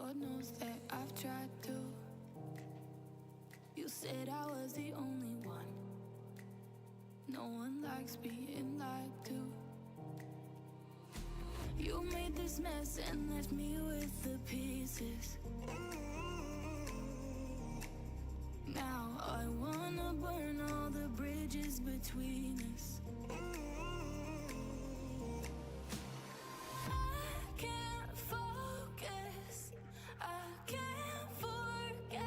God knows that I've tried to. You said I was the only one. No one likes being lied to. You made this mess and left me with the pieces. Now I wanna burn all the bridges between us. I can't focus, I can't forget.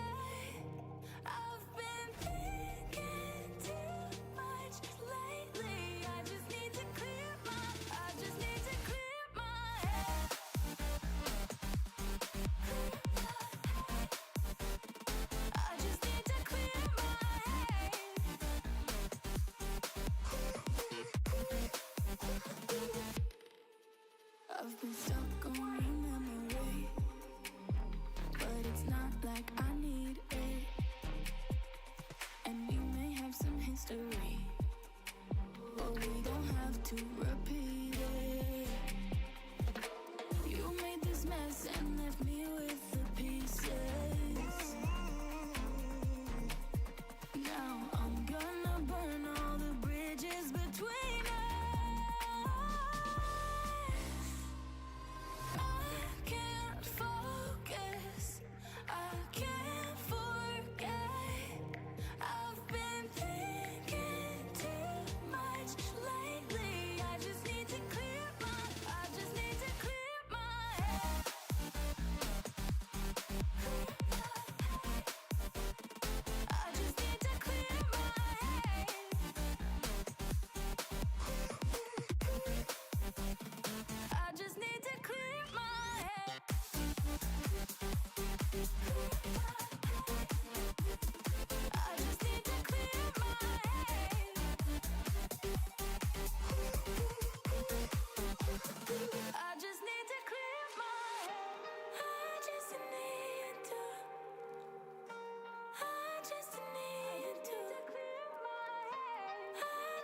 I've been thinking too much lately. I just need to clear my head. I just need to clear my head. I've been stuck on your memory, but it's not like I need it. And we may have some history, but we don't have to repeat it. You made this mess and left me with the pieces. Now I'm gonna burn all the bridges between us. I can't focus, I can't forget. I've been thinking too much lately. I just need to clear my head. I just need to clear my head. I just need to clear my head. I just need to clear my head. I just need to clear my head. I just need to. I just need to clear my head. I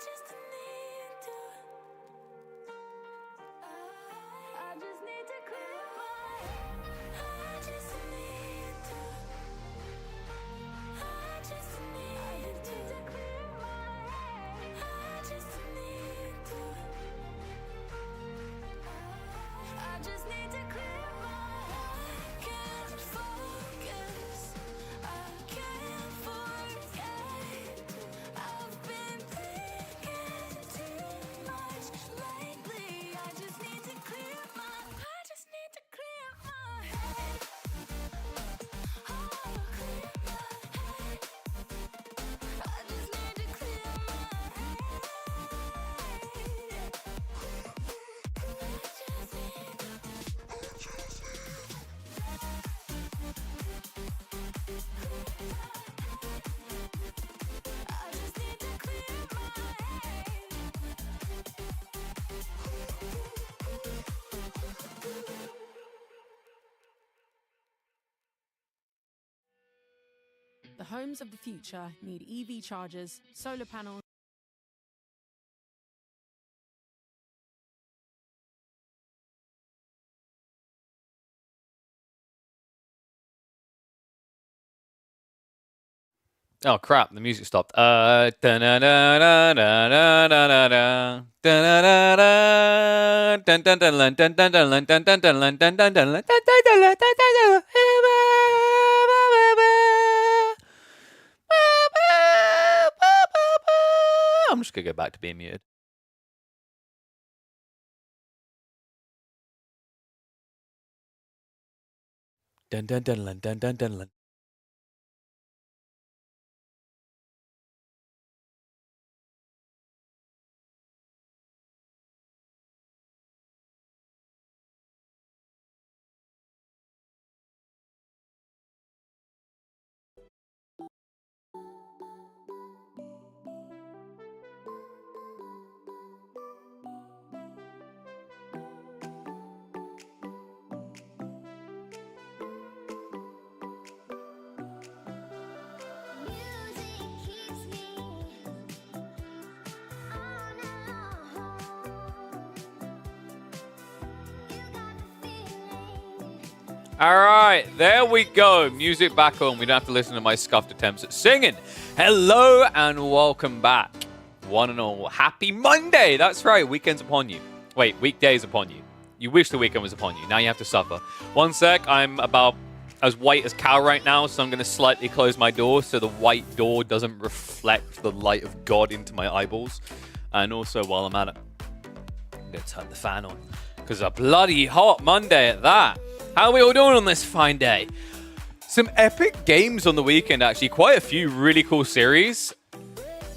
just need to. I just need to clear my head. I just need to. I just need to clear my head. I just need to. I just need to clear my head. I can't focus, I can't forget. I've been thinking too much lately. I just need to clear my head. Oh, clear my head. I just need to clear my head. I just need to clear my head. The homes of the future need EV chargers, solar panels. Oh crap! The music stopped. I'm just gonna go back to being muted. Dun dun dun dun dun dun dun. All right, there we go. Music back on. We don't have to listen to my scuffed attempts at singing. Hello and welcome back. One and all, happy Monday. That's right, weekend's upon you. Wait, weekday's upon you. You wish the weekend was upon you. Now you have to suffer. One sec, I'm about as white as cow right now, so I'm going to slightly close my door so the white door doesn't reflect the light of God into my eyeballs. And also, while I'm at it, I'm going to turn the fan on because a bloody hot Monday at that. How are we all doing on this fine day? Some epic games on the weekend, actually. Quite a few really cool series.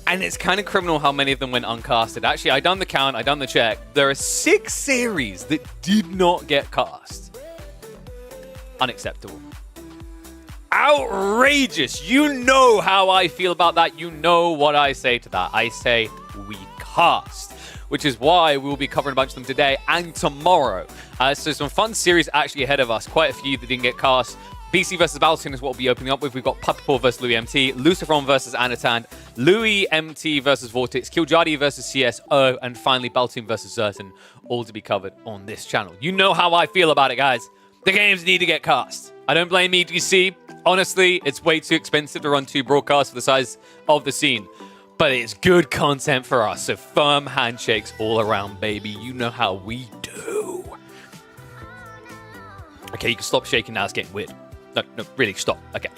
And it's kind of criminal how many of them went uncasted. Actually, I done the count, I done the check. There are 6 series that did not get cast. Unacceptable. Outrageous. You know how I feel about that. You know what I say to that. I say we cast, which is why we'll be covering a bunch of them today and tomorrow. So some fun series actually ahead of us. Quite a few that didn't get cast. BC versus Battleton is what we'll be opening up with. We've got Pappi versus Louis MT, Lucifron versus Anathan, Louis MT versus Vortex, Killjardi versus CSO, and finally Battleton versus Certain, all to be covered on this channel. You know how I feel about it, guys. The games need to get cast. I don't blame EGC. Honestly, it's way too expensive to run 2 broadcasts for the size of the scene. But it's good content for us, so firm handshakes all around, baby. You know how we do. Okay, you can stop shaking now. It's getting weird. No, really, stop. Okay.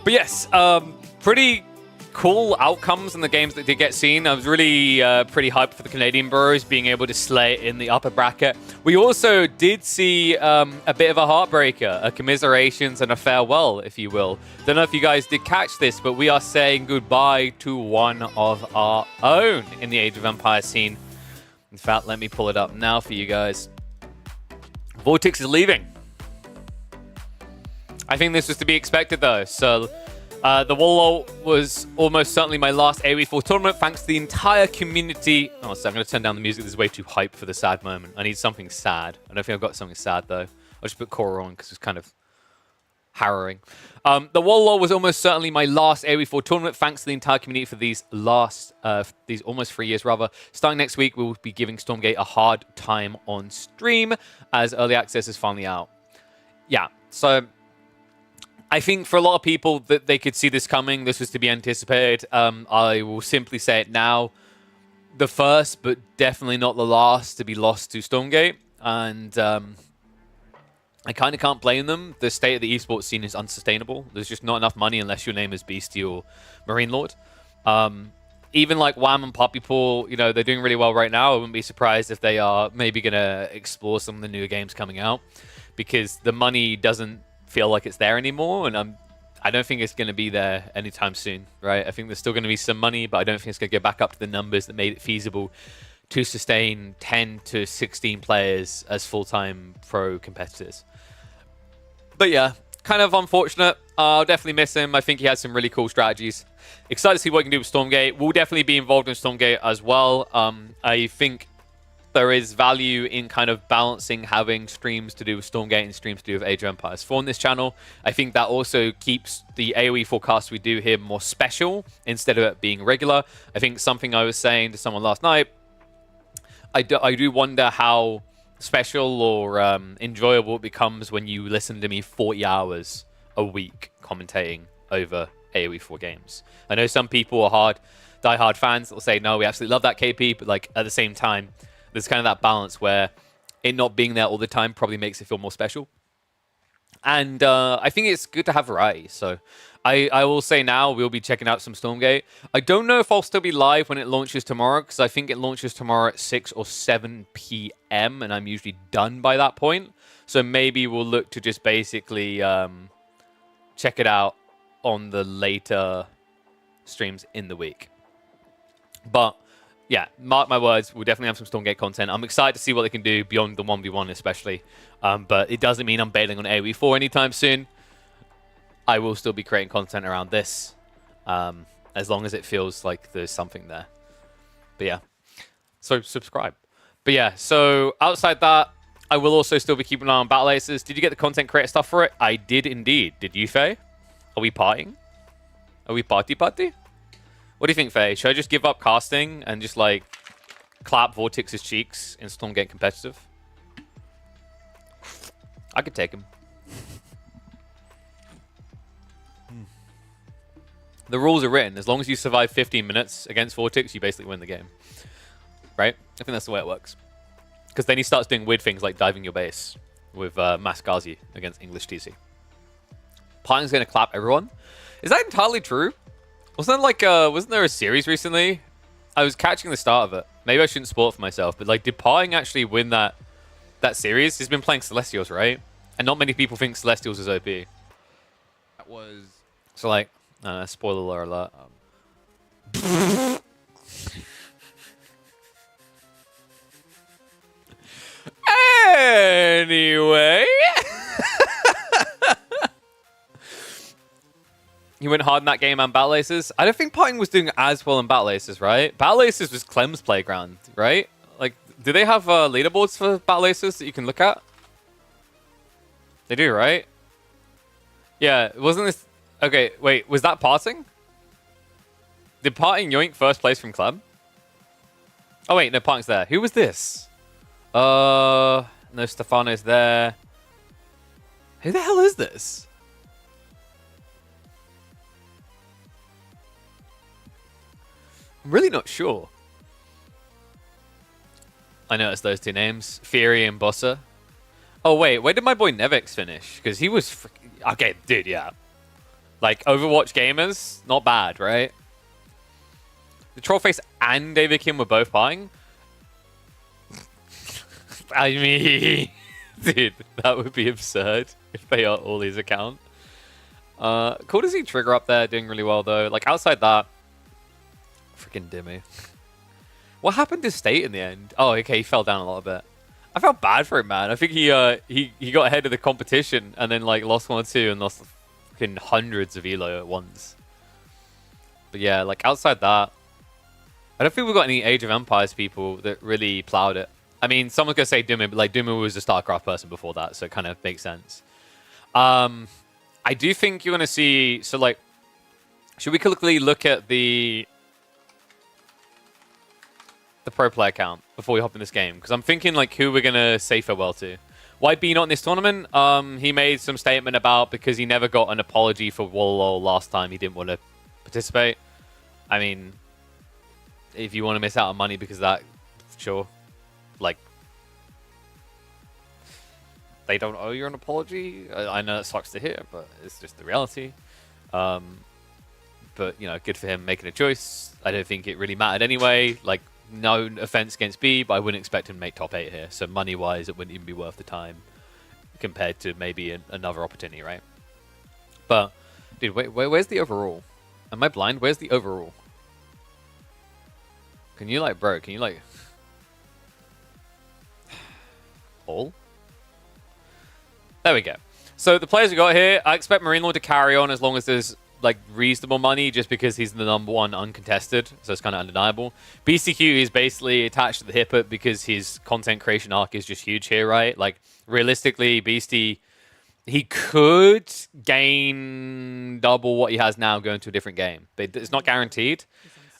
But yes, pretty cool outcomes in the games that did get seen. I was really pretty hyped for the Canadian Bros being able to slay in the upper bracket. We also did see a bit of a heartbreaker, a commiserations and a farewell, if you will. Don't know if you guys did catch this, but we are saying goodbye to one of our own in the Age of Empires scene. In fact, let me pull it up now for you guys. Vortex is leaving. I think this was to be expected, though. So the Wololo was almost certainly my last AoE4 tournament, thanks to the entire community. Oh, so I'm going to turn down the music. This is way too hype for the sad moment. I need something sad. I don't think I've got something sad, though. I'll just put Korra on because it's kind of harrowing. The Wololo was almost certainly my last AoE4 tournament, thanks to the entire community for these almost 3 years, rather. Starting next week, we'll be giving Stormgate a hard time on stream, as early access is finally out. Yeah, so I think for a lot of people that they could see this coming, this was to be anticipated. I will simply say it now. The first, but definitely not the last, to be lost to Stormgate. And I kind of can't blame them. The state of the esports scene is unsustainable. There's just not enough money unless your name is Beastie or Marine Lord. Even like Wham and Pappi, you know, they're doing really well right now. I wouldn't be surprised if they are maybe going to explore some of the newer games coming out, because the money doesn't feel like it's there anymore, and I don't think it's going to be there anytime soon, right? I think there's still going to be some money, but I don't think it's going to get back up to the numbers that made it feasible to sustain 10 to 16 players as full-time pro competitors. But yeah, kind of unfortunate. I'll definitely miss him. I think he has some really cool strategies. Excited to see what he can do with Stormgate. We'll definitely be involved in Stormgate as well. I think there is value in kind of balancing having streams to do with Stormgate and streams to do with Age of Empires 4 on this channel. I think that also keeps the AoE forecast we do here more special instead of it being regular. I think something I was saying to someone last night, I do wonder how special or enjoyable it becomes when you listen to me 40 hours a week commentating over AoE 4 games. I know some people are die-hard fans that will say, no, we absolutely love that KP, but like at the same time, there's kind of that balance where it not being there all the time probably makes it feel more special. And I think it's good to have variety. So I will say now we'll be checking out some Stormgate. I don't know if I'll still be live when it launches tomorrow, because I think it launches tomorrow at 6 or 7 p.m. and I'm usually done by that point. So maybe we'll look to just basically check it out on the later streams in the week. But yeah, mark my words, we'll definitely have some Stormgate content. I'm excited to see what they can do beyond the 1v1 especially. But it doesn't mean I'm bailing on AoE 4 anytime soon. I will still be creating content around this, as long as it feels like there's something there. But yeah, so subscribe. But yeah, so outside that, I will also still be keeping an eye on Battle Aces. Did you get the content creator stuff for it? I did indeed. Did you, Faye? Are we partying? Are we party? What do you think, Faye? Should I just give up casting and just, like, clap Vortex's cheeks in Stormgate competitive? I could take him. The rules are written. As long as you survive 15 minutes against Vortex, you basically win the game. Right? I think that's the way it works. Because then he starts doing weird things like diving your base with Masgazi against English TC. Python's going to clap everyone. Is that entirely true? Wasn't there a series recently? I was catching the start of it. Maybe I shouldn't spoil it for myself, but like, did Python actually win that series? He's been playing Celestials, right? And not many people think Celestials is OP. That was... So like, spoiler alert. Anyway. He went hard in that game on Battle Aces. I don't think Python was doing as well in Battle Aces, right? Battle Aces was Clem's playground, right? Like, do they have leaderboards for Battle Aces that you can look at? They do, right? Yeah, wasn't this... Okay, wait, was that Parting? Did Parting yoink first place from Clem? Oh wait, no, Parting's there. Who was this? No, Stefano's there. Who the hell is this? I'm really not sure. I noticed those two names. Fury and Bossa. Oh, wait. Where did my boy Nevix finish? Because he was... Okay, dude, yeah. Like, Overwatch gamers, not bad, right? The Trollface and David Kim were both buying. I mean... Dude, that would be absurd if they are all his account. Cool to see Trigger up there doing really well, though. Like, outside that... Freaking Dimmy. What happened to State in the end? Oh, okay, he fell down a little bit. I felt bad for him, man. I think he got ahead of the competition and then like lost 1 or 2 and lost fucking hundreds of elo at once. But yeah, like outside that, I don't think we've got any Age of Empires people that really plowed it. I mean, someone's gonna say Dimmy, but like Dimmy was a StarCraft person before that, so it kind of makes sense. I do think you're gonna see. So like, should we quickly look at the pro player count before we hop in this game? Because I'm thinking like who we're gonna say farewell to. Why B not in this tournament? He made some statement about because he never got an apology for Wololo last time he didn't want to participate. I mean, if you want to miss out on money because of that, sure. Like, they don't owe you an apology. I know it sucks to hear, but it's just the reality. But you know, good for him making a choice. I don't think it really mattered anyway. Like, no offense against B, but I wouldn't expect him to make top 8 here. So money-wise, it wouldn't even be worth the time compared to maybe another opportunity, right? But, dude, where's the overall? Am I blind? Where's the overall? Can you, like, bro, can you, like... all? There we go. So the players we got here, I expect Marine Lord to carry on as long as there's like reasonable money, just because he's the #1 uncontested, so it's kind of undeniable. BCQ is basically attached to the hip because his content creation arc is just huge here, right? Like realistically, Beastie, he could gain double what he has now going to a different game, but it's not guaranteed.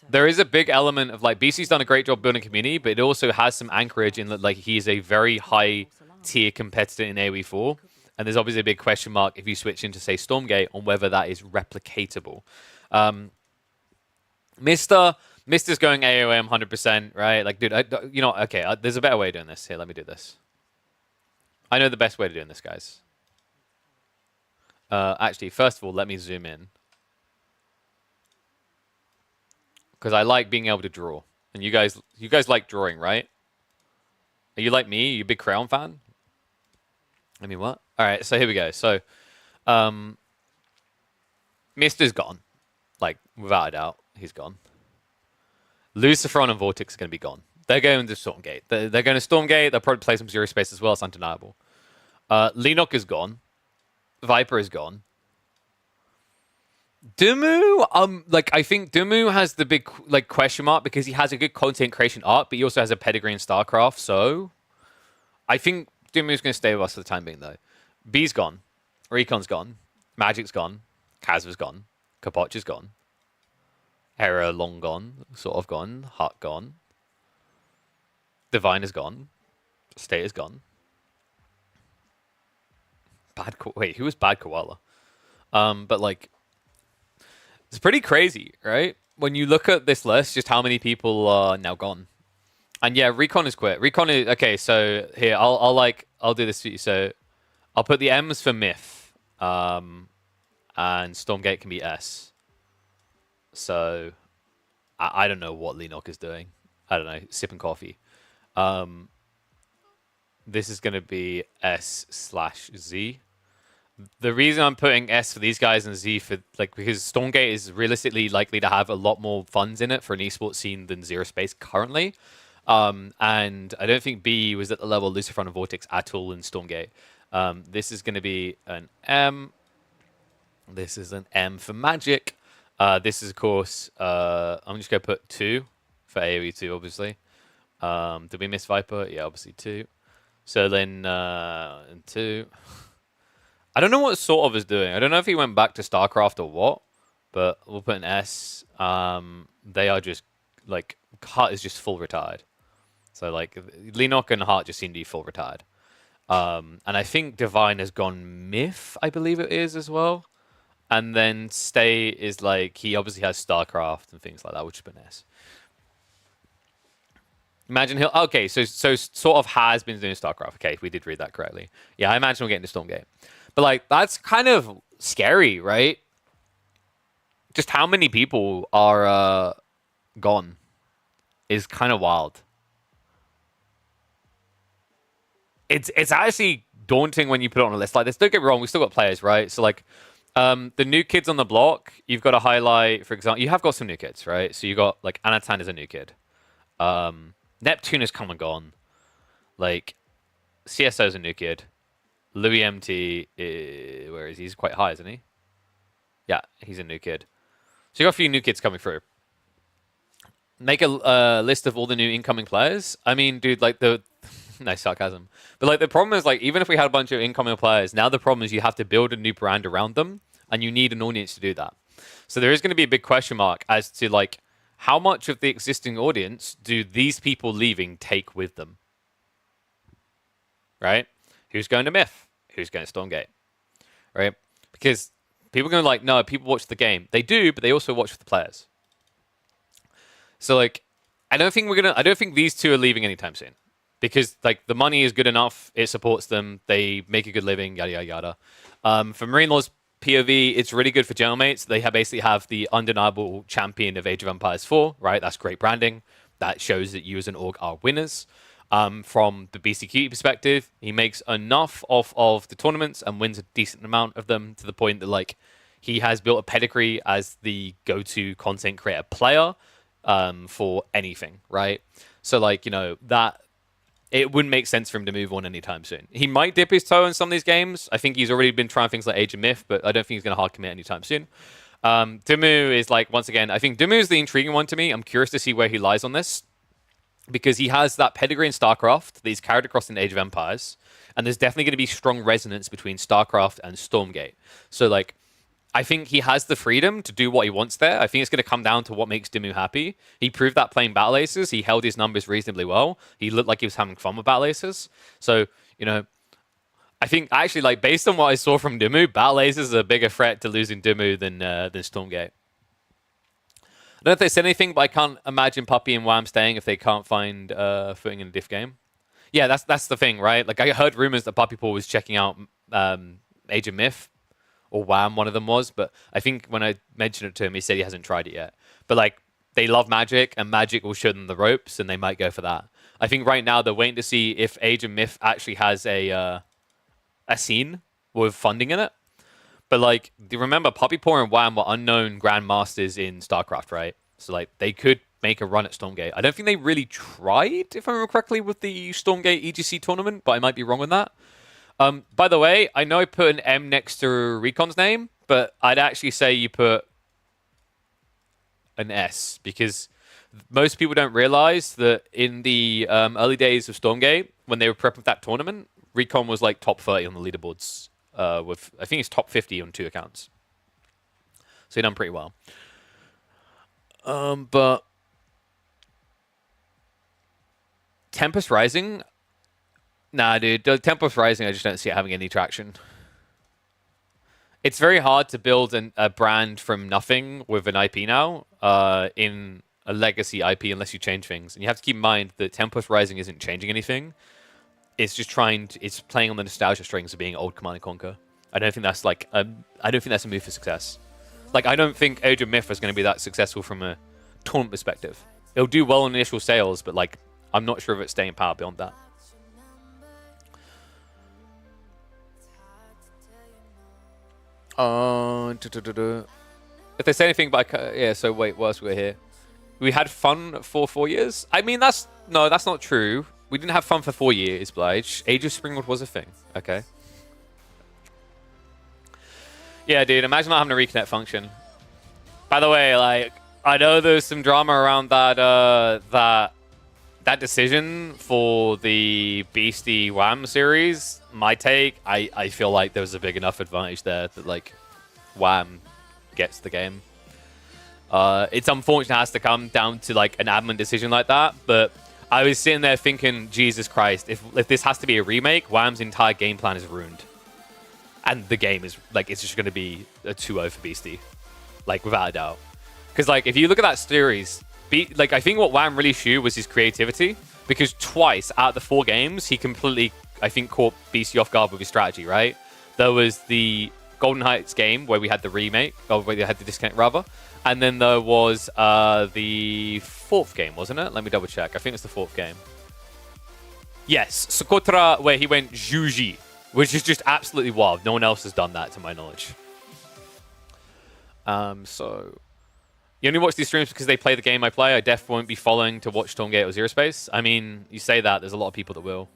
There is a big element of like BC's done a great job building community, but it also has some anchorage in that like he's a very high tier competitor in AoE4. And there's obviously a big question mark if you switch into, say, Stormgate on whether that is replicatable. Mister's going AOM 100%, right? Like, dude, you know, okay, there's a better way of doing this. Here, let me do this. I know the best way of doing this, guys. Actually, first of all, let me zoom in. Because I like being able to draw. And you guys like drawing, right? Are you like me? Are you a big Crayon fan? I mean, what? All right, so here we go. So, Mister's gone. Like, without a doubt, he's gone. Lucifron and Vortex are going to be gone. They're going to Stormgate. They're going to Stormgate. They'll probably play some Zero Space as well. It's undeniable. Lenok is gone. Viper is gone. Dumu, like, I think Dumu has the big, like, question mark because he has a good content creation art, but he also has a pedigree in StarCraft, so I think Dumu's going to stay with us for the time being, though. B's gone. Recon's gone. Magic's gone. Kazva's gone. Kapoch is gone. Hera long gone. Sort of gone. Hut gone. Divine is gone. State is gone. Wait, who was Bad Koala? But, like, It's pretty crazy, right? When you look at this list, just how many people are now gone. And yeah, Recon is quit. Recon is okay. So here, I'll do this for you. So I'll put the M's for Myth, and Stormgate can be S. So I don't know what Lenok is doing. I don't know, sipping coffee. This is going to be S/Z. The reason I'm putting S for these guys and Z for because Stormgate is realistically likely to have a lot more funds in it for an esports scene than Zero Space currently. And I don't think B was at the level of Lucifron and Vortex at all in Stormgate. This is going to be an M. This is an M for Magic. This is, of course, I'm just going to put 2 for AoE 2, obviously. Did we miss Viper? Yeah, obviously 2. So then 2. I don't know what sort of is doing. I don't know if he went back to StarCraft or what, but we'll put an S. They are just, Hart is just full retired. So, Lenok and Hart just seem to be full retired. And I think Divine has gone Myth, I believe it is, as well. And then Stay is, he obviously has StarCraft and things like that, which has been S. Imagine he'll... Okay, so sort of has been doing StarCraft. Okay, we did read that correctly. Yeah, I imagine we'll get into Stormgate. But, that's kind of scary, right? Just how many people are gone is kind of wild. It's actually daunting when you put it on a list like this. Don't get me wrong, we still got players, right? So, the new kids on the block, you've got to highlight, for example... You have got some new kids, right? So you got, Anathan is a new kid. Neptune has come and gone. CSO is a new kid. Louis MT, where is he? He's quite high, isn't he? Yeah, he's a new kid. So you got a few new kids coming through. Make a list of all the new incoming players. I mean, dude, nice sarcasm. But the problem is even if we had a bunch of incoming players, now the problem is you have to build a new brand around them, and you need an audience to do that. So there is going to be a big question mark as to how much of the existing audience do these people leaving take with them? Right? Who's going to Myth? Who's going to Stormgate? Right? Because people are going to no, people watch the game. They do, but they also watch the players. So I don't think these two are leaving anytime soon. Because the money is good enough, it supports them, they make a good living, yada yada yada. For Marine Law's POV, it's really good for Jailmates. They basically have the undeniable champion of Age of Empires 4, right? That's great branding. That shows that you as an org are winners. From the BCQ perspective, he makes enough of the tournaments and wins a decent amount of them to the point that he has built a pedigree as the go-to content creator player for anything, right? So that it wouldn't make sense for him to move on anytime soon. He might dip his toe in some of these games. I think he's already been trying things like Age of Myth, but I don't think he's going to hard commit anytime soon. Dimu is once again, I think Dimu is the intriguing one to me. I'm curious to see where he lies on this, because he has that pedigree in StarCraft that he's carried across in Age of Empires, and there's definitely going to be strong resonance between StarCraft and Stormgate. So I think he has the freedom to do what he wants there. I think it's going to come down to what makes Dimu happy. He proved that playing Battle Aces. He held his numbers reasonably well. He looked like he was having fun with Battle Aces. So, I think actually, based on what I saw from Dimu, Battle Aces is a bigger threat to losing Dimu than Stormgate. I don't know if they said anything, but I can't imagine Pappi and Wham staying if they can't find footing in a diff game. Yeah, that's the thing, right? I heard rumors that Pappi Paul was checking out Age of Myth, or Wham, one of them was, but I think when I mentioned it to him, he said he hasn't tried it yet. But they love Magic, and Magic will show them the ropes, and they might go for that. I think right now they're waiting to see if Age of Myth actually has a scene with funding in it. But do you remember Pappi Paw and Wham were unknown grandmasters in StarCraft, right? So they could make a run at Stormgate. I don't think they really tried, if I remember correctly, with the Stormgate EGC tournament, but I might be wrong on that. By the way, I know I put an M next to Recon's name, but I'd actually say you put an S, because most people don't realize that in the early days of Stormgate, when they were prepping for that tournament, Recon was top 30 on the leaderboards. With I think he's top 50 on 2 accounts. So he done pretty well. But Tempest Rising... Nah, dude. Tempest Rising, I just don't see it having any traction. it's very hard to build a brand from nothing with an IP now in a legacy IP unless you change things. And you have to keep in mind that Tempest Rising isn't changing anything. It's just it's playing on the nostalgia strings of being old Command and Conquer. I don't think that's like I don't think that's a move for success. Like I don't think Age of Myth is going to be that successful from a tournament perspective. It'll do well in initial sales, but like I'm not sure if it's staying power beyond that. If they say anything about yeah, so wait, what else we got here? We had fun for 4 years. I mean, that's not true. We didn't have fun for 4 years, Blige. Age of Springwood was a thing. Okay. Yeah, dude. Imagine not having a reconnect function. By the way, like I know there's some drama around that decision for the Beastie Wham series. My take, I feel like there was a big enough advantage there that like Wham gets the game. It's unfortunate it has to come down to like an admin decision like that, but I was sitting there thinking, Jesus Christ, if this has to be a remake, Wham's entire game plan is ruined. And the game is like, it's just going to be a 2-0 for Beastie. Like, without a doubt. Because like, if you look at that series, like I think what Wham really showed was his creativity, because twice out of the 4 games, he completely, I think, caught Beastie off guard with his strategy, right? There was the Golden Heights game where we had the remake, or where we had the disconnect rather. And then there was the 4th game, wasn't it? Let me double check. I think it's the 4th game. Yes, Socotra, where he went Juji, which is just absolutely wild. No one else has done that, to my knowledge. So you only watch these streams because they play the game I play. I definitely won't be following to watch Stormgate or Zero Space. I mean, you say that, there's a lot of people that will.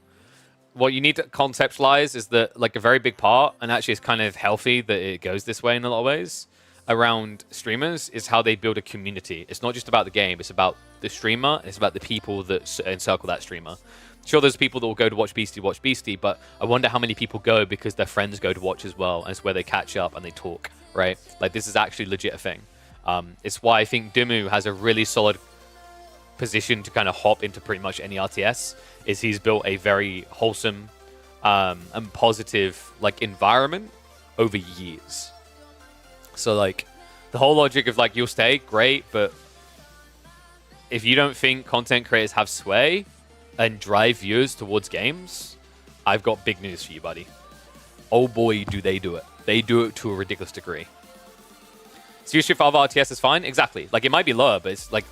What you need to conceptualize is that, like, a very big part, and actually it's kind of healthy that it goes this way in a lot of ways, around streamers is how they build a community. It's not just about the game, it's about the streamer, it's about the people that encircle that streamer. Sure, there's people that will go to watch Beastie, but I wonder how many people go because their friends go to watch as well, and it's where they catch up and they talk, right? Like, this is actually legit a thing. It's why I think Dimu has a really solid position to kind of hop into pretty much any RTS, is he's built a very wholesome and positive like environment over years. So like the whole logic of like you'll stay, great, but if you don't think content creators have sway and drive viewers towards games, I've got big news for you, buddy. Oh boy, do they do it. They do it to a ridiculous degree. Viewership for other RTS is fine, exactly. Like it might be lower, but it's like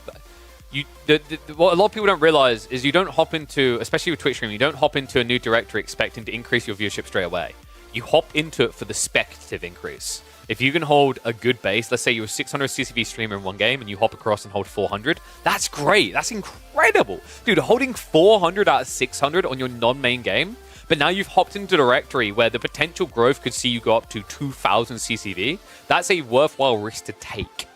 what a lot of people don't realize is you don't hop into, especially with Twitch streaming, you don't hop into a new directory expecting to increase your viewership straight away. You hop into it for the speculative increase. If you can hold a good base, let's say you're a 600 CCV streamer in one game and you hop across and hold 400, that's great. That's incredible. Dude, holding 400 out of 600 on your non-main game, but now you've hopped into a directory where the potential growth could see you go up to 2,000 CCV. That's a worthwhile risk to take.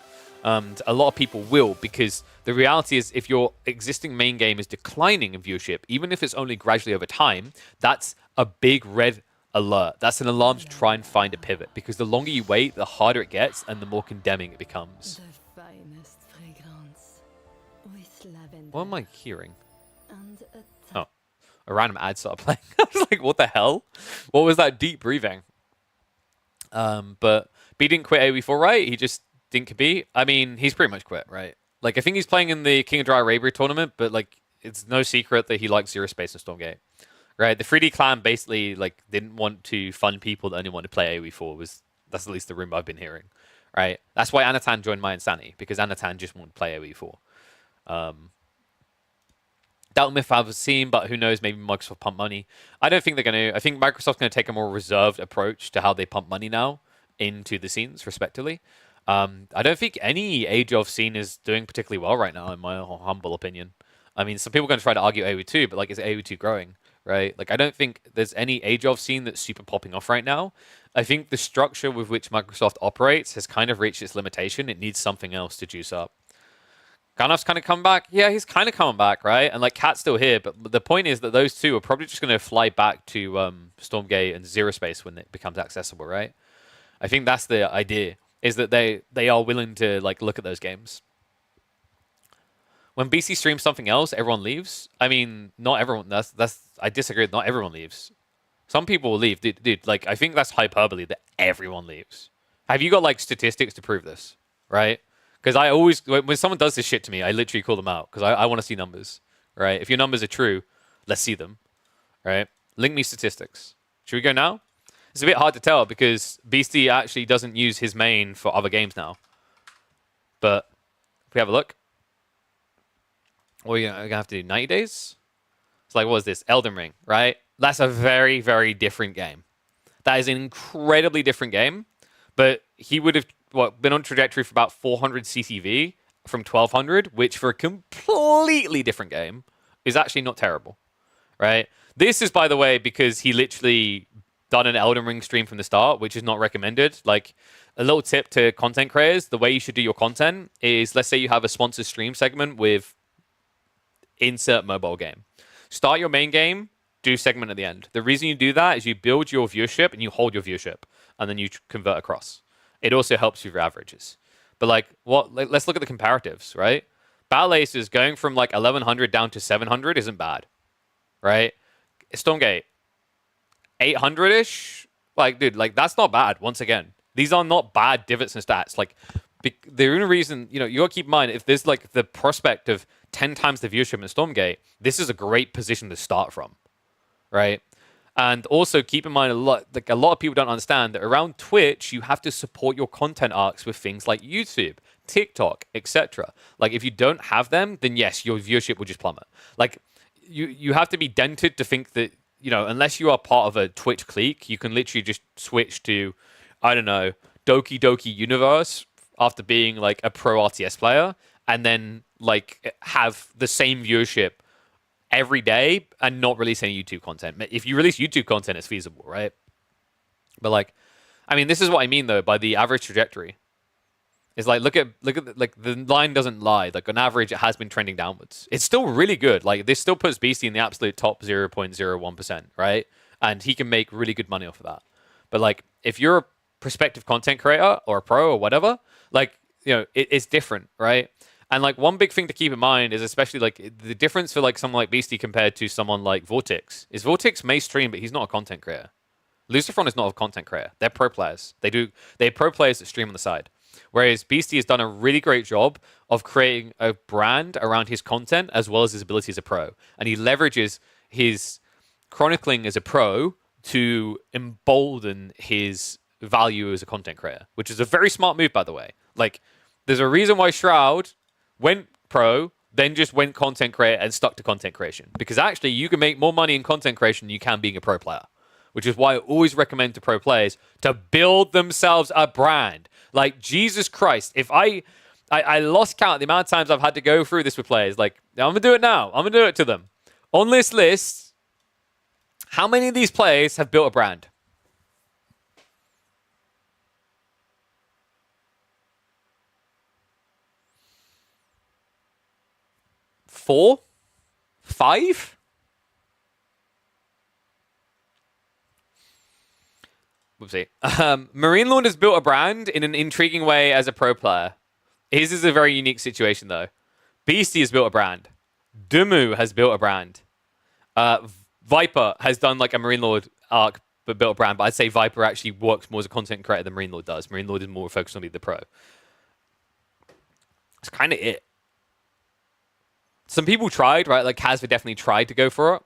And a lot of people will, because the reality is if your existing main game is declining in viewership, even if it's only gradually over time, that's a big red alert. That's an alarm to try and find a pivot, because the longer you wait, the harder it gets and the more condemning it becomes. The finest fragrance with lavender. What am I hearing? And Oh, a random ad started playing. I was like, what the hell? What was that deep breathing? But B didn't quit AoE4, right? He just didn't compete. I mean, he's pretty much quit, right? Like, I think he's playing in the King of Dry Arabia tournament, but like, it's no secret that he likes Zero Space and Stormgate. Right, the 3D clan basically like didn't want to fund people that only wanted to play AoE4. That's at least the rumor I've been hearing. Right, that's why Anathan joined My Insanity, because Anathan just wanted to play AoE4. Doubt Myth I've seen, but who knows? Maybe Microsoft pump money. I don't think they're going to. I think Microsoft's going to take a more reserved approach to how they pump money now into the scenes, respectively. I don't think any Age of scene is doing particularly well right now, in my humble opinion. I mean, some people are going to try to argue AoE2, but like, is AoE2 growing? Right? Like, I don't think there's any Age of scene that's super popping off right now. I think the structure with which Microsoft operates has kind of reached its limitation. It needs something else to juice up. Ganof's kind of come back. Yeah, he's kind of coming back, right? And like, Cat's still here, but the point is that those two are probably just going to fly back to Stormgate and Zero Space when it becomes accessible, right? I think that's the idea, is that they are willing to like look at those games. When BC streams something else, everyone leaves. I mean, not everyone. I disagree. Not everyone leaves. Some people will leave. Dude, like, I think that's hyperbole that everyone leaves. Have you got, like, statistics to prove this? Right? Because I always, when someone does this shit to me, I literally call them out. Because I want to see numbers. Right? If your numbers are true, let's see them. Right? Link me statistics. Should we go now? It's a bit hard to tell because Beastie actually doesn't use his main for other games now. But if we have a look, we're going to have to do 90 days. It's like, what is this? Elden Ring, right? That's a very, very different game. That is an incredibly different game. But he would have been on trajectory for about 400 CCV from 1200, which for a completely different game is actually not terrible, right? This is, by the way, because he literally done an Elden Ring stream from the start, which is not recommended. Like, a little tip to content creators, the way you should do your content is, let's say you have a sponsored stream segment with insert mobile game. Start your main game, do segment at the end. The reason you do that is you build your viewership and you hold your viewership, and then you convert across. It also helps with your averages. But like, let's look at the comparatives, right? Battle Aces going from like 1100 down to 700 isn't bad, right? Stormgate, 800-ish. Like, dude, like that's not bad. Once again, these are not bad divots and stats. Like, the only reason, you got to keep in mind, if there's like the prospect of 10 times the viewership in Stormgate, this is a great position to start from, right? And also keep in mind, a lot of people don't understand that around Twitch, you have to support your content arcs with things like YouTube, TikTok, etc. Like, if you don't have them, then yes, your viewership will just plummet. Like, you have to be dented to think that, unless you are part of a Twitch clique, you can literally just switch to, I don't know, Doki Doki Universe after being like a pro RTS player, and then like have the same viewership every day and not release any YouTube content. If you release YouTube content, it's feasible, right? But like, I mean, this is what I mean though by the average trajectory. It's like, look at like the line doesn't lie. Like on average, it has been trending downwards. It's still really good. Like this still puts Beastie in the absolute top 0.01%, right? And he can make really good money off of that. But like, if you're a prospective content creator or a pro or whatever, like, it's different, right? And like one big thing to keep in mind is especially like the difference for like someone like Beastie compared to someone like Vortex is Vortex may stream, but he's not a content creator. Lucifron is not a content creator. They're pro players. They're pro players that stream on the side. Whereas Beastie has done a really great job of creating a brand around his content as well as his ability as a pro. And he leverages his chronicling as a pro to embolden his value as a content creator, which is a very smart move, by the way. Like, there's a reason why Shroud went pro, then just went content creator and stuck to content creation. Because actually, you can make more money in content creation than you can being a pro player. Which is why I always recommend to pro players to build themselves a brand. Like, Jesus Christ, if I lost count the amount of times I've had to go through this with players. Like, I'm going to do it now. I'm going to do it to them. On this list, how many of these players have built a brand? 4? 5? Whoopsie. Marine Lord has built a brand in an intriguing way as a pro player. His is a very unique situation, though. Beastie has built a brand. Dumu has built a brand. Viper has done like a Marine Lord arc, but built a brand. But I'd say Viper actually works more as a content creator than Marine Lord does. Marine Lord is more focused on being the pro. That's kind of it. Some people tried, right? Like Kazva definitely tried to go for it.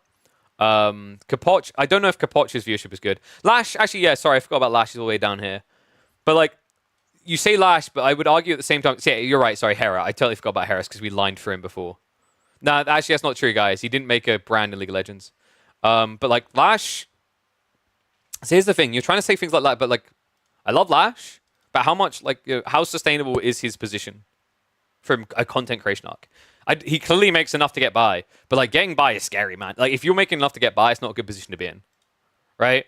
Kapoch, I don't know if Kapoch's viewership is good. Lash, actually, yeah, sorry, I forgot about Lash. He's all the way down here. But like, you say Lash, but I would argue at the same time. Yeah, you're right. Sorry, Hera. I totally forgot about Harris because we lined for him before. No, actually, that's not true, guys. He didn't make a brand in League of Legends. But like Lash. So here's the thing: you're trying to say things like that, but like, I love Lash, but how much, like, how sustainable is his position from a content creation arc? He clearly makes enough to get by, but like getting by is scary, man. Like if you're making enough to get by, it's not a good position to be in, right?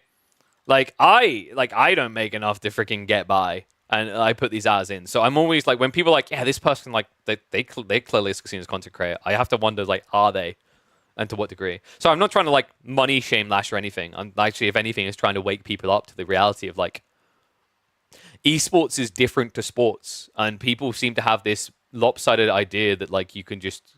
Like I don't make enough to freaking get by, and I put these hours in. So I'm always like, when people are like, yeah, this person, like they clearly succeed as content creator, I have to wonder, like, are they, and to what degree? So I'm not trying to like money shame Lash or anything. I'm actually, if anything, is trying to wake people up to the reality of like, esports is different to sports, and people seem to have this lopsided idea that like you can just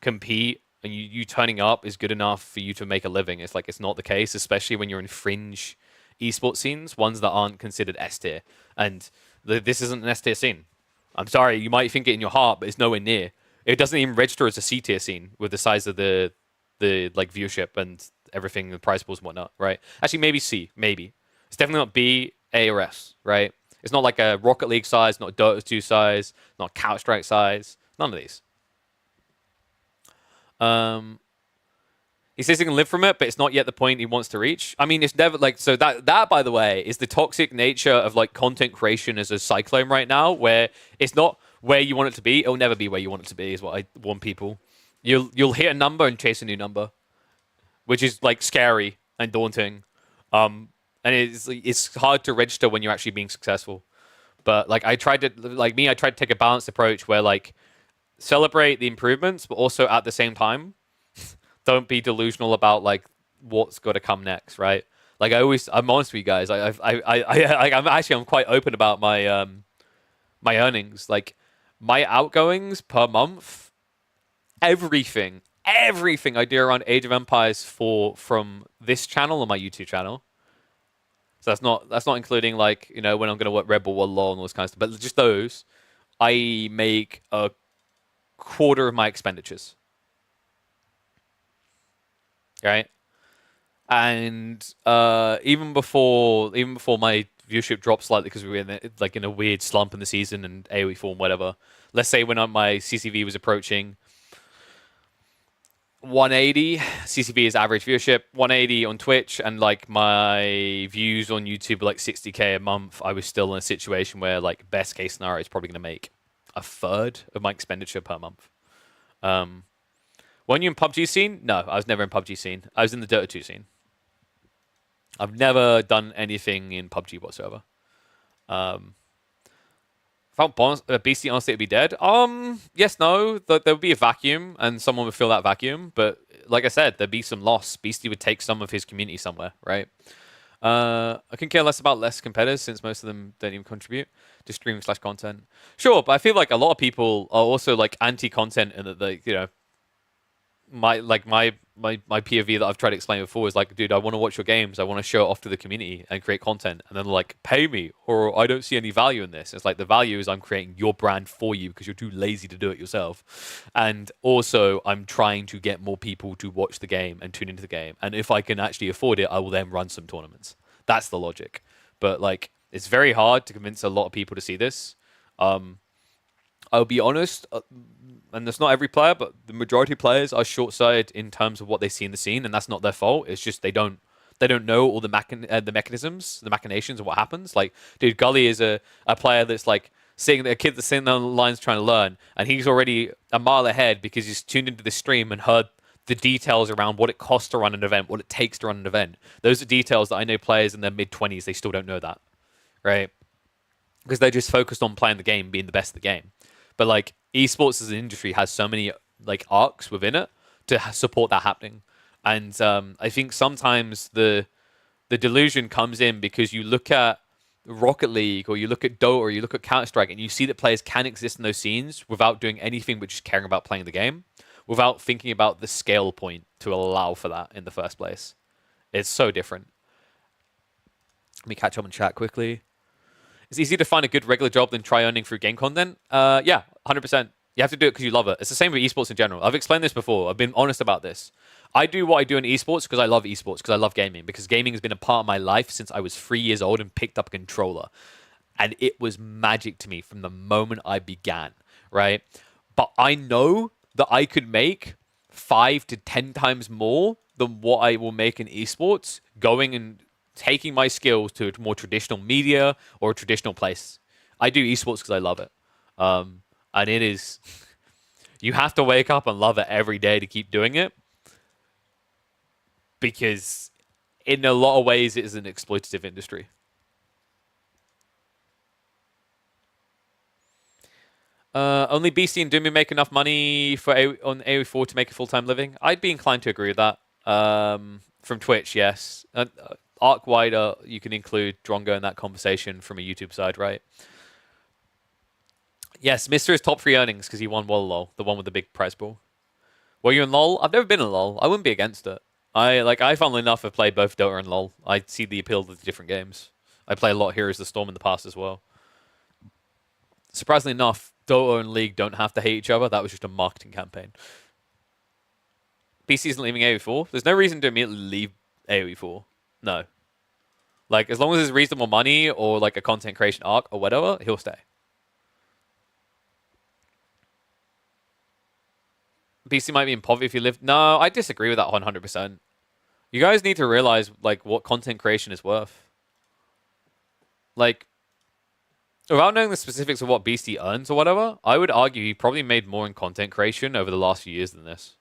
compete and you turning up is good enough for you to make a living. It's like it's not the case, especially when you're in fringe esports scenes, ones that aren't considered S tier. And this isn't an S tier scene. I'm sorry, you might think it in your heart, but it's nowhere near. It doesn't even register as a C tier scene with the size of the like viewership and everything, the prize pools and whatnot, right? Actually, maybe C, maybe. It's definitely not B, A, or S, right? It's not like a Rocket League size, not Dota 2 size, not Counter-Strike size. None of these. He says he can live from it, but it's not yet the point he wants to reach. I mean, it's never like, so that by the way is the toxic nature of like content creation as a cyclone right now, where it's not where you want it to be. It'll never be where you want it to be, is what I warn people. You'll hit a number and chase a new number, which is like scary and daunting. And it's hard to register when you're actually being successful. But like I tried to take a balanced approach where like celebrate the improvements, but also at the same time, don't be delusional about like what's got to come next, right? Like I'm honest with you guys. I'm quite open about my my earnings. Like my outgoings per month, everything I do around Age of Empires 4 from this channel and my YouTube channel. So that's not including like, you know, when I'm gonna work RedBull, Wololo, and all this kind of stuff. But just those, I make a quarter of my expenditures. Right, and even before my viewership dropped slightly because we were in a weird slump in the season and AoE form, whatever. Let's say when my CCV was approaching 180, CCV is average viewership, 180 on Twitch, and like my views on YouTube were like 60k a month. I was still in a situation where like best case scenario is probably going to make a third of my expenditure per month. Weren't you in PUBG scene? No, I was never in PUBG scene. I was in the Dota 2 scene. I've never done anything in PUBG whatsoever. Without Beastie, honestly, it'd be dead. Yes, no. There would be a vacuum, and someone would fill that vacuum. But like I said, there'd be some loss. Beastie would take some of his community somewhere, right? I can care less about less competitors since most of them don't even contribute to streaming/content. Sure, but I feel like a lot of people are also like anti-content, and that they, you know, my POV that I've tried to explain before is like, dude, I want to watch your games. I want to show it off to the community and create content. And then they're like, pay me, or I don't see any value in this. It's like the value is I'm creating your brand for you because you're too lazy to do it yourself. And also I'm trying to get more people to watch the game and tune into the game. And if I can actually afford it, I will then run some tournaments. That's the logic. But like, it's very hard to convince a lot of people to see this. I'll be honest, and that's not every player, but the majority of players are short-sighted in terms of what they see in the scene, and that's not their fault. It's just they don't know all the mechanisms, the machinations of what happens. Like, dude, Gully is a player that's like a kid that's sitting on the lines trying to learn, and he's already a mile ahead because he's tuned into the stream and heard the details around what it costs to run an event, what it takes to run an event. Those are details that I know players in their mid-20s, they still don't know that, right? Because they're just focused on playing the game, being the best at the game. But like esports as an industry has so many like arcs within it to support that happening, and I think sometimes the delusion comes in because you look at Rocket League or you look at Dota or you look at Counter-Strike and you see that players can exist in those scenes without doing anything but just caring about playing the game, without thinking about the scale point to allow for that in the first place. It's so different. Let me catch up on chat quickly. It's easier to find a good regular job than try earning through game content. Yeah, 100%. You have to do it because you love it. It's the same with esports in general. I've explained this before. I've been honest about this. I do what I do in esports because I love esports, because I love gaming, because gaming has been a part of my life since I was 3 years old and picked up a controller. And it was magic to me from the moment I began, right? But I know that I could make 5 to 10 times more than what I will make in esports going and taking my skills to a more traditional media or a traditional place. I do esports because I love it. And it is, you have to wake up and love it every day to keep doing it, because in a lot of ways it is an exploitative industry. Only BC and Doomy make enough money on AoE4 to make a full-time living. I'd be inclined to agree with that. From Twitch, yes. Arc-wide, you can include Drongo in that conversation from a YouTube side, right? Yes, Mr. is top 3 earnings because he won Wololo, the one with the big prize pool. Were you in LoL? I've never been in LoL. I wouldn't be against it. I funnily enough have played both Dota and LoL. I see the appeal of the different games. I play a lot of Heroes of the Storm in the past as well. Surprisingly enough, Dota and League don't have to hate each other. That was just a marketing campaign. PC isn't leaving AoE4. There's no reason to immediately leave AoE4. No. Like, as long as there's reasonable money or like a content creation arc or whatever, he'll stay. PC might be in poverty if you live. No, I disagree with that 100%. You guys need to realize like what content creation is worth. Like, without knowing the specifics of what Beastie earns or whatever, I would argue he probably made more in content creation over the last few years than this.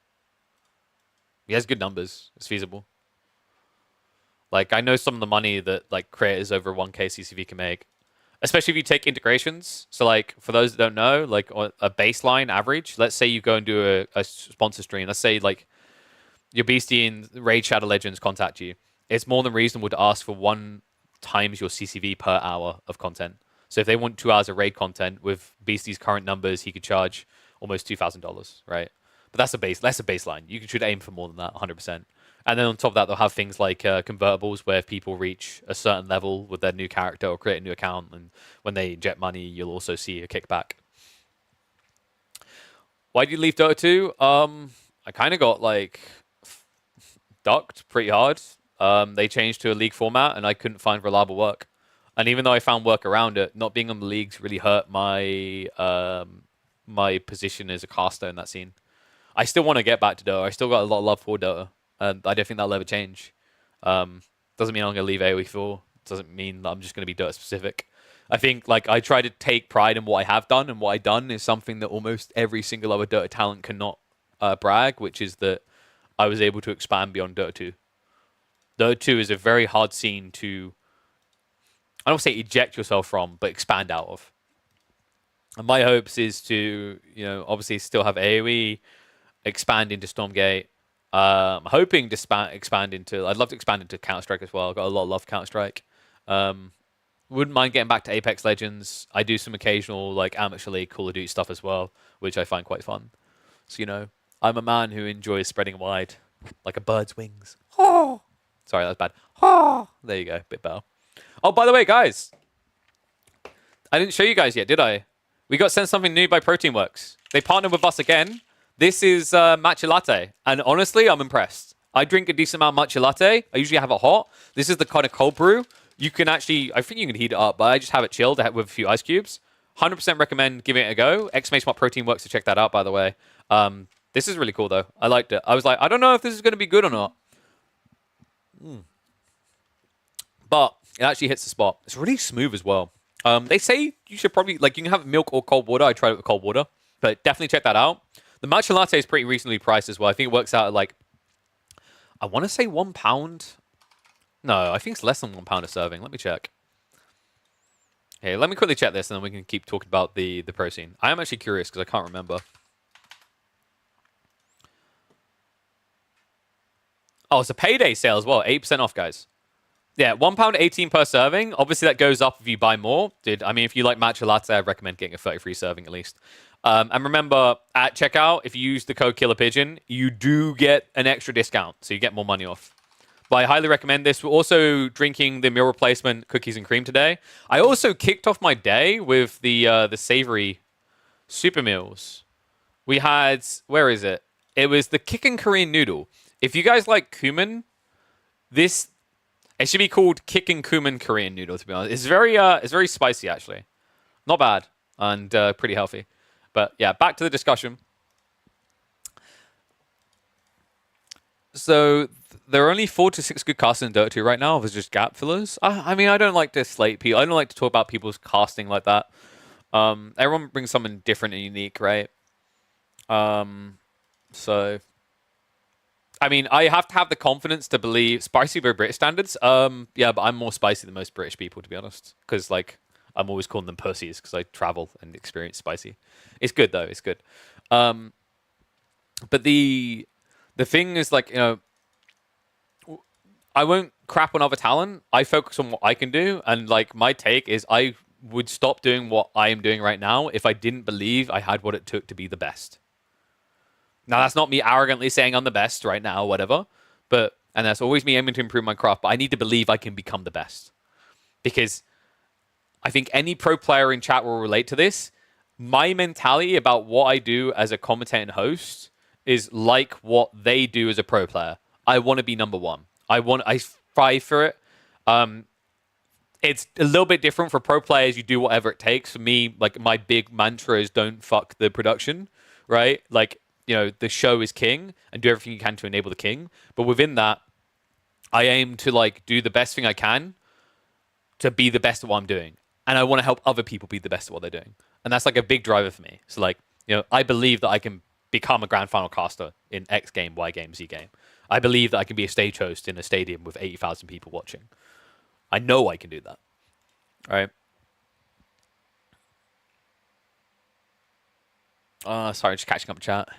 He has good numbers. It's feasible. Like, I know some of the money that like creators over 1K CCV can make. Especially if you take integrations. So, like, for those that don't know, like, a baseline average, let's say you go and do a sponsor stream. Let's say, like, your Beastie and Raid Shadow Legends contact you. It's more than reasonable to ask for 1 times your CCV per hour of content. So if they want 2 hours of raid content with Beastie's current numbers, he could charge almost $2,000, right? But that's a baseline. You should aim for more than that, 100%. And then on top of that, they'll have things like convertibles where if people reach a certain level with their new character or create a new account, and when they inject money, you'll also see a kickback. Why did you leave Dota 2? I kind of got, like, ducked pretty hard. They changed to a league format, and I couldn't find reliable work. And even though I found work around it, not being on the leagues really hurt my my position as a caster in that scene. I still want to get back to Dota. I still got a lot of love for Dota. And I don't think that'll ever change. Doesn't mean I'm going to leave AoE4. Doesn't mean that I'm just going to be Dota specific. I think like I try to take pride in what I have done, and what I've done is something that almost every single other Dota talent cannot brag, which is that I was able to expand beyond Dota 2. Dota 2 is a very hard scene to, I don't say eject yourself from, but expand out of. And my hopes is to, obviously still have AoE, expand into Stormgate. I'm hoping to expand into, I'd love to expand into Counter-Strike as well. I've got a lot of love for Counter-Strike. Wouldn't mind getting back to Apex Legends. I do some occasional like Amateur League, Call of Duty stuff as well, which I find quite fun. So, I'm a man who enjoys spreading wide like a bird's wings. Oh! Sorry, that was bad. Oh! There you go, bit better. Oh, by the way, guys, I didn't show you guys yet, did I? We got sent something new by Proteinworks. They partnered with us again. This is matcha latte, and honestly, I'm impressed. I drink a decent amount of matcha latte. I usually have it hot. This is the kind of cold brew. You can actually, I think you can heat it up, but I just have it chilled with a few ice cubes. 100% recommend giving it a go. !Proteinworks to check that out, by the way. This is really cool, though. I liked it. I was like, I don't know if this is going to be good or not. But it actually hits the spot. It's really smooth as well. They say you should probably, like, you can have milk or cold water. I tried it with cold water, but definitely check that out. The matcha latte is pretty reasonably priced as well. I think it works out at, like, I want to say £1. No, I think it's less than £1 a serving. Let me check. Hey, let me quickly check this, and then we can keep talking about the pro scene. I am actually curious because I can't remember. Oh, it's a payday sale as well. 8% off, guys. Yeah, £1.18 per serving. Obviously, that goes up if you buy more. I mean, if you like matcha latte, I'd recommend getting a 30 free serving at least. And remember, at checkout, if you use the code KillerPigeon, you do get an extra discount, so you get more money off. But I highly recommend this. We're also drinking the meal replacement cookies and cream today. I also kicked off my day with the savory super meals. We had, where is it? It was the Kickin' Korean noodle. If you guys like cumin, it should be called Kickin' Cumin Korean noodle, to be honest. It's very spicy, actually. Not bad, and pretty healthy. But yeah, back to the discussion. So there are only 4 to 6 good casters in Dota 2 right now. There's just gap fillers. I mean, I don't like to slate people. I don't like to talk about people's casting like that. Everyone brings something different and unique, right? So, I mean, I have to have the confidence to believe spicy by British standards. Yeah, but I'm more spicy than most British people, to be honest. Because, like, I'm always calling them pussies because I travel and experience spicy. It's good, though. It's good. But the thing is, like, I won't crap on other talent. I focus on what I can do. And, like, my take is I would stop doing what I am doing right now if I didn't believe I had what it took to be the best. Now, that's not me arrogantly saying I'm the best right now, or whatever. And that's always me aiming to improve my craft. But I need to believe I can become the best. Because I think any pro player in chat will relate to this. My mentality about what I do as a commentator and host is like what they do as a pro player. I want to be number one. I strive for it. It's a little bit different for pro players. You do whatever it takes. For me, like my big mantra is don't fuck the production, right? Like, you know, the show is king and do everything you can to enable the king. But within that, I aim to like do the best thing I can to be the best at what I'm doing. And I want to help other people be the best at what they're doing. And that's like a big driver for me. So like, you know, I believe that I can become a grand final caster in X game, Y game, Z game. I believe that I can be a stage host in a stadium with 80,000 people watching. I know I can do that. All right. Sorry, just catching up chat.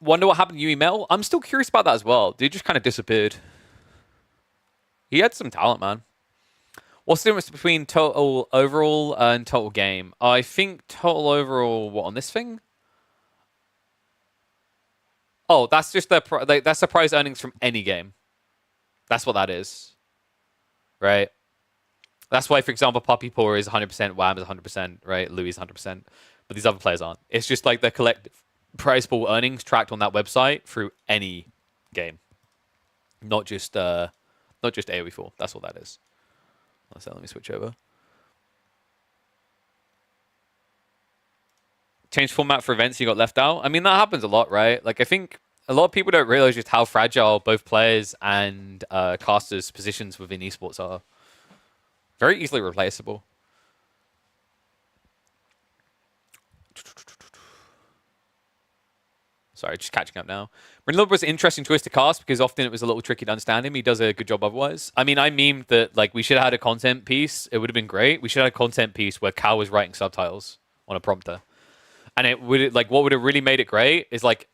Wonder what happened to you, email? I'm still curious about that as well. Dude just kind of disappeared. He had some talent, man. What's the difference between total overall and total game? I think total overall, what, on this thing? Oh, that's just that's the prize earnings from any game. That's what that is. Right? That's why, for example, Pappi Poor is 100%, Wham is 100%, right? Louis is 100%. But these other players aren't. It's just like the collective prize pool earnings tracked on that website through any game. Not just AoE4. That's what that is. So let me switch over. Change format for events, you got left out. I mean, that happens a lot, right? Like, I think a lot of people don't realize just how fragile both players and casters' positions within esports are. Very easily replaceable. Sorry, just catching up now. Reinado was an interesting choice to cast because often it was a little tricky to understand him. He does a good job otherwise. I mean, I memed that like we should have had a content piece. It would have been great. We should have had a content piece where Cal was writing subtitles on a prompter. And it would like what would have really made it great is like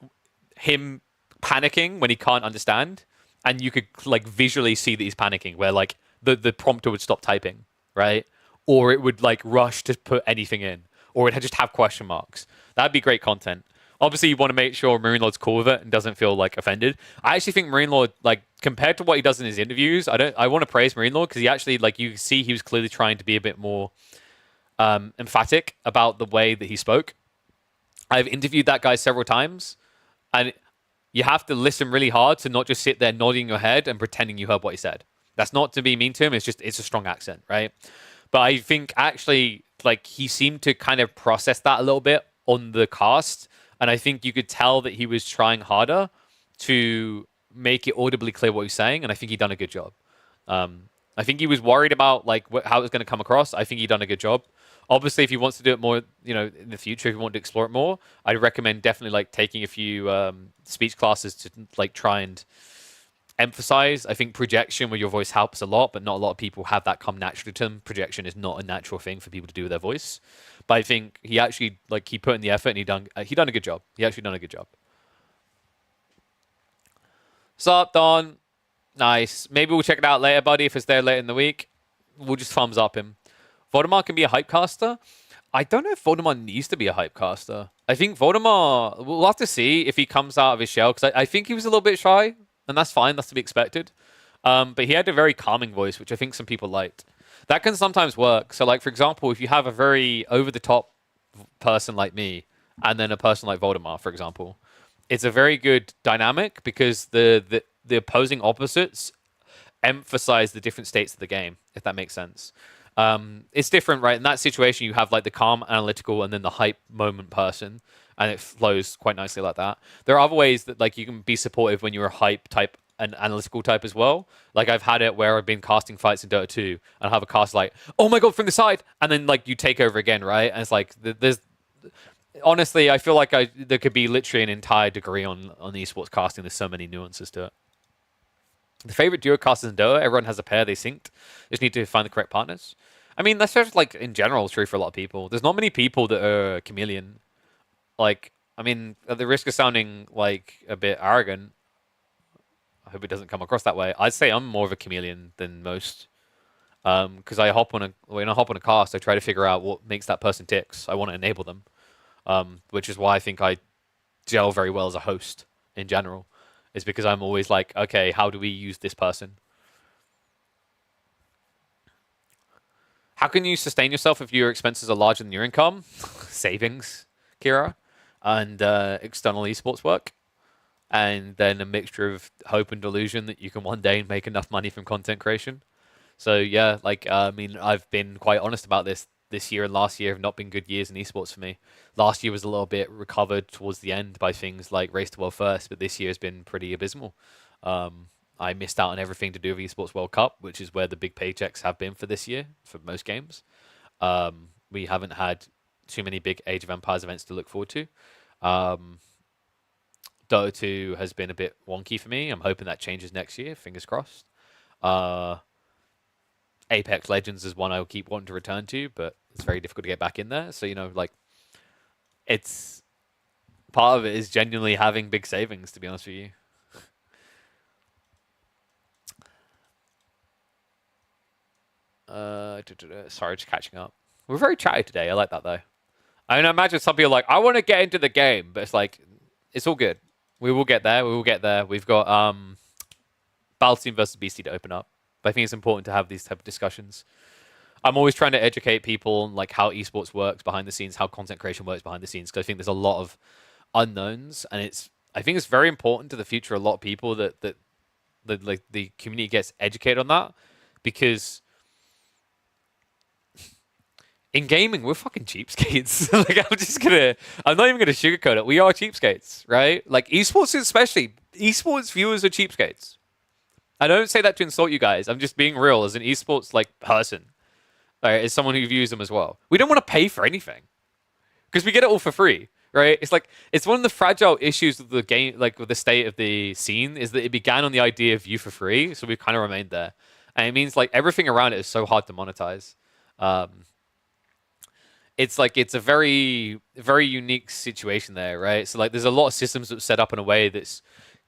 him panicking when he can't understand, and you could like visually see that he's panicking, where like the prompter would stop typing, right? Or it would like rush to put anything in, or it'd just have question marks. That'd be great content. Obviously, you want to make sure Marine Lord's cool with it and doesn't feel like offended. I actually think Marine Lord, like compared to what he does in his interviews, I want to praise Marine Lord because he actually like you see he was clearly trying to be a bit more emphatic about the way that he spoke. I've interviewed that guy several times, and you have to listen really hard to not just sit there nodding your head and pretending you heard what he said. That's not to be mean to him. It's a strong accent, right? But I think actually like he seemed to kind of process that a little bit on the cast. And I think you could tell that he was trying harder to make it audibly clear what he was saying. And I think he done a good job. I think he was worried about like how it was going to come across. I think he done a good job. Obviously, if he wants to do it more, you know, in the future, if you want to explore it more, I'd recommend definitely like taking a few speech classes to like try and emphasize. I think projection with your voice helps a lot, but not a lot of people have that come naturally to them. Projection is not a natural thing for people to do with their voice. But I think he actually, like, he put in the effort and he done a good job. He actually done a good job. Sup, Don? Nice. Maybe we'll check it out later, buddy, if it's there later in the week. We'll just thumbs up him. Voldemar can be a hype caster? I don't know if Voldemar needs to be a hype caster. I think Voldemar, we'll have to see if he comes out of his shell, because I think he was a little bit shy, and that's fine. That's to be expected. But he had a very calming voice, which I think some people liked. That can sometimes work. So, like, for example, if you have a very over-the-top person like me, and then a person like Voldemar, for example, it's a very good dynamic because the opposing opposites emphasize the different states of the game, if that makes sense. It's different, right? In that situation, you have, like, the calm, analytical, and then the hype moment person, and it flows quite nicely like that. There are other ways that, like, you can be supportive when you're a hype type an analytical type as well. Like, I've had it where I've been casting fights in Dota 2 and I have a cast like, oh my god, from the side, and then like you take over again, right? And it's like there's honestly, I feel like there could be literally an entire degree on esports casting. There's so many nuances to it. The favorite duo casters in Dota, everyone has a pair they synced. Just need to find the correct partners. I mean, that's just like in general true for a lot of people. There's not many people that are chameleon. Like, I mean, at the risk of sounding like a bit arrogant, I hope it doesn't come across that way, I'd say I'm more of a chameleon than most. Because when I hop on a cast, I try to figure out what makes that person ticks. I want to enable them. which is why I think I gel very well as a host in general. Is because I'm always like, okay, how do we use this person? How can you sustain yourself if your expenses are larger than your income? Savings, Kira, and external esports work. And then a mixture of hope and delusion that you can one day make enough money from content creation. So yeah, like, I mean, I've been quite honest about this. This year and last year have not been good years in esports for me. Last year was a little bit recovered towards the end by things like Race to World First, but this year has been pretty abysmal. I missed out on everything to do with Esports World Cup, which is where the big paychecks have been for this year, for most games. We haven't had too many big Age of Empires events to look forward to. Dota 2 has been a bit wonky for me. I'm hoping that changes next year, fingers crossed. Apex Legends is one I'll keep wanting to return to, but it's very difficult to get back in there. So, you know, like, it's part of it is genuinely having big savings, to be honest with you. Sorry, just catching up. We're very chatty today. I like that, though. I mean, I imagine some people are like, I want to get into the game, but it's like, it's all good. We will get there. We will get there. We've got Battle Team versus BC to open up. But I think it's important to have these type of discussions. I'm always trying to educate people on like how esports works behind the scenes, how content creation works behind the scenes, because I think there's a lot of unknowns, and I think it's very important to the future of a lot of people that like the community gets educated on that, because in gaming we're fucking cheapskates. Like I'm not even gonna sugarcoat it. We are cheapskates, right? Like esports especially. Esports viewers are cheapskates. I don't say that to insult you guys. I'm just being real as an esports like person. As someone who views them as well. We don't want to pay for anything because we get it all for free, right? It's like, it's one of the fragile issues of the game, like with the state of the scene, is that it began on the idea of view for free. So we've kind of remained there. And it means like everything around it is so hard to monetize. It's like, it's a very, very unique situation there, right? So like there's a lot of systems that are set up in a way that's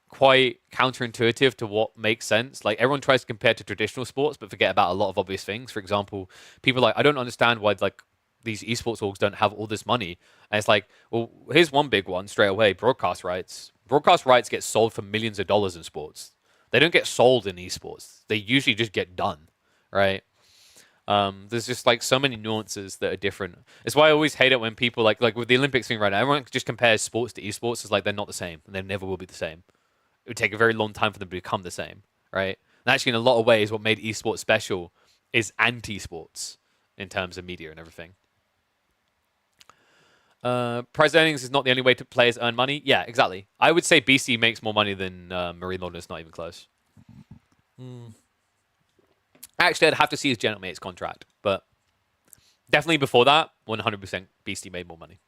quite counterintuitive to what makes sense. Like everyone tries to compare to traditional sports, but forget about a lot of obvious things. For example, people are like, I don't understand why like these esports orgs don't have all this money. And it's like, well, here's one big one straight away: broadcast rights. Broadcast rights get sold for millions of dollars in sports. They don't get sold in esports. They usually just get done, right? There's just like so many nuances that are different. It's why I always hate it when people like with the Olympics thing right now, everyone just compares sports to esports. It's like they're not the same, and they never will be the same. It would take a very long time for them to become the same, right? And actually, in a lot of ways, what made esports special is anti-sports in terms of media and everything. Prize earnings is not the only way to players earn money. Yeah, exactly. I would say BC makes more money than Marine Lawrence, not even close. Actually, I'd have to see his General Mate's contract, but definitely before that, 100% BC made more money.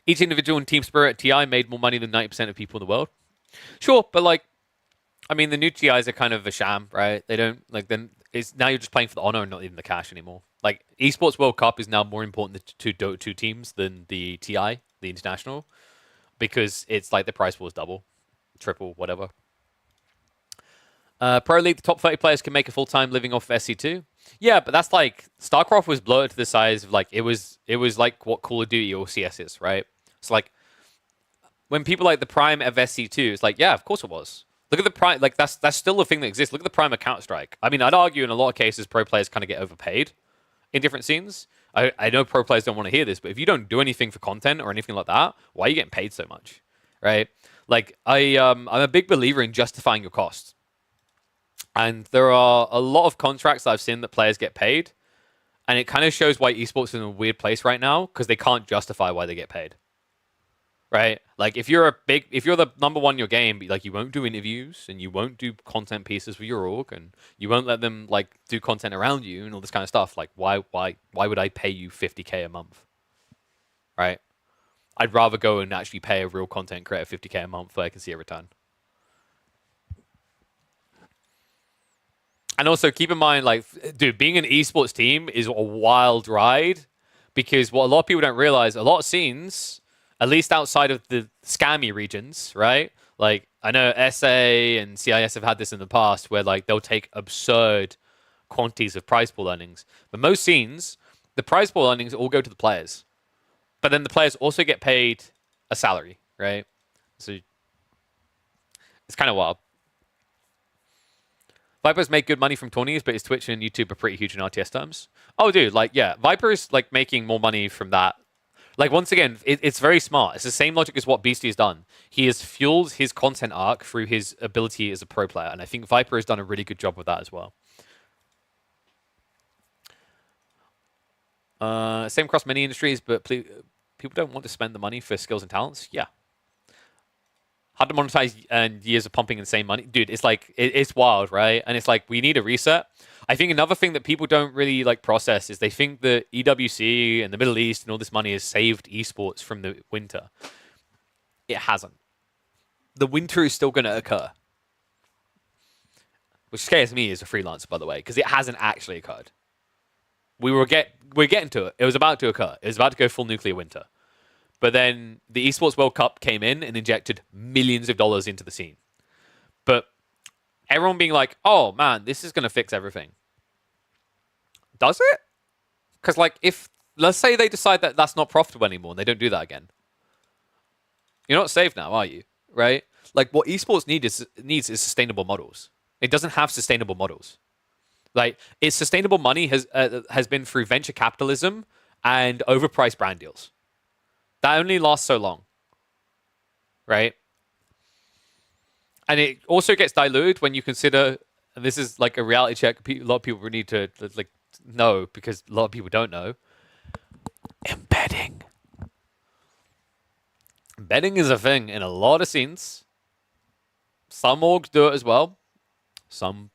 Each individual in Team Spirit at TI made more money than 90% of people in the world. Sure, but like, I mean, the new TIs are kind of a sham, right? They don't, like, then it's now you're just playing for the honor and not even the cash anymore. Like, Esports World Cup is now more important to Dota 2 teams than the TI, the international, because it's like the price pool is double, triple, whatever. Pro League, the top 30 players can make a full-time living off of SC2. Yeah, but that's like, StarCraft was bloated to the size of like, it was like what Call of Duty or CS is, right? It's like, when people like the prime of SC2, it's like, yeah, of course it was. Look at the prime, like that's still a thing that exists. Look at the prime of Counter-Strike. I mean, I'd argue in a lot of cases, pro players kind of get overpaid in different scenes. I know pro players don't want to hear this, but if you don't do anything for content or anything like that, why are you getting paid so much, right? Like, I'm a big believer in justifying your costs. And there are a lot of contracts that I've seen that players get paid, and it kind of shows why esports is in a weird place right now, because they can't justify why they get paid. Right? Like, if you're the number one in your game, like, you won't do interviews, and you won't do content pieces for your org, and you won't let them, like, do content around you, and all this kind of stuff. Like, why would I pay you 50k a month? Right? I'd rather go and actually pay a real content creator 50k a month where I can see a return. And also, keep in mind, like, dude, being an esports team is a wild ride, because what a lot of people don't realize, a lot of scenes, at least outside of the scammy regions, right? Like, I know SA and CIS have had this in the past, where, like, they'll take absurd quantities of prize pool earnings. But most scenes, the prize pool earnings all go to the players. but then the players also get paid a salary, right? So it's kind of wild. Viper's make good money from tourneys, but his Twitch and YouTube are pretty huge in RTS terms. Oh, dude, like, yeah, Viper's like making more money from that. Like, once again, it's very smart. It's the same logic as what Beastie has done. He has fueled his content arc through his ability as a pro player, and I think Viper has done a really good job with that as well. Same across many industries, but people don't want to spend the money for skills and talents. Yeah. Hard to monetize and years of pumping insane money. Dude, it's like, it's wild, right? And it's like, we need a reset. I think another thing that people don't really like process is they think that EWC and the Middle East and all this money has saved esports from the winter. It hasn't. The winter is still going to occur. Which scares me as a freelancer, by the way, because it hasn't actually occurred. We're getting to it. It was about to occur. It was about to go full nuclear winter. But then the Esports World Cup came in and injected millions of dollars into the scene. But everyone being like, oh, man, this is going to fix everything. Does it? Because, like, if, let's say they decide that that's not profitable anymore and they don't do that again. You're not safe now, are you? Right? Like, what esports needs is sustainable models. It doesn't have sustainable models. Like, its sustainable money has been through venture capitalism and overpriced brand deals. That only lasts so long. Right? And it also gets diluted when you consider, and this is like a reality check, a lot of people need to like know because a lot of people don't know, embedding. Embedding is a thing in a lot of scenes. Some orgs do it as well. Some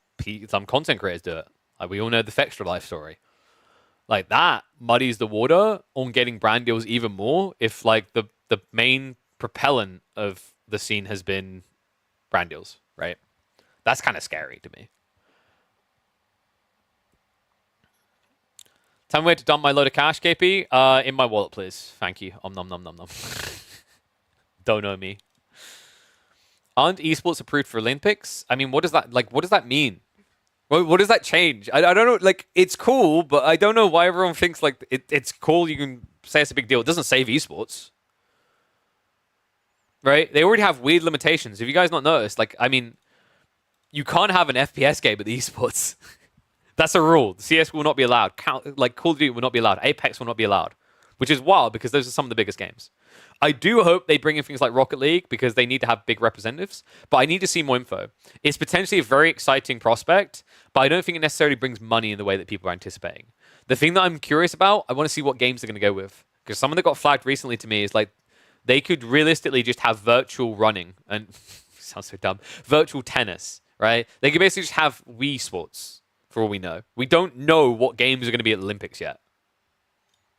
content creators do it. Like, we all know the Fextra life story. Like, that muddies the water on getting brand deals even more if, like, the main propellant of the scene has been brand deals, right? That's kind of scary to me. Tell me where to dump my load of cash, KP. In my wallet, please. Thank you. Nom nom nom nom. Don't know me. Aren't esports approved for Olympics? I mean, what does that mean? What does that change? I don't know. Like, it's cool, but I don't know why everyone thinks like it's cool. You can say it's a big deal. It doesn't save esports, right? They already have weird limitations. Have you guys not noticed? Like, I mean, you can't have an FPS game with esports. That's a rule. CS will not be allowed. Call of Duty will not be allowed. Apex will not be allowed, which is wild because those are some of the biggest games. I do hope they bring in things like Rocket League because they need to have big representatives, but I need to see more info. It's potentially a very exciting prospect, but I don't think it necessarily brings money in the way that people are anticipating. The thing that I'm curious about, I want to see what games they're going to go with, because someone that got flagged recently to me is like, they could realistically just have virtual running, and sounds so dumb, virtual tennis, right? They could basically just have Wii Sports, for all we know. We don't know what games are going to be at the Olympics yet.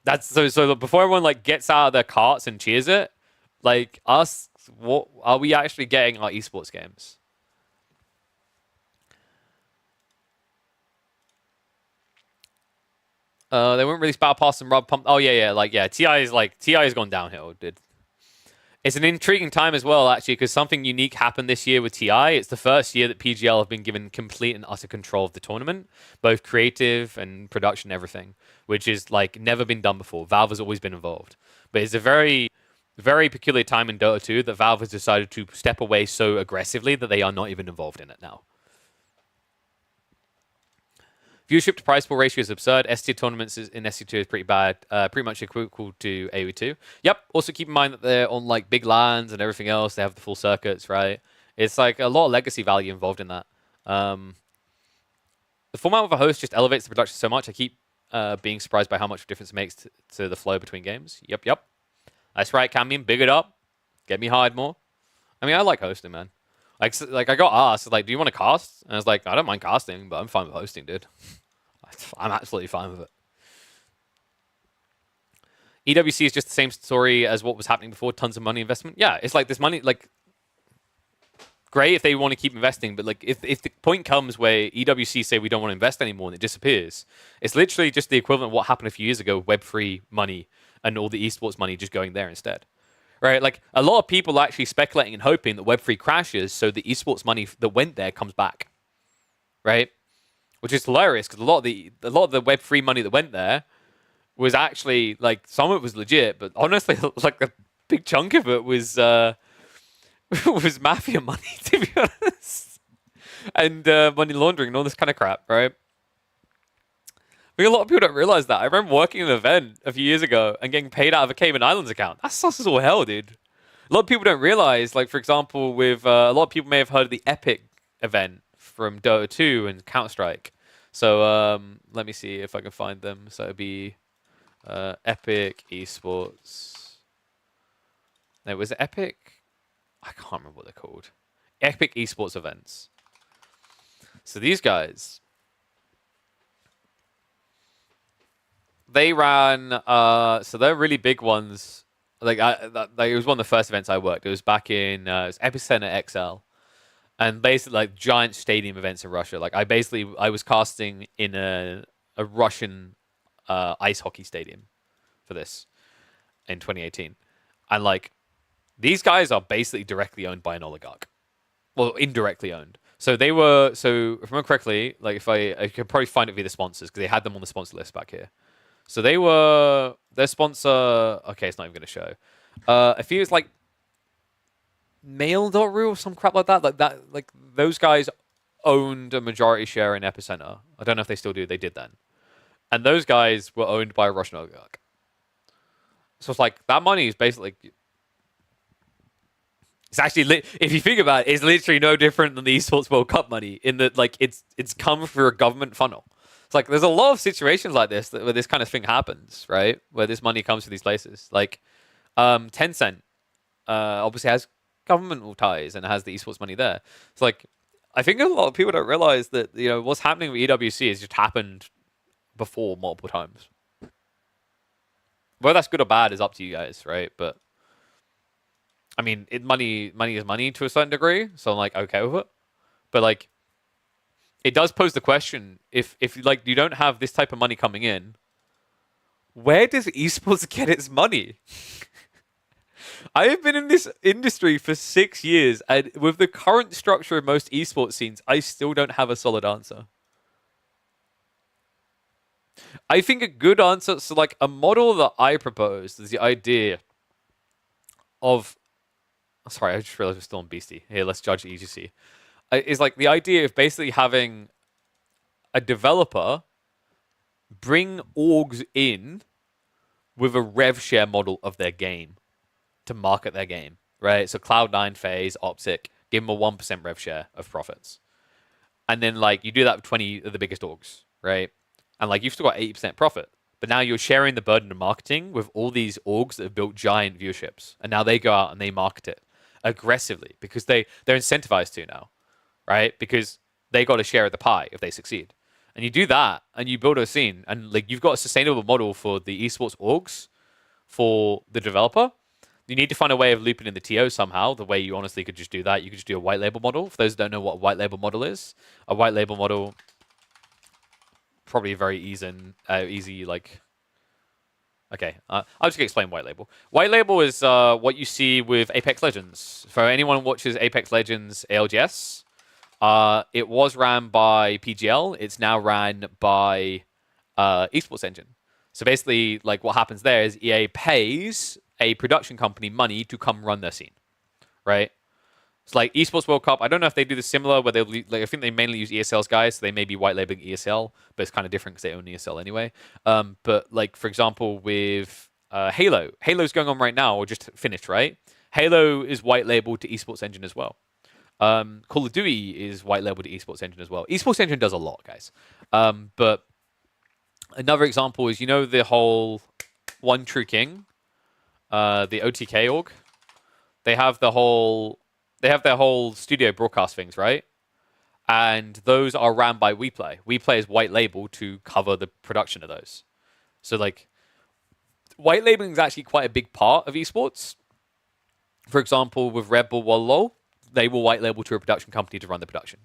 That's so before everyone like gets out of their carts and cheers it, like us, what are we actually getting our esports games? They weren't really Battle Pass and Rob Pump. Oh yeah. TI has gone downhill, dude. It's an intriguing time as well, actually, because something unique happened this year with TI. It's the first year that PGL have been given complete and utter control of the tournament, both creative and production, everything, which is like never been done before. Valve has always been involved, but it's a very, very peculiar time in Dota 2 that Valve has decided to step away so aggressively that they are not even involved in it now. Viewership to prize pool ratio is absurd. ST tournaments in SC2 is pretty bad. Pretty much equal to AoE2. Yep. Also keep in mind that they're on like big lands and everything else. They have the full circuits, right? It's like a lot of legacy value involved in that. The format of a host just elevates the production so much. I keep being surprised by how much difference it makes to the flow between games. Yep. That's right, Camion. Big it up. Get me hired more. I mean, I like hosting, man. Like I got asked, like, do you want to cast? And I was like, I don't mind casting, but I'm fine with hosting, dude. I'm absolutely fine with it. EWC is just the same story as what was happening before. Tons of money investment. Yeah, it's like this money, like, great if they want to keep investing, but like if the point comes where EWC say we don't want to invest anymore and it disappears, it's literally just the equivalent of what happened a few years ago, Web3 money and all the esports money just going there instead. Right? Like, a lot of people are actually speculating and hoping that Web3 crashes so the esports money that went there comes back. Right? Which is hilarious because a lot of the Web3 money that went there was actually like some of it was legit, but honestly, like a big chunk of it was was mafia money, to be honest, and money laundering and all this kind of crap, right? I think a lot of people don't realize that. I remember working an event a few years ago and getting paid out of a Cayman Islands account. That's sus as all hell, dude. A lot of people don't realize, like, for example, with a lot of people may have heard of the Epic event from Dota 2 and Counter-Strike. So let me see if I can find them. So it'd be Epic Esports. No, was it Epic? I can't remember what they're called. Epic Esports events. So these guys, they ran, so they're really big ones. Like, it was one of the first events I worked. It was back in it was Epicenter XL. And basically, like, giant stadium events in Russia. Like, I was casting in a Russian ice hockey stadium for this in 2018. And, like, these guys are basically directly owned by an oligarch. Well, indirectly owned. So they were, so if I remember correctly, like, if I could probably find it via the sponsors, because they had them on the sponsor list back here. So they were, their sponsor, okay, it's not even going to show. I feel it's like Mail.ru or some crap like that. Like those guys owned a majority share in Epicenter. I don't know if they still do. They did then. And those guys were owned by a Russian oligarch. So it's like, that money is basically, it's actually, if you think about it, it's literally no different than the Esports World Cup money in that, like, it's come through a government funnel. It's like, there's a lot of situations like this where this kind of thing happens, right? Where this money comes to these places. Like, Tencent obviously has governmental ties and has the esports money there. It's like, I think a lot of people don't realize that, you know, what's happening with EWC has just happened before multiple times. Whether that's good or bad is up to you guys, right? But I mean, money is money to a certain degree, so I'm like okay with it. But like, it does pose the question: if like you don't have this type of money coming in, where does esports get its money? I have been in this industry for 6 years, and with the current structure of most esports scenes, I still don't have a solid answer. I think a good answer, so like a model that I proposed is the idea of, sorry, I just realized we're still on Beastie. Here, let's judge EGC. Is like the idea of basically having a developer bring orgs in with a rev share model of their game to market their game, right? So Cloud9, FaZe, Optic, give them a 1% rev share of profits. And then like you do that with 20 of the biggest orgs, right? And like you've still got 80% profit. But now you're sharing the burden of marketing with all these orgs that have built giant viewerships. And now they go out and they market it aggressively because they're incentivized to now, right? Because they got a share of the pie if they succeed. And you do that and you build a scene and like you've got a sustainable model for the esports orgs for the developer. You need to find a way of looping in the TO somehow. The way you honestly could just do that, you could just do a white label model. For those who don't know what a white label model is, a white label model, probably very easy like, okay, I'll just explain white label. White label is what you see with Apex Legends. For anyone who watches Apex Legends ALGS, it was ran by PGL. It's now ran by Esports Engine. So basically, like what happens there is EA pays a production company money to come run their scene, right? It's like Esports World Cup. I don't know if they do the similar where they like. I think they mainly use ESL's guys, so they may be white labeling ESL, but it's kind of different because they own ESL anyway. But like for example, with Halo's going on right now or just finished, right? Halo is white labeled to Esports Engine as well. Call of Duty is white labeled to Esports Engine as well. Esports Engine does a lot, guys. But another example is the whole One True King, the OTK org. They have their whole studio broadcast things, right? And those are ran by WePlay. WePlay is white label to cover the production of those. So like, white labeling is actually quite a big part of esports. For example, with RedBull, Wololo, they will white label to a production company to run the production.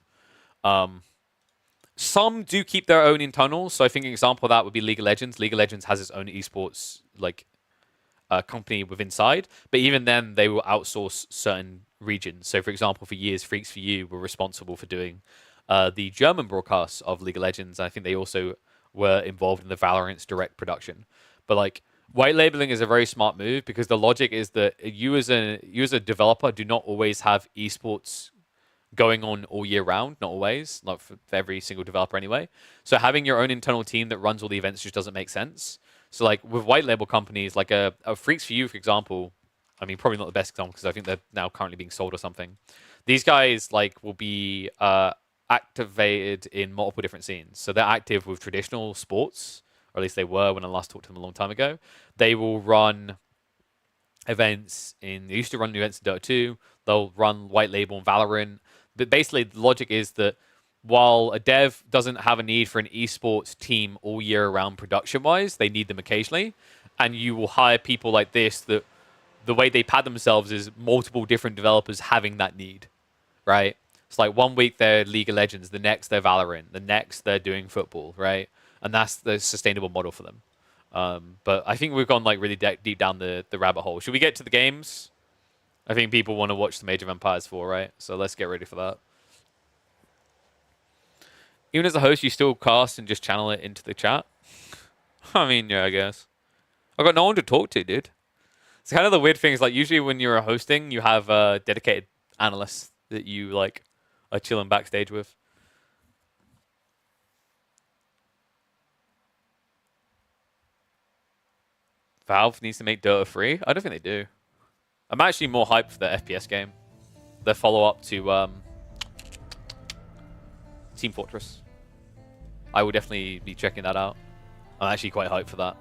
Some do keep their own internals. So I think an example of that would be League of Legends. League of Legends has its own esports company within inside, but even then they will outsource certain regions. So for example, for years, Freaks for You were responsible for doing the German broadcasts of League of Legends. I think they also were involved in the Valorant's direct production. But like white labeling is a very smart move because the logic is that you as a developer do not always have esports going on all year round, not always, not for every single developer anyway. So having your own internal team that runs all the events just doesn't make sense. So like with white label companies, like a Freaks for You, for example, I mean, probably not the best example because I think they're now currently being sold or something. These guys like will be activated in multiple different scenes. So they're active with traditional sports, or at least they were when I last talked to them a long time ago. They will run events they used to run events in Dota 2. They'll run white label and Valorant. But basically, the logic is that while a dev doesn't have a need for an esports team all year round production-wise, they need them occasionally. And you will hire people like this that the way they pad themselves is multiple different developers having that need, right? It's like 1 week they're League of Legends, the next they're Valorant, the next they're doing football, right? And that's the sustainable model for them. But I think we've gone like really deep down the rabbit hole. Should we get to the games? I think people want to watch the Age of Empires 4, right? So let's get ready for that. Even as a host, you still cast and just channel it into the chat? I mean, yeah, I guess. I've got no one to talk to, dude. It's kind of the weird thing is like usually when you're hosting, you have dedicated analysts that you like are chilling backstage with. Valve needs to make Dota free? I don't think they do. I'm actually more hyped for the FPS game. Their follow-up to Team Fortress. I will definitely be checking that out. I'm actually quite hyped for that.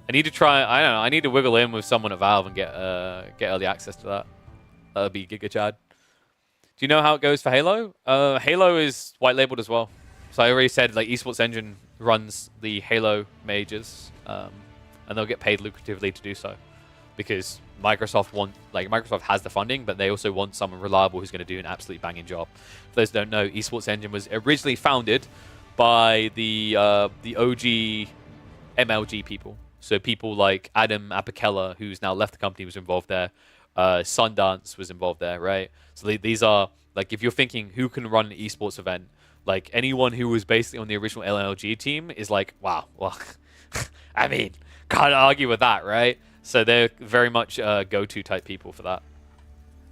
I need to try, I don't know, I need to wiggle in with someone at Valve and get early access to that. That would be Giga Chad. Do you know how it goes for Halo? Halo is white labeled as well. So I already said like Esports Engine runs the Halo majors, and they'll get paid lucratively to do so. Because Microsoft has the funding, but they also want someone reliable who's going to do an absolutely banging job. For those who don't know, Esports Engine was originally founded by the OG MLG people. So people like Adam Apicella, who's now left the company, was involved there. Sundance was involved there, right? So these are, like, if you're thinking who can run an esports event, like anyone who was basically on the original LLG team is like, wow, well, I mean, can't argue with that, right? So they're very much go-to type people for that.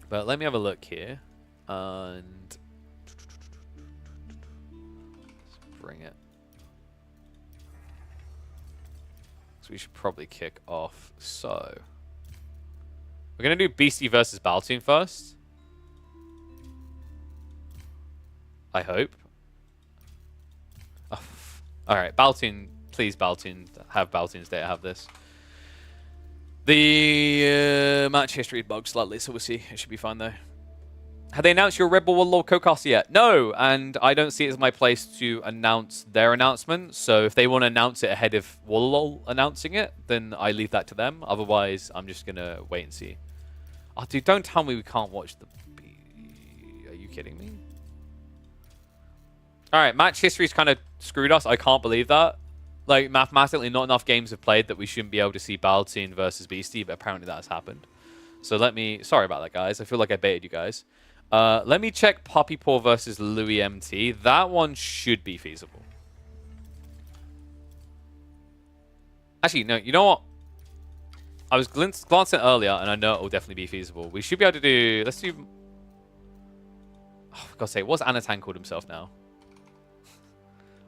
But let me have a look here. And let's bring it. So we should probably kick off. So we're going to do Beastie versus Baltoon first. I hope. Oh, all right, Baltoon. Please, Baltoon. Have Baltoon's Day. Have this. The match history bugged slightly, so we'll see. It should be fine, though. Have they announced your RedBull Wololo co-caster yet? No, and I don't see it as my place to announce their announcement. So if they want to announce it ahead of Wololo announcing it, then I leave that to them. Otherwise, I'm just going to wait and see. Oh, dude, don't tell me we can't watch the... Are you kidding me? All right, match history's kind of screwed us. I can't believe that. Like, mathematically, not enough games have played that we shouldn't be able to see Baltoon versus Beastie, but apparently that has happened. So let me... Sorry about that, guys. I feel like I baited you guys. Let me check Pappi versus Louis MT. That one should be feasible. Actually, no. You know what? I was glancing earlier, and I know it will definitely be feasible. We should be able to do... Let's do... Oh, for God's sake, what's Anathan called himself now?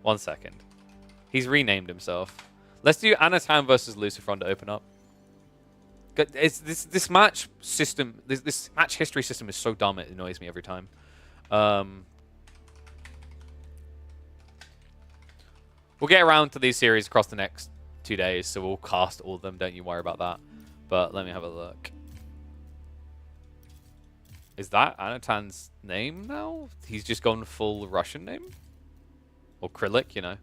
1 second. He's renamed himself. Let's do Anathan versus Lucifron to open up. It's this match system, this match history system is so dumb it annoys me every time. We'll get around to these series across the next 2 days, so we'll cast all of them. Don't you worry about that. But let me have a look. Is that Anathan's name now? He's just gone full Russian name? Or Krylik, you know.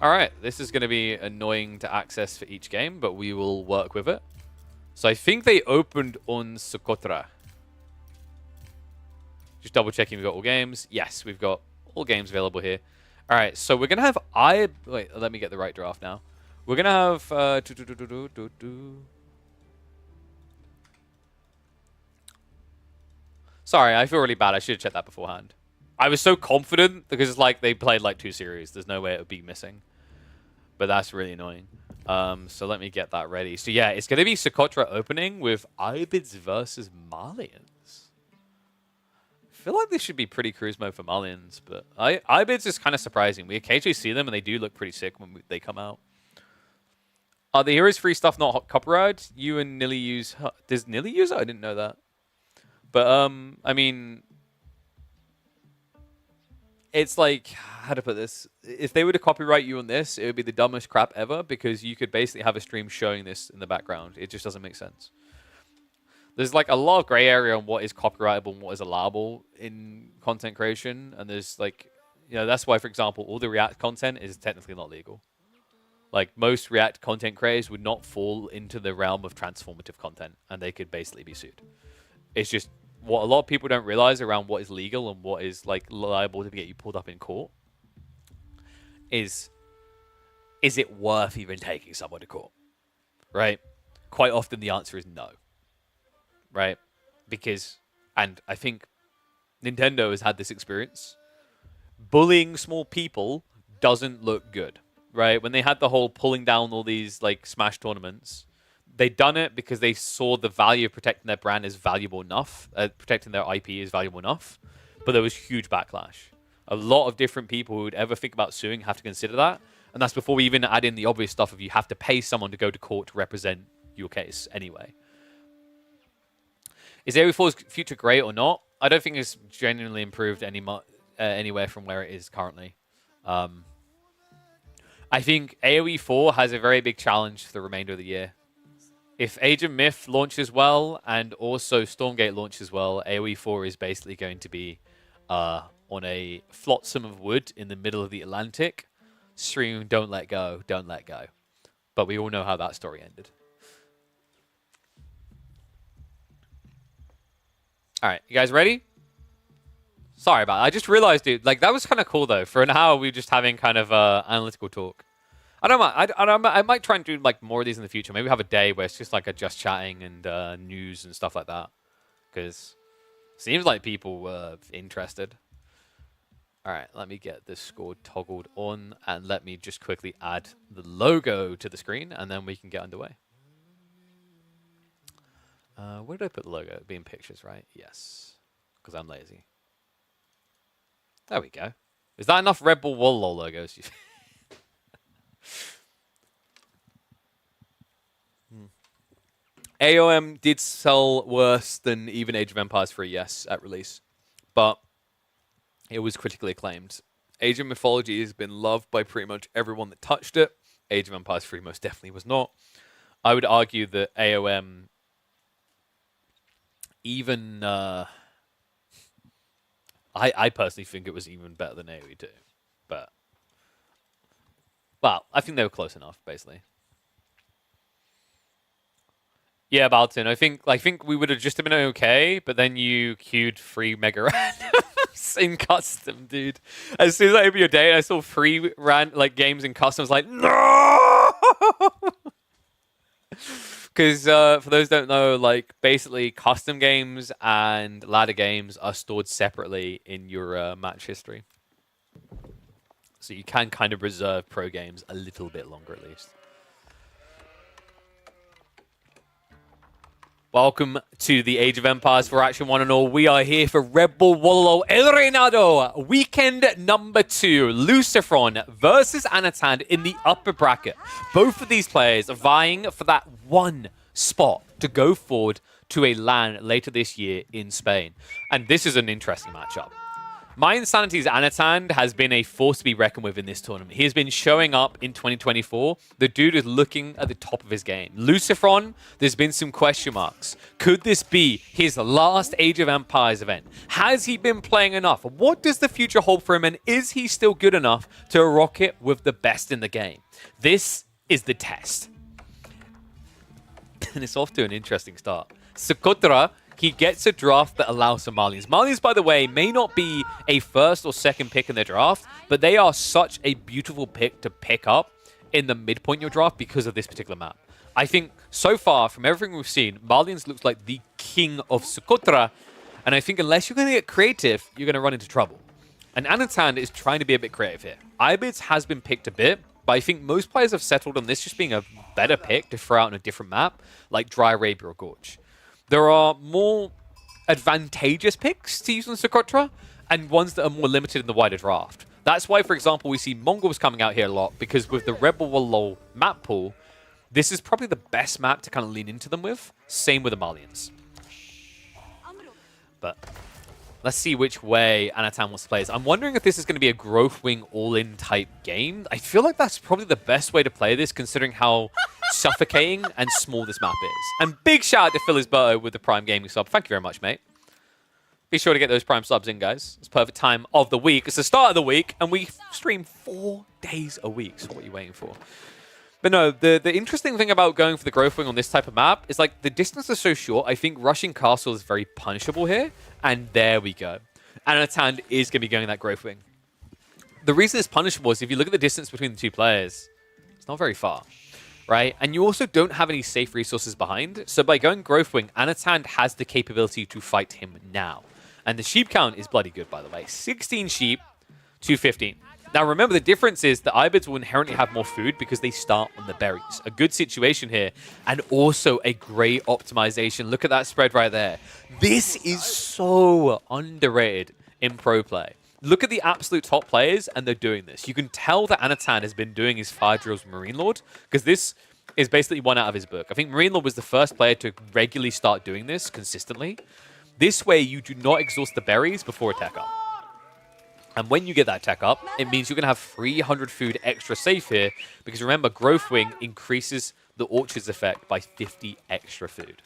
Alright, this is going to be annoying to access for each game, but we will work with it. So I think they opened on Socotra. Just double checking we've got all games. Yes, we've got all games available here. Alright, so we're going to have... Wait, let me get the right draft now. We're going to have... Sorry, I feel really bad. I should have checked that beforehand. I was so confident because it's like they played like 2 series. There's no way it would be missing. But that's really annoying. So let me get that ready. So yeah, it's going to be Socotra opening with Ibids versus Malians. I feel like this should be pretty cruise mode for Malians, but Ibids is kind of surprising. We occasionally see them, and they do look pretty sick when they come out. Are the Heroes free stuff not copyrighted? You and Nilly use... Does Nilly use it? I didn't know that. But, I mean... It's like... How to put this? If they were to copyright you on this, it would be the dumbest crap ever, because you could basically have a stream showing this in the background. It just doesn't make sense. There's like a lot of gray area on what is copyrightable and what is allowable in content creation. And there's like, you know, that's why, for example, all the React content is technically not legal. Like most React content creators would not fall into the realm of transformative content, and they could basically be sued. It's just what a lot of people don't realize around what is legal and what is like liable to get you pulled up in court is it worth even taking someone to court? Right? Quite often the answer is no. Right? Because, and I think Nintendo has had this experience. Bullying small people doesn't look good, right? When they had the whole pulling down all these like Smash tournaments, they done it because they saw the value of protecting their brand is valuable enough, protecting their IP is valuable enough, but there was huge backlash. A lot of different people who would ever think about suing have to consider that, and that's before we even add in the obvious stuff of you have to pay someone to go to court to represent your case anyway. Is AoE4's future great or not? I don't think it's genuinely improved anywhere from where it is currently. I think AoE4 has a very big challenge for the remainder of the year. If Age of Myth launches well and also Stormgate launches well, AoE4 is basically going to be on a flotsam of wood in the middle of the Atlantic, screaming, "Don't let go, don't let go." But we all know how that story ended. All right, you guys ready? Sorry about that. I just realized, dude, like that was kind of cool though. For an hour, we were just having kind of analytical talk. I don't mind. I might try and do like more of these in the future. Maybe have a day where it's just like a just chatting and news and stuff like that. Because it seems like people were interested. All right, let me get this score toggled on, and let me just quickly add the logo to the screen, and then we can get underway. Where did I put the logo? It'd be in pictures, right? Yes, because I'm lazy. There we go. Is that enough RedBull Wololo logos? AOM did sell worse than even Age of Empires 3, yes, at release. But it was critically acclaimed. Age of Mythology has been loved by pretty much everyone that touched it. Age of Empires 3 most definitely was not. I would argue that AOM even... I personally think it was even better than AoE 2. But... well, I think they were close enough, basically. Yeah, Balton. I think we would have just been okay, but then you queued 3 mega randoms in custom, dude. As soon as I opened your day and I saw 3 games in custom, I was like, no! Because for those who don't know, like basically custom games and ladder games are stored separately in your match history. So you can kind of reserve pro games a little bit longer at least. Welcome to the Age of Empires for Action 1 and all. We are here for RedBull Wololo El Reinado, weekend number 2. Lucifron versus Anathan in the upper bracket. Both of these players are vying for that one spot to go forward to a LAN later this year in Spain. And this is an interesting matchup. My Insanity's Anathan has been a force to be reckoned with in this tournament. He has been showing up in 2024. The dude is looking at the top of his game. Lucifron, there's been some question marks. Could this be his last Age of Empires event? Has he been playing enough? What does the future hold for him? And is he still good enough to rock it with the best in the game? This is the test. And it's off to an interesting start. Socotra, he gets a draft that allows some Malians. Malians, by the way, may not be a first or second pick in their draft, but they are such a beautiful pick to pick up in the midpoint of your draft because of this particular map. I think, so far, from everything we've seen, Malians looks like the king of Socotra, and I think unless you're going to get creative, you're going to run into trouble. And Anathan is trying to be a bit creative here. Ibids has been picked a bit, but I think most players have settled on this just being a better pick to throw out on a different map, like Dry Arabia or Gorge. There are more advantageous picks to use on Socotra, and ones that are more limited in the wider draft. That's why, for example, we see Mongols coming out here a lot, because with the RedBull Wololo map pool, this is probably the best map to kind of lean into them with. Same with the Malians. But let's see which way Anathan wants to play this. I'm wondering if this is going to be a growth wing all-in type game. I feel like that's probably the best way to play this, considering how suffocating and small this map is. And big shout out to Philizberto with the Prime Gaming sub. Thank you very much, mate. Be sure to get those Prime subs in, guys. It's perfect time of the week. It's the start of the week, and we stream 4 days a week. So what are you waiting for? But no, the interesting thing about going for the growth wing on this type of map is like the distance is so short. I think rushing castle is very punishable here. And there we go. Anathan is going to be going that growth wing. The reason it's punishable is if you look at the distance between the two players, it's not very far, right? And you also don't have any safe resources behind. So by going growth wing, Anathan has the capability to fight him now. And the sheep count is bloody good, by the way. 16 sheep to 15. Now, remember, the difference is the Ibids will inherently have more food because they start on the berries. A good situation here, and also a great optimization. Look at that spread right there. This is so underrated in pro play. Look at the absolute top players, and they're doing this. You can tell that Anathan has been doing his fire drills with Marine Lord, because this is basically one out of his book. I think Marine Lord was the first player to regularly start doing this consistently. This way, you do not exhaust the berries before a tech up. And when you get that tech up, it means you're going to have 300 food extra safe here. Because remember, Growth Wing increases the Orchards effect by 50 extra food.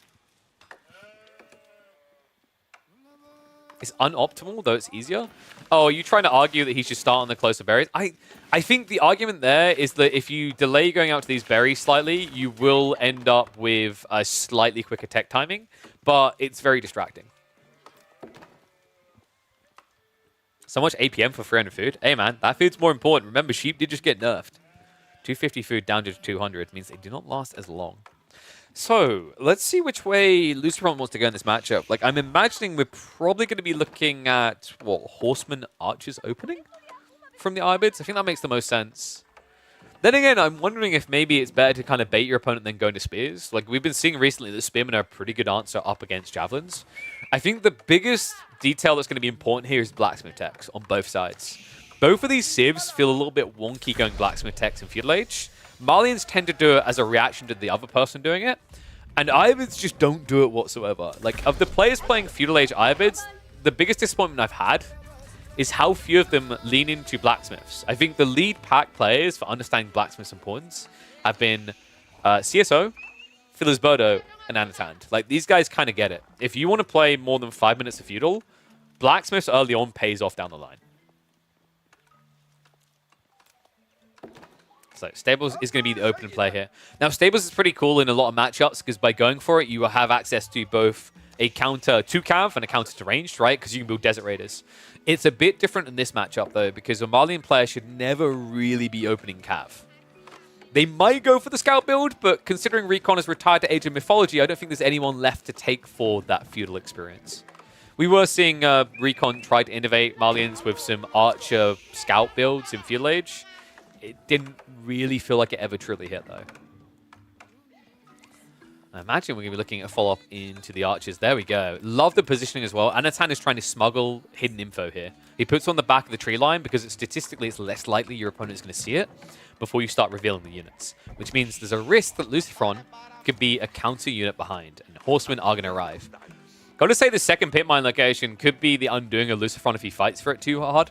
It's unoptimal, though it's easier. Oh, are you trying to argue that he should start on the closer berries? I think the argument there is that if you delay going out to these berries slightly, you will end up with a slightly quicker tech timing. But it's very distracting. So much APM for 300 food. Hey, man, that food's more important. Remember, sheep did just get nerfed. 250 food down to 200 means they do not last as long. So, let's see which way Lucifron wants to go in this matchup. Like, I'm imagining we're probably going to be looking at, what, Horseman Archers opening from the Ibids? I think that makes the most sense. Then again, I'm wondering if maybe it's better to kind of bait your opponent than go into spears. Like, we've been seeing recently that spearmen are a pretty good answer up against javelins. I think the biggest detail that's going to be important here is blacksmith techs on both sides. Both of these civs feel a little bit wonky going blacksmith techs in feudal age. Malians tend to do it as a reaction to the other person doing it. And Ibids just don't do it whatsoever. Like, of the players playing feudal age Ibids, the biggest disappointment I've had is how few of them lean into blacksmiths. I think the lead pack players for understanding blacksmith's importance have been CSO, Philizberto, and Anathan. Like, these guys kind of get it. If you want to play more than 5 minutes of feudal, blacksmiths early on pays off down the line. So Stables is going to be the opening play here. Now, Stables is pretty cool in a lot of matchups because by going for it, you will have access to both a counter to Cav and a counter to ranged, right? Because you can build Desert Raiders. It's a bit different in this matchup, though, because a Malian player should never really be opening Cav. They might go for the Scout build, but considering Recon is retired to Age of Mythology, I don't think there's anyone left to take for that feudal experience. We were seeing Recon try to innovate Malians with some Archer Scout builds in feudal age. It didn't really feel like it ever truly hit, though. I imagine we're going to be looking at a follow-up into the Archers. There we go. Love the positioning as well. Anathan is trying to smuggle hidden info here. He puts on the back of the tree line because statistically it's less likely your opponent is going to see it before you start revealing the units. Which means there's a risk that Lucifron could be a counter unit behind. And Horsemen are going to arrive. Got to say the second pit mine location could be the undoing of Lucifron if he fights for it too hard.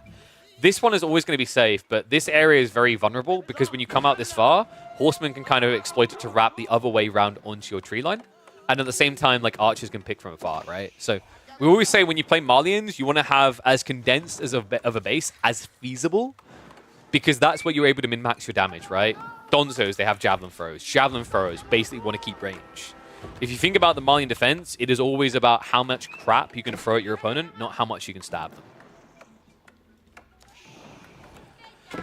This one is always going to be safe, but this area is very vulnerable because when you come out this far, Horsemen can kind of exploit it to wrap the other way around onto your tree line. And at the same time, like, Archers can pick from afar, right? So we always say when you play Malians, you want to have as condensed as of a base as feasible because that's where you're able to min-max your damage, right? Donzos, they have Javelin throws. Javelin throws basically want to keep range. If you think about the Malian defense, it is always about how much crap you can throw at your opponent, not how much you can stab them.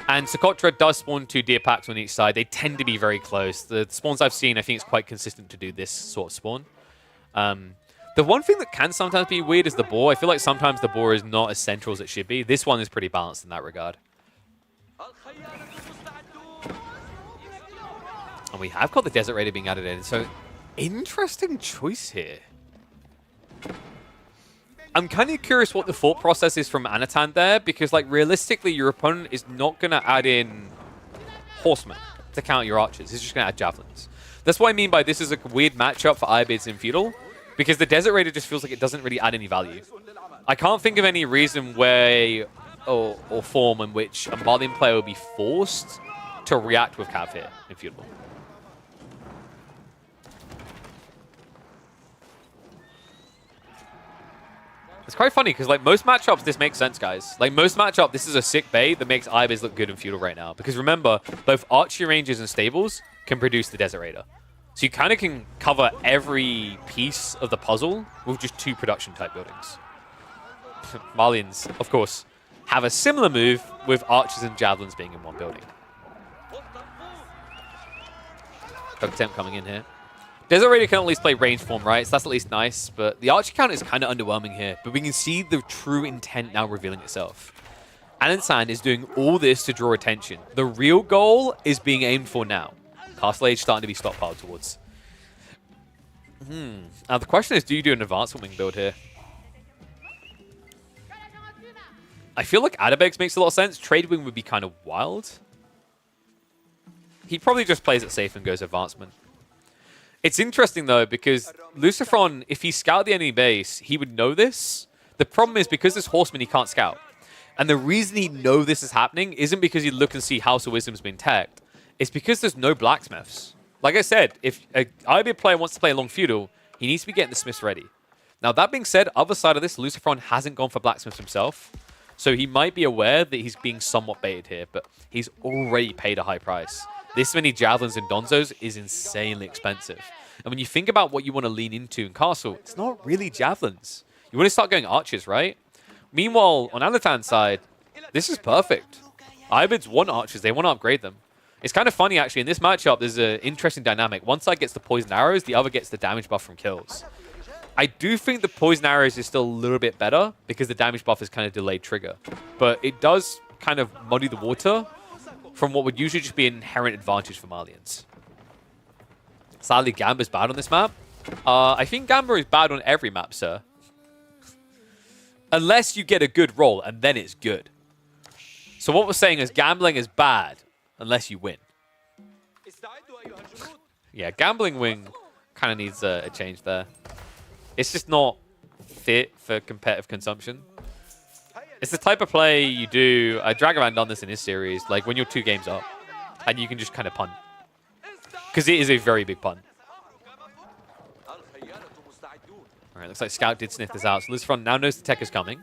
And Socotra does spawn 2 deer packs on each side. They tend to be very close. The spawns I've seen, I think it's quite consistent to do this sort of spawn. The one thing that can sometimes be weird is the boar. I feel like sometimes the boar is not as central as it should be. This one is pretty balanced in that regard. And we have got the Desert Raider being added in. So, interesting choice here. I'm kind of curious what the thought process is from Anathan there, because, like, realistically, your opponent is not going to add in Horsemen to counter your archers. He's just going to add Javelins. That's what I mean by this is a weird matchup for Ibids and Feudal, because the Desert Raider just feels like it doesn't really add any value. I can't think of any reason where or form in which a Malian player would be forced to react with Cav here in Feudal. It's quite funny because, like, most matchups, this makes sense, guys. Like, most matchup, this is a sick bait that makes Ibids look good in Feudal right now. Because remember, both Archery Ranges and Stables can produce the Desert Raider. So you kind of can cover every piece of the puzzle with just 2 production-type buildings. Malians, of course, have a similar move with Archers and Javelins being in one building. Dog Temp coming in here. Desert Raider can at least play range form, right? So that's at least nice. But the Archer count is kind of underwhelming here. But we can see the true intent now revealing itself. Anathan is doing all this to draw attention. The real goal is being aimed for now. Castle Age starting to be stockpiled towards. Now the question is, do you do an advancement wing build here? I feel like Adabegs makes a lot of sense. Trade wing would be kind of wild. He probably just plays it safe and goes advancement. It's interesting, though, because Lucifron, if he scouted the enemy base, he would know this. The problem is, because there's Horseman, he can't scout. And the reason he know this is happening isn't because he look and see House of Wisdom's been teched. It's because there's no blacksmiths. Like I said, if an IB player wants to play along Feudal, he needs to be getting the smiths ready. Now, that being said, other side of this, Lucifron hasn't gone for blacksmiths himself. So he might be aware that he's being somewhat baited here, but he's already paid a high price. This many Javelins and Donzos is insanely expensive. And when you think about what you want to lean into in Castle, it's not really Javelins. You want to start going Archers, right? Meanwhile, on Anathan's side, this is perfect. Ibids want Archers. They want to upgrade them. It's kind of funny, actually. In this matchup, there's an interesting dynamic. One side gets the Poison Arrows, the other gets the damage buff from kills. I do think the Poison Arrows is still a little bit better because the damage buff is kind of delayed trigger. But it does kind of muddy the water from what would usually just be an inherent advantage for Malians. Sadly, Gamba's bad on this map. I think Gamba is bad on every map, sir. Unless you get a good roll, and then it's good. So what we're saying is gambling is bad unless you win. Yeah, gambling wing kind of needs a change there. It's just not fit for competitive consumption. It's the type of play you do. Dragavan done this in his series, like when you're 2 games up, and you can just kind of punt. Because it is a very big punt. Alright, looks like Scout did sniff this out. So Lucifron now knows the tech is coming.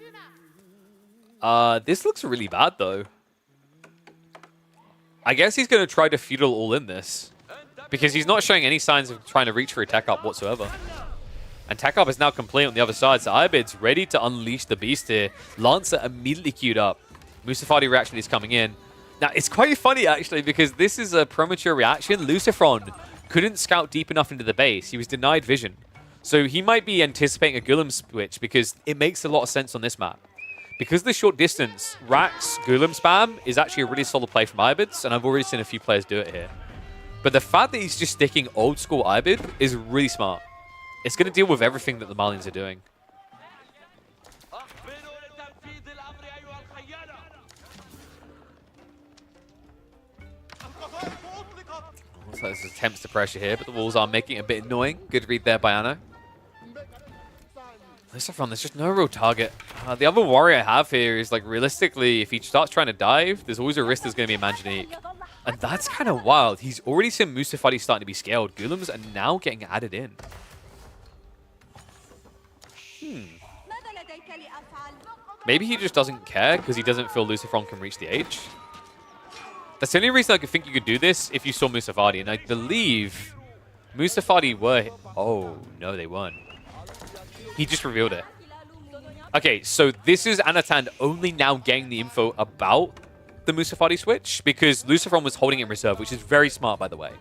This looks really bad, though. I guess he's going to try to feudal all in this. Because he's not showing any signs of trying to reach for a tech up whatsoever. And tech up is now complete on the other side. So Ibid's ready to unleash the beast here. Lancer immediately queued up. Musafadi reaction is coming in. Now, it's quite funny, actually, because this is a premature reaction. Lucifron couldn't scout deep enough into the base. He was denied vision. So he might be anticipating a Gulam switch because it makes a lot of sense on this map. Because of the short distance, Rax Gulam spam is actually a really solid play from Ibids, and I've already seen a few players do it here. But the fact that he's just sticking old school Ibid is really smart. It's going to deal with everything that the Malians are doing. Looks like there's attempts to pressure here, but the walls are making it a bit annoying. Good read there by Anno. Lucifron, there's just no real target. The other worry I have here is, like, realistically, if he starts trying to dive, there's always a risk there's going to be a Manjanique. And that's kind of wild. He's already seen Musafadi starting to be scaled. Gulams are now getting added in. Maybe he just doesn't care because he doesn't feel Lucifron can reach the H. That's the only reason I could think you could do this if you saw Musafadi. And I believe Musafadi were... Oh, no, they weren't. He just revealed it. Okay, so this is Anathan only now getting the info about the Musafadi switch because Lucifron was holding it in reserve, which is very smart, by the way.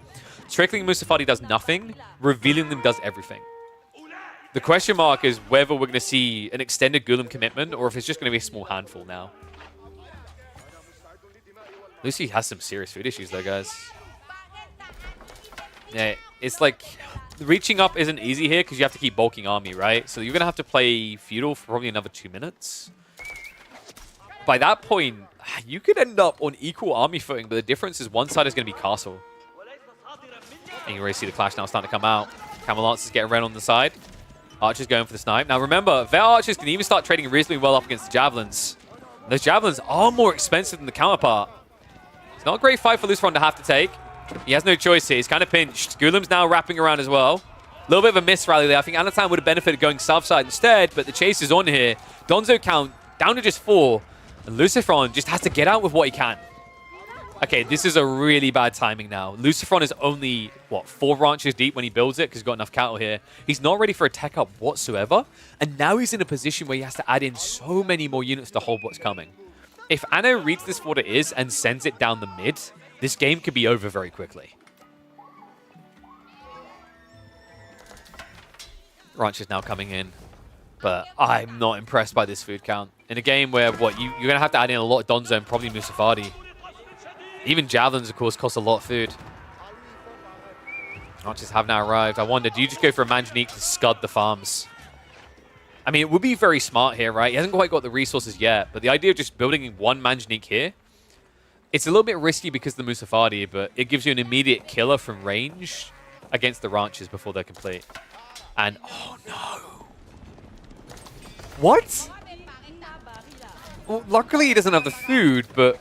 Trickling Musafadi does nothing. Revealing them does everything. The question mark is whether we're going to see an extended Gulam commitment or if it's just going to be a small handful now. Lucy has some serious food issues, though, guys. Yeah, it's like reaching up isn't easy here because you have to keep bulking army, right? So you're going to have to play feudal for probably another 2 minutes. By that point, you could end up on equal army footing, but the difference is one side is going to be castle. And you already see the clash now starting to come out. Camel Lancers getting red on the side. Archers going for the snipe. Now remember, their archers can even start trading reasonably well up against the javelins. Those javelins are more expensive than the counterpart. It's not a great fight for Lucifron to have to take. He has no choice here. He's kind of pinched. Gulam's now wrapping around as well. A little bit of a miss rally there. I think Anathan would have benefited going south side instead, but the chase is on here. Donzo count down to just 4. And Lucifron just has to get out with what he can. Okay, this is a really bad timing now. Lucifron is only, what, 4 ranches deep when he builds it because he's got enough cattle here. He's not ready for a tech up whatsoever. And now he's in a position where he has to add in so many more units to hold what's coming. If Anno reads this for what it is and sends it down the mid, this game could be over very quickly. Ranch is now coming in. But I'm not impressed by this food count. In a game where, what, you're going to have to add in a lot of Donzo and probably Musafadi. Even javelins, of course, cost a lot of food. Archers have now arrived. I wonder, do you just go for a Manjanique to scud the farms? I mean, it would be very smart here, right? He hasn't quite got the resources yet, but the idea of just building one Manjanique here, it's a little bit risky because of the Musafadi, but it gives you an immediate killer from range against the ranches before they're complete. And, oh no. What? Well, luckily he doesn't have the food, but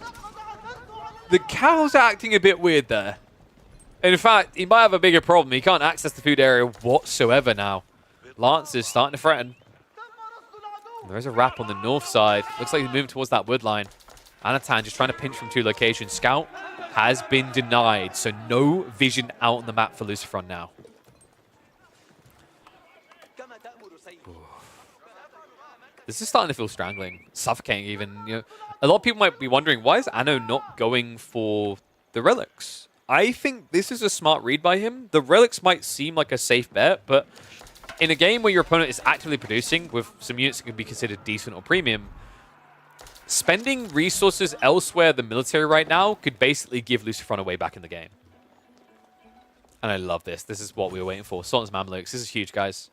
the cow's acting a bit weird there. In fact, he might have a bigger problem. He can't access the food area whatsoever now. Lance is starting to threaten. There's a wrap on the north side. Looks like he's moving towards that wood line. Anathan just trying to pinch from 2 locations. Scout has been denied, so no vision out on the map for Lucifron now. This is starting to feel strangling, suffocating even. You know, a lot of people might be wondering, why is Anno not going for the relics? I think this is a smart read by him. The relics might seem like a safe bet, but in a game where your opponent is actively producing with some units that can be considered decent or premium, spending resources elsewhere than military right now could basically give Lucifron a way back in the game. And I love this. This is what we were waiting for. Sultan's Mamluks. This is huge, guys.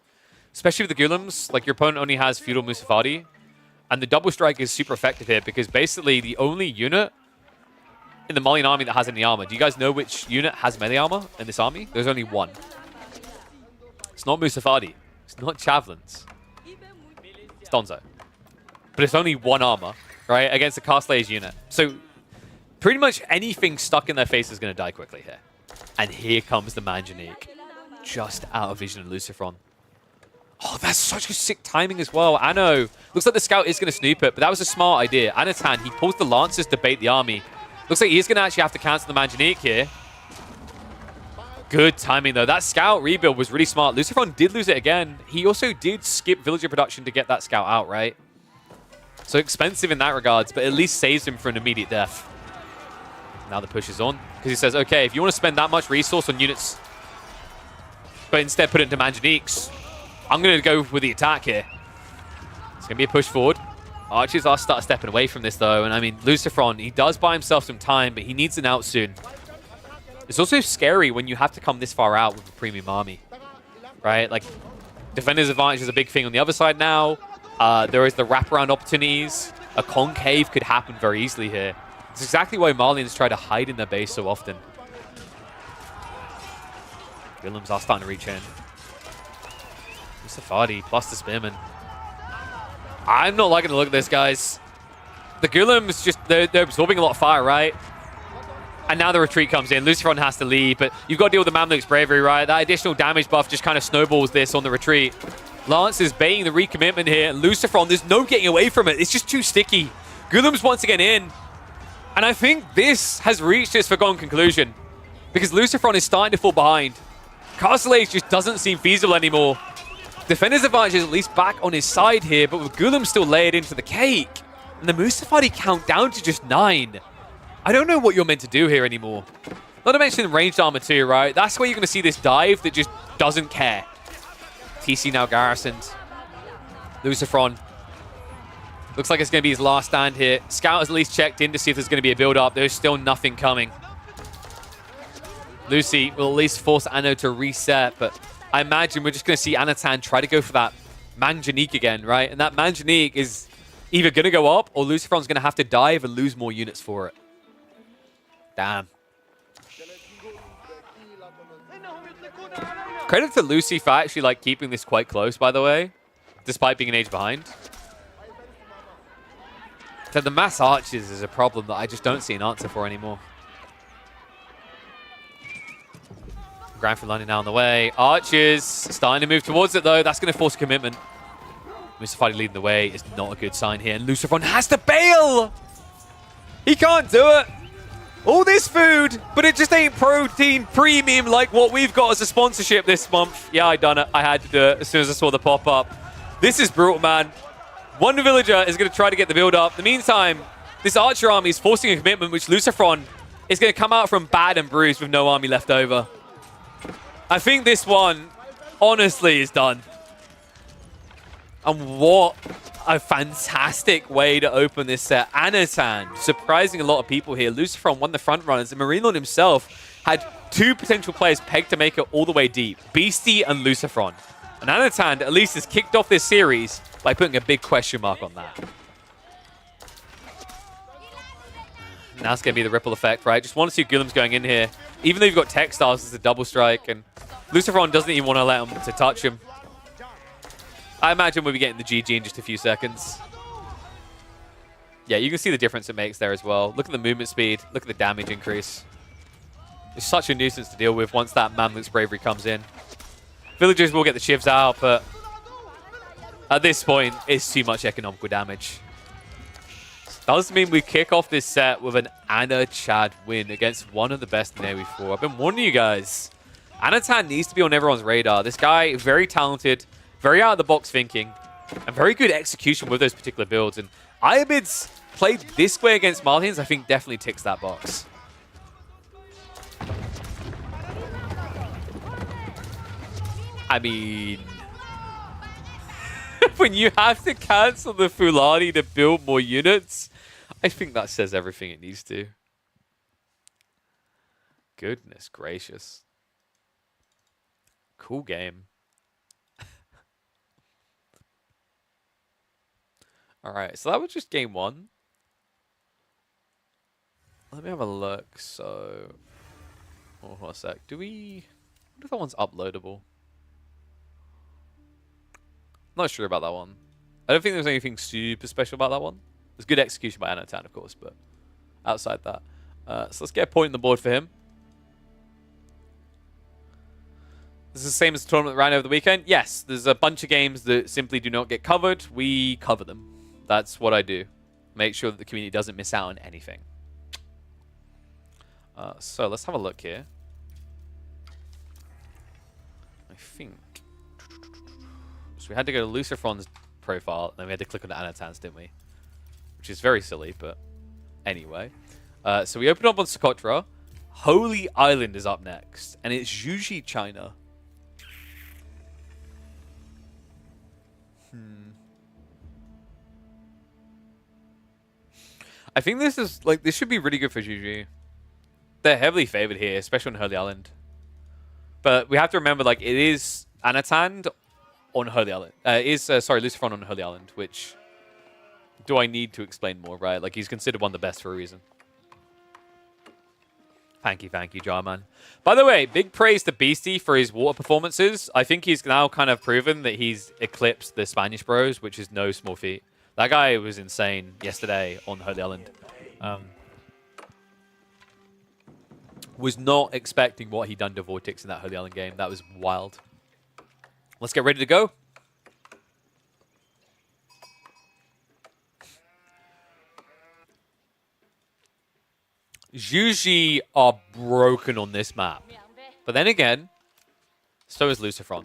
Especially with the Gulams, like your opponent only has Feudal Musafadi. And the double strike is super effective here because basically the only unit in the Malian army that has any armor. Do you guys know which unit has melee armor in this army? There's only one. It's not Musafadi. It's not Javelins. It's Donzo. But it's only one armor, right, against a Castlay's unit. So pretty much anything stuck in their face is going to die quickly here. And here comes the Manjanique. Just out of vision of Lucifron. Oh, that's such a sick timing as well. Anno. Looks like the scout is going to snoop it, but that was a smart idea. Anathan, he pulls the Lancers to bait the army. Looks like he's going to actually have to cancel the Manjanique here. Good timing, though. That scout rebuild was really smart. Lucifron did lose it again. He also did skip villager production to get that scout out, right? So expensive in that regards, but at least saves him from an immediate death. Now the push is on, because he says, okay, if you want to spend that much resource on units, but instead put it into Manjaniques, I'm going to go with the attack here. It's going to be a push forward. Archers are start stepping away from this, though. And I mean, Lucifron, he does buy himself some time, but he needs an out soon. It's also scary when you have to come this far out with a premium army, right? Like, defender's advantage is a big thing on the other side now. There is the wraparound opportunities. A concave could happen very easily here. It's exactly why Malians try to hide in their base so often. Willems are starting to reach in. Musafadi plus the Spearman. I'm not liking the look of this, guys. The Gulams just, they're absorbing a lot of fire, right? And now the retreat comes in. Lucifron has to leave, but you've got to deal with the Mamluk's bravery, right? That additional damage buff just kind of snowballs this on the retreat. Lance is baiting the recommitment here. Lucifron, there's no getting away from it. It's just too sticky. Gulams once again in. And I think this has reached its foregone conclusion because Lucifron is starting to fall behind. Castle Age just doesn't seem feasible anymore. Defender's advantage is at least back on his side here, but with Gulam still layered into the cake, and the Musafadi count down to just 9. I don't know what you're meant to do here anymore. Not to mention ranged armor too, right? That's where you're going to see this dive that just doesn't care. TC now garrisoned. Lucifron. Looks like it's going to be his last stand here. Scout has at least checked in to see if there's going to be a build-up. There's still nothing coming. Lucy will at least force Anno to reset, but I imagine we're just going to see Anathan try to go for that Manjanique again, right? And that Manjanique is either going to go up or Lucifron's going to have to dive and lose more units for it. Damn. Credit to Lucy for actually like keeping this quite close, by the way, despite being an age behind. So the mass archers is a problem that I just don't see an answer for anymore. Grandford landing now on the way. Archers starting to move towards it, though. That's going to force a commitment. Lucifron leading the way is not a good sign here. And Lucifron has to bail! He can't do it! All this food, but it just ain't protein premium like what we've got as a sponsorship this month. Yeah, I done it. I had to do it as soon as I saw the pop-up. This is brutal, man. One villager is going to try to get the build up. In the meantime, this archer army is forcing a commitment, which Lucifron is going to come out from bad and bruised with no army left over. I think this one, honestly, is done. And what a fantastic way to open this set. Anathan, surprising a lot of people here. Lucifron won the front runners, and Marinlord himself had two potential players pegged to make it all the way deep. Beastie and Lucifron. And Anathan, at least, has kicked off this series by putting a big question mark on that. Now it's going to be the ripple effect, right? Just 1 or 2 Gulems going in here. Even though you've got Textiles as a double strike, and Lucifron doesn't even want to let him to touch him. I imagine we'll be getting the GG in just a few seconds. Yeah, you can see the difference it makes there as well. Look at the movement speed. Look at the damage increase. It's such a nuisance to deal with once that Mamluk's Bravery comes in. Villagers will get the shivs out, but at this point, it's too much economical damage. Does mean we kick off this set with an Anna Chad win against one of the best in AoE4. I've been warning you guys. Anathan needs to be on everyone's radar. This guy, very talented, very out-of-the-box thinking, and very good execution with those particular builds. And Iabid's played this way against Martins, I think definitely ticks that box. I mean, when you have to cancel the Fulani to build more units, I think that says everything it needs to. Goodness gracious. Cool game. Alright, so that was just game 1. Let me have a look. So, hold on a sec. Do we... what if that one's uploadable? Not sure about that one. I don't think there's anything super special about that one. There's good execution by Anathan, of course, but outside that. So let's get a point on the board for him. This is the same as the tournament that ran over the weekend. Yes, there's a bunch of games that simply do not get covered. We cover them. That's what I do. Make sure that the community doesn't miss out on anything. So let's have a look here. I think... so we had to go to Lucifron's profile, and then we had to click on the Anathan's, didn't we? Which is very silly, but anyway. So we open up on Socotra. Holy Island is up next, and it's usually China. I think this is, like, this should be really good for Juju. They're heavily favored here, especially on Holy Island. But we have to remember, like, it is Anathan on Holy Island. Sorry, Lucifron on Holy Island, which do I need to explain more, right? Like, he's considered one of the best for a reason. Thank you, Jarman. By the way, big praise to Beastie for his water performances. I think he's now kind of proven that he's eclipsed the Spanish bros, which is no small feat. That guy was insane yesterday on Holy Island. Was not expecting what he done to Vortex in that Holy Island game. That was wild. Let's get ready to go. Juji are broken on this map. But then again, so is Lucifron.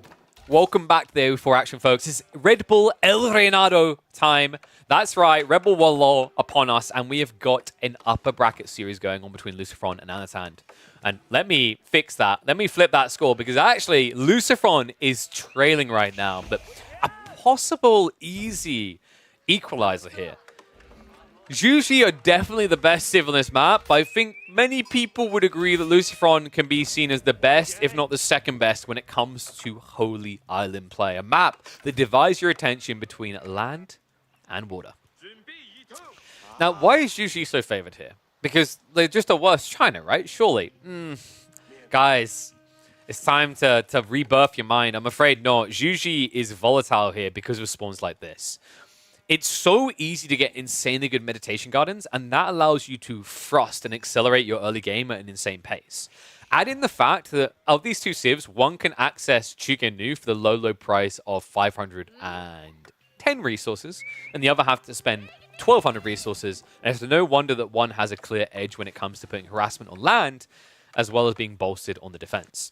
Welcome back to the AoE4 action, folks. It's RedBull El Reinado time. That's right, RedBull Wololo upon us, and we have got an upper bracket series going on between Lucifron and Anathan. And let me fix that. Let me flip that score, because actually, Lucifron is trailing right now, but a possible easy equalizer here. Jushi are definitely the best Civ on this map, but I think many people would agree that Lucifron can be seen as the best, if not the second best, when it comes to Holy Island play. A map that divides your attention between land and water. Now, why is Jushi so favored here? Because they're just a worse China, right? Surely. Guys, it's time to rebirth your mind. I'm afraid not. Jushi is volatile here because of spawns like this. It's so easy to get insanely good meditation gardens, and that allows you to thrust and accelerate your early game at an insane pace. Add in the fact that of these two civs, one can access Chuganu for the low price of 510 resources, and the other have to spend 1,200 resources, and it's no wonder that one has a clear edge when it comes to putting harassment on land, as well as being bolstered on the defense.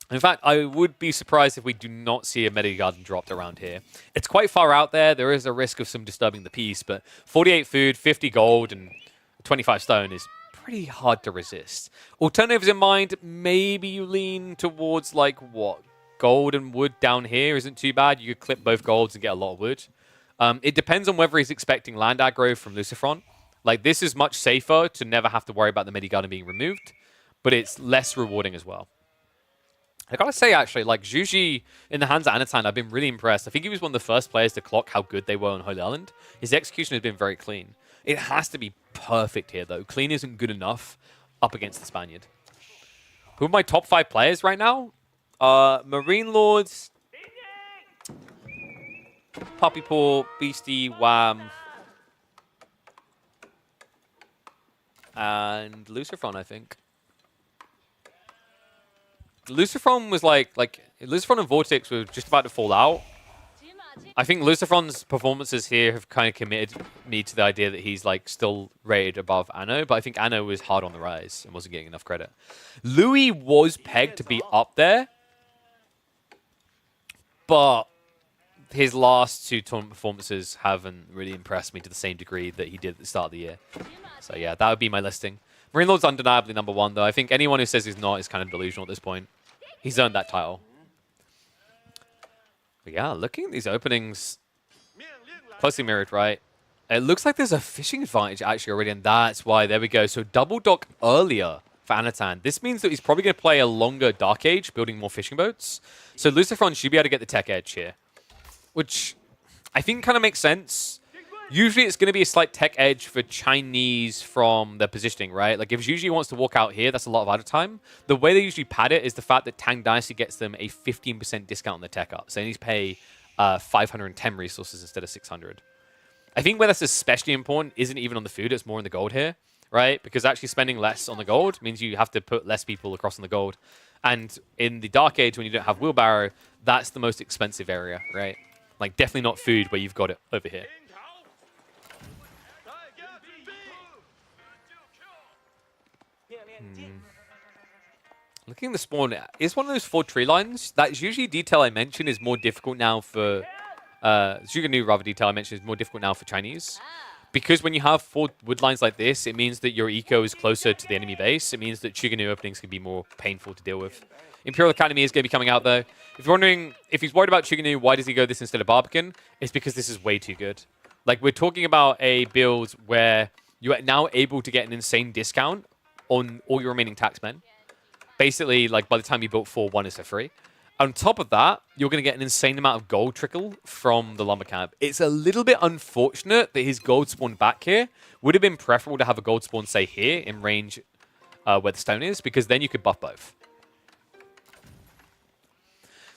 In fact, I would be surprised if we do not see a Medi Garden dropped around here. It's quite far out there. There is a risk of some disturbing the peace, but 48 food, 50 gold, and 25 stone is pretty hard to resist. Alternatives in mind, maybe you lean towards, like, what? Gold and wood down here isn't too bad. You could clip both golds and get a lot of wood. It depends on whether he's expecting land aggro from Lucifron. Like, this is much safer to never have to worry about the Medi Garden being removed, but it's less rewarding as well. I gotta say, actually, like, Juji in the hands of Anathan, I've been really impressed. I think he was one of the first players to clock how good they were on Holy Island. His execution has been very clean. It has to be perfect here, though. Clean isn't good enough up against the Spaniard. Who are my top 5 players right now? Marine Lords, Pappi Paw, Beastie, Wham, and Lucifron, I think. Lucifron was like Lucifron and Vortex were just about to fall out. I think Lucifron's performances here have kind of committed me to the idea that he's like still rated above Anno, but I think Anno was hard on the rise and wasn't getting enough credit. Louis was pegged to be up there, but his last 2 tournament performances haven't really impressed me to the same degree that he did at the start of the year. So yeah, that would be my listing. Marine Lord's undeniably number 1, though. I think anyone who says he's not is kind of delusional at this point. He's earned that title. But yeah, looking at these openings, closely mirrored, right? It looks like there's a fishing advantage actually already, and that's why. There we go. So double dock earlier for Anathan. This means that he's probably going to play a longer Dark Age, building more fishing boats. So Lucifron should be able to get the tech edge here, which I think kind of makes sense. Usually it's going to be a slight tech edge for Chinese from their positioning, right? Like if Juji wants to walk out here, that's a lot of idle time. The way they usually pad it is the fact that Tang Dynasty gets them a 15% discount on the tech up. So they need to pay 510 resources instead of 600. I think where that's especially important isn't even on the food, it's more in the gold here, right? Because actually spending less on the gold means you have to put less people across on the gold. And in the Dark Age, when you don't have wheelbarrow, that's the most expensive area, right? Like definitely not food where you've got it over here. Looking at the spawn, is one of those 4 tree lines. That's usually detail I mentioned is more difficult now for... Zhuganu, rather, detail I mentioned is more difficult now for Chinese. Because when you have 4 wood lines like this, it means that your eco is closer to the enemy base. It means that Chuganu openings can be more painful to deal with. Imperial Academy is going to be coming out, though. If you're wondering, if he's worried about Chuganu, why does he go this instead of Barbican? It's because this is way too good. Like, we're talking about a build where you are now able to get an insane discount on all your remaining taxmen. Basically, like, by the time you built 4, 1 is for free. On top of that, you're going to get an insane amount of gold trickle from the lumber camp. It's a little bit unfortunate that his gold spawn back here. Would have been preferable to have a gold spawn, say, here in range where the stone is, because then you could buff both.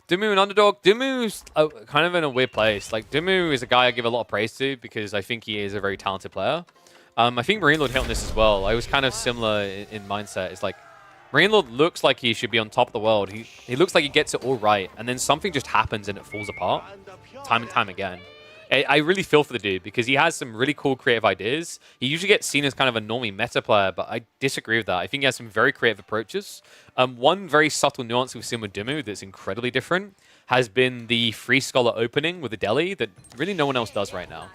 Dumu and Underdog. Dumu's kind of in a weird place. Like, Dumu is a guy I give a lot of praise to because I think he is a very talented player. I think Marine Lord hit on this as well. I was kind of similar in mindset. It's like, Marine Lord looks like he should be on top of the world. He looks like he gets it all right, and then something just happens and it falls apart time and time again. I really feel for the dude because he has some really cool creative ideas. He usually gets seen as kind of a normie meta player, but I disagree with that. I think he has some very creative approaches. One very subtle nuance we've seen with Dumu that's incredibly different has been the Free Scholar opening with the deli that really no one else does right now.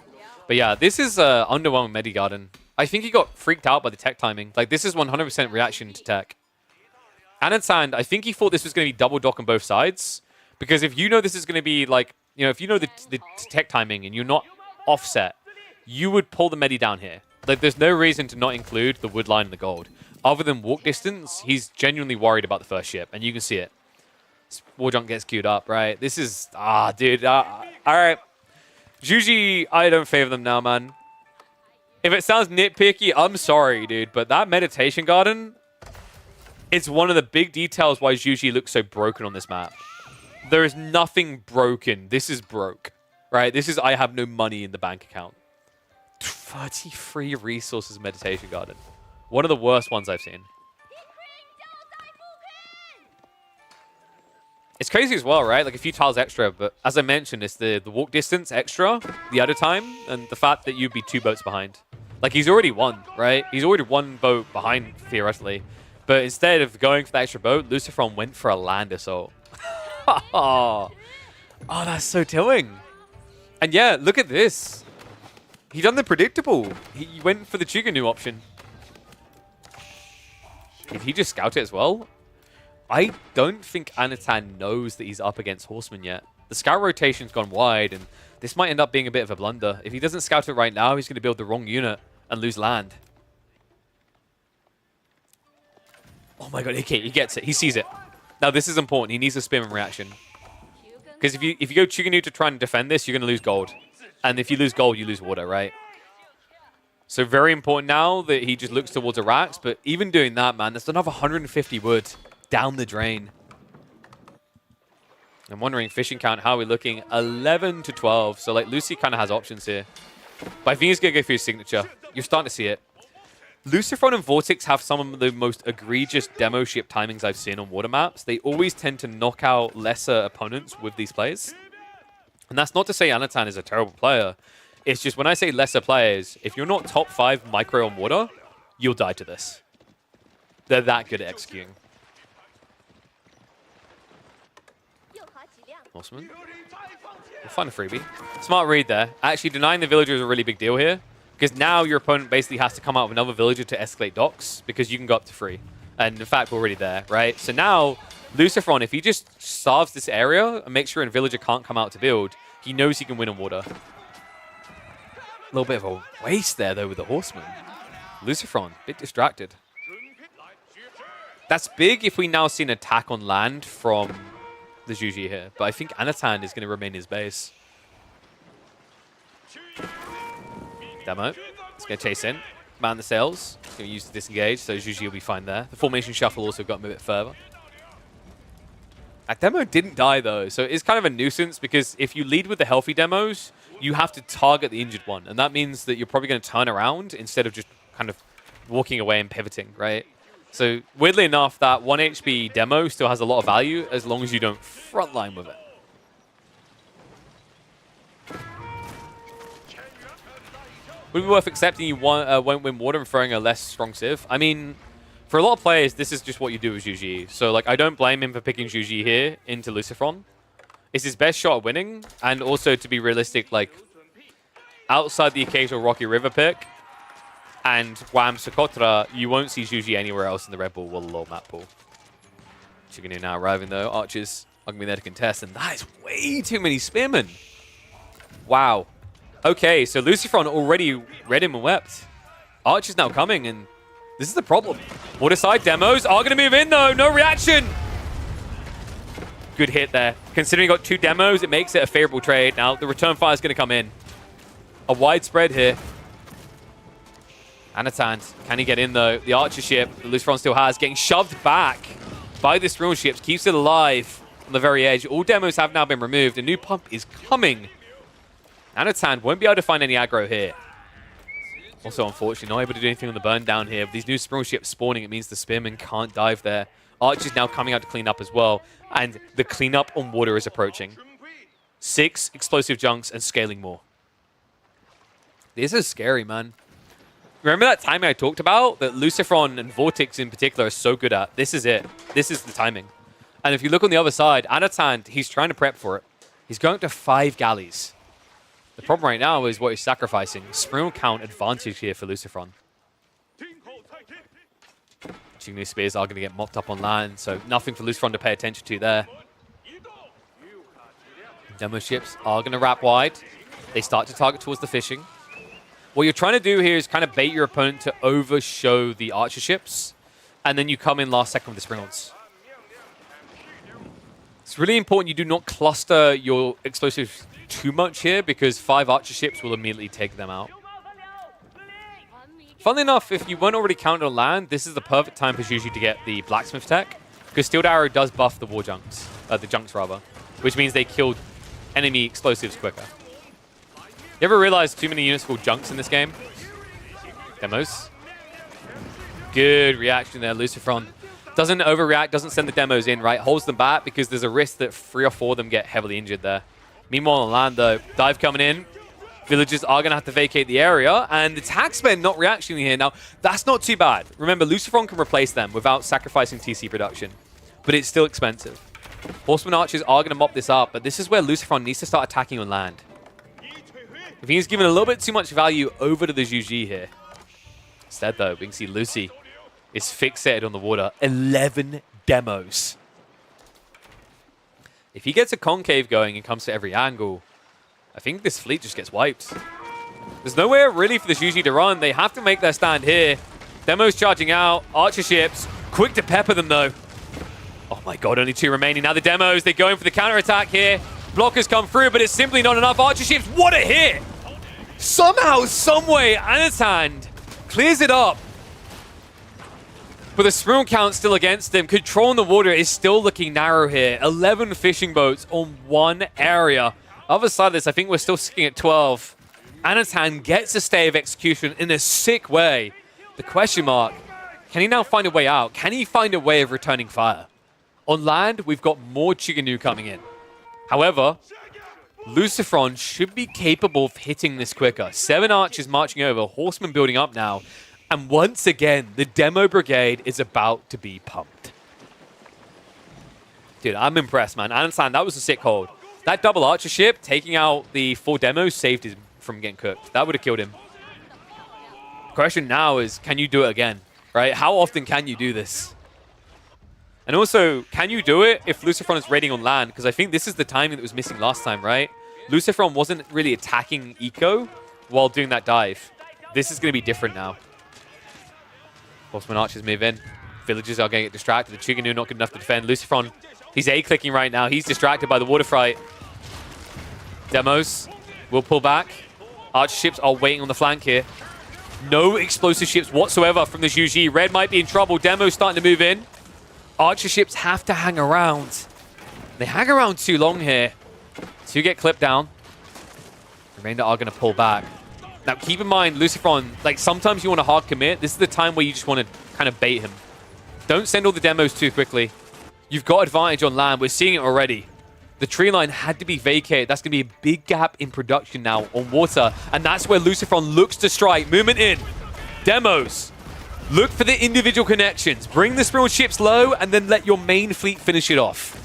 But yeah, this is underwhelming Medi Garden. I think he got freaked out by the tech timing. Like, this is 100% reaction to tech. Anathan, I think he thought this was going to be double dock on both sides. Because if you know this is going to be like, you know, if you know the tech timing and you're not offset, you would pull the Medi down here. Like, there's no reason to not include the wood line and the gold. Other than walk distance, he's genuinely worried about the first ship, and you can see it. War junk gets queued up, right? This is... dude. All right. Juji, I don't favor them now, man. If it sounds nitpicky, I'm sorry, dude, but that meditation garden, it's one of the big details why Juji looks so broken on this map. There is nothing broken. This is broke, right? This is I have no money in the bank account. 33 resources meditation garden. One of the worst ones I've seen. It's crazy as well, right? Like a few tiles extra, but as I mentioned, it's the walk distance extra, the other time, and the fact that you'd be 2 boats behind. Like, he's already won, right? He's already 1 boat behind, theoretically. But instead of going for the extra boat, Lucifron went for a land assault. Oh, that's so tilling. And yeah, look at this. He done the predictable. He went for the Chuganu option. Did he just scout it as well? I don't think Anathan knows that he's up against Horsemen yet. The scout rotation's gone wide, and this might end up being a bit of a blunder. If he doesn't scout it right now, he's going to build the wrong unit and lose land. Oh my god, okay, he gets it. He sees it. Now, this is important. He needs a spearman reaction. Because if you go Chuganu to try and defend this, you're going to lose gold. And if you lose gold, you lose water, right? So very important now that he just looks towards the racks. But even doing that, man, that's another 150 wood down the drain. I'm wondering, fishing count, how are we looking? 11 to 12. So, like, Lucy kind of has options here. But I think he's going to go for his signature. You're starting to see it. Lucifron and Vortex have some of the most egregious demo ship timings I've seen on water maps. They always tend to knock out lesser opponents with these plays. And that's not to say Anathan is a terrible player. It's just when I say lesser players, if you're not top 5 micro on water, you'll die to this. They're that good at executing. Horseman. We'll find a freebie. Smart read there. Actually, denying the villager is a really big deal here. Because now your opponent basically has to come out with another villager to escalate docks. Because you can go up to 3. And in fact, we're already there, right? So now, Lucifron, if he just starves this area and makes sure a villager can't come out to build, he knows he can win on water. A little bit of a waste there, though, with the Horseman. Lucifron, a bit distracted. That's big if we now see an attack on land from the Juji here. But I think Anathan is going to remain his base. Demo. It's going to chase in. Man the sails. It's going to use to disengage, so Juji will be fine there. The formation shuffle also got him a bit further. That demo didn't die, though, so it's kind of a nuisance because if you lead with the healthy demos, you have to target the injured one. And that means that you're probably going to turn around instead of just kind of walking away and pivoting, right? So, weirdly enough, that 1 HP demo still has a lot of value as long as you don't frontline with it. Would it be worth accepting you won't win water and throwing a less strong civ? I mean, for a lot of players, this is just what you do with Juji. So, like, I don't blame him for picking Juji here into Lucifron. It's his best shot at winning, and also, to be realistic, like, outside the occasional Rocky River pick, and Wham Socotra, you won't see Juji anywhere else in the RedBull Wololo map pool. Chuganu now arriving, though. Archers are going to be there to contest, and that is way too many spearmen. Wow. Okay, so Lucifron already read him and wept. Archers now coming, and this is the problem. Water side demos are going to move in, though. No reaction. Good hit there. Considering he got 2 demos, it makes it a favorable trade. Now, the return fire is going to come in. A wide spread here. Anathan, can he get in, though? The archer ship that Lucifron still has, getting shoved back by this drill ship. Keeps it alive on the very edge. All demos have now been removed. A new pump is coming. Anathan won't be able to find any aggro here. Also, unfortunately, not able to do anything on the burn down here. With these new sprawl ships spawning, it means the spearmen can't dive there. Archer's now coming out to clean up as well. And the cleanup on water is approaching. 6 explosive junks and scaling more. This is scary, man. Remember that timing I talked about? That Lucifron and Vortex in particular are so good at? This is it. This is the timing. And if you look on the other side, Anathan, he's trying to prep for it. He's going to 5 galleys. The problem right now is what he's sacrificing. Sprint count advantage here for Lucifron. Chuganu spears are going to get mopped up on land, so nothing for Lucifron to pay attention to there. Demo ships are going to wrap wide. They start to target towards the fishing. What you're trying to do here is kind of bait your opponent to overshow the archer ships, and then you come in last second with the spring lords. It's really important you do not cluster your explosives too much here, because 5 archer ships will immediately take them out. Funnily enough, if you weren't already counted on land, this is the perfect time for Juju to get the blacksmith tech, because Steeled Arrow does buff the war junks, the junks rather, which means they kill enemy explosives quicker. You ever realize too many units called junks in this game? Demos. Good reaction there, Lucifron. Doesn't overreact, doesn't send the demos in, right? Holds them back because there's a risk that 3 or 4 of them get heavily injured there. Meanwhile on land though, dive coming in. Villagers are going to have to vacate the area, and the taxmen not reacting here. Now, that's not too bad. Remember, Lucifron can replace them without sacrificing TC production, but it's still expensive. Horseman archers are going to mop this up, but this is where Lucifron needs to start attacking on land. If he's given a little bit too much value over to the Juji here. Instead, though, we can see Lucy is fixated on the water. 11 demos. If he gets a concave going and comes to every angle, I think this fleet just gets wiped. There's nowhere really for the Juji to run. They have to make their stand here. Demos charging out. Archer ships. Quick to pepper them, though. Oh my god, only 2 remaining. Now the demos, they're going for the counterattack here. Blockers come through, but it's simply not enough. Archer ships, what a hit! Somehow, someway, Anathan clears it up. But the sprint count still against him. Controlling the water is still looking narrow here. 11 fishing boats on 1 area. Other side of this, I think we're still sitting at 12. Anathan gets a stay of execution in a sick way. The question mark, can he now find a way out? Can he find a way of returning fire? On land, we've got more Chiganu coming in. However, Lucifron should be capable of hitting this quicker. 7 archers marching over, horsemen building up now. And once again, the demo brigade is about to be pumped. Dude, I'm impressed, man. Anathan, that was a sick hold. That double archer ship taking out the 4 demos saved him from getting cooked. That would have killed him. The question now is, can you do it again? Right? How often can you do this? And also, can you do it if Lucifron is raiding on land? Because I think this is the timing that was missing last time, right? Lucifron wasn't really attacking Eco while doing that dive. This is going to be different now. Horseman archers move in. Villagers are going to get distracted. The Chiganu not good enough to defend. Lucifron, he's A-clicking right now. He's distracted by the water fright. Demos will pull back. Archer ships are waiting on the flank here. No explosive ships whatsoever from the Juji. Red might be in trouble. Demos starting to move in. Archer ships have to hang around. They hang around too long here to get clipped down. The Reinado are going to pull back. Now, keep in mind, Lucifron, like, sometimes you want to hard commit. This is the time where you just want to kind of bait him. Don't send all the demos too quickly. You've got advantage on land. We're seeing it already. The tree line had to be vacated. That's going to be a big gap in production now on water. And that's where Lucifron looks to strike. Movement in. Demos. Look for the individual connections. Bring the sprinkled ships low and then let your main fleet finish it off.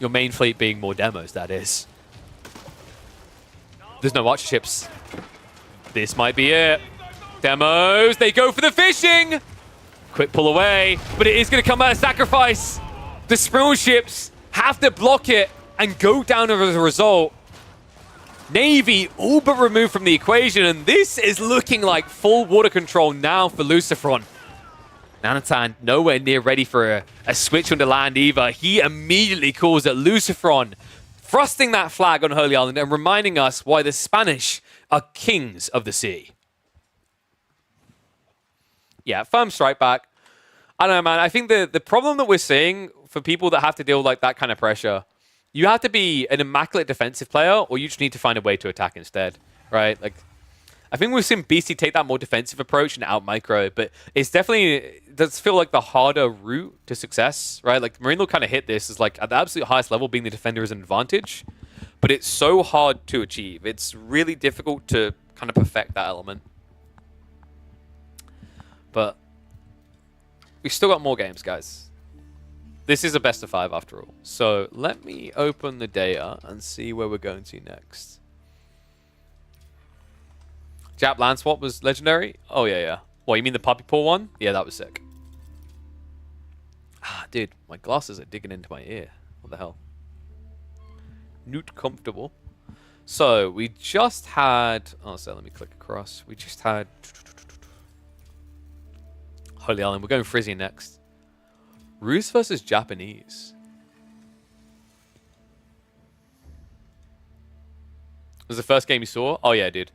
Your main fleet being more demos, that is. There's no archer ships. This might be it. Demos, they go for the fishing. Quick pull away, but it is going to come at a sacrifice. The sprinkled ships have to block it and go down as a result. Navy all but removed from the equation, and this is looking like full water control now for Lucifron. Anathan nowhere near ready for a switch onto land either. He immediately calls it Lucifron, thrusting that flag on Holy Island and reminding us why the Spanish are kings of the sea. Yeah, firm strike back. I don't know, man. I think the problem that we're seeing for people that have to deal with like that kind of pressure, you have to be an immaculate defensive player, or you just need to find a way to attack instead, right? Like, I think we've seen BC take that more defensive approach and out micro, but it's definitely, it does feel like the harder route to success, right? Like, Marino kind of hit this as like at the absolute highest level, being the defender is an advantage, but it's so hard to achieve. It's really difficult to kind of perfect that element. But we've still got more games, guys. This is a best of 5 after all. So let me open the data and see where we're going to next. Jap land swap was legendary? Oh, yeah. What, you mean the Pappi pull one? Yeah, that was sick. Ah, dude, my glasses are digging into my ear. What the hell? Newt comfortable. So we just had. Oh, so let me click across. We just had Holy Island. We're going Frizzy next. Rus versus Japanese. Was the first game you saw? Oh yeah, dude.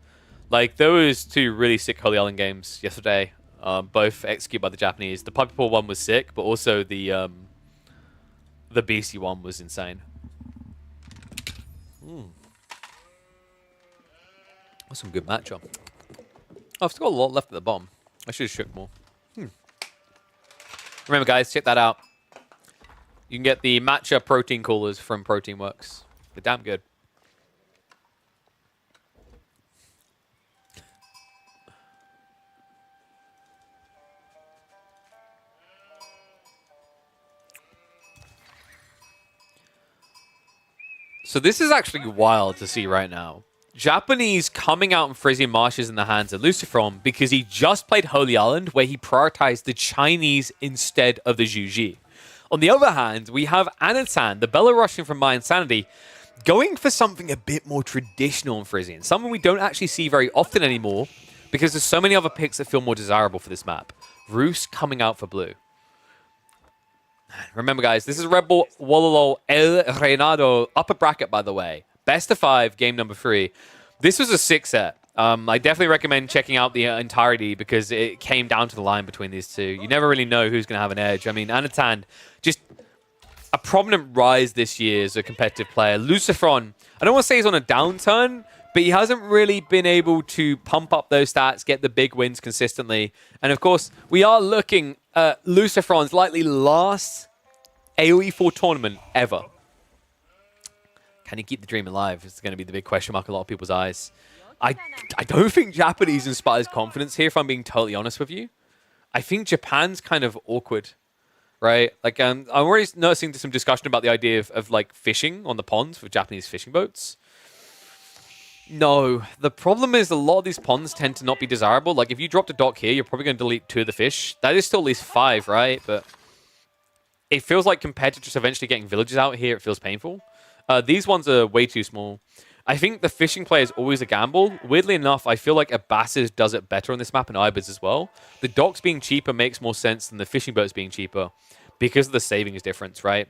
Like there was two really sick Holy Island games yesterday. Both executed by the Japanese. The Pappi one was sick, but also the BC one was insane. That's some good matchup. Oh, I've still got a lot left at the bottom. I should have shook more. Remember, guys, check that out. You can get the matcha protein coolers from Protein Works. They're damn good. So this is actually wild to see right now. Japanese coming out and Frizzy Marshes in the hands of Lucifron because he just played Holy Island where he prioritized the Chinese instead of the Juji. On the other hand, we have Anathan, the Belarusian from My Insanity, going for something a bit more traditional in Frizzy, and something we don't actually see very often anymore because there's so many other picks that feel more desirable for this map. Rus coming out for blue. Remember, guys, this is RedBull, Wololo, Reinado, upper bracket, by the way. Best of 5, game number 3. This was a 6 set. I definitely recommend checking out the entirety because it came down to the line between these two. You never really know who's going to have an edge. I mean, Anathan, just a prominent rise this year as a competitive player. Lucifron, I don't want to say he's on a downturn, but he hasn't really been able to pump up those stats, get the big wins consistently. And of course, we are looking at Lucifron's likely last AoE4 tournament ever. Can he keep the dream alive? It's going to be the big question mark in a lot of people's eyes. I don't think Japanese inspires confidence here, if I'm being totally honest with you. I think Japan's kind of awkward, right? Like, I'm already noticing some discussion about the idea of like fishing on the ponds with Japanese fishing boats. No, the problem is a lot of these ponds tend to not be desirable. Like, if you dropped a dock here, you're probably going to delete 2 of the fish. That is still at least 5, right? But it feels like compared to just eventually getting villages out here, it feels painful. These ones are way too small. I think the fishing play is always a gamble. Weirdly enough, I feel like Abbasid does it better on this map and Ibids as well. The docks being cheaper makes more sense than the fishing boats being cheaper because of the savings difference, right?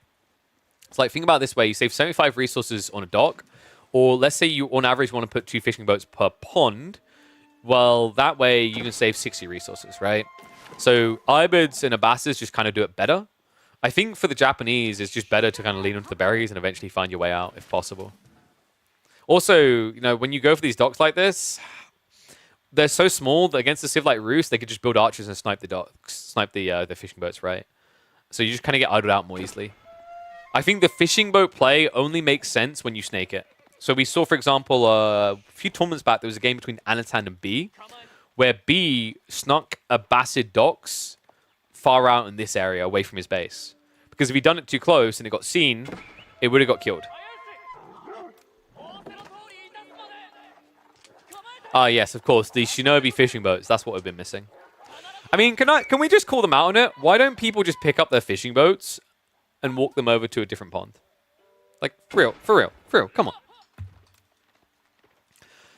It's like, think about it this way. You save 75 resources on a dock, or let's say you, on average, want to put 2 fishing boats per pond. Well, that way you can save 60 resources, right? So Ibids and Abbasid just kind of do it better. I think for the Japanese, it's just better to kind of lean onto the berries and eventually find your way out if possible. Also, you know, when you go for these docks like this, they're so small that against a civ like Rus, they could just build archers and snipe the docks, snipe the fishing boats, right? So you just kind of get idled out more easily. I think the fishing boat play only makes sense when you snake it. So we saw, for example, a few tournaments back, there was a game between Anathan and B, where B snuck Abbasid docks far out in this area away from his base. Because if he'd done it too close and it got seen, it would have got killed. Ah, yes, of course, the Shinobi fishing boats. That's what we've been missing. I mean, can we just call them out on it? Why don't people just pick up their fishing boats and walk them over to a different pond? Like, for real, come on.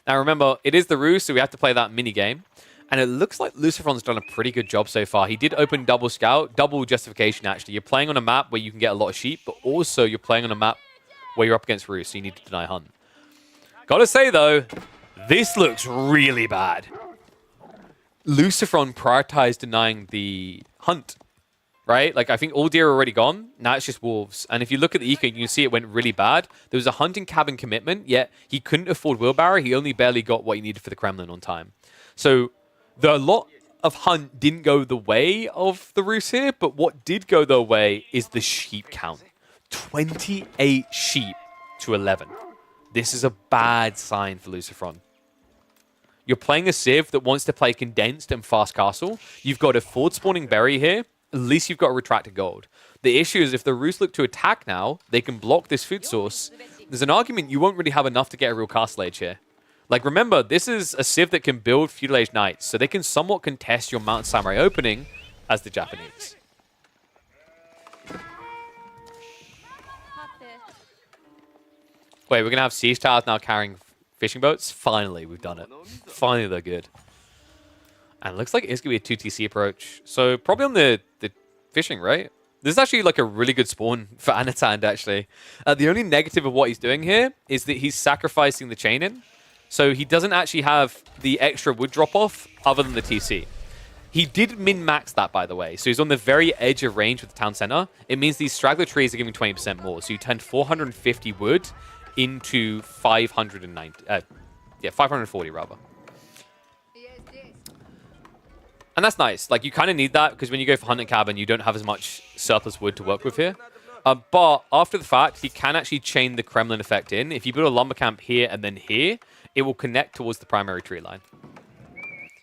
Now, remember, it is the Ruse, so we have to play that mini game. And it looks like Lucifron's done a pretty good job so far. He did open double scout, double justification, actually. You're playing on a map where you can get a lot of sheep, but also you're playing on a map where you're up against Ruse, so you need to deny hunt. Gotta say, though, this looks really bad. Lucifron prioritized denying the hunt, right? Like, I think all deer are already gone. Now it's just wolves. And if you look at the eco, you can see it went really bad. There was a hunting cabin commitment, yet he couldn't afford wheelbarrow. He only barely got what he needed for the Kremlin on time. So the lot of hunt didn't go the way of the Rus here, but what did go their way is the sheep count. 28 sheep to 11. This is a bad sign for Lucifron. You're playing a civ that wants to play condensed and fast castle. You've got a forward spawning berry here. At least you've got a retracted gold. The issue is if the Rus look to attack now, they can block this food source. There's an argument you won't really have enough to get a real castle age here. Like, remember, this is a civ that can build feudal age knights, so they can somewhat contest your Mountain Samurai opening as the Japanese. Wait, we're going to have Siege Towers now carrying fishing boats. Finally, we've done it. Finally, they're good. And it looks like it's going to be a 2TC approach. So probably on the fishing, right? This is actually like a really good spawn for Anathan, actually. The only negative of what he's doing here is that he's sacrificing the chain in. So he doesn't actually have the extra wood drop-off other than the TC. He did min-max that, by the way. So he's on the very edge of range with the town center. It means these straggler trees are giving 20% more. So you turned 450 wood into 540 rather. And that's nice. Like, you kind of need that because when you go for hunting cabin, you don't have as much surplus wood to work with here. But after the fact, he can actually chain the Kremlin effect in. If you build a lumber camp here and then here, it will connect towards the primary tree line.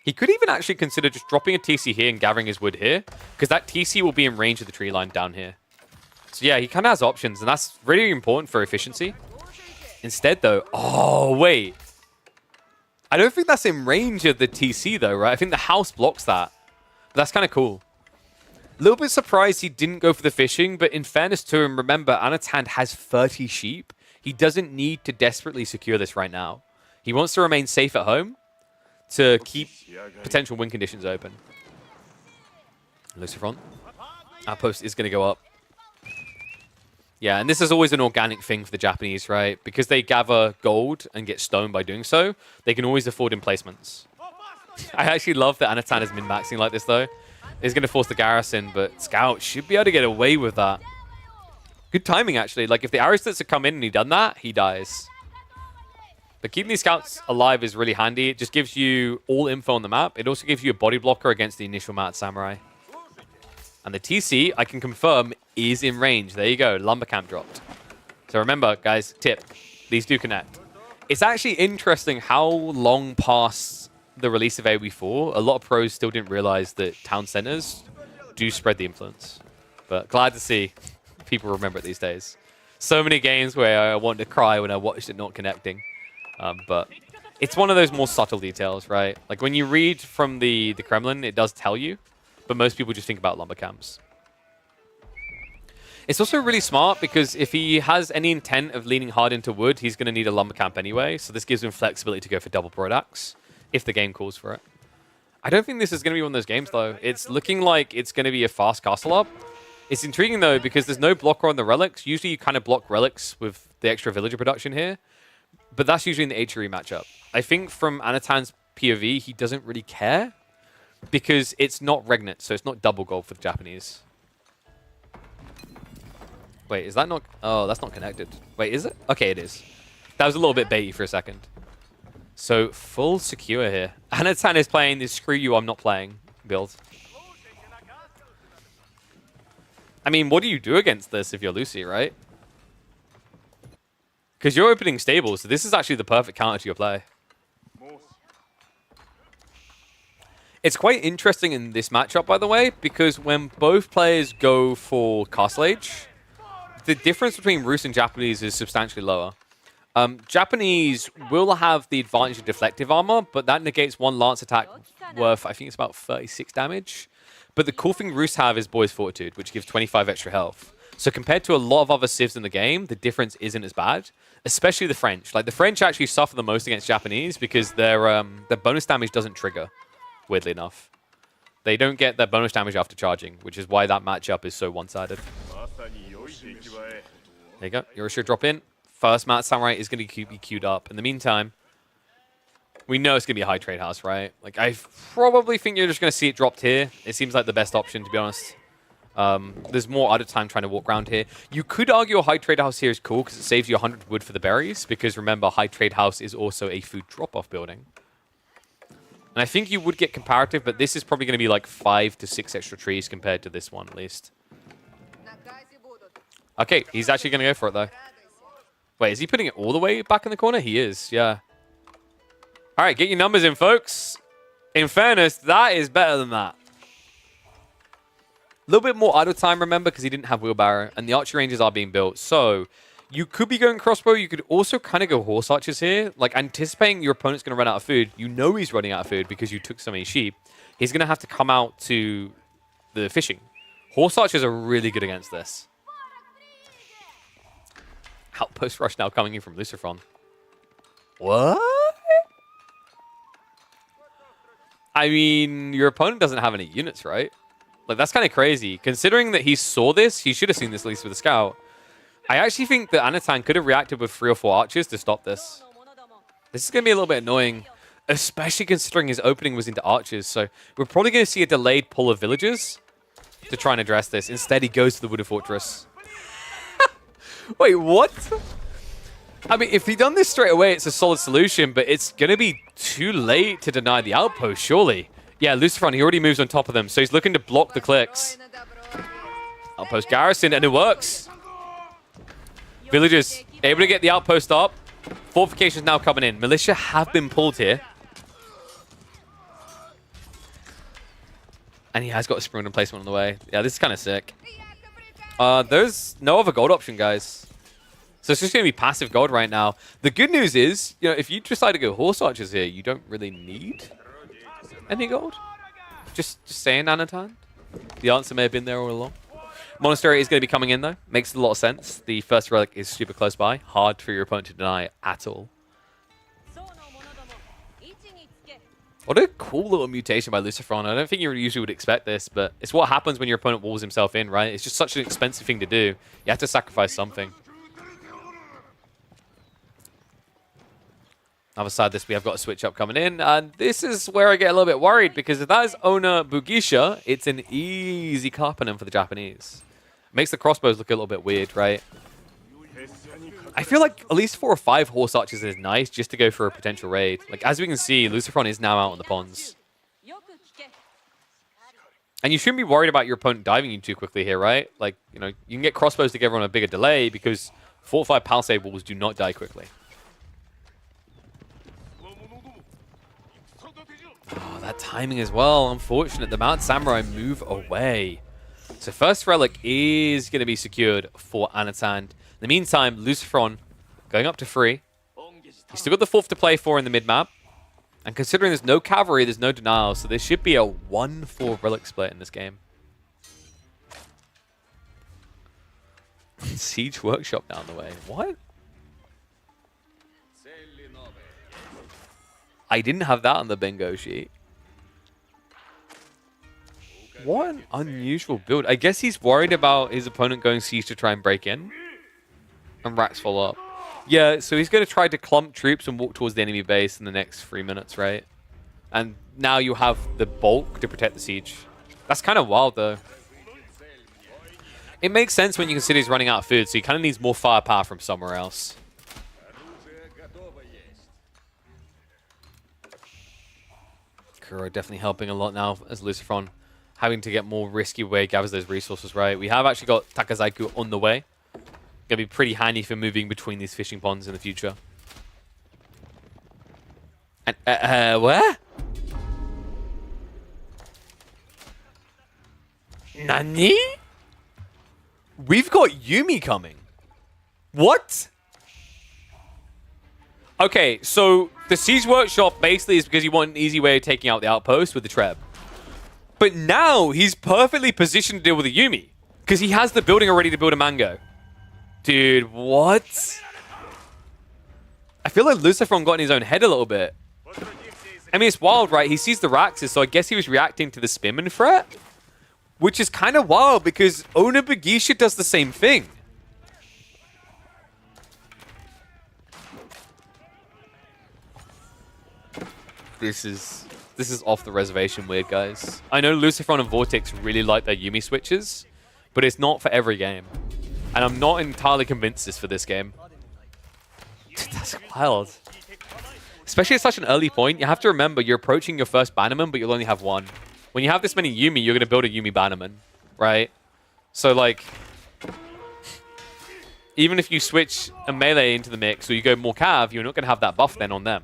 He could even actually consider just dropping a TC here and gathering his wood here, because that TC will be in range of the tree line down here. So yeah, he kind of has options, and that's really important for efficiency. Instead, though... Oh, wait. I don't think that's in range of the TC, though, right? I think the house blocks that. But that's kind of cool. A little bit surprised he didn't go for the fishing, but in fairness to him, remember, Anathan has 30 sheep. He doesn't need to desperately secure this right now. He wants to remain safe at home to keep potential win conditions open. Lucifron. Outpost is going to go up. Yeah, and this is always an organic thing for the Japanese, right? Because they gather gold and get stone by doing so, they can always afford emplacements. I actually love that Anathan is min-maxing like this, though. He's going to force the garrison, but Scout should be able to get away with that. Good timing, actually. Like, if the Aristats had come in and he'd done that, he dies. But keeping these scouts alive is really handy. It just gives you all info on the map. It also gives you a body blocker against the initial Mad Samurai. And the TC, I can confirm, is in range. There you go. Lumber camp dropped. So remember, guys, tip. These do connect. It's actually interesting how long past the release of AoE4, a lot of pros still didn't realize that town centers do spread the influence. But glad to see people remember it these days. So many games where I wanted to cry when I watched it not connecting. But it's one of those more subtle details, right? Like when you read from the Kremlin, it does tell you. But most people just think about lumber camps. It's also really smart because if he has any intent of leaning hard into wood, he's going to need a lumber camp anyway. So this gives him flexibility to go for double broad axe if the game calls for it. I don't think this is going to be one of those games, though. It's looking like it's going to be a fast castle up. It's intriguing, though, because there's no blocker on the relics. Usually you kind of block relics with the extra villager production here. But that's usually in the HRE matchup. I think from Anathan's POV, he doesn't really care because it's not regnant, so it's not double gold for the Japanese. Wait, is that not... Oh, that's not connected. Wait, is it? Okay, it is. That was a little bit baity for a second. So, full secure here. Anathan is playing this screw you, I'm not playing build. I mean, what do you do against this if you're Lucy, right? Because you're opening stables, so this is actually the perfect counter to your play. It's quite interesting in this matchup, by the way, because when both players go for Castle Age, the difference between Rus and Japanese is substantially lower. Japanese will have the advantage of deflective armor, but that negates one lance attack worth, I think it's about 36 damage. But the cool thing Rus have is Boy's Fortitude, which gives 25 extra health. So compared to a lot of other civs in the game, the difference isn't as bad, especially the French. Like, the French actually suffer the most against Japanese because their bonus damage doesn't trigger, weirdly enough. They don't get their bonus damage after charging, which is why that matchup is so one-sided. There you go. Yorishiro drop in. First Mad Samurai is going to be queued up. In the meantime, we know it's going to be a high trade house, right? Like, I probably think you're just going to see it dropped here. It seems like the best option, to be honest. There's more other time trying to walk around here. You could argue a high trade house here is cool because it saves you 100 wood for the berries. Because remember, high trade house is also a food drop-off building. And I think you would get comparative, but this is probably going to be like 5 to 6 extra trees compared to this one, at least. Okay, he's actually going to go for it, though. Wait, is he putting it all the way back in the corner? He is, yeah. All right, get your numbers in, folks. In fairness, that is better than that. A little bit more idle time, remember, because he didn't have wheelbarrow, and the archery ranges are being built. So you could be going crossbow. You could also kind of go horse archers here, like anticipating your opponent's going to run out of food. You know he's running out of food because you took so many sheep. He's going to have to come out to the fishing. Horse archers are really good against this. Outpost rush now coming in from Lucifron. What? I mean, your opponent doesn't have any units, right? Like, that's kind of crazy. Considering that he saw this, he should have seen this at least with a scout. I actually think that Anathan could have reacted with 3 or 4 archers to stop this. This is going to be a little bit annoying, especially considering his opening was into archers. So we're probably going to see a delayed pull of villagers to try and address this. Instead, he goes to the Wooden Fortress. Wait, what? I mean, if he'd done this straight away, it's a solid solution, but it's going to be too late to deny the outpost, surely. Yeah, Lucifron, he already moves on top of them, so he's looking to block the clicks. Outpost garrison, and it works. Villagers able to get the outpost up. Fortifications now coming in. Militia have been pulled here. And he has got a spring placement on the way. Yeah, this is kind of sick. There's no other gold option, guys. So it's just going to be passive gold right now. The good news is, you know, if you decide to go horse archers here, you don't really need any gold. Just saying, Anathan. The answer may have been there all along. Monastery is going to be coming in, though. Makes a lot of sense. The first relic is super close by. Hard for your opponent to deny at all. What a cool little mutation by Lucifron. I don't think you usually would expect this, but it's what happens when your opponent walls himself in, right? It's just such an expensive thing to do. You have to sacrifice something. Other side of this, we have got a switch up coming in, and this is where I get a little bit worried, because if that is Ona Bugisha, it's an easy carpenem for the Japanese. Makes the crossbows look a little bit weird, right? I feel like at least 4 or 5 horse archers is nice just to go for a potential raid. Like, as we can see, Lucifron is now out on the ponds. And you shouldn't be worried about your opponent diving you too quickly here, right? Like, you know, you can get crossbows together on a bigger delay because 4 or 5 palisade walls do not die quickly. Oh, that timing as well. Unfortunate. The Mount Samurai move away. So first relic is going to be secured for Anathan. In the meantime, Lucifron going up to 3. He's still got the 4th to play for in the mid-map. And considering there's no cavalry, there's no denial. So there should be a 1-4 relic split in this game. Siege Workshop down the way. What? I didn't have that on the bingo sheet. What an unusual build. I guess he's worried about his opponent going siege to try and break in. And racks follow up. Yeah, so he's going to try to clump troops and walk towards the enemy base in the next 3 minutes, right? And now you have the bulk to protect the siege. That's kind of wild, though. It makes sense when you consider he's running out of food, so he kind of needs more firepower from somewhere else. Kuro definitely helping a lot now as Lucifron having to get more risky where he gathers those resources, right? We have actually got Takazaiku on the way. Gonna be pretty handy for moving between these fishing ponds in the future. And, where? Nani? We've got Yumi coming. What? Okay, so the Siege Workshop basically is because you want an easy way of taking out the outpost with the Treb. But now he's perfectly positioned to deal with a Yumi because he has the building already to build a Mango. Dude, what? I feel like Lucifron got in his own head a little bit. I mean, it's wild, right? He sees the Raxes, so I guess he was reacting to the Spinman threat, which is kind of wild because Ona Bugisha does the same thing. This is off the reservation weird, guys. I know Lucifron and Vortex really like their Yumi switches, but it's not for every game. And I'm not entirely convinced this for this game. That's wild. Especially at such an early point, you have to remember you're approaching your first Bannerman, but you'll only have 1. When you have this many Yumi, you're going to build a Yumi Bannerman, right? So, like, even if you switch a melee into the mix or you go more cav, you're not going to have that buff then on them.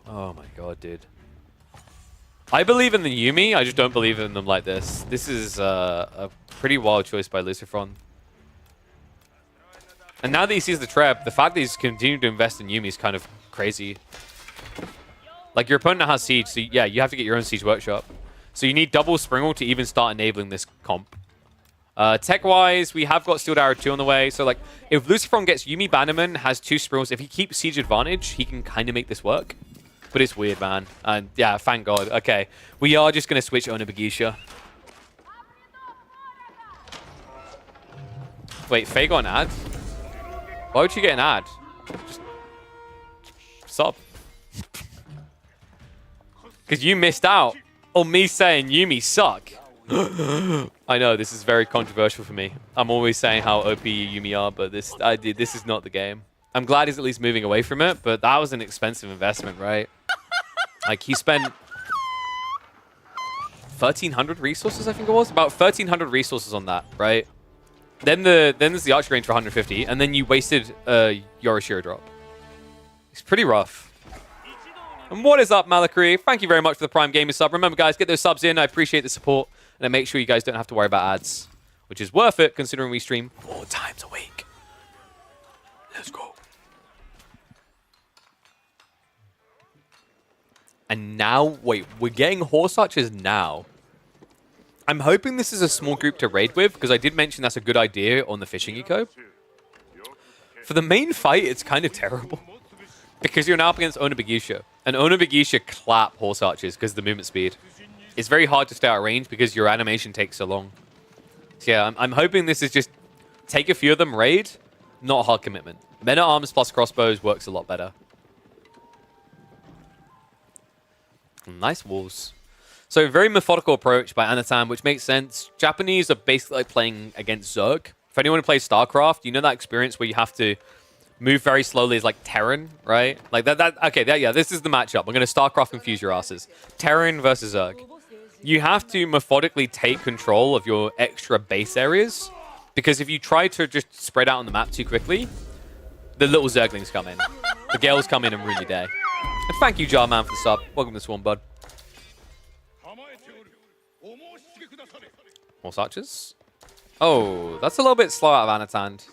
Oh my god, dude. I believe in the Yumi, I just don't believe in them like this. This is a pretty wild choice by Lucifron. And now that he sees the trap, the fact that he's continuing to invest in Yumi is kind of crazy. Like, your opponent now has Siege, so yeah, you have to get your own Siege Workshop. So you need double Springle to even start enabling this comp. Tech-wise, we have got Steel Arrow 2 on the way. So, like, if Lucifron gets Yumi Bannerman, has 2 Springles, if he keeps Siege Advantage, he can kind of make this work. But it's weird, man. And yeah, thank God. Okay, we are just going to switch Onabagisha. Wait, Faye got an ad? Why would she get an ad? Just stop. Because you missed out on me saying Yuumi suck. I know, this is very controversial for me. I'm always saying how OP Yuumi are, but this is not the game. I'm glad he's at least moving away from it, but that was an expensive investment, right? Like, he spent 1,300 resources, I think it was? About 1,300 resources on that, right? Then there's the archery range for 150, and then you wasted a Yorishiro drop. It's pretty rough. And what is up, Malakri? Thank you very much for the Prime Gamer sub. Remember, guys, get those subs in. I appreciate the support. And then make sure you guys don't have to worry about ads, which is worth it considering we stream 4 times a week. Let's go. And now, wait, we're getting horse archers now. I'm hoping this is a small group to raid with, because I did mention that's a good idea on the fishing eco. For the main fight, it's kind of terrible. Because you're now up against Onabagisha. And Onabagisha clap horse archers because of the movement speed. It's very hard to stay out of range because your animation takes so long. So yeah, I'm hoping this is just take a few of them, raid, not a hard commitment. Men-at-arms plus crossbows works a lot better. Nice walls. So very methodical approach by Anathan, which makes sense. Japanese are basically like playing against Zerg. If anyone who plays StarCraft, you know that experience where you have to move very slowly is like Terran, right? Like yeah, this is the matchup. I'm going to StarCraft confuse your asses. Terran versus Zerg. You have to methodically take control of your extra base areas, because if you try to just spread out on the map too quickly, the little Zerglings come in. The Gales come in and ruin your day. And thank you, Jarman, for the sub. Welcome to Swarm, bud. Horse archers? Oh, that's a little bit slow out of Anathan.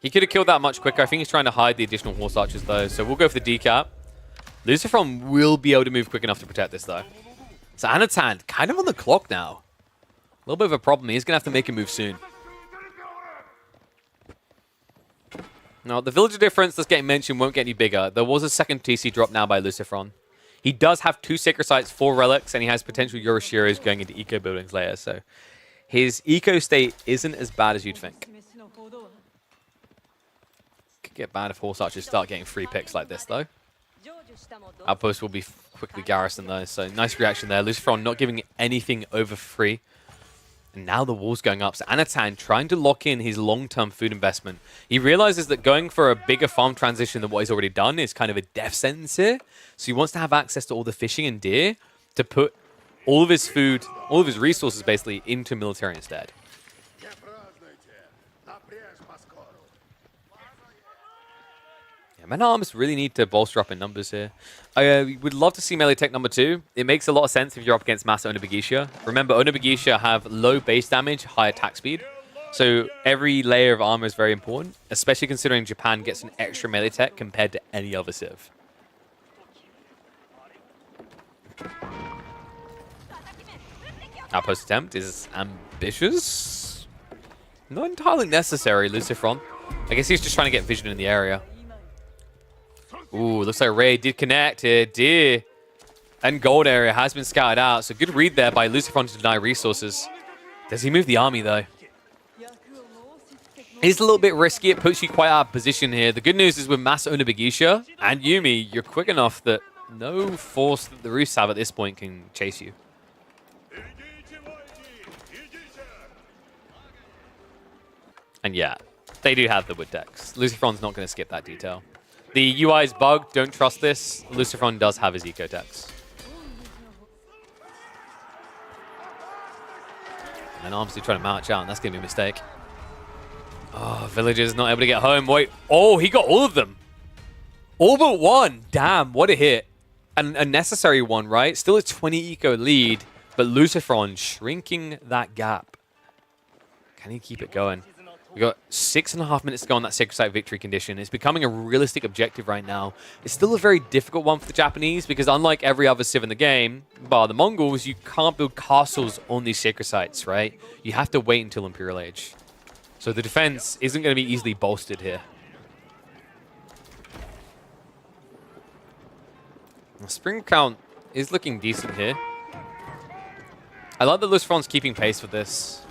He could have killed that much quicker. I think he's trying to hide the additional horse archers, though. So we'll go for the decap. Lucifron will be able to move quick enough to protect this, though. So Anathan, kind of on the clock now. A little bit of a problem. He's going to have to make a move soon. Now, the villager difference that's getting mentioned won't get any bigger. There was a second TC drop now by Lucifron. He does have 2 sacred sites, 4 relics, and he has potential Yoroshiros going into eco buildings later. So his eco state isn't as bad as you'd think. Could get bad if horse archers start getting free picks like this, though. Outpost will be quickly garrisoned, though. So nice reaction there. Lucifron not giving anything over free. And now the wall's going up. So Anathan trying to lock in his long-term food investment. He realizes that going for a bigger farm transition than what he's already done is kind of a death sentence here. So he wants to have access to all the fishing and deer to put all of his food, all of his resources basically into military instead. Yeah, Men-at-Arms really need to bolster up in numbers here. I would love to see melee tech number 2. It makes a lot of sense if you're up against Mass Onabagisha. Remember, Onabagisha have low base damage, high attack speed. So every layer of armor is very important, especially considering Japan gets an extra melee tech compared to any other civ. Outpost attempt is ambitious. Not entirely necessary, Lucifron. I guess he's just trying to get vision in the area. Ooh, looks like Ray did connect here. Deer and gold area has been scouted out. So good read there by Lucifron to deny resources. Does he move the army, though? It's a little bit risky. It puts you quite out of position here. The good news is with Mass Onabagisha and Yuumi, you're quick enough that no force that the Rus have at this point can chase you. And yeah, they do have the wood decks. Lucifron's not going to skip that detail. The UI is bugged. Don't trust this. Lucifron does have his eco decks. And obviously trying to march out, and that's going to be a mistake. Oh, Villager's not able to get home. Wait. Oh, he got all of them. All but one. Damn, what a hit. And a necessary one, right? Still a 20 eco lead, but Lucifron shrinking that gap. Can he keep it going? We got 6.5 minutes to go on that sacred site victory condition. It's becoming a realistic objective right now. It's still a very difficult one for the Japanese because unlike every other civ in the game, bar the Mongols, you can't build castles on these sacred sites, right? You have to wait until Imperial Age. So the defense isn't going to be easily bolstered here. The spring count is looking decent here. I like that Lucifron's keeping pace with this.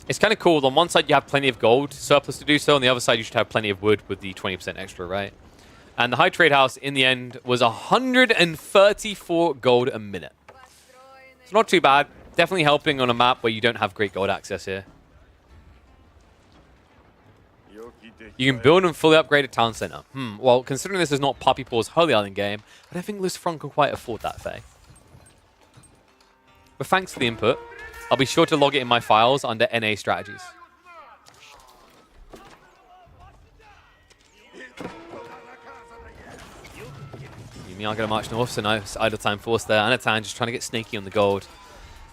It's kind of cool. On one side, you have plenty of gold surplus to do so. On the other side, you should have plenty of wood with the 20% extra, right? And the high trade house, in the end, was 134 gold a minute. It's not too bad. Definitely helping on a map where you don't have great gold access here. You can build and fully upgrade a town center. Well, considering this is not Pappi Paul's Holy Island game, I don't think Lucifron can quite afford that, Faye. But thanks for the input. I'll be sure to log it in my files under NA strategies. Yumi aren't going to march north, so nice idle time force there. Anathan just trying to get snaky on the gold.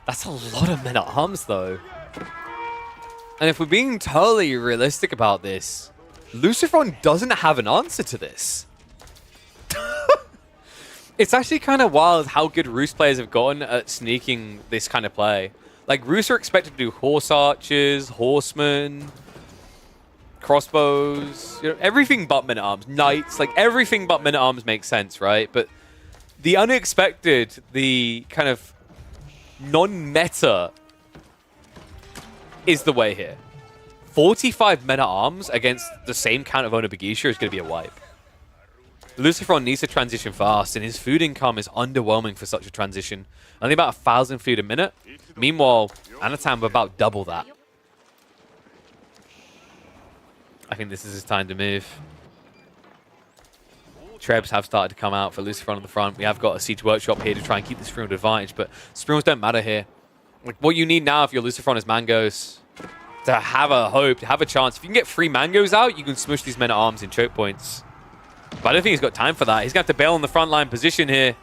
That's a lot of men at arms, though. And if we're being totally realistic about this, Lucifron doesn't have an answer to this. It's actually kind of wild how good Roost players have gotten at sneaking this kind of play. Like, Roost are expected to do horse archers, horsemen, crossbows, you know, everything but men-at-arms, knights, like everything but men-at-arms makes sense, right? But the unexpected, the kind of non-meta is the way here. 45 men-at-arms against the same count of Owner Bagisha is going to be a wipe. Lucifron needs to transition fast, and his food income is underwhelming for such a transition. Only about 1,000 food a minute. Meanwhile, Anathan about double that. I think this is his time to move. Trebs have started to come out for Lucifron on the front. We have got a Siege Workshop here to try and keep the Springald advantage, but Springals don't matter here. Like, what you need now if you're Lucifron is mangoes. To have a hope, to have a chance. If you can get 3 mangoes out, you can smush these men-at-arms in choke points. But I don't think he's got time for that. He's going to have to bail on the front line position here.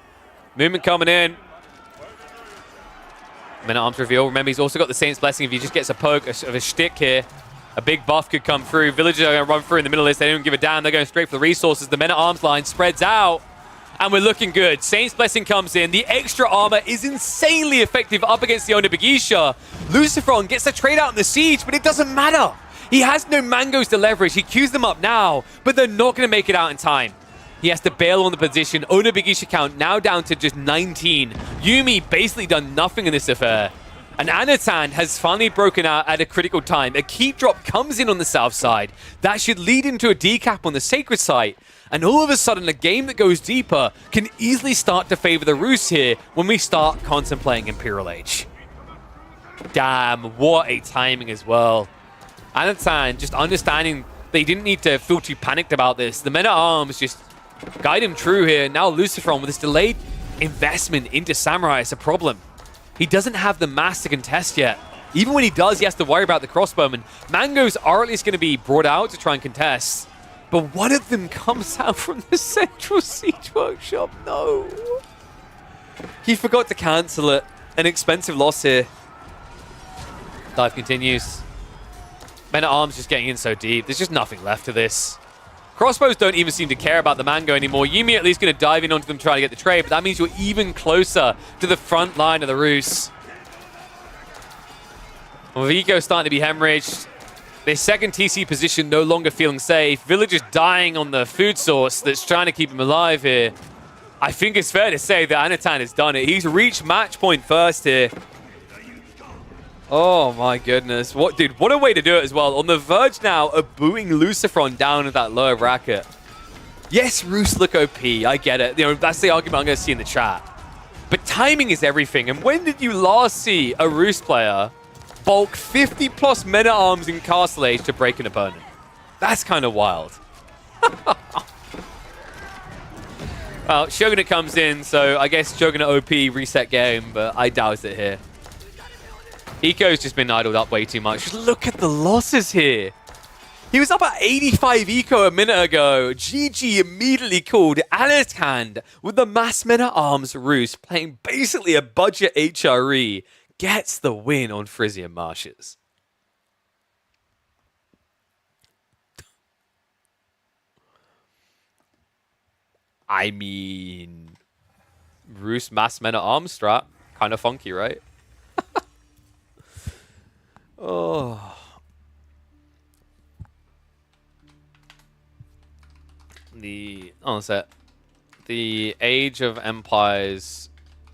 Movement coming in. Men-at-arms reveal. Remember, he's also got the Saint's Blessing. If he just gets a poke of a shtick here, a big buff could come through. Villagers are going to run through in the middle of this. They don't give a damn. They're going straight for the resources. The men-at-arms line spreads out. And we're looking good. Saint's Blessing comes in. The extra armor is insanely effective up against the Owner Bagisha. Lucifron gets the trade out in the siege, but it doesn't matter. He has no mangoes to leverage. He queues them up now, but they're not going to make it out in time. He has to bail on the position. Owner Bagisha count now down to just 19. Yumi basically done nothing in this affair. And Anathan has finally broken out at a critical time. A keep drop comes in on the south side. That should lead into a decap on the sacred site. And all of a sudden, a game that goes deeper can easily start to favor the Roost here when we start contemplating Imperial Age. Damn, what a timing as well. Anathan just understanding they didn't need to feel too panicked about this. The men-at-arms just guide him true here. Now Lucifron with this delayed investment into Samurai is a problem. He doesn't have the mass to contest yet. Even when he does, he has to worry about the crossbowmen. Mangoes are at least going to be brought out to try and contest. But one of them comes out from the central siege workshop. No. He forgot to cancel it. An expensive loss here. Dive continues. Men-at-arms just getting in so deep. There's just nothing left to this. Crossbows don't even seem to care about the mango anymore. Yumi at least going to dive in onto them trying to get the trade, but that means you're even closer to the front line of the Roost. Well, Vico's starting to be hemorrhaged. Their second TC position no longer feeling safe. Villagers dying on the food source that's trying to keep him alive here. I think it's fair to say that Anathan has done it. He's reached match point first here. Oh my goodness. What, dude, what a way to do it as well. On the verge now of booing Lucifron down at that lower bracket. Yes, Roost look OP. I get it. You know, that's the argument I'm going to see in the chat. But timing is everything. And when did you last see a Roost player bulk 50+ men-at-arms in Castle Age to break an opponent? That's kind of wild. Well, Shogunate comes in, so I guess Shogunate OP reset game, but I doubt it here. Eco's just been idled up way too much. Just look at the losses here. He was up at 85 eco a minute ago. GG immediately called Anathan with the mass men-at-arms Roost, playing basically a budget HRE, gets the win on Frisian Marshes. I mean, Roost mass men-at-arms strat, kind of funky, right? Oh. The set. The Age of Empires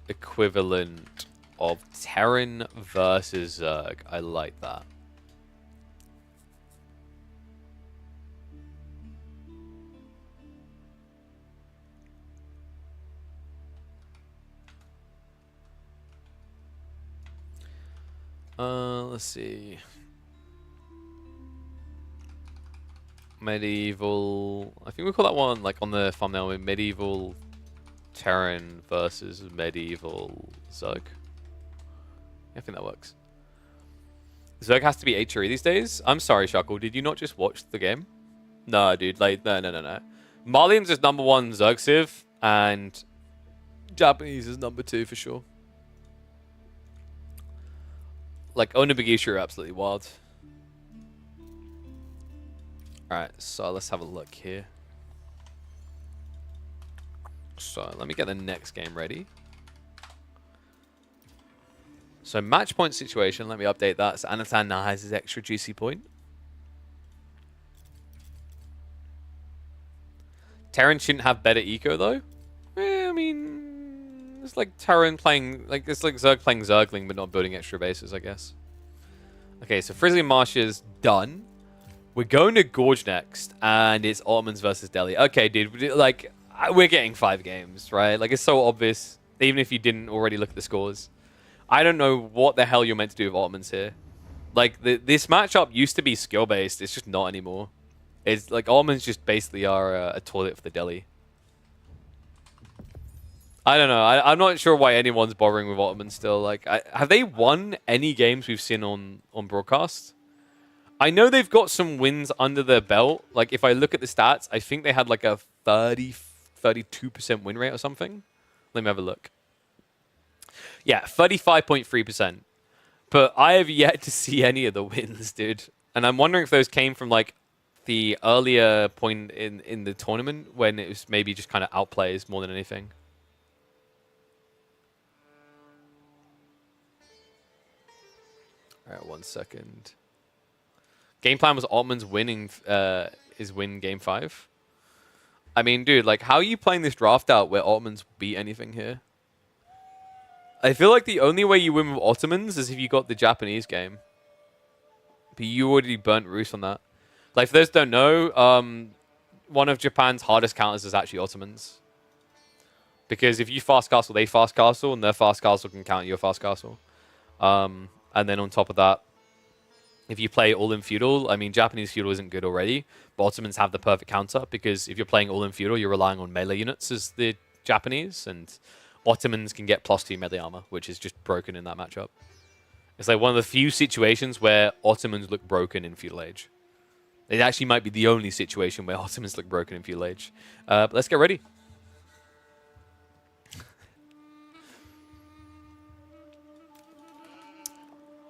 equivalent of Terran versus Zerg. I like that. Let's see. Medieval. I think we call that one like on the thumbnail. Medieval Terran versus medieval Zerg. I think that works. Zerg has to be HRE these days. I'm sorry, Shuckle. Did you not just watch the game? No, dude. Like, no. Malians is #1 Zerg Civ, and Japanese is #2 for sure. Like, Onibagisha are absolutely wild. Alright, so let's have a look here. So, let me get the next game ready. So, match point situation, let me update that. So, Anathan now has his extra GC point. Terran shouldn't have better eco, though. I mean, it's like Terran playing, like, it's like Zerg playing Zergling, but not building extra bases, I guess. Okay, so Frizzly Marsh is done. We're going to Gorge next, and it's Ottomans versus Delhi. Okay, dude, like, we're getting 5 games, right? Like, it's so obvious, even if you didn't already look at the scores. I don't know what the hell you're meant to do with Ottomans here. Like, this matchup used to be skill-based. It's just not anymore. It's like, Ottomans just basically are a toilet for the Delhi. I don't know. I'm not sure why anyone's bothering with Ottomans still. Like, have they won any games we've seen on broadcast? I know they've got some wins under their belt. Like, if I look at the stats, I think they had like a 32% win rate or something. Let me have a look. Yeah, 35.3%. But I have yet to see any of the wins, dude. And I'm wondering if those came from, like, the earlier point in the tournament when it was maybe just kind of outplays more than anything. All right, 1 second. Game plan was Ottomans winning win game 5. I mean, dude, like, how are you playing this draft out where Ottomans beat anything here? I feel like the only way you win with Ottomans is if you got the Japanese game. But you already burnt Rus on that. Like, for those who don't know, one of Japan's hardest counters is actually Ottomans. Because if you fast castle, they fast castle, and their fast castle can counter your fast castle. And then on top of that, if you play all-in feudal, I mean, Japanese feudal isn't good already, but Ottomans have the perfect counter, because if you're playing all-in feudal, you're relying on melee units as the Japanese, and Ottomans can get +2 melee armor, which is just broken in that matchup. It's like one of the few situations where Ottomans look broken in Feudal Age. It actually might be the only situation where Ottomans look broken in Feudal Age. But let's get ready.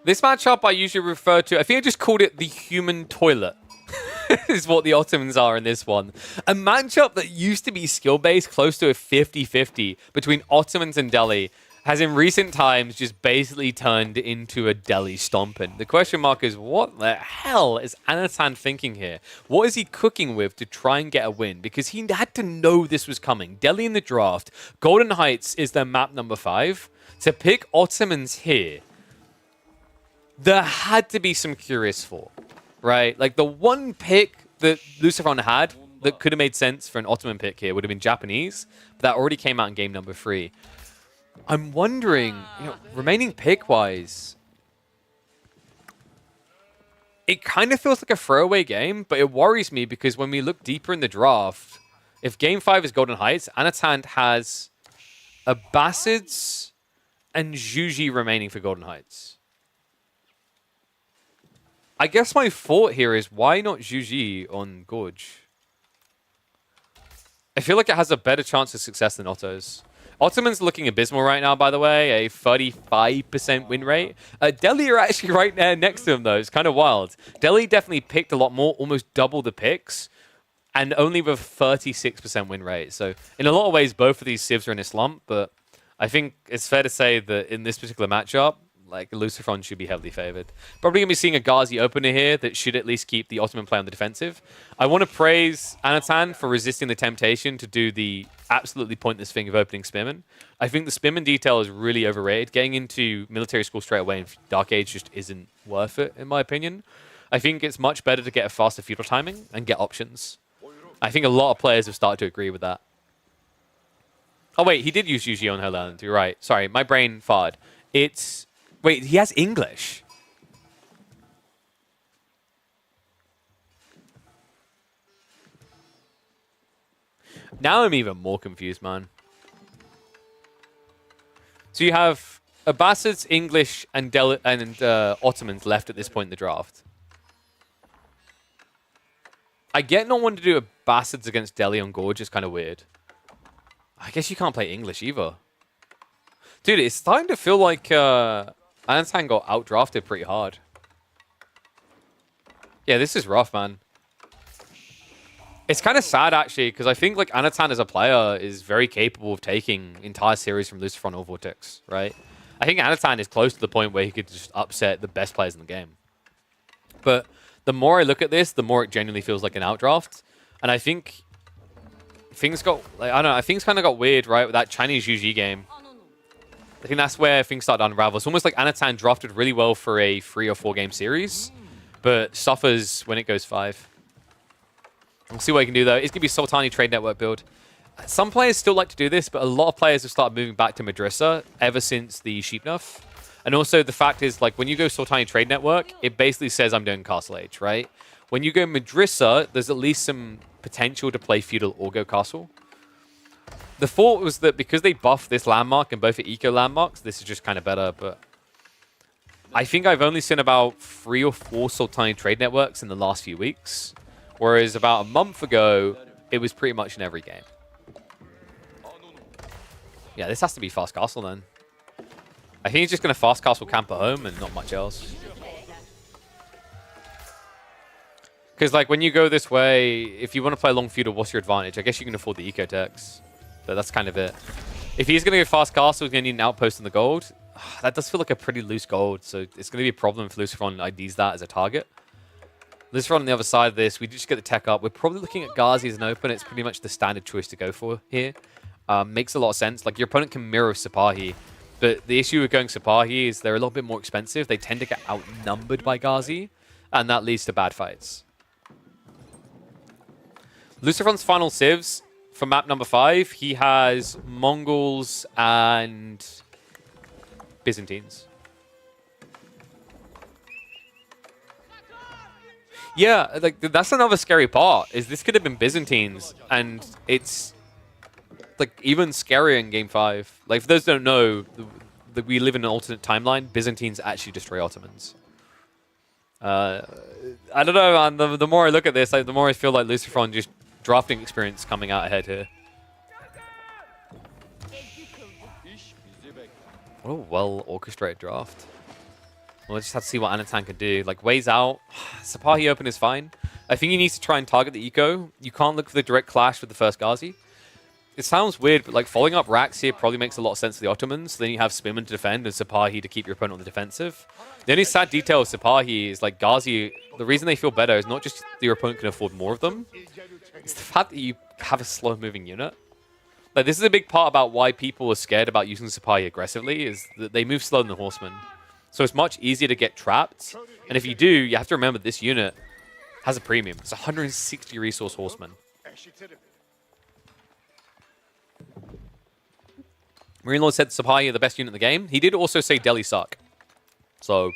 This matchup I usually refer to, I think I just called it the human toilet. Is what the Ottomans are in this one. A matchup that used to be skill-based, close to a 50-50 between Ottomans and Delhi, has in recent times just basically turned into a Delhi stomping. The question mark is, what the hell is Anathan thinking here? What is he cooking with to try and get a win? Because he had to know this was coming. Delhi in the draft. Golden Heights is their map number 5. To pick Ottomans here, there had to be some curious thought, right? Like, the one pick that Lucifron had that could have made sense for an Ottoman pick here would have been Japanese, but that already came out in game number 3. I'm wondering, remaining pick-wise, it kind of feels like a throwaway game, but it worries me because when we look deeper in the draft, if game 5 is Golden Heights, Anathan has Abbasids and Juji remaining for Golden Heights. I guess my thought here is, why not Juji on Gorge? I feel like it has a better chance of success than Otto's. Ottoman's looking abysmal right now, by the way, a 35% win rate. Delhi are actually right there next to him, though. It's kind of wild. Delhi definitely picked a lot more, almost double the picks, and only with 36% win rate. So in a lot of ways, both of these civs are in a slump, but I think it's fair to say that in this particular matchup, like, Lucifron should be heavily favored. Probably going to be seeing a Ghazi opener here that should at least keep the Ottoman play on the defensive. I want to praise Anathan for resisting the temptation to do the absolutely pointless thing of opening Spearman. I think the Spearman detail is really overrated. Getting into military school straight away in Dark Age just isn't worth it, in my opinion. I think it's much better to get a faster feudal timing and get options. I think a lot of players have started to agree with that. Oh, wait, he did use Yu-Gi-Oh! On Holy Island. You're right. Sorry, my brain farted. It's... Wait, he has English. Now I'm even more confused, man. So you have Abbasids, English, and Ottomans left at this point in the draft. I get not wanting to do Abbasids against Delhi on Gorge is kind of weird. I guess you can't play English either. Dude, it's starting to feel like Anathan got outdrafted pretty hard. Yeah, this is rough, man. It's kind of sad, actually, because I think like Anathan as a player is very capable of taking entire series from Lucifron or Vortex, right? I think Anathan is close to the point where he could just upset the best players in the game. But the more I look at this, the more it genuinely feels like an outdraft. And I think things got, like, I don't know, things kind of got weird, right, with that Chinese UG game. I think that's where things started to unravel. It's almost like Anathan drafted really well for a 3 or 4 game series, but suffers when it goes 5. We'll see what he can do, though. It's going to be Sultani Trade Network build. Some players still like to do this, but a lot of players have started moving back to Madrissa ever since the Sheep nerf. And also, the fact is, like, when you go Sultani Trade Network, it basically says I'm doing Castle Age, right? When you go Madrissa, there's at least some potential to play Feudal or go Castle. The thought was that because they buffed this landmark and both are eco landmarks, this is just kind of better, but I think I've only seen about 3 or 4 Sultani Trade Networks in the last few weeks. Whereas about a month ago, it was pretty much in every game. Yeah, this has to be fast castle then. I think he's just going to fast castle camp at home and not much else. Because like when you go this way, if you want to play long feudal, what's your advantage? I guess you can afford the eco-techs, but that's kind of it. If he's going to go fast castle, he's going to need an outpost in the gold. That does feel like a pretty loose gold, so it's going to be a problem if Lucifron IDs that as a target. Lucifron on the other side of this, we just get the tech up. We're probably looking at Ghazi as an open. It's pretty much the standard choice to go for here. Makes a lot of sense. Like, your opponent can mirror Sipahi, but the issue with going Sipahi is they're a little bit more expensive. They tend to get outnumbered by Ghazi, and that leads to bad fights. Lucifron's final civs for map number 5, he has Mongols and Byzantines. Yeah, like that's another scary part, is this could have been Byzantines, and it's like even scarier in game 5. Like, for those who don't know, that we live in an alternate timeline, Byzantines actually destroy Ottomans. I don't know, man, the more I look at this, like, the more I feel like Lucifron just drafting experience coming out ahead here. What a well-orchestrated draft. We'll just have to see what Anathan can do. Like, ways out. Sipahi open is fine. I think he needs to try and target the eco. You can't look for the direct clash with the first Ghazi. It sounds weird, but like following up racks here probably makes a lot of sense to the Ottomans. Then you have Spearman to defend and Sipahi to keep your opponent on the defensive. The only sad detail of Sipahi is like Ghazi, the reason they feel better is not just that your opponent can afford more of them. It's the fact that you have a slow-moving unit. Like, this is a big part about why people are scared about using Sipahi aggressively, is that they move slower than the Horsemen. So it's much easier to get trapped. And if you do, you have to remember this unit has a premium. It's 160 resource Horsemen. Marine Lord said Sipahi are the best unit in the game. He did also say Delhi suck. So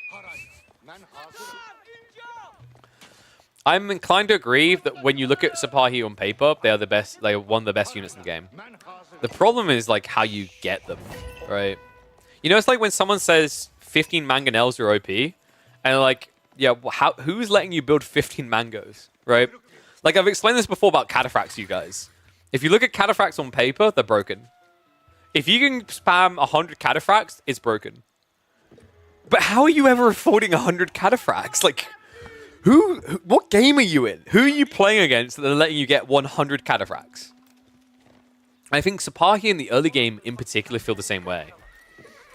I'm inclined to agree that when you look at Sipahi on paper, they are the best. They are one of the best units in the game. The problem is like how you get them, right? You know, it's like when someone says 15 mangonels are OP, and like, yeah, who's letting you build 15 mangoes, right? Like, I've explained this before about cataphracts to you guys. If you look at cataphracts on paper, they're broken. If you can spam 100 cataphracts, it's broken. But how are you ever affording 100 cataphracts? Like, what game are you in? Who are you playing against that are letting you get 100 cataphracts? I think Sipahi in the early game in particular feel the same way.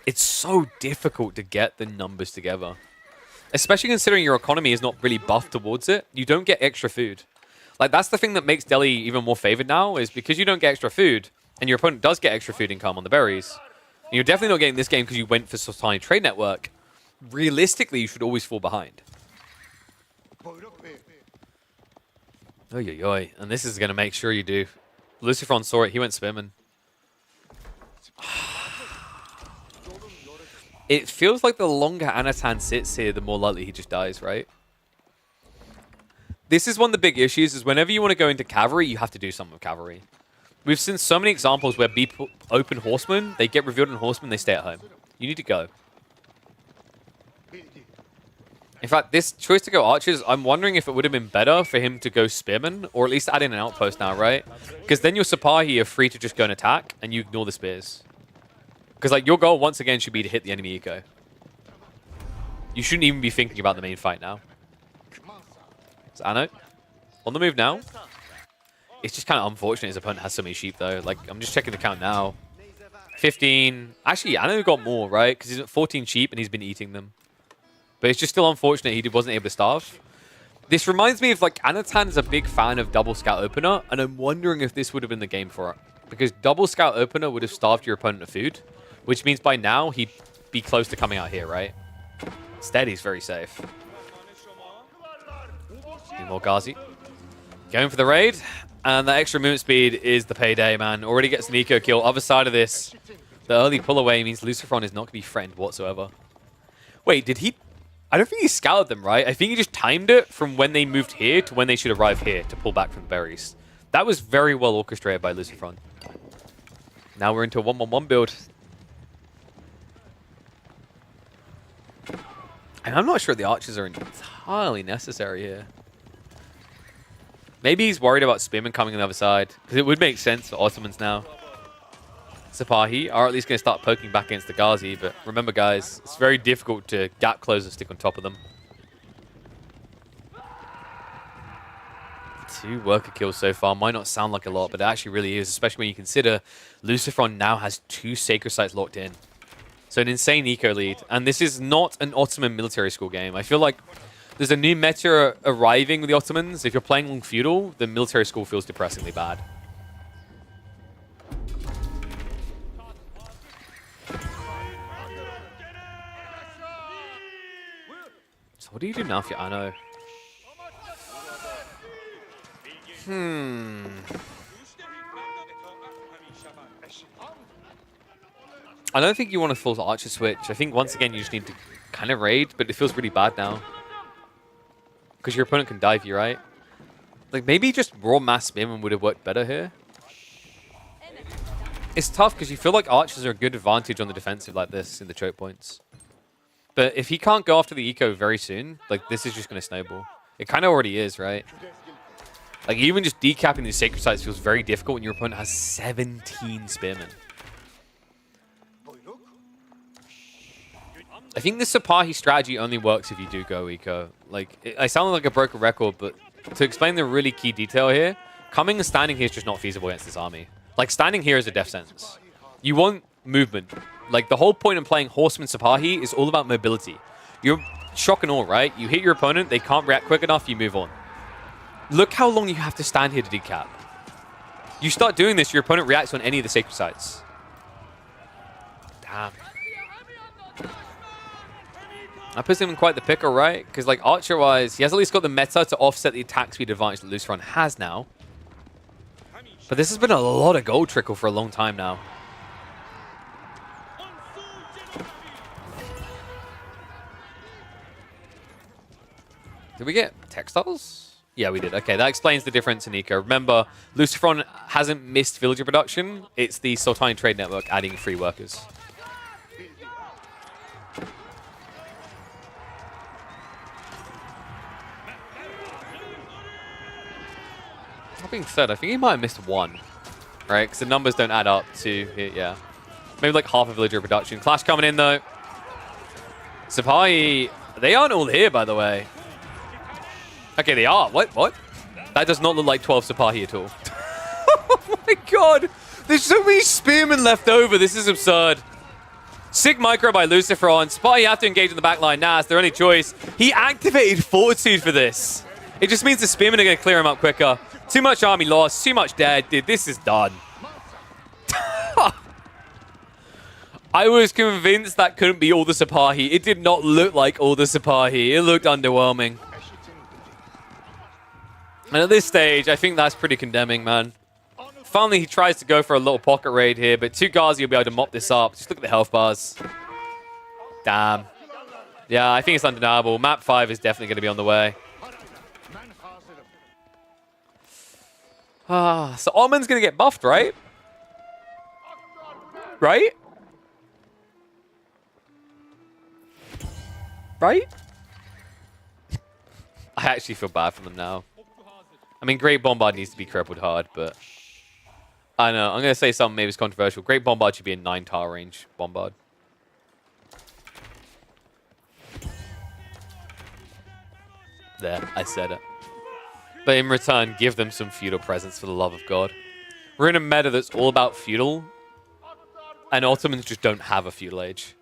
It's so difficult to get the numbers together. Especially considering your economy is not really buffed towards it. You don't get extra food. Like, that's the thing that makes Delhi even more favored now, is because you don't get extra food, and your opponent does get extra food income on the berries, and you're definitely not getting this game because you went for Sultani Trade Network, realistically, you should always fall behind. Oy, oy, oy. And this is going to make sure you do. Lucifron saw it. He went swimming. It feels like the longer Anathan sits here, the more likely he just dies, right? This is one of the big issues, is whenever you want to go into cavalry, you have to do something with cavalry. We've seen so many examples where people open horsemen, they get revealed in horsemen, they stay at home. You need to go. In fact, this choice to go archers, I'm wondering if it would have been better for him to go spearmen, or at least add in an outpost now, right? Because then your Sipahi are free to just go and attack, and you ignore the spears. Because like your goal, once again, should be to hit the enemy eco. You shouldn't even be thinking about the main fight now. It's Anno. On the move now. It's just kind of unfortunate his opponent has so many sheep, though. Like, I'm just checking the count now. 15. Actually, Anno got more, right? Because he's at 14 sheep, and he's been eating them. But it's just still unfortunate he wasn't able to starve. This reminds me of, like, Anathan is a big fan of double scout opener, and I'm wondering if this would have been the game for it. Because double scout opener would have starved your opponent of food, which means by now he'd be close to coming out here, right? Instead, he's very safe. More Ghazi. Going for the raid, and that extra movement speed is the payday, man. Already gets an eco kill. Other side of this, the early pull away means Lucifron is not going to be threatened whatsoever. Wait, did he... I don't think he scouted them, right? I think he just timed it from when they moved here to when they should arrive here to pull back from the berries. That was very well orchestrated by Lucifron. Now we're into a 1-1-1 build. And I'm not sure the archers are entirely necessary here. Maybe he's worried about spearmen coming on the other side, because it would make sense for Ottomans now. Sipahi are at least going to start poking back against the Ghazi, but remember, guys, it's very difficult to gap close and stick on top of them. 2 worker kills so far. Might not sound like a lot, but it actually really is, especially when you consider Lucifron now has 2 sacred sites locked in. So an insane eco lead. And this is not an Ottoman military school game. I feel like there's a new meta arriving with the Ottomans. If you're playing Long Feudal, the military school feels depressingly bad. So what do you do now for your Anno? I don't think you want to full archer switch. I think once again you just need to kind of raid, but it feels really bad now. Because your opponent can dive you, right? Like maybe just raw mass spearman would have worked better here. It's tough because you feel like archers are a good advantage on the defensive like this in the choke points. But if he can't go after the eco very soon, like this is just going to snowball. It kind of already is, right? Like even just decapping these sacred sites feels very difficult when your opponent has 17 spearmen. I think the Sipahi strategy only works if you do go eco. Like, I sound like a broken record, but to explain the really key detail here, coming and standing here is just not feasible against this army. Like, standing here is a death sentence. You want movement. Like, the whole point of playing Horseman Sipahi is all about mobility. You're shock and awe, right? You hit your opponent, they can't react quick enough, you move on. Look how long you have to stand here to decap. You start doing this, your opponent reacts on any of the sacred sites. Damn. That puts him in quite the pickle, right? Because, like, archer-wise, he has at least got the meta to offset the attack speed advantage that Lucifron has now. But this has been a lot of gold trickle for a long time now. Did we get textiles? Yeah, we did. Okay, that explains the difference in eco. Remember, Lucifron hasn't missed villager production. It's the Sultani Trade Network adding free workers. That being said, I think he might have missed 1, right? Because the numbers don't add up to, yeah. Maybe like half a villager production. Clash coming in, though. Sipahi, they aren't all here, by the way. Okay, they are. What? That does not look like 12 Sipahi at all. Oh my god! There's so many spearmen left over. This is absurd. Sick micro by Lucifron. Sipahi have to engage in the back line. Nah, it's their only choice. He activated Fortitude for this. It just means the spearmen are going to clear him up quicker. Too much army loss, too much dead. Dude, this is done. I was convinced that couldn't be all the Sapahi. It did not look like all the Sapahi. It looked underwhelming. And at this stage, I think that's pretty condemning, man. Finally, he tries to go for a little pocket raid here, but 2 Ghazi will be able to mop this up. Just look at the health bars. Damn. Yeah, I think it's undeniable. Map 5 is definitely going to be on the way. So Omen's going to get buffed, right? Right? Right? I actually feel bad for them now. I mean, Great Bombard needs to be crippled hard, but... I know, I'm going to say something maybe it's controversial. Great Bombard should be a 9-tower range Bombard. There, I said it. But in return, give them some feudal presence for the love of God. We're in a meta that's all about feudal, and Ottomans just don't have a feudal age.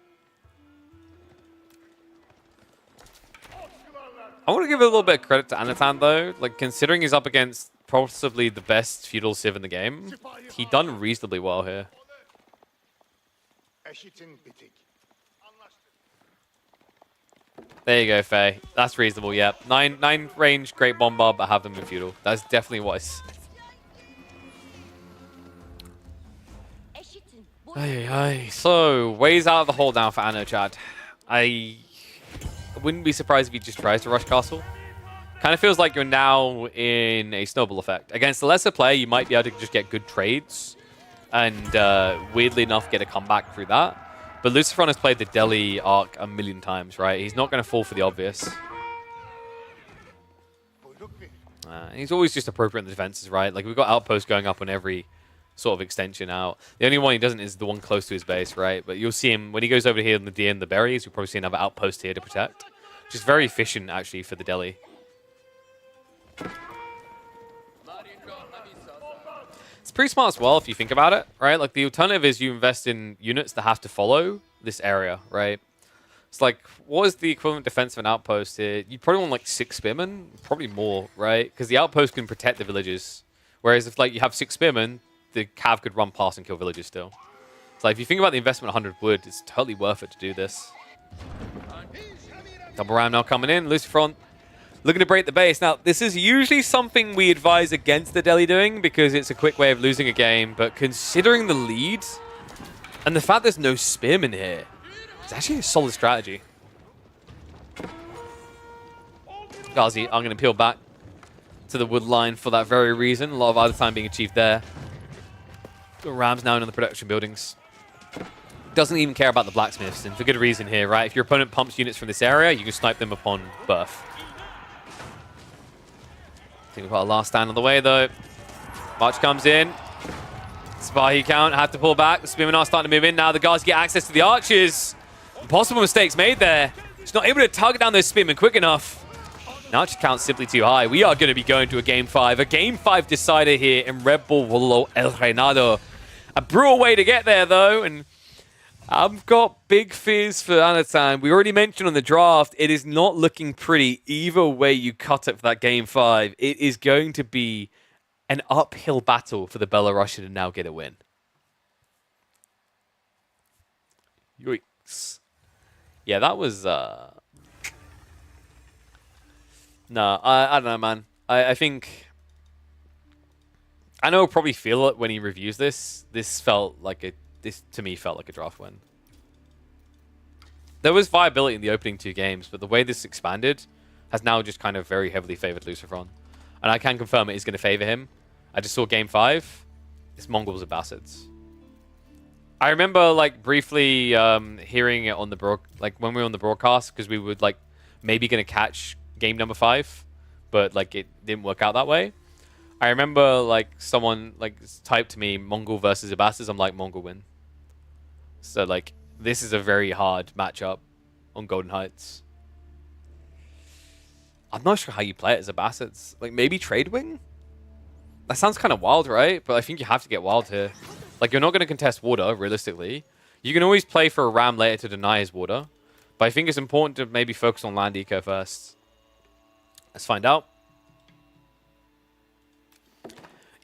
I want to give a little bit of credit to Anathan, though. Like, considering he's up against possibly the best feudal civ in the game, he done reasonably well here. There you go, Faye. That's reasonable, yeah. 9 range, Great Bombard, but have them in feudal. That's definitely wise. So, ways out of the hole now for Anno, Chad. I wouldn't be surprised if he just tries to rush castle. Kind of feels like you're now in a snowball effect. Against the lesser player, you might be able to just get good trades and weirdly enough get a comeback through that. But Lucifron has played the Delhi arc a million times, right? He's not going to fall for the obvious. He's always just appropriate in the defenses, right? Like, we've got outposts going up on every sort of extension out. The only one he doesn't is the one close to his base, right? But you'll see him when he goes over here in the D and the berries, you'll probably see another outpost here to protect. Which is very efficient, actually, for the Delhi. It's pretty smart as well if you think about it, right? Like, the alternative is you invest in units that have to follow this area, right? It's like, what is the equivalent defense of an outpost here? You probably want like 6 spearmen, probably more, right? Because the outpost can protect the villages. Whereas if like you have 6 spearmen, the cav could run past and kill villages still. So like, if you think about the investment 100 wood, it's totally worth it to do this. Double ram now coming in. Lucifron looking to break the base. Now, this is usually something we advise against the Delhi doing because it's a quick way of losing a game. But considering the lead and the fact there's no spearmen here, it's actually a solid strategy. Ghazi, I'm going to peel back to the wood line for that very reason. A lot of other time being achieved there. Got Rams now in the production buildings. Doesn't even care about the blacksmiths, and for good reason here, right? If your opponent pumps units from this area, you can snipe them upon birth. I think we've got a last stand on the way, though. March comes in. Spahi count, have to pull back. The spearmen are starting to move in now. The guys get access to the archers. Impossible mistakes made there. Just not able to target down those spearmen quick enough. Now archer count's simply too high. We are going to be going to a Game 5. A Game 5 decider here in RedBull, Wololo, El Reinado. A brutal way to get there, though, and I've got big fears for Anathan. We already mentioned on the draft, it is not looking pretty either way you cut it for that Game 5. It is going to be an uphill battle for the Belarusian to now get a win. Yikes. Yeah, that was... No, I don't know, man. I think... I know he'll probably feel it when he reviews this. This to me felt like a draft win. There was viability in the opening 2 games, but the way this expanded has now just kind of very heavily favored Lucifron. And I can confirm it is going to favor him. I just saw Game 5. It's Mongols and Bassids. I remember, like, briefly hearing it on the when we were on the broadcast, because we were, like, maybe going to catch game number 5, but, like, it didn't work out that way. I remember, like, someone, like, typed to me, Mongol versus Abbasis. I'm like, Mongol win. So, like, this is a very hard matchup on Golden Heights. I'm not sure how you play it as Abbasids. Like, maybe trade wing? That sounds kind of wild, right? But I think you have to get wild here. Like, you're not going to contest water, realistically. You can always play for a ram later to deny his water. But I think it's important to maybe focus on land eco first. Let's find out.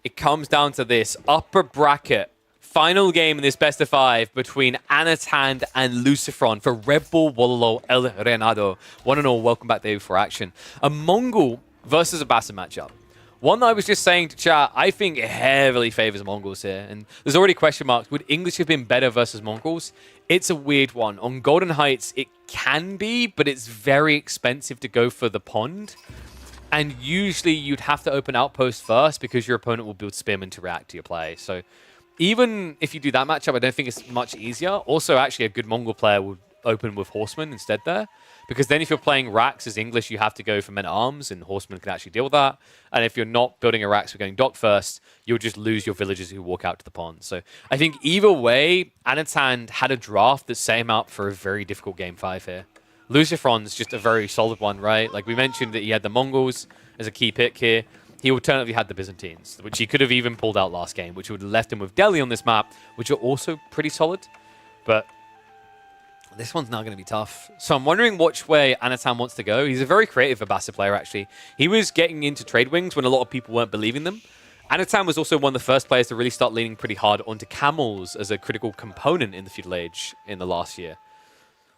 It comes down to this. Upper bracket Final game in this best of 5 between Anathan and Lucifron for RedBull, Wololo, El Reinado. One and all, welcome back to for action. A Mongol versus a Bassa matchup. One that I was just saying to chat, I think it heavily favors Mongols here. And there's already question marks. Would English have been better versus Mongols? It's a weird one. On Golden Heights, it can be, but it's very expensive to go for the pond. And usually you'd have to open Outpost first because your opponent will build Spearman to react to your play. So even if you do that matchup, I don't think it's much easier. Also, actually, a good Mongol player would open with Horseman instead there. Because then if you're playing Rax as English, you have to go for Men-at-Arms, and Horseman can actually deal with that. And if you're not building a Rax, we're going Dock first, you'll just lose your villagers who walk out to the pond. So I think either way, Anathan had a draft that set him up for a very difficult Game 5 here. Lucifron's just a very solid one, right? Like we mentioned that he had the Mongols as a key pick here. He alternatively had the Byzantines, which he could have even pulled out last game, which would have left him with Delhi on this map, which are also pretty solid. But this one's now going to be tough. So I'm wondering which way Anathan wants to go. He's a very creative Abassa player, actually. He was getting into trade wings when a lot of people weren't believing them. Anathan was also one of the first players to really start leaning pretty hard onto camels as a critical component in the feudal age in the last year.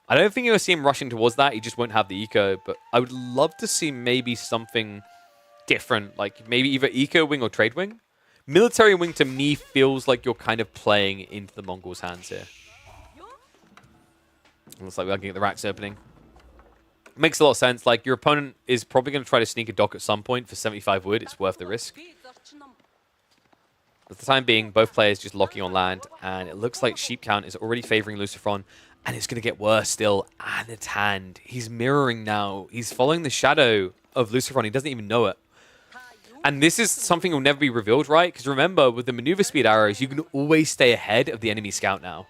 I don't think you'll see him rushing towards that. He just won't have the eco, but I would love to see maybe something different, like maybe either eco wing or trade wing. Military wing to me feels like you're kind of playing into the Mongols' hands here. Looks like we're getting the racks opening. Makes a lot of sense. Like, your opponent is probably going to try to sneak a dock at some point for 75 wood. It's worth the risk. For the time being, both players just locking on land, and it looks like sheep count is already favoring Lucifron, and it's going to get worse still. Anathan, he's mirroring now. He's following the shadow of Lucifron. He doesn't even know it. And this is something that will never be revealed, right? Because remember, with the maneuver speed arrows, you can always stay ahead of the enemy scout now.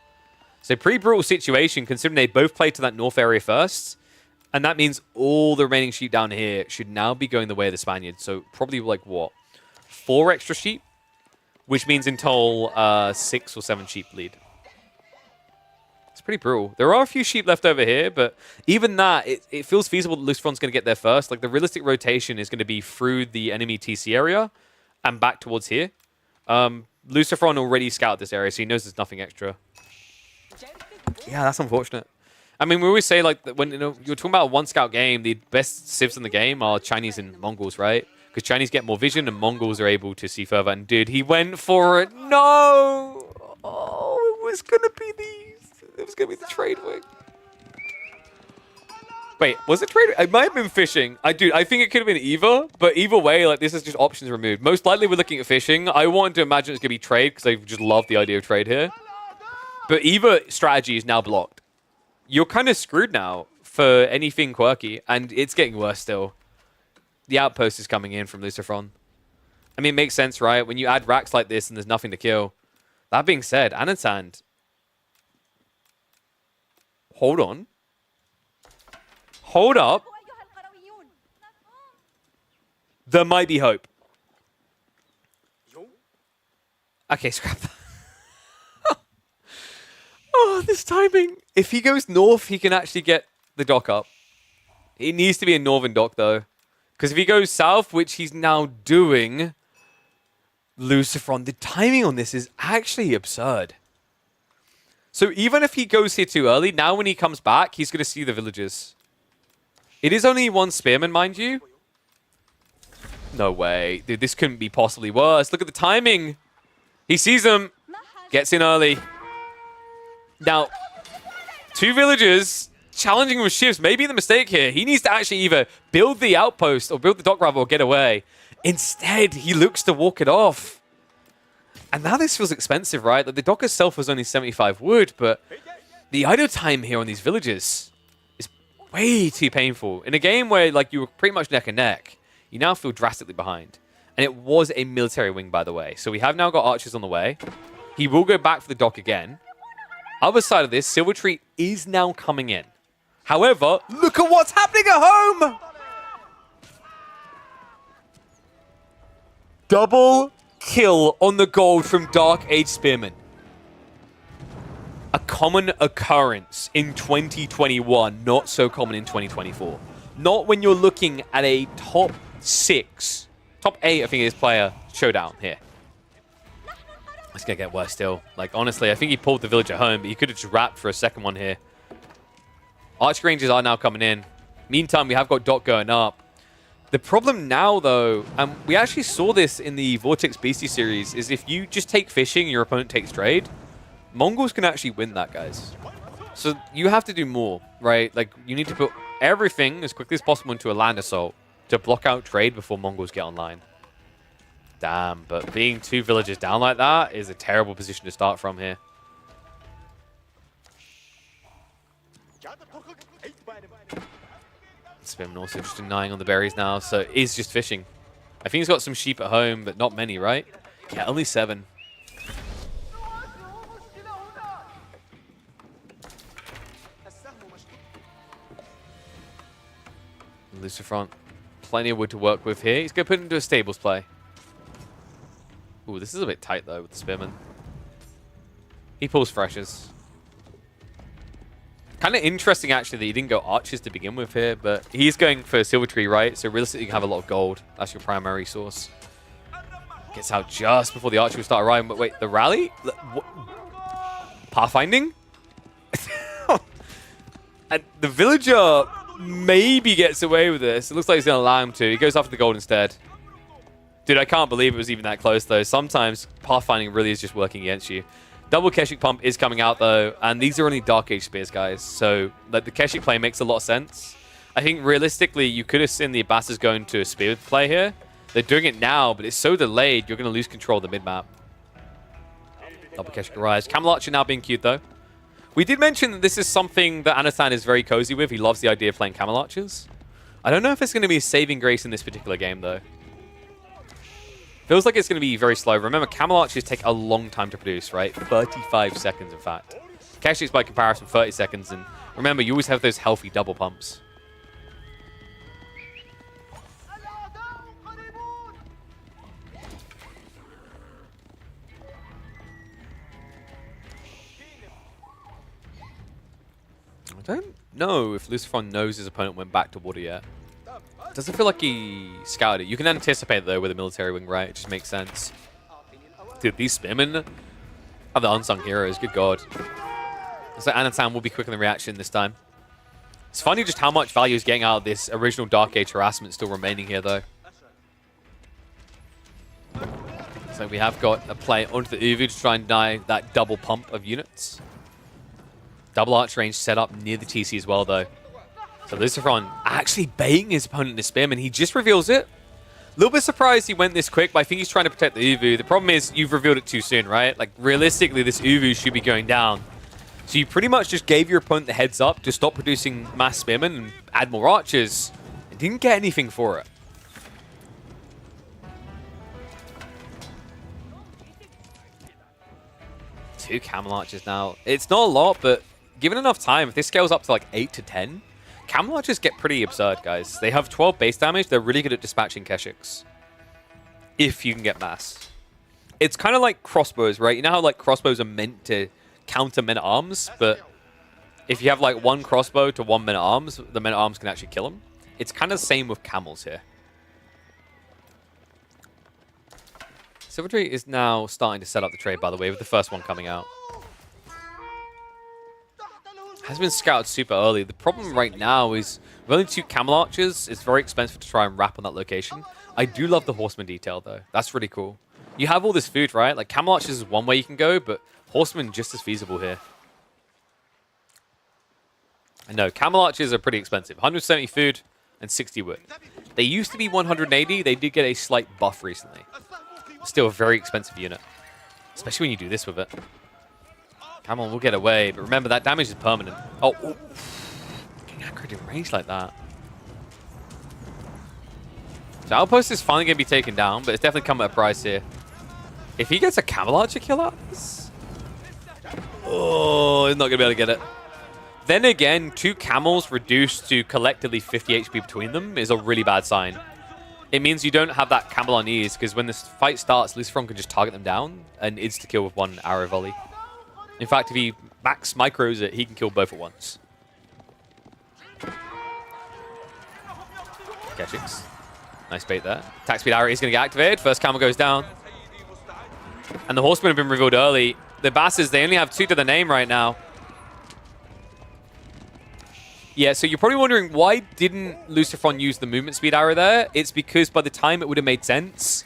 So pretty brutal situation, considering they both play to that north area first. And that means all the remaining sheep down here should now be going the way of the Spaniards. So probably like, what? 4 extra sheep? Which means in total, 6 or 7 sheep lead. It's pretty brutal. There are a few sheep left over here, but even that, it feels feasible that Lucifron's going to get there first. Like, the realistic rotation is going to be through the enemy TC area and back towards here. Lucifron already scouted this area, so he knows there's nothing extra. Yeah, that's unfortunate. I mean, we always say, like, when you're talking about a one-scout game, the best civs in the game are Chinese and Mongols, right? Because Chinese get more vision and Mongols are able to see further. And dude, he went for it. No! Oh, it was going to be it was going to be the trade wing. Wait, was it trade? It might have been fishing. I think it could have been either. But either way, like, this is just options removed. Most likely we're looking at fishing. I wanted to imagine it's going to be trade because I just love the idea of trade here. But either strategy is now blocked. You're kind of screwed now for anything quirky, and it's getting worse still. The outpost is coming in from Lucifron. I mean, it makes sense, right? When you add racks like this and there's nothing to kill. That being said, Anathan. Hold on. Hold up. There might be hope. Okay, scrap that. Oh, this timing. If he goes north, he can actually get the dock up. It needs to be a northern dock, though. Because if he goes south, which he's now doing, Lucifron, the timing on this is actually absurd. So even if he goes here too early, now when he comes back, he's going to see the villagers. It is only 1 spearman, mind you. No way. Dude, this couldn't be possibly worse. Look at the timing. He sees them. Gets in early. Now, 2 villagers challenging with shifts may be the mistake here. He needs to actually either build the outpost or build the dock rather or get away. Instead, he looks to walk it off. And now this feels expensive, right? Like, the dock itself was only 75 wood, but the idle time here on these villagers is way too painful. In a game where, like, you were pretty much neck and neck, you now feel drastically behind. And it was a military wing, by the way. So we have now got archers on the way. He will go back for the dock again. Other side of this, Silvertree is now coming in. However, look at what's happening at home! Double kill on the gold from Dark Age Spearman. A common occurrence in 2021, not so common in 2024. Not when you're looking at a top 6, top 8, I think it is, player showdown here. It's going to get worse still. Like, honestly, I think he pulled the villager home, but he could have just wrapped for a second one here. Archer ranges are now coming in. Meantime, we have got Dot going up. The problem now, though, and we actually saw this in the Vortex Beastie series, is if you just take fishing, your opponent takes trade, Mongols can actually win that, guys. So you have to do more, right? Like, you need to put everything as quickly as possible into a land assault to block out trade before Mongols get online. Damn, but being 2 villagers down like that is a terrible position to start from here. Spearman also just denying on the berries now, so is just fishing. I think he's got some sheep at home, but not many, right? Yeah, only 7. Lucifron, plenty of wood to work with here. He's going to put it into a stables play. Ooh, this is a bit tight, though, with the Spearman. He pulls Freshers. Kind of interesting, actually, that he didn't go Archers to begin with here, but he's going for Silver Tree, right? So realistically, you can have a lot of gold. That's your primary source. Gets out just before the Archer will start arriving. But wait, the rally? Pathfinding? And the Villager maybe gets away with this. It looks like he's going to allow him to. He goes after the gold instead. Dude, I can't believe it was even that close, though. Sometimes pathfinding really is just working against you. Double Keshik Pump is coming out, though, and these are only Dark Age Spears, guys. So, like, the Keshik play makes a lot of sense. I think, realistically, you could have seen the Abbasas going to a Spear play here. They're doing it now, but it's so delayed, you're going to lose control of the mid-map. Double Keshik arrives. Camel Archer now being queued, though. We did mention that this is something that Anathan is very cozy with. He loves the idea of playing Camel Archers. I don't know if it's going to be a saving grace in this particular game, though. Feels like it's going to be very slow. Remember, Camel Archers take a long time to produce, right? 35 seconds, in fact. Keshiks, by comparison, 30 seconds. And remember, you always have those healthy double pumps. I don't know if Lucifron knows his opponent went back to water yet. Doesn't feel like he scouted it. You can anticipate, though, with a military wing, right? It just makes sense. Dude, these Spearmen are the unsung heroes. Good God. So Anathan will be quick in the reaction this time. It's funny just how much value is getting out of this original Dark Age harassment still remaining here, though. So we have got a play onto the Uvu to try and deny that double pump of units. Double arch range set up near the TC as well, though. So Lucifron actually baiting his opponent in the Spearman. He just reveals it. A little bit surprised he went this quick, but I think he's trying to protect the Uvu. The problem is you've revealed it too soon, right? Like, realistically, this Uvu should be going down. So you pretty much just gave your opponent the heads up to stop producing mass Spearmen and add more archers. And didn't get anything for it. Two Camel Archers now. It's not a lot, but given enough time, if this scales up to like 8 to 10, Camel Archers get pretty absurd, guys. They have 12 base damage. They're really good at dispatching Keshiks. If you can get mass. It's kind of like crossbows, right? You know how like crossbows are meant to counter men-at-arms, but if you have like one crossbow to one men-at-arms, the men-at-arms can actually kill them. It's kind of the same with camels here. Silvertree is now starting to set up the trade, by the way, with the first one coming out. Has been scouted super early. The problem right now is with only 2 Camel Archers, it's very expensive to try and wrap on that location. I do love the Horseman detail, though. That's really cool. You have all this food, right? Like, Camel Archers is one way you can go, but Horseman just as feasible here. I know, Camel Archers are pretty expensive. 170 food and 60 wood. They used to be 180. They did get a slight buff recently. Still a very expensive unit. Especially when you do this with it. Camel will get away, but remember that damage is permanent. Oh, ooh. Getting accurate in range like that. So Outpost is finally going to be taken down, but it's definitely come at a price here. If he gets a Camel Archer kill out of this, oh, he's not going to be able to get it. Then again, 2 camels reduced to collectively 50 HP between them is a really bad sign. It means you don't have that camel on ease, because when this fight starts, Lucifron can just target them down and insta-kill with 1 arrow volley. In fact, if he max micros it, he can kill both at once. Keshiks. Nice bait there. Attack speed arrow is going to get activated. First camel goes down. And the Horsemen have been revealed early. The Bastards, they only have 2 to the name right now. Yeah, so you're probably wondering, why didn't Lucifron use the movement speed arrow there? It's because by the time it would have made sense,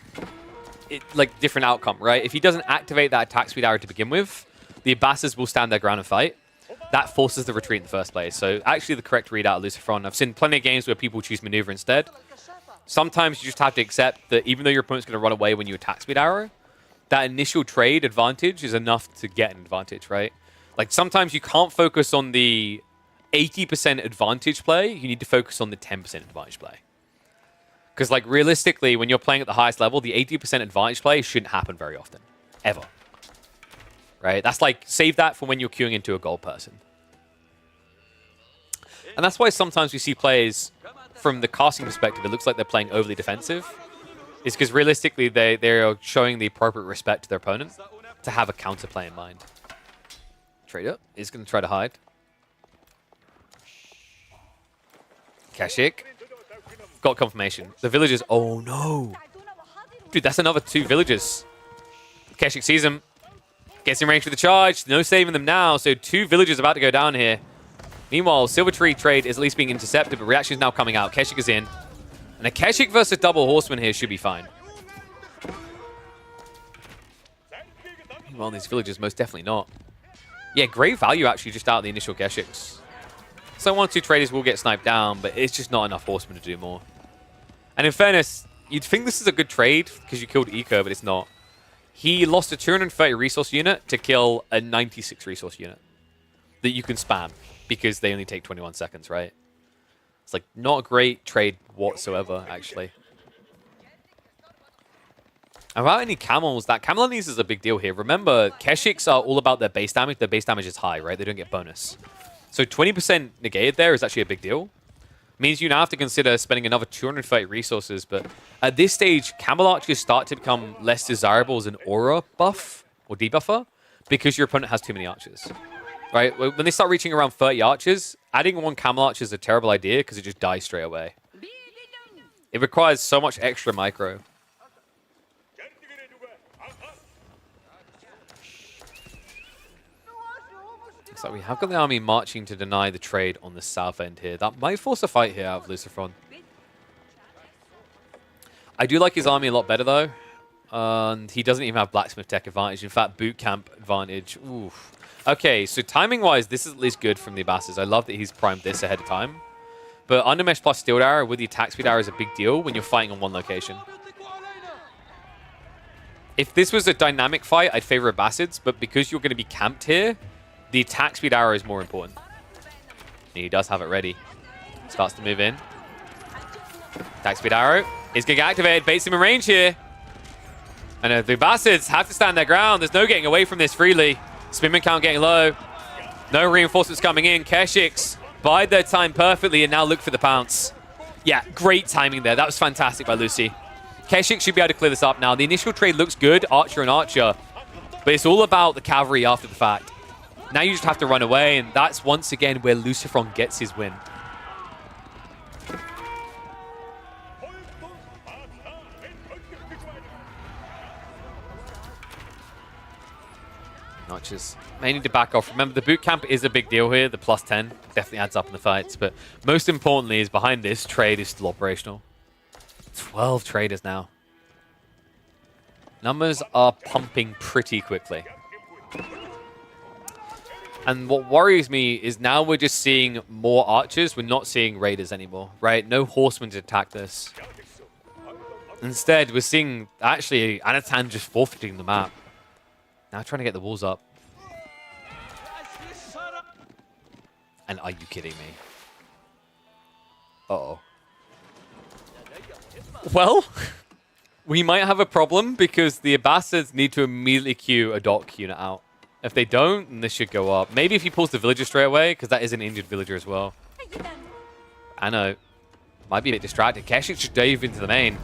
like, different outcome, right? If he doesn't activate that attack speed arrow to begin with, the Bastards will stand their ground and fight. That forces the retreat in the first place. So actually the correct readout of Lucifron. I've seen plenty of games where people choose maneuver instead. Sometimes you just have to accept that even though your opponent's going to run away when you attack speed arrow, that initial trade advantage is enough to get an advantage, right? Like, sometimes you can't focus on the 80% advantage play. You need to focus on the 10% advantage play. Because, like, realistically, when you're playing at the highest level, the 80% advantage play shouldn't happen very often. Ever. Right? That's like, save that for when you're queuing into a gold person. And that's why sometimes we see players, from the casting perspective, it looks like they're playing overly defensive. Is because realistically, they are showing the appropriate respect to their opponent to have a counterplay in mind. Trader is going to try to hide. Keshik. Got confirmation. The villagers. Oh, no. Dude, that's another 2 villagers. Keshik sees him. Gets in range for the charge. No saving them now. So 2 villagers about to go down here. Meanwhile, Silver Tree trade is at least being intercepted, but reaction is now coming out. Keshik is in. And a Keshik versus double Horseman here should be fine. Meanwhile, these villagers most definitely not. Yeah, great value actually just out of the initial Keshiks. So 1 or 2 traders will get sniped down, but it's just not enough Horsemen to do more. And in fairness, you'd think this is a good trade because you killed Eco, but it's not. He lost a 230 resource unit to kill a 96 resource unit that you can spam because they only take 21 seconds, right? It's like not a great trade whatsoever, actually. About any camels, that camel unease is a big deal here. Remember, Keshiks are all about their base damage. Their base damage is high, right? They don't get bonus. So 20% negated there is actually a big deal. Means you now have to consider spending another 230 resources, but at this stage, camel archers start to become less desirable as an aura buff or debuffer because your opponent has too many archers. Right? When they start reaching around 30 archers, adding 1 camel archer is a terrible idea because it just dies straight away. It requires so much extra micro. So we have got the army marching to deny the trade on the south end here. That might force a fight here out of Lucifron. I do like his army a lot better, though. And he doesn't even have blacksmith tech advantage. In fact, boot camp advantage. Oof. Okay, so timing-wise, this is at least good from the Bastards. I love that he's primed this ahead of time. But Undermesh plus Steel Arrow with the attack speed arrow is a big deal when you're fighting on 1 location. If this was a dynamic fight, I'd favor a Bastards. But because you're going to be camped here, the attack speed arrow is more important. And he does have it ready. Starts to move in. Attack speed arrow is going to get activated. Baits him in range here. And the Bastards have to stand their ground. There's no getting away from this freely. Spinman count getting low. No reinforcements coming in. Keshiks bide their time perfectly and now look for the pounce. Yeah, great timing there. That was fantastic by Lucy. Keshik should be able to clear this up now. The initial trade looks good, Archer and Archer. But it's all about the cavalry after the fact. Now you just have to run away, and that's once again where Lucifron gets his win. Archers may need to back off. Remember, the boot camp is a big deal here. The plus 10 definitely adds up in the fights. But most importantly is behind this, trade is still operational. 12 traders now. Numbers are pumping pretty quickly. And what worries me is now we're just seeing more archers. We're not seeing raiders anymore, right? No horsemen to attack this. Instead, we're seeing actually Anathan just forfeiting the map. Now trying to get the walls up. And are you kidding me? Uh-oh. Well, we might have a problem because the Bastards need to immediately queue a dock unit out. If they don't, then this should go up. Maybe if he pulls the villager straight away, because that is an injured villager as well. I know. Might be a bit distracted. Keshik should dive into the main.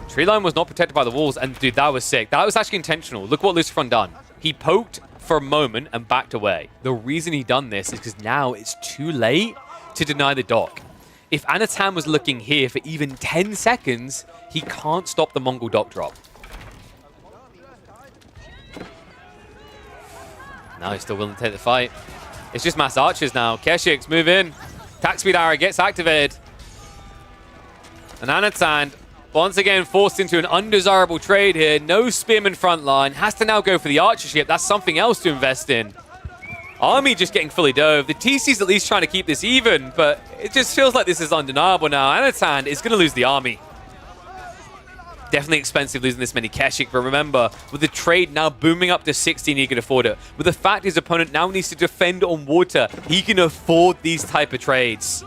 Tree line was not protected by the walls, and dude, that was sick. That was actually intentional. Look what Lucifron done. He poked for a moment and backed away. The reason he done this is because now it's too late to deny the dock. If Anathan was looking here for even 10 seconds, he can't stop the Mongol dock drop. Now he's still willing to take the fight. It's just mass archers now. Keshix, move in. Attack speed arrow gets activated. And Anathan, once again, forced into an undesirable trade here. No spearman front line. Has to now go for the archership. That's something else to invest in. Army just getting fully dove. The TC's at least trying to keep this even, but it just feels like this is undeniable now. Anathan is going to lose the army. Definitely expensive losing this many Keshik, but remember, with the trade now booming up to 16, he can afford it. With the fact his opponent now needs to defend on water, he can afford these type of trades.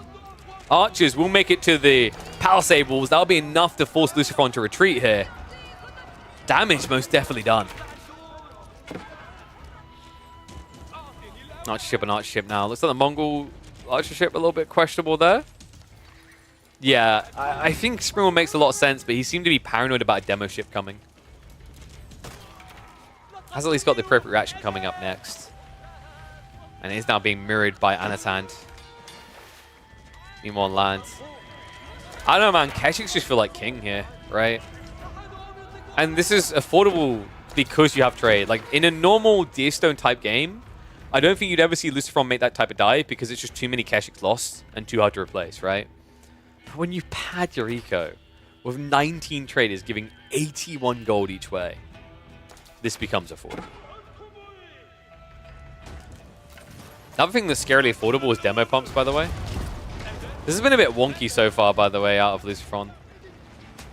Archers will make it to the Palisade walls. That'll be enough to force Lucifron to retreat here. Damage most definitely done. Archership and Archership now. Looks like the Mongol Archership a little bit questionable there. Yeah, I think Springwell makes a lot of sense, but he seemed to be paranoid about a demo ship coming. Has at least got the appropriate reaction coming up next. And it is now being mirrored by Anathan. Meanwhile, land. I don't know, man. Keshiks just feel like king here, right? And this is affordable because you have trade. Like, in a normal Deerstone type game, I don't think you'd ever see Lucifron make that type of dive because it's just too many Keshiks lost and too hard to replace, right? But when you pad your eco with 19 traders giving 81 gold each way, this becomes affordable. Another thing that's scarily affordable is demo pumps, by the way. This has been a bit wonky so far, by the way, out of Lucifron.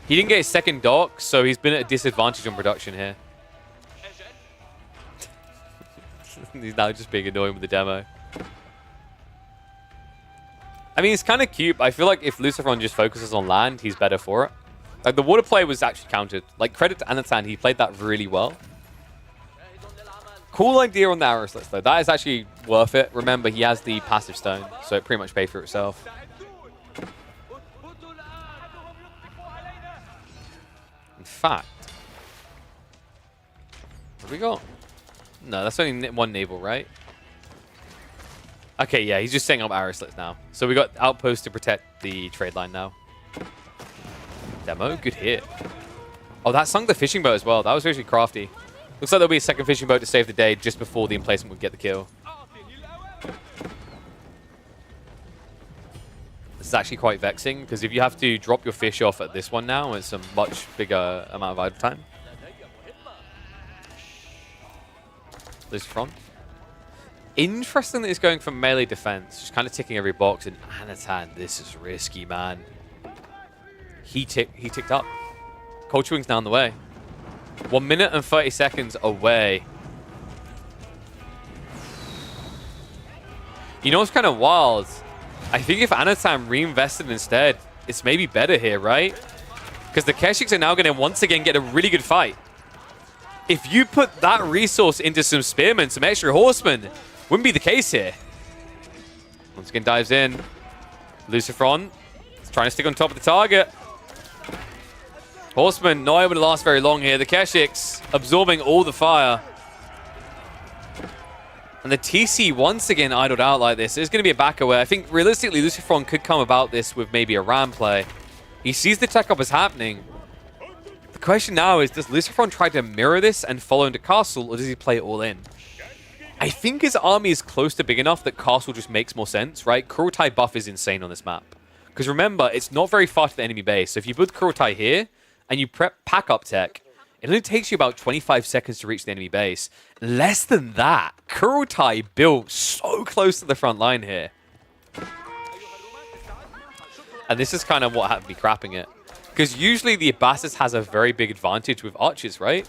He didn't get his second dock, so he's been at a disadvantage on production here. He's now just being annoying with the demo. I mean, it's kind of cute, but I feel like if Lucifron just focuses on land, he's better for it. Like, the water play was actually countered. Like, credit to Anathan, he played that really well. Cool idea on the arrow slits, though. That is actually worth it. Remember, he has the passive stone, so it pretty much paid for itself. In fact, what have we got? No, that's only one naval, right? Okay, yeah, he's just setting up arrow slits now. So we got outposts to protect the trade line now. Demo, good hit. Oh, that sunk the fishing boat as well. That was actually crafty. Looks like there'll be a second fishing boat to save the day just before the emplacement would get the kill. This is actually quite vexing, because if you have to drop your fish off at this one now, it's a much bigger amount of idle time. Lucifron. Interesting that he's going for melee defense, just kind of ticking every box. And Anathan, this is risky, man. He ticked up. Culture Wing's down the way. 1 minute and 30 seconds away. You know what's kind of wild? I think if Anathan reinvested instead, it's maybe better here, right? Because the Keshiks are now going to once again get a really good fight. If you put that resource into some spearmen, some extra horsemen, wouldn't be the case here. Once again, dives in. Lucifron is trying to stick on top of the target. Horsemen not able to last very long here. The Keshiks absorbing all the fire. And the TC once again idled out like this. There's going to be a back away. I think realistically, Lucifron could come about this with maybe a ram play. He sees the tech up as happening. The question now is, does Lucifron try to mirror this and follow into Castle, or does he play it all in? I think his army is close to big enough that Castle just makes more sense, right? Kurultai buff is insane on this map. Because remember, it's not very far to the enemy base. So if you put Kurultai here, and you prep pack up tech, it only takes you about 25 seconds to reach the enemy base. Less than that. Kurultai built so close to the front line here. And this is kind of what had to be crapping it. Because usually the Abbasis has a very big advantage with archers, right?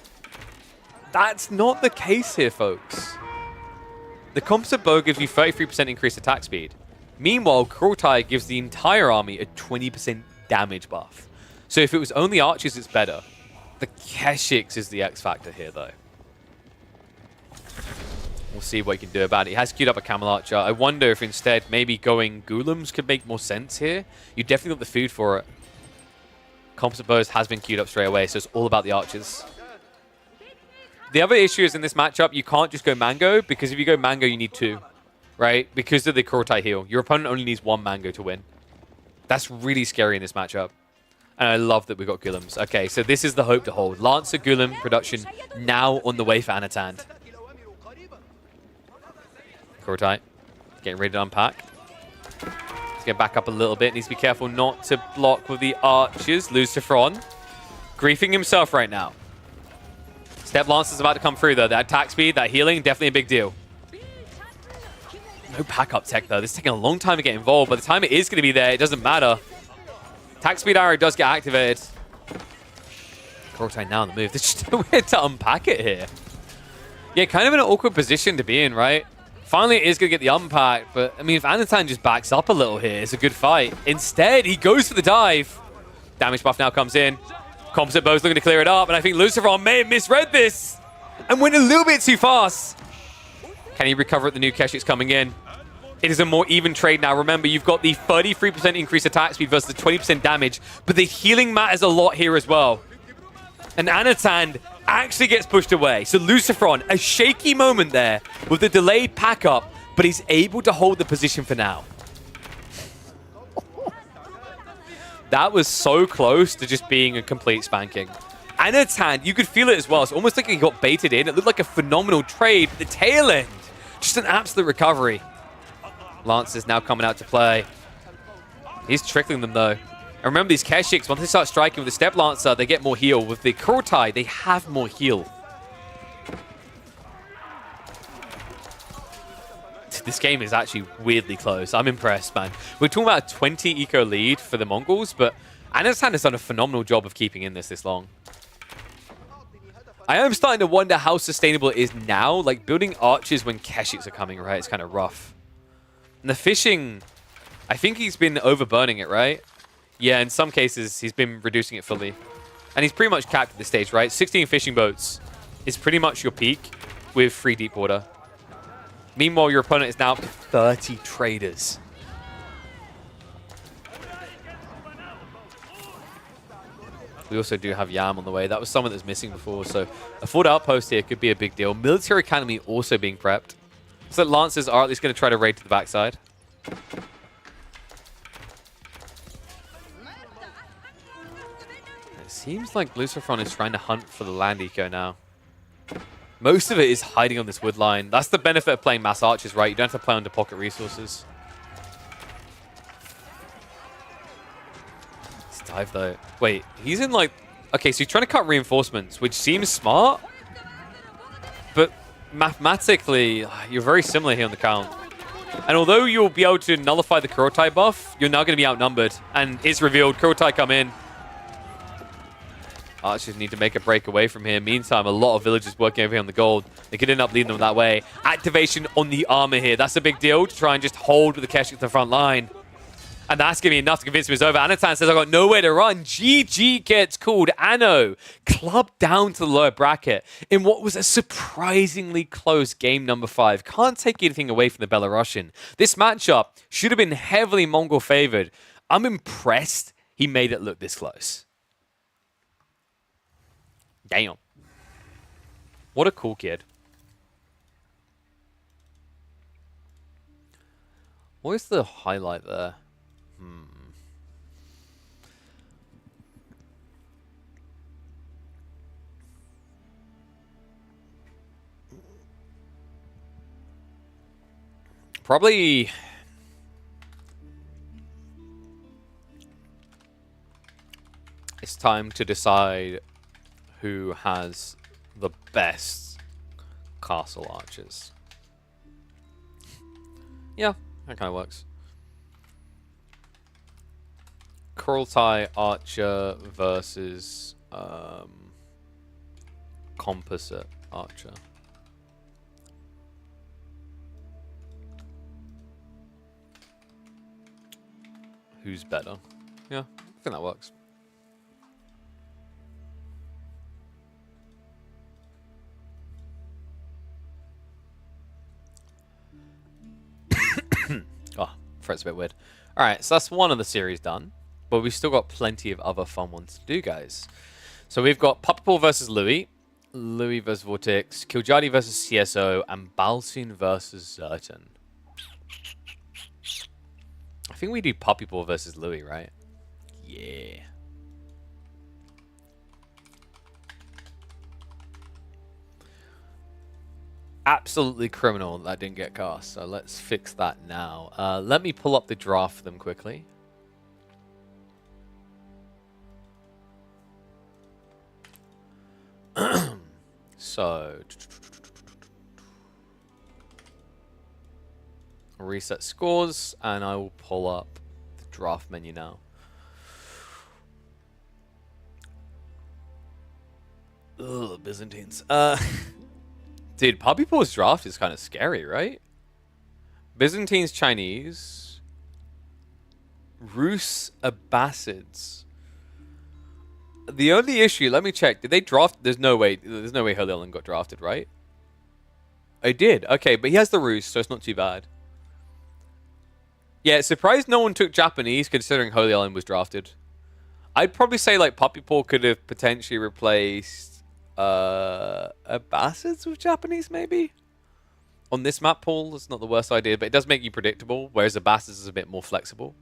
That's not the case here, folks. The composite bow gives you 33% increased attack speed. Meanwhile, Kurultai gives the entire army a 20% damage buff. So if it was only archers, it's better. The Keshiks is the X factor here, though. We'll see what he can do about it. He has queued up a Camel Archer. I wonder if instead maybe going Golems could make more sense here. You definitely got the food for it. Composite Bows has been queued up straight away, so it's all about the archers. The other issue is in this matchup, you can't just go Mango, because if you go Mango, you need 2, right? Because of the Kurultai heal. Your opponent only needs 1 Mango to win. That's really scary in this matchup. And I love that we got Golems. Okay, so this is the hope to hold. Lancer Golem production now on the way for Anathan. Kurtai getting ready to unpack. Let's get back up a little bit. Needs to be careful not to block with the archers. Lucifron griefing himself right now. Step Lance is about to come through, though. That attack speed, that healing, definitely a big deal. No pack-up tech, though. This is taking a long time to get involved. By the time it is going to be there, it doesn't matter. Attack speed arrow does get activated. Kurtai now on the move. There's just no way to unpack it here. Yeah, kind of in an awkward position to be in, right? Finally, it is going to get the unpack, but, I mean, if Anathan just backs up a little here, it's a good fight. Instead, he goes for the dive. Damage buff now comes in. Composite Bow's looking to clear it up, and I think Lucifron may have misread this and went a little bit too fast. Can he recover it? The new Keshik's coming in. It is a more even trade now. Remember, you've got the 33% increased attack speed versus the 20% damage, but the healing matters a lot here as well. And Anathan actually gets pushed away. So Lucifron, a shaky moment there with the delayed pack-up, but he's able to hold the position for now. That was so close to just being a complete spanking. Anathan, you could feel it as well. It's almost like he got baited in. It looked like a phenomenal trade. But the tail end, just an absolute recovery. Lance is now coming out to play. He's trickling them, though. And remember, these Keshiks, once they start striking with the Step Lancer, they get more heal. With the Kurtai, they have more heal. This game is actually weirdly close. I'm impressed, man. We're talking about a 20 eco lead for the Mongols, but Anathan has done a phenomenal job of keeping in this long. I am starting to wonder how sustainable it is now. Like, building archers when Keshiks are coming, right? It's kind of rough. And the fishing, I think he's been overburning it, right? Yeah, in some cases, he's been reducing it fully. And he's pretty much capped at this stage, right? 16 fishing boats is pretty much your peak with 3 deep water. Meanwhile, your opponent is now up to 30 traders. We also do have Yam on the way. That was someone that was missing before, so a forward outpost here could be a big deal. Military Academy also being prepped. So Lancers are at least going to try to raid to the backside. It seems like Lucifron is trying to hunt for the land eco now. Most of it is hiding on this wood line. That's the benefit of playing mass archers, right? You don't have to play under pocket resources. Let's dive, though. Wait, he's in, like... Okay, so he's trying to cut reinforcements, which seems smart. But mathematically, you're very similar here on the count. And although you'll be able to nullify the Kurtai buff, you're now going to be outnumbered. And it's revealed. Kurtai come in. Archers need to make a break away from here. Meantime, a lot of villagers working over here on the gold. They could end up leading them that way. Activation on the armor here. That's a big deal to try and just hold with the Keshik to the front line. And that's going to be enough to convince him it's over. Anathan says, I've got nowhere to run. GG gets called. Anno clubbed down to the lower bracket in what was a surprisingly close game number 5. Can't take anything away from the Belarusian. This matchup should have been heavily Mongol favored. I'm impressed he made it look this close. Damn. What a cool kid. What is the highlight there? Probably... It's time to decide who has the best castle archers. Yeah, that kind of works. Kurtai archer versus composite archer. Who's better? Yeah, I think that works. Oh, Fret's a bit weird. Alright, so that's one of the series done. But we've still got plenty of other fun ones to do, guys. So we've got Pappi versus Louis. Louis versus Vortex. Killjardi versus CSO. And Balsun versus Zerton. I think we do Pappi versus Louis, right? Yeah. absolutely criminal that didn't get cast. So let's fix that now. Let me pull up the draft for them quickly. So reset scores, and I will pull up the draft menu now. Ugh, Byzantines. Dude, Pappi Paul's draft is kind of scary, right? Byzantines, Chinese, Rus, Abbasids. The only issue, let me check. Did they draft? There's no way Holy Island got drafted, right? I did. Okay, but he has the Rus, so it's not too bad. Yeah, surprised no one took Japanese considering Holy Island was drafted. I'd probably say like Pappi Paul could have potentially replaced Abbasids with Japanese, maybe? On this map pool, it's not the worst idea, but it does make you predictable, whereas Abbasids is a bit more flexible.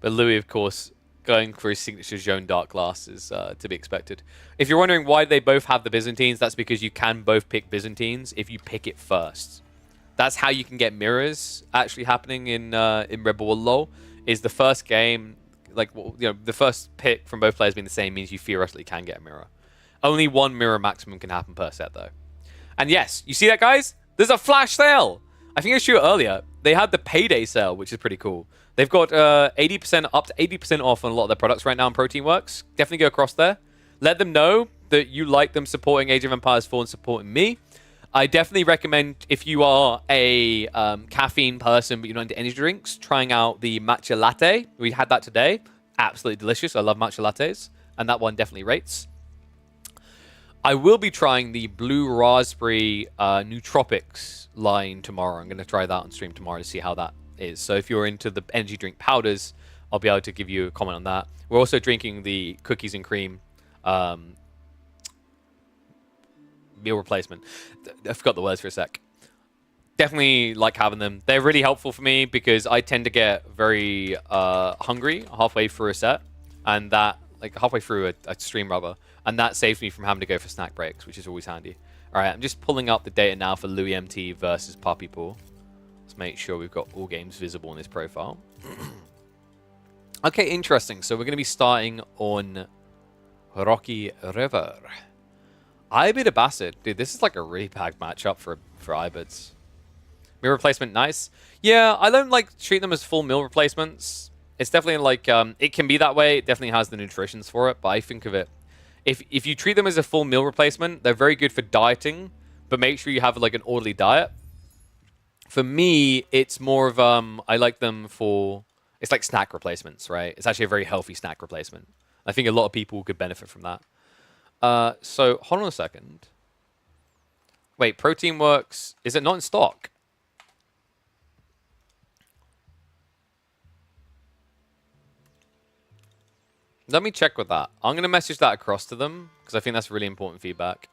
But Louis, of course, going for his signature Joan Dark class is to be expected. If you're wondering why they both have the Byzantines, that's because you can both pick Byzantines if you pick it first. That's how you can get mirrors actually happening in RedBull Wololo. Is the first game, like, you know, the first pick from both players being the same means you theoretically can get a mirror. Only one mirror maximum can happen per set, though. And yes, you see that, guys? There's a flash sale. I think I showed earlier. They had the payday sale, which is pretty cool. They've got 80% up to 80% off on a lot of their products right now on Protein Works. Definitely go across there. Let them know that you like them supporting Age of Empires 4 and supporting me. I definitely recommend, if you are a caffeine person but you're not into energy drinks, trying out the matcha latte. We had that today. Absolutely delicious. I love matcha lattes. And that one definitely rates. I will be trying the blue raspberry nootropics line tomorrow. I'm going to try that on stream tomorrow to see how that is. So if you're into the energy drink powders, I'll be able to give you a comment on that. We're also drinking the cookies and cream meal replacement. I forgot the words for a sec. Definitely like having them. They're really helpful for me because I tend to get very hungry halfway through a set, and that, like halfway through a stream rather, and that saves me from having to go for snack breaks, which is always handy. All right, I'm just pulling up the data now for Louis MT versus Pappi Paul. Let's make sure we've got all games visible in this profile. Okay, interesting. So we're going to be starting on Rocky River. Ibid Abbasid. Dude, this is like a really bad matchup for Ibids. Meal replacement, nice. Yeah, I don't like treat them as full meal replacements. It's definitely like, it can be that way. It definitely has the nutritions for it, but I think of it, if you treat them as a full meal replacement, they're very good for dieting, but make sure you have like an orderly diet. For me, it's more of, I like them for, it's like snack replacements, right? It's actually a very healthy snack replacement. I think a lot of people could benefit from that. So, hold on a second. Wait, Protein Works, is it not in stock? Let me check with that. I'm going to message that across to them because I think that's really important feedback.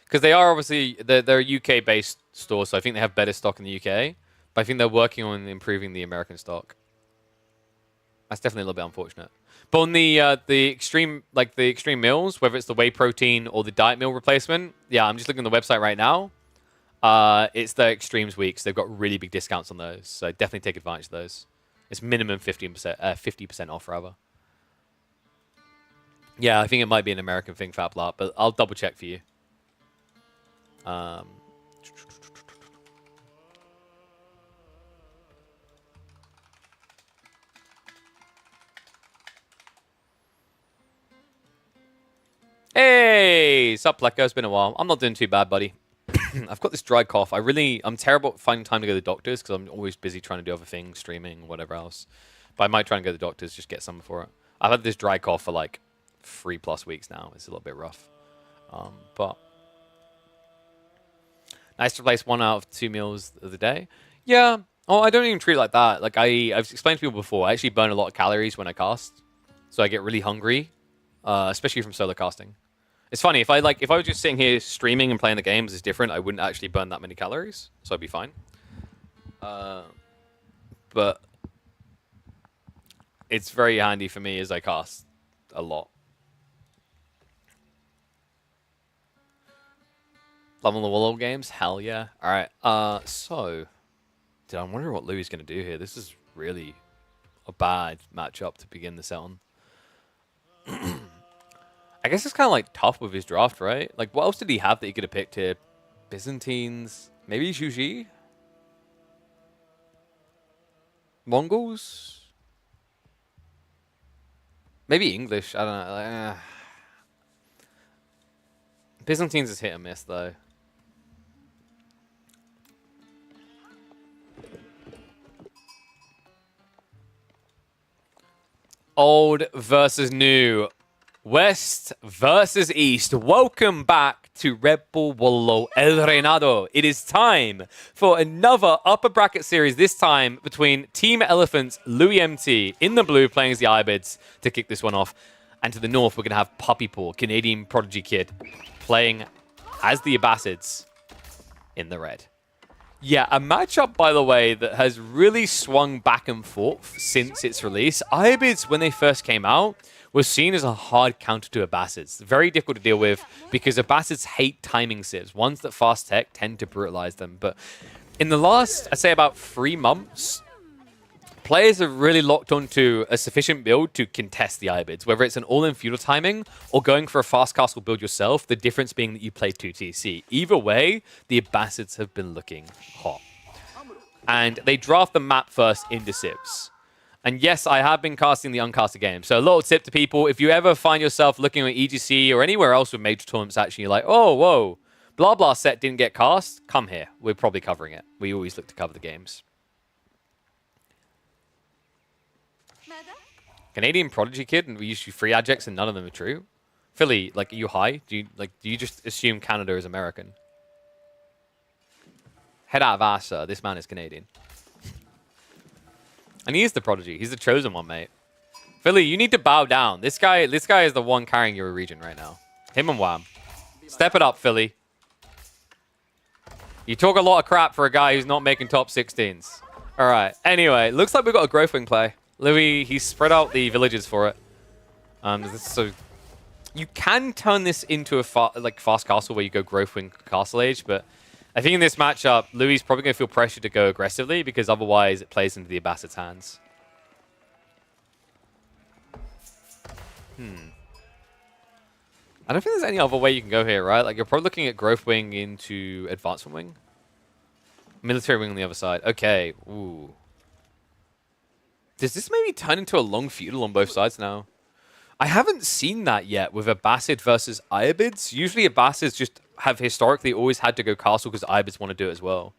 Because they are obviously, they're a UK-based store, so I think they have better stock in the UK. But I think they're working on improving the American stock. That's definitely a little bit unfortunate. But on the extreme, like the extreme meals, whether it's the whey protein or the diet meal replacement, yeah, I'm just looking at the website right now. It's the extremes weeks. They've got really big discounts on those, so definitely take advantage of those. It's minimum 50% off, rather. Yeah, I think it might be an American thing, Fablat, but I'll double check for you. Hey, sup, Pleco? It's been a while. I'm not doing too bad, buddy. I've got this dry cough. I'm terrible at finding time to go to the doctors because I'm always busy trying to do other things, streaming, whatever else. But I might try and go to the doctors, just get some for it. I've had this dry cough for like 3+ weeks now. It's a little bit rough. But nice to replace 1 out of 2 meals of the day. Yeah. Oh, I don't even treat it like that. Like I've explained to people before, I actually burn a lot of calories when I cast. So I get really hungry, especially from solo casting. It's funny, if I was just sitting here streaming and playing the games, it's different. I wouldn't actually burn that many calories, so I'd be fine. But it's very handy for me as I cast a lot. Loving the Wololo games? Hell yeah. Alright, so... Dude, I'm wondering what Louis going to do here. This is really a bad matchup to begin this out on. I guess it's kind of like tough with his draft, right? Like, what else did he have that he could have picked here? Byzantines? Maybe Zhuji? Mongols? Maybe English. I don't know. Like, Byzantines is hit and miss, though. Old versus new. West versus East. Welcome back to RedBull Wololo El Reinado. It is time for another upper bracket series, this time between Team Elephants, Louis MT in the blue playing as the Ibids to kick this one off. And to the north, we're going to have Pappi, Canadian prodigy kid, playing as the Abbasids in the red. Yeah, a matchup, by the way, that has really swung back and forth since its release. Ibids, when they first came out, was seen as a hard counter to Abbasids. Very difficult to deal with because Abbasids hate timing civs. Ones that fast tech tend to brutalize them. But in the last, I'd say about 3 months, players have really locked onto a sufficient build to contest the Ibids, whether it's an all-in feudal timing or going for a fast castle build yourself, the difference being that you play 2 TC. Either way, the Abbasids have been looking hot. And they draft the map first into civs. And yes, I have been casting the Uncasted game. So a little tip to people, if you ever find yourself looking at EGC or anywhere else with major tournaments, actually, you're like, oh, whoa, blah, blah set didn't get cast, come here. We're probably covering it. We always look to cover the games. Canadian prodigy kid, and we used to free adjects and none of them are true. Philly, like, are you high? Do you just assume Canada is American? Head out of ass, sir. This man is Canadian. And he is the prodigy. He's the chosen one, mate. Philly, you need to bow down. This guy is the one carrying your region right now. Him and Wham. Step it up, Philly. You talk a lot of crap for a guy who's not making top 16s. All right. Anyway, looks like we've got a growth wing play. Louis, he spread out the villages for it. So you can turn this into a fast castle where you go growth wing castle age, but I think in this matchup, Louis is probably going to feel pressure to go aggressively because otherwise it plays into the Abbasids' hands. I don't think there's any other way you can go here, right? Like, you're probably looking at growth wing into advancement wing. Military wing on the other side. Okay. Ooh. Does this maybe turn into a long feudal on both sides now? I haven't seen that yet with Abbasid versus Ibids. Usually Abbasids just have historically always had to go castle because Ibids want to do it as well.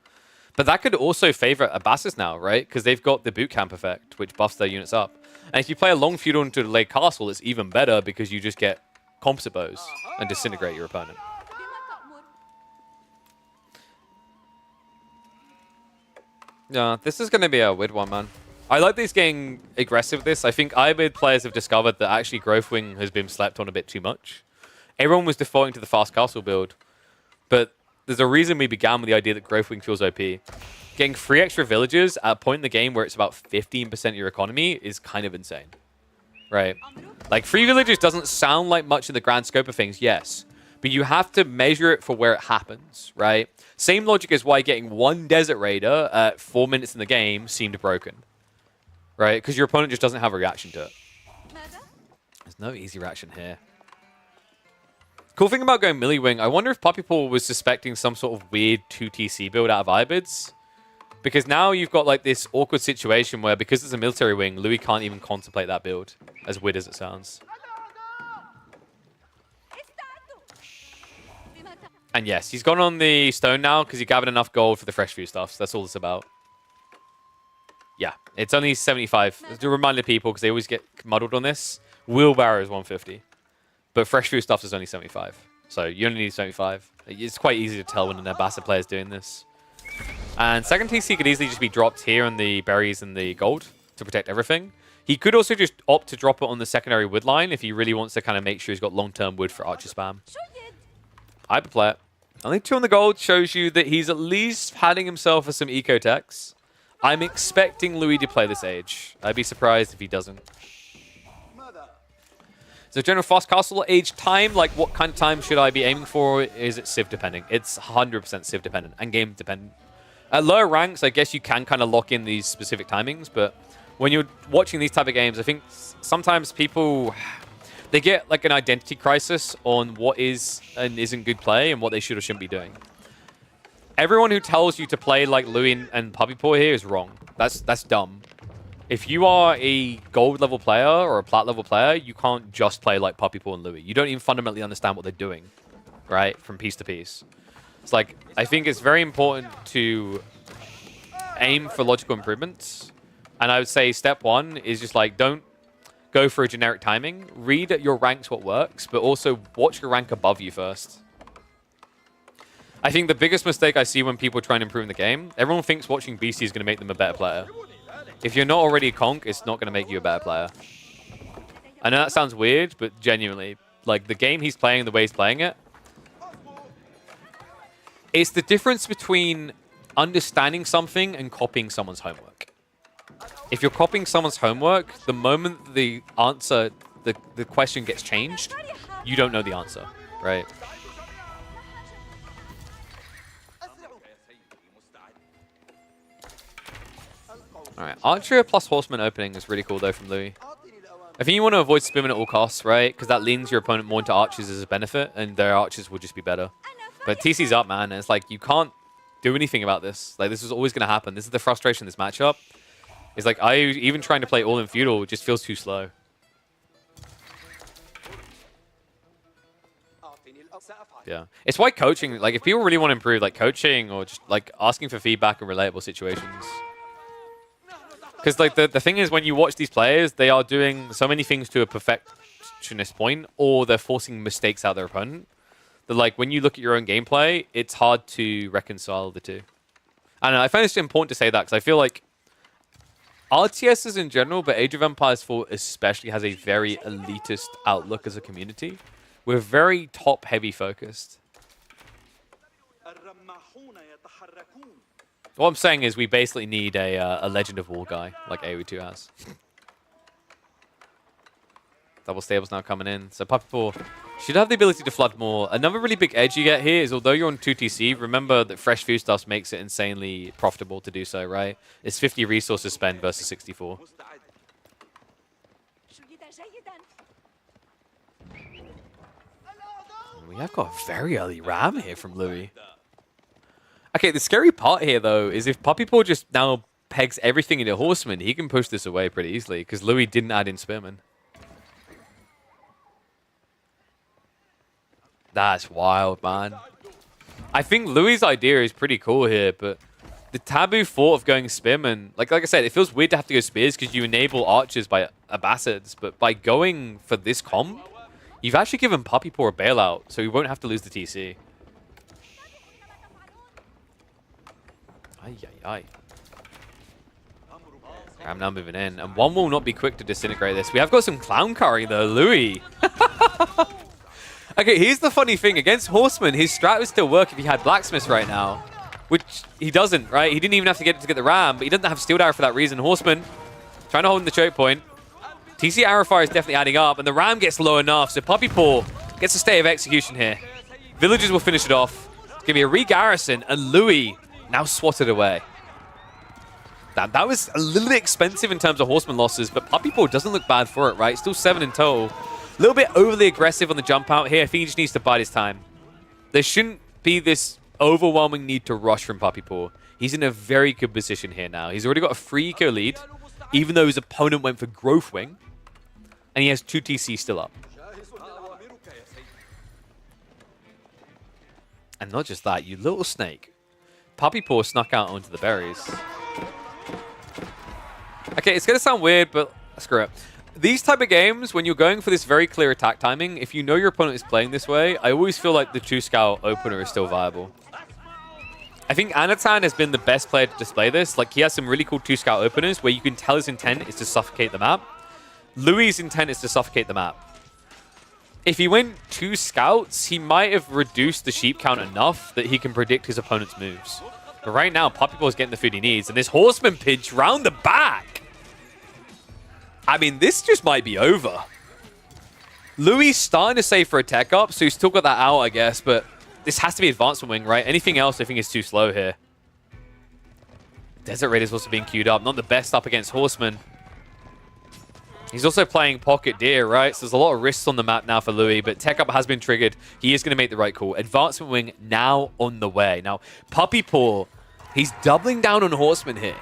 But that could also favor Abbasids now, right? Because they've got the boot camp effect, which buffs their units up. And if you play a long feudal into a late castle, it's even better because you just get composite bows and disintegrate your opponent. Yeah, this is going to be a weird one, man. I like these getting aggressive with this. I think Ibid players have discovered that actually growth wing has been slept on a bit too much. Everyone was defaulting to the fast castle build. But there's a reason we began with the idea that growth wing feels OP. Getting 3 extra villagers at a point in the game where it's about 15% of your economy is kind of insane. Right? Like, 3 villagers doesn't sound like much in the grand scope of things, yes. But you have to measure it for where it happens, right? Same logic as why getting 1 desert raider at 4 minutes in the game seemed broken. Right? Because your opponent just doesn't have a reaction to it. There's no easy reaction here. Cool thing about going melee wing, I wonder if Pappi was suspecting some sort of weird 2TC build out of Ibids. Because now you've got like this awkward situation where because it's a military wing, Louis can't even contemplate that build, as weird as it sounds. And yes, he's gone on the stone now because he gathered enough gold for the fresh few stuffs. That's all it's about. Yeah, it's only 75. To remind the people, because they always get muddled on this, wheelbarrow is 150. But fresh food stuff is only 75. So you only need 75. It's quite easy to tell when an Abbassid player is doing this. And second TC could easily just be dropped here on the berries and the gold to protect everything. He could also just opt to drop it on the secondary wood line if he really wants to kind of make sure he's got long-term wood for archer spam. I would play it. Only 2 on the gold shows you that he's at least padding himself for some eco-techs. I'm expecting Louis to play this age. I'd be surprised if he doesn't. So general fast castle age time, like what kind of time should I be aiming for? Is it civ depending? It's 100% civ dependent and game dependent. At lower ranks, I guess you can kind of lock in these specific timings, but when you're watching these type of games, I think sometimes people, they get like an identity crisis on what is and isn't good play and what they should or shouldn't be doing. Everyone who tells you to play like Louis and Pappi here is wrong. That's dumb. If you are a gold level player or a plat level player, you can't just play like Pappi and Louis. You don't even fundamentally understand what they're doing, right? From piece to piece. It's like, I think it's very important to aim for logical improvements. And I would say step one is just like, don't go for a generic timing. Read at your ranks what works, but also watch your rank above you first. I think the biggest mistake I see when people try and improve in the game, everyone thinks watching BC is going to make them a better player. If you're not already a conk, it's not going to make you a better player. I know that sounds weird, but genuinely, like the game he's playing, the way he's playing it, it's the difference between understanding something and copying someone's homework. If you're copying someone's homework, the moment the answer, the question gets changed, you don't know the answer, right? Alright, Archer plus Horseman opening is really cool though from Louis. I think you want to avoid spamming at all costs, right? Because that leans your opponent more into archers as a benefit, and their archers will just be better. But TC's up, man, and it's like, you can't do anything about this. Like, this is always going to happen. This is the frustration of this matchup. It's like, even trying to play all-in feudal just feels too slow. Yeah. It's why coaching, like, if people really want to improve, like, coaching or just, like, asking for feedback in relatable situations. Because, like, the thing is, when you watch these players, they are doing so many things to a perfectionist point, or they're forcing mistakes out of their opponent. That, like, when you look at your own gameplay, it's hard to reconcile the two. I don't know, I find it's important to say that, because I feel like RTSs in general, but Age of Empires 4 especially has a very elitist outlook as a community. We're very top-heavy focused. What I'm saying is we basically need a Legend of War guy, like AoE2 has. Double stables now coming in. So Pappi should have the ability to flood more. Another really big edge you get here is, although you're on 2TC, remember that fresh foodstuffs makes it insanely profitable to do so, right? It's 50 resources spent versus 64. And we have got a very early ram here from Louis. Okay, the scary part here, though, is if Pappi just now pegs everything into Horseman, he can push this away pretty easily, because Louis didn't add in Spearman. That's wild, man. I think Louis' idea is pretty cool here, but the taboo thought of going Spearman, like I said, it feels weird to have to go Spears because you enable archers by Abbasids, but by going for this comp, you've actually given Pappi a bailout, so he won't have to lose the TC. Ay, ay, ay. I'm now moving in, and one will not be quick to disintegrate this. We have got some clown curry, though, Louis. Okay, here's the funny thing. Against Horseman, his strat would still work if he had Blacksmiths right now. Which he doesn't, right? He didn't even have to get the ram, but he doesn't have Steel Arrow for that reason. Horseman trying to hold in the choke point. TC Arrow Fire is definitely adding up, and the ram gets low enough, so Pappi gets a stay of execution here. Villagers will finish it off. It's going to be a re-garrison, and Louis now swatted away. That was a little bit expensive in terms of Horseman losses, but Pappi doesn't look bad for it, right? Still 7 in total. A little bit overly aggressive on the jump out here. I think he just needs to bide his time. There shouldn't be this overwhelming need to rush from Pappi. He's in a very good position here now. He's already got a free eco lead, even though his opponent went for Growth Wing, and he has 2 TC still up. And not just that, you little snake. Pappi snuck out onto the berries. Okay, it's going to sound weird, but screw it. These type of games, when you're going for this very clear attack timing, if you know your opponent is playing this way, I always feel like the 2-scout opener is still viable. I think Anathan has been the best player to display this. Like, he has some really cool 2-scout openers where you can tell his intent is to suffocate the map. Louis' intent is to suffocate the map. If he went 2 scouts, he might have reduced the sheep count enough that he can predict his opponent's moves. But right now, Pappi is getting the food he needs, and this Horseman pitch round the back. I mean, this just might be over. Louis starting to save for a tech up, so he's still got that out, I guess, but this has to be advancement wing, right? Anything else I think is too slow here. Desert Raiders also being queued up. Not the best up against Horsemen. He's also playing Pocket Deer, right? So there's a lot of risks on the map now for Louis, but tech up has been triggered. He is going to make the right call. Advancement wing now on the way. Now, Pappi Paw, he's doubling down on Horsemen here.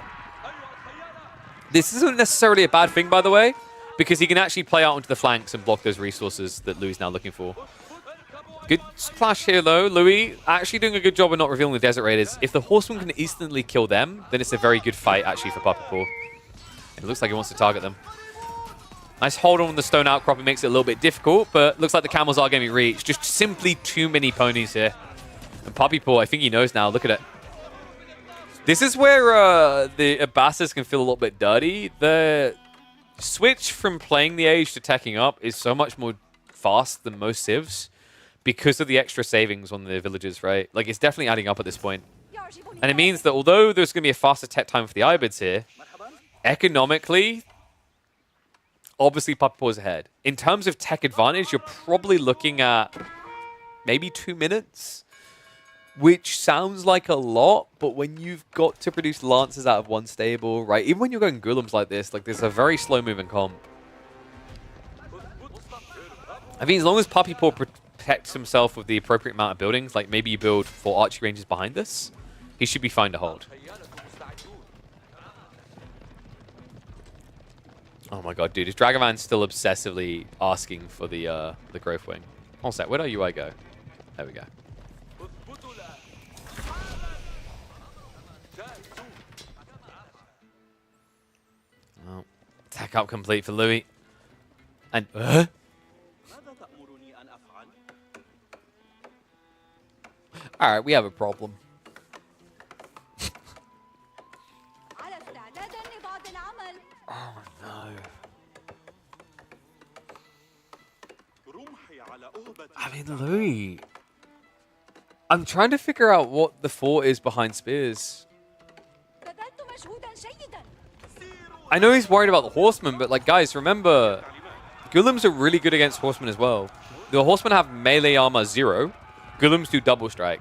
This isn't necessarily a bad thing, by the way, because he can actually play out onto the flanks and block those resources that Louis is now looking for. Good splash here, though. Louis actually doing a good job of not revealing the Desert Raiders. If the Horsemen can instantly kill them, then it's a very good fight, actually, for Pappi Paw. It looks like he wants to target them. Nice hold on the stone outcropping makes it a little bit difficult, but looks like the camels are going to be reached. Just simply too many ponies here. And Pappi Paw, I think he knows now. Look at it. This is where the Abbasis can feel a little bit dirty. The switch from playing the Age to teching up is so much more fast than most civs because of the extra savings on the villages, right? Like, it's definitely adding up at this point. And it means that although there's going to be a faster tech time for the Ibids here, economically, obviously Pappi Paw is ahead. In terms of tech advantage, you're probably looking at maybe 2 minutes, which sounds like a lot, but when you've got to produce Lancers out of one stable, right? Even when you're going Gulums like this, like, there's a very slow-moving comp. I think as long as Pappi Paw protects himself with the appropriate amount of buildings, like maybe you build 4 archery ranges behind this, he should be fine to hold. Oh my god, dude, is Dragoman still obsessively asking for the growth wing? One sec, where do UI go? There we go. Oh, attack up complete for Louis. And alright, we have a problem. Oh no. I mean, Louis. I'm trying to figure out what the thought is behind Spears. I know he's worried about the Horsemen, but like, guys, remember, Gulums are really good against Horsemen as well. The Horsemen have melee armor 0. Gulums do double strike.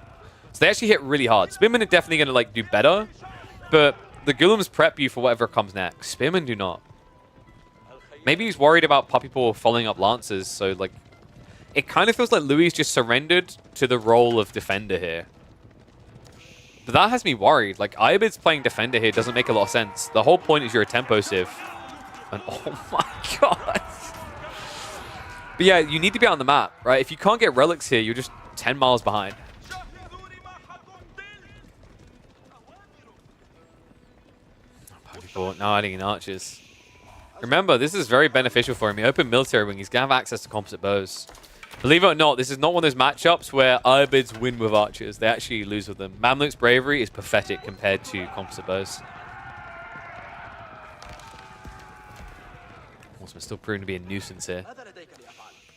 So they actually hit really hard. Spearmen are definitely going to like do better, but the Gulums prep you for whatever comes next. Spearmen do not. Maybe he's worried about Pappi Paw following up Lancers, so like, it kind of feels like Louis just surrendered to the role of defender here. But that has me worried. Like, Ibid's playing defender here doesn't make a lot of sense. The whole point is you're a tempo civ. And oh my god. But yeah, you need to be on the map, right? If you can't get relics here, you're just 10 miles behind. Pappi Paw now adding in archers. Remember, this is very beneficial for him. He opened military wing. He's going to have access to composite bows. Believe it or not, this is not one of those matchups where Ibids win with archers. They actually lose with them. Mamluk's bravery is pathetic compared to composite bows. Horseman still proving to be a nuisance here.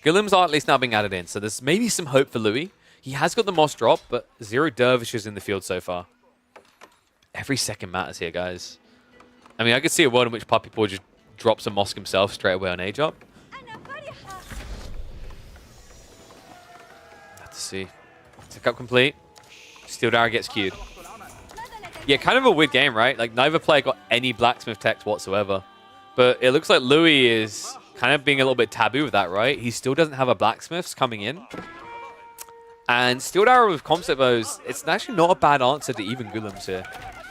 Gulums are at least now being added in, so there's maybe some hope for Louis. He has got the Moss drop, but 0 dervishes in the field so far. Every second matters here, guys. I mean, I could see a world in which Pappi Paw just drops a Mosque himself straight away on age up. Let's see. Tick up complete. Steel Dara gets queued. Yeah, kind of a weird game, right? Like, neither player got any blacksmith tech whatsoever. But it looks like Louis is kind of being a little bit taboo with that, right? He still doesn't have a blacksmiths coming in. And Steel Dara with composite bows, it's actually not a bad answer to even Gulums here.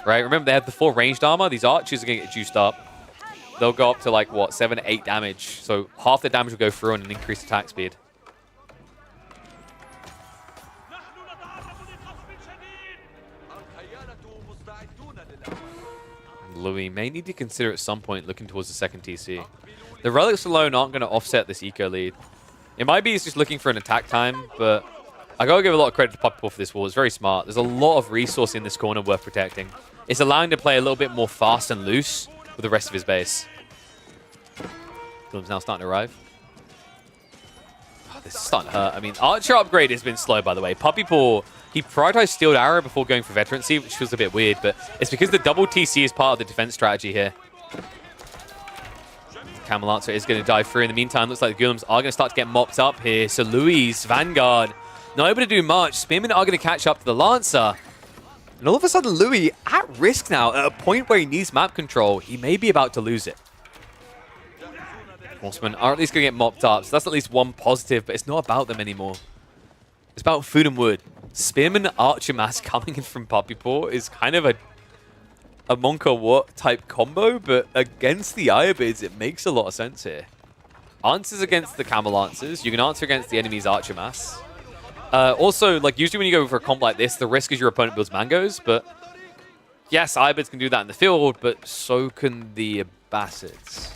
Right? Remember, they have the 4 ranged armor. These archers are going to get juiced up. They'll go up to like, what, 7 to 8 damage. So half the damage will go through on an increased attack speed. Louis may need to consider at some point looking towards the second TC. The relics alone aren't going to offset this eco lead. It might be he's just looking for an attack time, but I gotta give a lot of credit to Pappi Paw for this wall. It's very smart. There's a lot of resource in this corner worth protecting. It's allowing him to play a little bit more fast and loose with the rest of his base. Gulum's now starting to arrive. Oh, this is starting to hurt. I mean, Archer upgrade has been slow, by the way. Pappi Paw, he prioritized Steeled Arrow before going for Veterancy, which feels a bit weird, but it's because the double TC is part of the defense strategy here. Camelot, so it's going to dive through. In the meantime, looks like the Golems are going to start to get mopped up here. So Louis, Vanguard, not able to do much. Spearmen are going to catch up to the Lancer. And all of a sudden, Louis at risk now, at a point where he needs map control. He may be about to lose it. Horsemen are at least going to get mopped up, so that's at least one positive, but it's not about them anymore. It's about food and wood. Spearman Archer Mass coming in from Pappi is kind of a Monka What type combo, but against the Irobids, it makes a lot of sense here. Answers against the Camel Lancers. You can answer against the enemy's Archer Mass. Also, like usually when you go for a comp like this, the risk is your opponent builds mangoes, but yes, Irobids can do that in the field, but so can the Abbasids.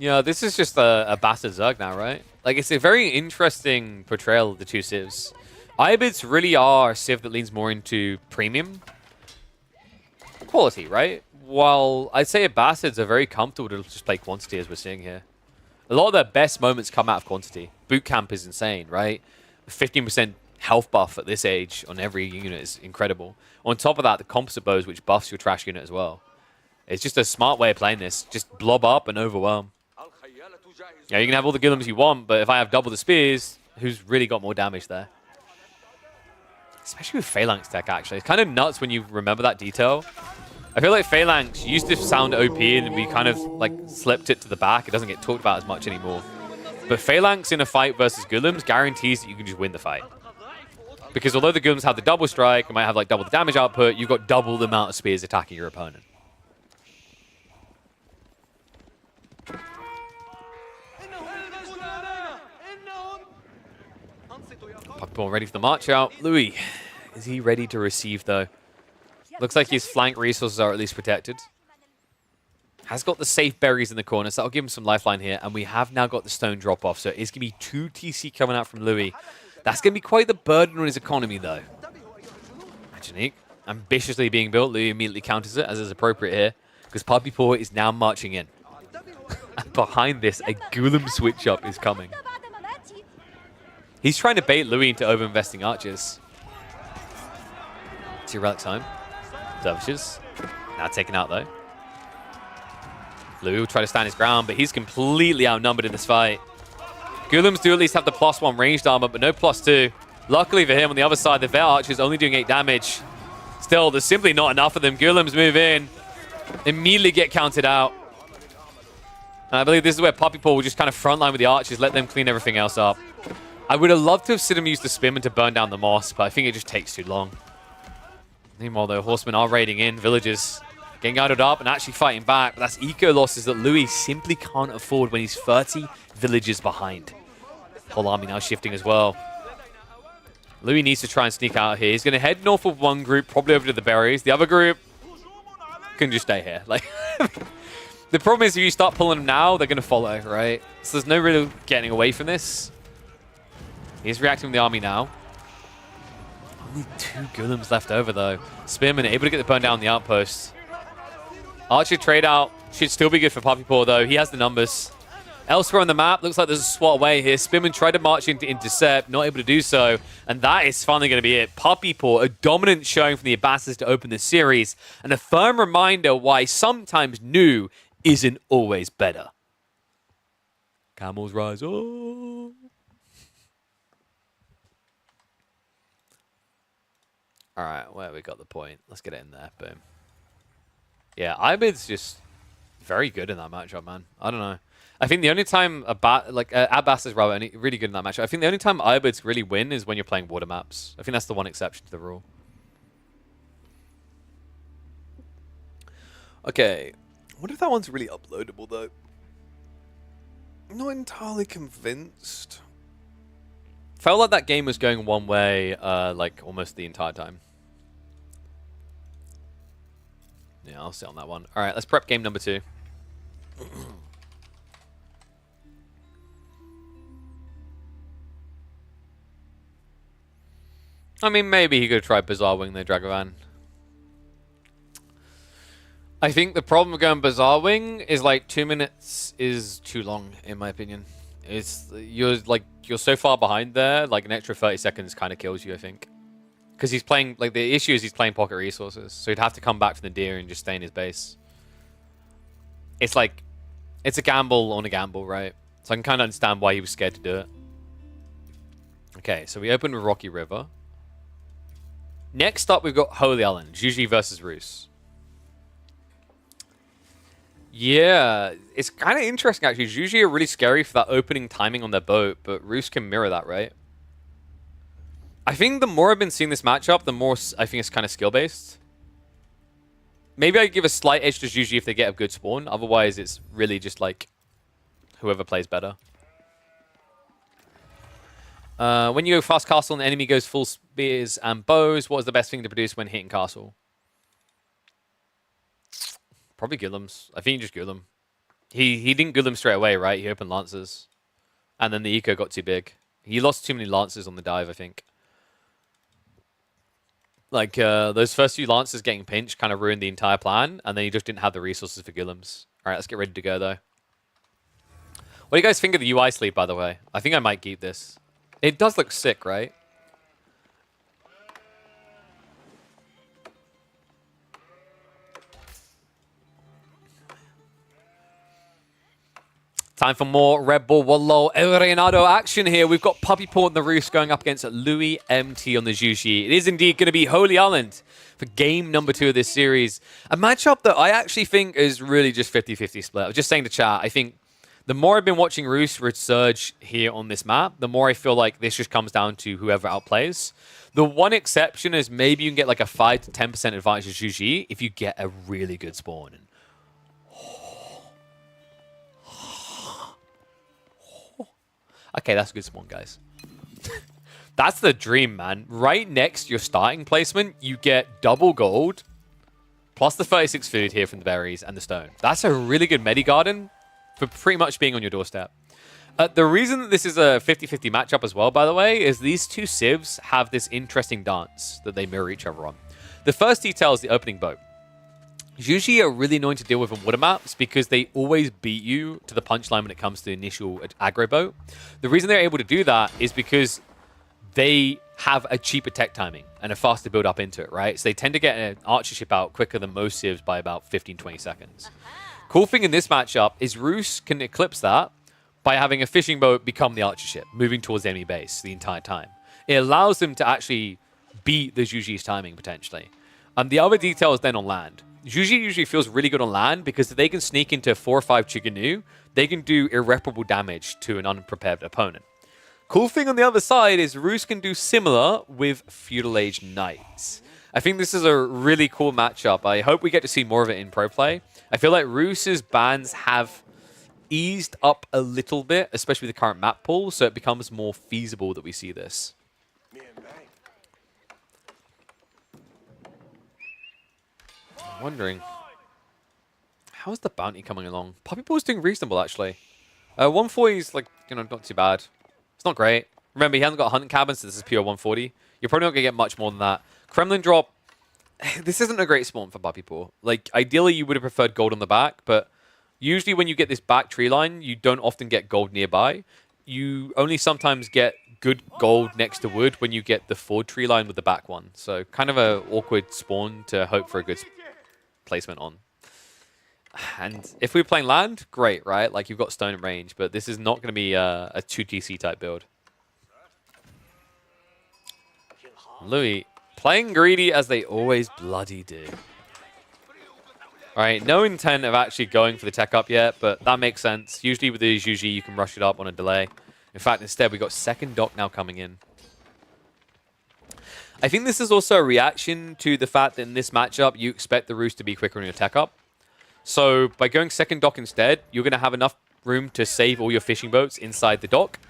Yeah, this is just a Bastard Zerg now, right? Like, it's a very interesting portrayal of the two civs. Irobids really are a civ that leans more into premium quality, right? While I'd say Bastards are very comfortable to just play quantity, as we're seeing here. A lot of their best moments come out of quantity. Boot camp is insane, right? 15% health buff at this age on every unit is incredible. On top of that, the composite bows, which buffs your trash unit as well. It's just a smart way of playing this. Just blob up and overwhelm. Yeah, you can have all the Guillims you want, but if I have double the spears, who's really got more damage there? Especially with Phalanx tech, actually. It's kind of nuts when you remember that detail. I feel like Phalanx used to sound OP and we kind of like slipped it to the back. It doesn't get talked about as much anymore. But Phalanx in a fight versus Guillims guarantees that you can just win the fight. Because although the Guillims have the double strike and might have like double the damage output, you've got double the amount of spears attacking your opponent. Pappi ready for the march out. Louis, is he ready to receive though? Looks like his flank resources are at least protected. Has got the safe berries in the corner, so that'll give him some lifeline here. And we have now got the stone drop off, so it's going to be 2 TC coming out from Louis. That's going to be quite the burden on his economy though. Angelique, ambitiously being built. Louis immediately counters it, as is appropriate here, because Pappi is now marching in. And behind this, a Golem switch up is coming. He's trying to bait Louis into over-investing archers. It's your relic time. Dervishes. Now taken out, though. Louis will try to stand his ground, but he's completely outnumbered in this fight. Golems do at least have the +1 ranged armor, but no +2. Luckily for him, on the other side, the Vet Archer is only doing 8 damage. Still, there's simply not enough of them. Golems move in. Immediately get counted out. And I believe this is where Pappi will just kind of frontline with the archers, let them clean everything else up. I would have loved to have seen him use the Spearman to burn down the moss, but I think it just takes too long. Meanwhile, though, Horsemen are raiding in, villagers getting guided up and actually fighting back. But that's eco losses that Louis simply can't afford when he's 30 villagers behind. Whole army now shifting as well. Louis needs to try and sneak out here. He's going to head north of one group, probably over to the berries. The other group can just stay here. Like, the problem is if you start pulling them now, they're going to follow, right? So there's no real getting away from this. He's reacting with the army now. Only 2 Golems left over, though. Spearman able to get the burn down on the outpost. Archer trade out should still be good for Pappi, though. He has the numbers. Elsewhere on the map, looks like there's a swat away here. Spearman tried to march into intercept, not able to do so. And that is finally going to be it. Pappi, a dominant showing from the Abbasids to open the series. And a firm reminder why sometimes new isn't always better. Camels rise. Oh. All right, well, we got the point. Let's get it in there. Boom. Yeah, Ibid's just very good in that matchup, man. I don't know. I think the only time Abbas is rather really good in that matchup. I think the only time Ibids really win is when you're playing water maps. I think that's the one exception to the rule. Okay. I wonder if that one's really uploadable, though. I'm not entirely convinced. Felt like that game was going one way, like, almost the entire time. Yeah, I'll sit on that one. All right, let's prep game number 2. I mean, maybe he could try Bizarre Wing the Dragovan. I think the problem with going Bizarre Wing is like 2 minutes is too long, in my opinion. You're so far behind there, like an extra 30 seconds kind of kills you, I think. Because he's playing, like, the issue is he's playing pocket resources, so he'd have to come back from the deer and just stay in his base. It's like, it's a gamble on a gamble, right? So I can kind of understand why he was scared to do it. Okay, so we opened with Rocky River. Next up, we've got Holy Island, Juji versus Roos. Yeah, it's kind of interesting, actually. Juji are really scary for that opening timing on their boat, but Roos can mirror that, right? I think the more I've been seeing this matchup, the more I think it's kind of skill-based. Maybe I give a slight edge to Juji if they get a good spawn. Otherwise, it's really just like whoever plays better. When you go fast castle and the enemy goes full spears and bows, what is the best thing to produce when hitting castle? Probably Gullums. I think you just Gullum. He didn't Gullum straight away, right? He opened Lancers. And then the eco got too big. He lost too many Lancers on the dive, I think. Like, those first few Lancers getting pinched kind of ruined the entire plan, and then he just didn't have the resources for Gullums. Alright, let's get ready to go, though. What do you guys think of the UI sleeve, by the way? I think I might keep this. It does look sick, right? Time for more RedBull Wololo Reinado action here. We've got Pappi and the Roos going up against Louis MT on the Juji. It is indeed going to be Holy Island for game number 2 of this series. A matchup that I actually think is really just 50-50 split. I was just saying to chat, I think the more I've been watching Roos resurge here on this map, the more I feel like this just comes down to whoever outplays. The one exception is maybe you can get like a 5 to 10% advantage to Juji if you get a really good spawn. Okay, that's a good spawn, guys. That's the dream, man. Right next to your starting placement, you get double gold, plus the 36 food here from the berries and the stone. That's a really good medi garden for pretty much being on your doorstep. The reason that this is a 50-50 matchup as well, by the way, is these two civs have this interesting dance that they mirror each other on. The first detail is the opening boat. Juji are really annoying to deal with on water maps because they always beat you to the punchline when it comes to the initial aggro boat. The reason they're able to do that is because they have a cheaper tech timing and a faster build up into it, right? So they tend to get an archer ship out quicker than most civs by about 15-20 seconds. Cool thing in this matchup is Roos can eclipse that by having a fishing boat become the archer ship, moving towards the enemy base the entire time. It allows them to actually beat the Juji's timing, potentially. The other detail is then on land. Juji usually feels really good on land because if they can sneak into 4 or 5 Chiganu, they can do irreparable damage to an unprepared opponent. Cool thing on the other side is Roos can do similar with Feudal Age Knights. I think this is a really cool matchup. I hope we get to see more of it in pro play. I feel like Roos's bans have eased up a little bit, especially with the current map pool, so it becomes more feasible that we see this. I'm wondering, how is the bounty coming along? Pappi Ball's doing reasonable, actually. 140 is, like, you know, not too bad. It's not great. Remember, he hasn't got a hunting cabin, so this is pure 140. You're probably not going to get much more than that. Kremlin drop, this isn't a great spawn for Pappi Ball. Like, ideally, you would have preferred gold on the back, but usually when you get this back tree line, you don't often get gold nearby. You only sometimes get good gold next to wood when you get the forward tree line with the back one. So, kind of a awkward spawn to hope for a good placement on. And if we're playing land, great, right? Like, you've got stone and range, but this is not going to be a 2TC type build. Louis playing greedy as they always bloody do. Alright, no intent of actually going for the tech up yet, but that makes sense. Usually with the Juji, you can rush it up on a delay. In fact, instead, we got second dock now coming in. I think this is also a reaction to the fact that in this matchup, you expect the Roos to be quicker on your tech up. So by going second dock instead, you're going to have enough room to save all your fishing boats inside the dock.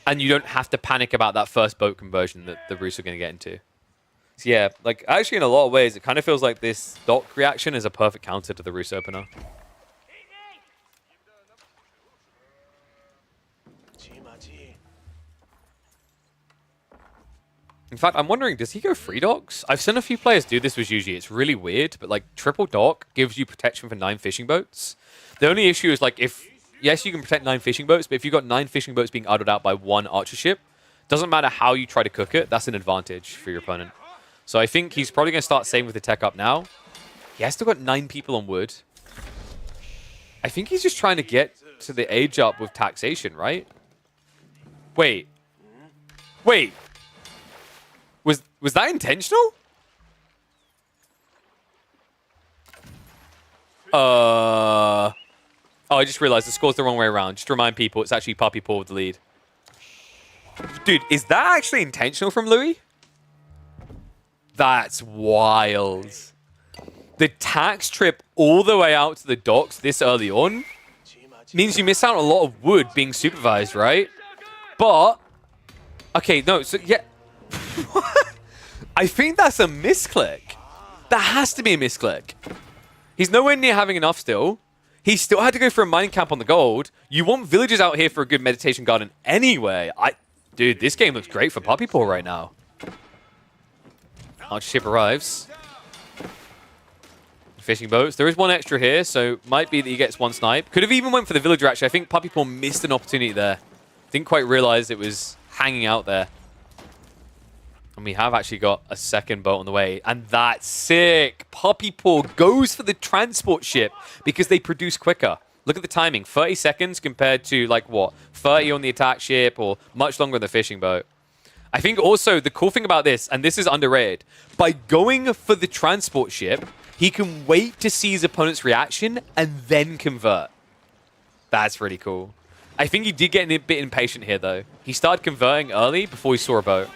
And you don't have to panic about that first boat conversion that the Roos are going to get into. So yeah, like actually in a lot of ways, it kind of feels like this dock reaction is a perfect counter to the Roos opener. In fact, I'm wondering, does he go 3 docks? I've seen a few players do this with Juji. It's really weird, but like triple dock gives you protection for 9 fishing boats. The only issue is like if yes, you can protect 9 fishing boats, but if you've got 9 fishing boats being idled out by 1 archer ship, doesn't matter how you try to cook it, that's an advantage for your opponent. So I think he's probably going to start saving with the tech up now. He has still got 9 people on wood. I think he's just trying to get to the age up with taxation, right? Wait. Wait. Was that intentional? Oh, I just realized the score's the wrong way around. Just to remind people, it's actually Pappi Paul with the lead. Dude, is that actually intentional from Louis? That's wild. The tax trip all the way out to the docks this early on means you miss out on a lot of wood being supervised, right? But, okay, no, so yeah. What? I think that's a misclick. That has to be a misclick. He's nowhere near having enough still. He still had to go for a mining camp on the gold. You want villagers out here for a good meditation garden anyway. Dude, this game looks great for Pappi Paul right now. Archer ship arrives. Fishing boats. There is 1 extra here, so might be that he gets 1 snipe. Could have even went for the villager, actually. I think Pappi Paul missed an opportunity there. Didn't quite realize it was hanging out there. And we have actually got a 2nd boat on the way. And that's sick. Pappi Paul goes for the transport ship because they produce quicker. Look at the timing. 30 seconds compared to, like, what? 30 on the attack ship or much longer on the fishing boat. I think also the cool thing about this, and this is underrated, by going for the transport ship, he can wait to see his opponent's reaction and then convert. That's really cool. I think he did get a bit impatient here, though. He started converting early before he saw a boat.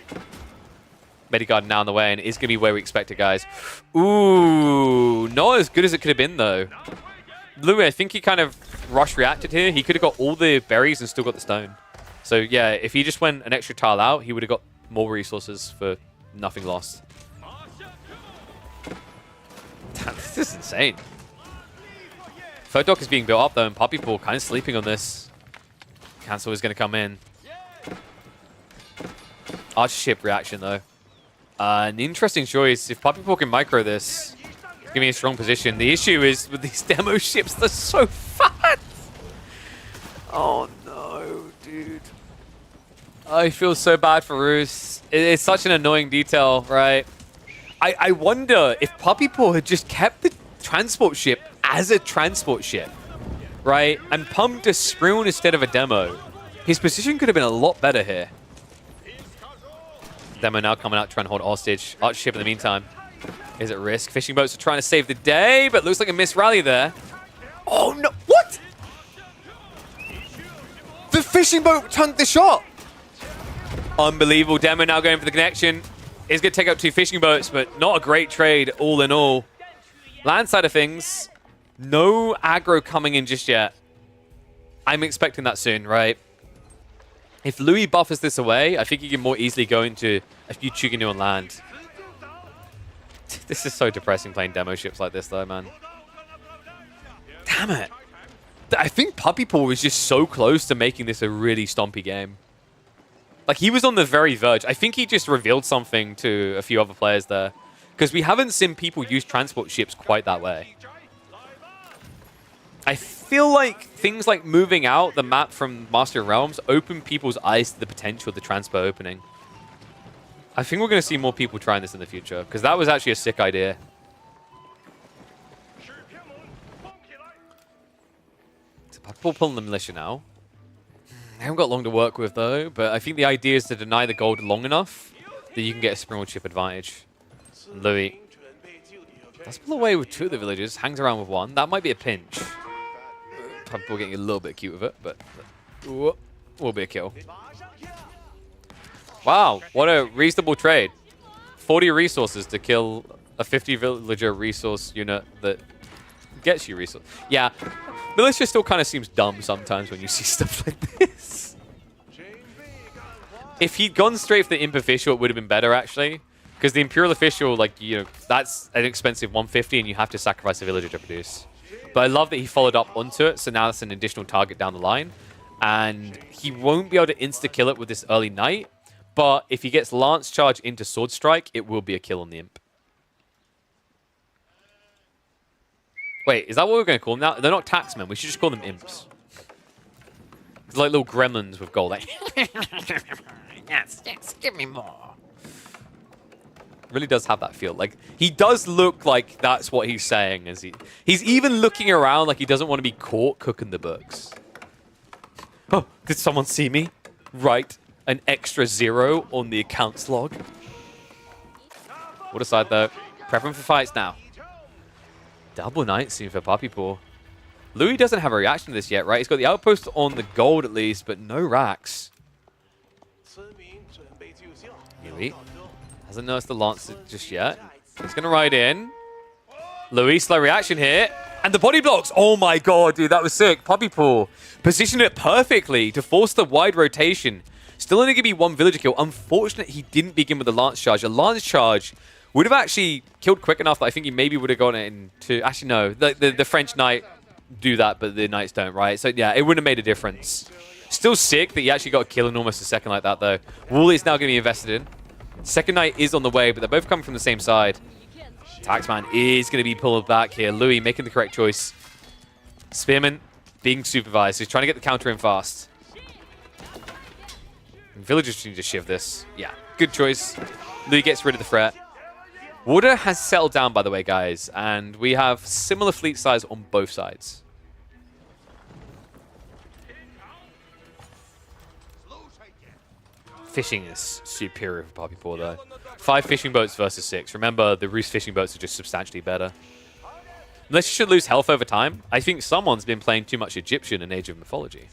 Medigarden now on the way, and it's going to be where we expect it, guys. Ooh, not as good as it could have been, though. Louis, I think he kind of rush reacted here. He could have got all the berries and still got the stone. So, yeah, if he just went an extra tile out, he would have got more resources for nothing lost. Damn, this is insane. 3rd dock is being built up, though, and Pappi Paul kind of sleeping on this. Cancel is going to come in. Archer ship reaction, though. An interesting choice. If Pappi Paul can micro this, it's giving a strong position. The issue is with these demo ships, they're so fat. Oh, no, dude. I feel so bad for Roos. It's such an annoying detail, right? I wonder if Pappi Paul had just kept the transport ship as a transport ship, right? And pumped a Sproon instead of a demo. His position could have been a lot better here. Demo now coming out trying to hold hostage. Archer ship in the meantime is at risk. Fishing boats are trying to save the day, but looks like a missed rally there. Oh, no. What? The fishing boat tanked the shot. Unbelievable. Demo now going for the connection. Is going to take out 2 fishing boats, but not a great trade all in all. Land side of things, no aggro coming in just yet. I'm expecting that soon, right? If Louis buffers this away, I think he can more easily go into a few Chuganu on land. This is so depressing playing demo ships like this, though, man. Damn it. I think Pappi Paul was just so close to making this a really stompy game. Like, he was on the very verge. I think he just revealed something to a few other players there. Because we haven't seen people use transport ships quite that way. I feel like things like moving out the map from Master of Realms open people's eyes to the potential of the transport opening. I think we're going to see more people trying this in the future. Because that was actually a sick idea. So Pappi pulling the militia now. They haven't got long to work with, though, but I think the idea is to deny the gold long enough that you can get a Springwood chip advantage. Louis. Let's pull away with 2 of the villagers. Hangs around with 1. That might be a pinch. Probably getting a little bit cute with it, but will be a kill. Wow, what a reasonable trade. 40 resources to kill a 50 villager resource unit that gets you resource. Yeah. Militia still kind of seems dumb sometimes when you see stuff like this. If he'd gone straight for the Imp Official, it would have been better, actually. Because the Imperial Official, like, you know, that's an expensive 150 and you have to sacrifice a villager to produce. But I love that he followed up onto it, so now that's an additional target down the line. And he won't be able to insta-kill it with this early Knight. But if he gets Lance Charge into Sword Strike, it will be a kill on the Imp. Wait, is that what we're going to call them now? They're not taxmen. We should just call them imps. It's like little gremlins with gold. Like, yes, give me more. Really does have that feel. Like, he does look like that's what he's saying. He's even looking around like he doesn't want to be caught cooking the books. Oh, did someone see me write an extra 0 on the accounts log? What aside though, prepping for fights now. Double night scene for Pappi. Louis doesn't have a reaction to this yet, right? He's got the outpost on the gold at least, but no racks. Louis hasn't noticed the Lancer just yet. He's going to ride in. Louis, slow reaction here. And the body blocks. Oh my god, dude, that was sick. Pappi positioned it perfectly to force the wide rotation. Still only going to be 1 villager kill. Unfortunate he didn't begin with a Lance charge. A Lance charge would have actually killed quick enough that I think he maybe would have gone into... Actually, no. The French Knight do that, but the Knights don't, right? So, yeah, it wouldn't have made a difference. Still sick that he actually got a kill in almost a second like that, though. Wooly is now going to be invested in. Second Knight is on the way, but they're both coming from the same side. Taxman is going to be pulled back here. Louis making the correct choice. Spearman being supervised. He's trying to get the counter in fast. And villagers need to shiv this. Yeah, good choice. Louis gets rid of the threat. Water has settled down, by the way, guys, and we have similar fleet size on both sides. Fishing is superior for Pappi, though. 5 fishing boats versus 6. Remember, the Roost fishing boats are just substantially better. Unless you should lose health over time, I think someone's been playing too much Egyptian in Age of Mythology.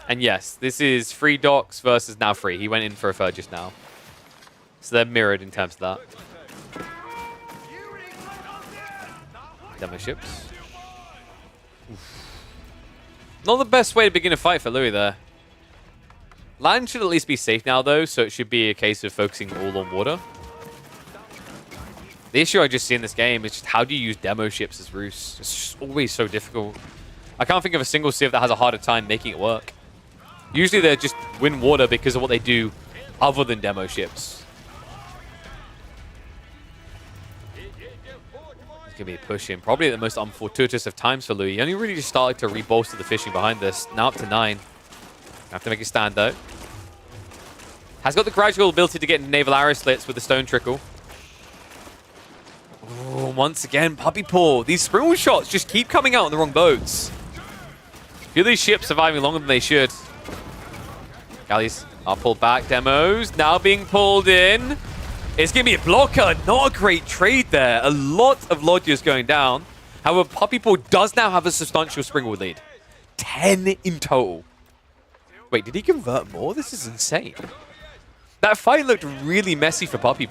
And yes, this is 3 docks versus now 3. He went in for a third just now. So they're mirrored in terms of that. Demo ships. Oof. Not the best way to begin a fight for Louis there. Land should at least be safe now, though, so it should be a case of focusing all on water. The issue I just see in this game is just how do you use demo ships as Roost? It's just always so difficult. I can't think of a single Civ that has a harder time making it work. Usually they just win water because of what they do other than demo ships. It's going to be pushing. Probably at the most unfortuitous of times for Louis. He only really just started to re-bolster the fishing behind this. Now up to 9. Have to make a stand, though. Has got the gradual ability to get naval arrow slits with the stone trickle. Ooh, once again, Pappi. These spring shots just keep coming out on the wrong boats. Feel these ships surviving longer than they should. Galleys are pulled back. Demos now being pulled in. It's going to be a blocker. Not a great trade there. A lot of lodges going down. However, Pappi does now have a substantial springboard lead. 10 in total. Wait, did he convert more? This is insane. That fight looked really messy for Pappi.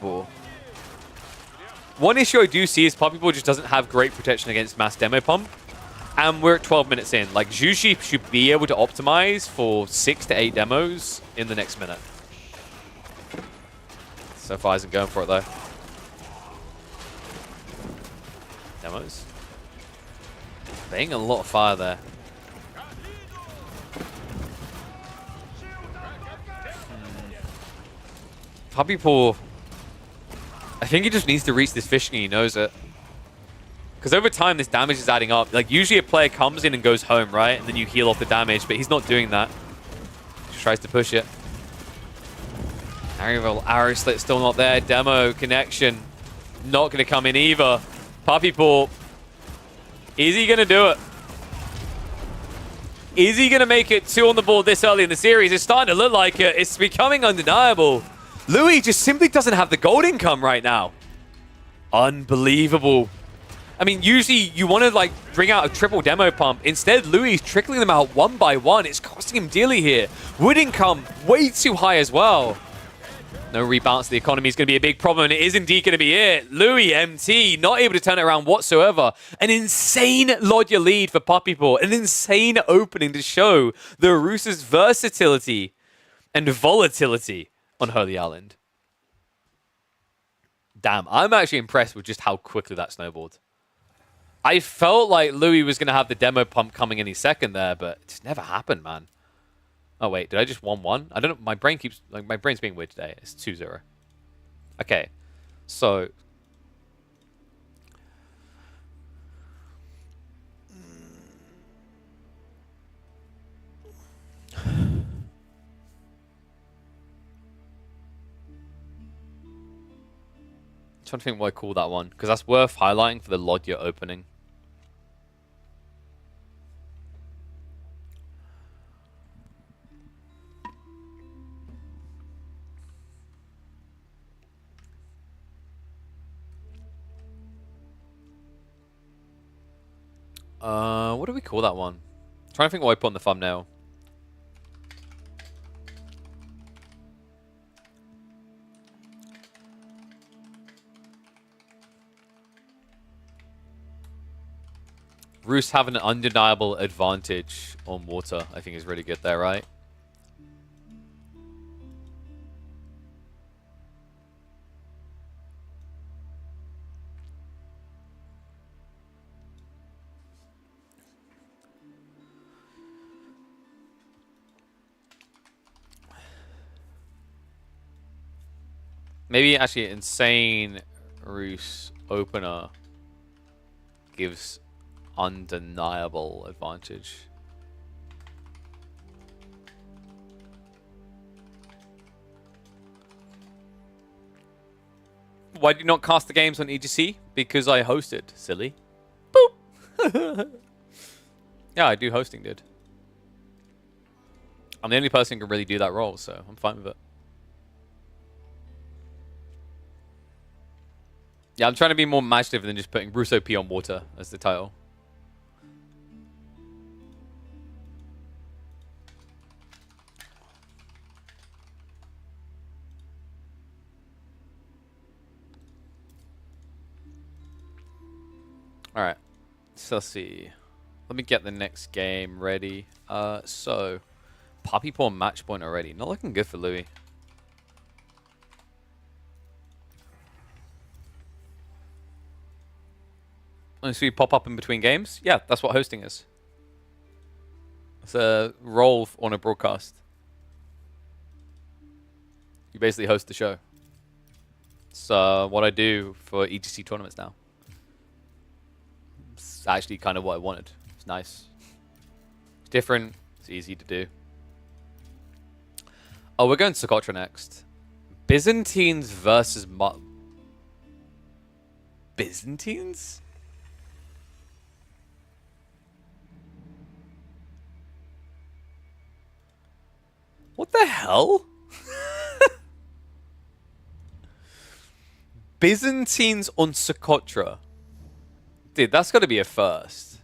One issue I do see is Pappi just doesn't have great protection against mass demo pump. And we're at 12 minutes in. Like, Jushi should be able to optimize for 6 to 8 demos in the next minute. So far, isn't going for it, though. Demos. Laying a lot of fire there. Pappi, I think he just needs to reach this fishing and he knows it. Because over time, this damage is adding up. Like, usually a player comes in and goes home, right? And then you heal off the damage, but he's not doing that. Just tries to push it. Arrow slit still not there. Demo connection not going to come in either. Pappi, is he going to do it? Is he going to make it 2 on the board this early in the series? It's starting to look like it. It's becoming undeniable. Louis just simply doesn't have the gold income right now. Unbelievable. I mean, usually you want to, like, bring out a triple demo pump. Instead, Louis is trickling them out 1 by 1. It's costing him dearly here. Wood income way too high as well. No rebalance of the economy is going to be a big problem, and it is indeed going to be it. Louis MT not able to turn it around whatsoever. An insane Lodya lead for Pappi. An insane opening to show the Roosters' versatility and volatility on Holy Island. Damn, I'm actually impressed with just how quickly that snowballed. I felt like Louis was going to have the demo pump coming any second there, but it's never happened, man. Oh, wait, did I just 1-1? I don't know. My brain keeps... Like, my brain's being weird today. It's 2-0. Okay. So... trying to think what I call that one, because that's worth highlighting for the Lodya opening. What do we call that one? I'm trying to think what I put on the thumbnail. Roos having an undeniable advantage on water, I think is really good there, right? Maybe actually insane Roos opener gives undeniable advantage. Why do you not cast the games on EGC? Because I hosted, silly. Boop! Yeah, I do hosting, dude. I'm the only person who can really do that role, so I'm fine with it. Yeah, I'm trying to be more imaginative than just putting Russo P on water as the title. Alright, so let's see. Let me get the next game ready. So, Pappi pawn match point already. Not looking good for Louis. So you pop up in between games? Yeah, that's what hosting is. It's a role on a broadcast. You basically host the show. It's what I do for EGC tournaments now. It's actually kind of what I wanted. It's nice. It's different. It's easy to do. Oh, we're going to Socotra next. Byzantines versus Byzantines? What the hell? Byzantines on Socotra. Dude, that's got to be a first.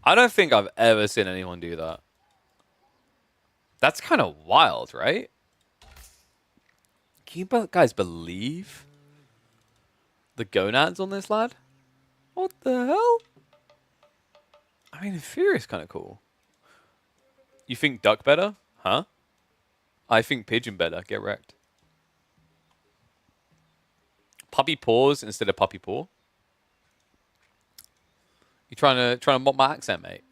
I don't think I've ever seen anyone do that. That's kind of wild, right? Can you guys believe the gonads on this lad? What the hell? I mean, Inferior is kind of cool. You think duck better? Huh? I think pigeon better. Get wrecked. Puppy paws instead of puppy paw. You trying to mock my accent, mate?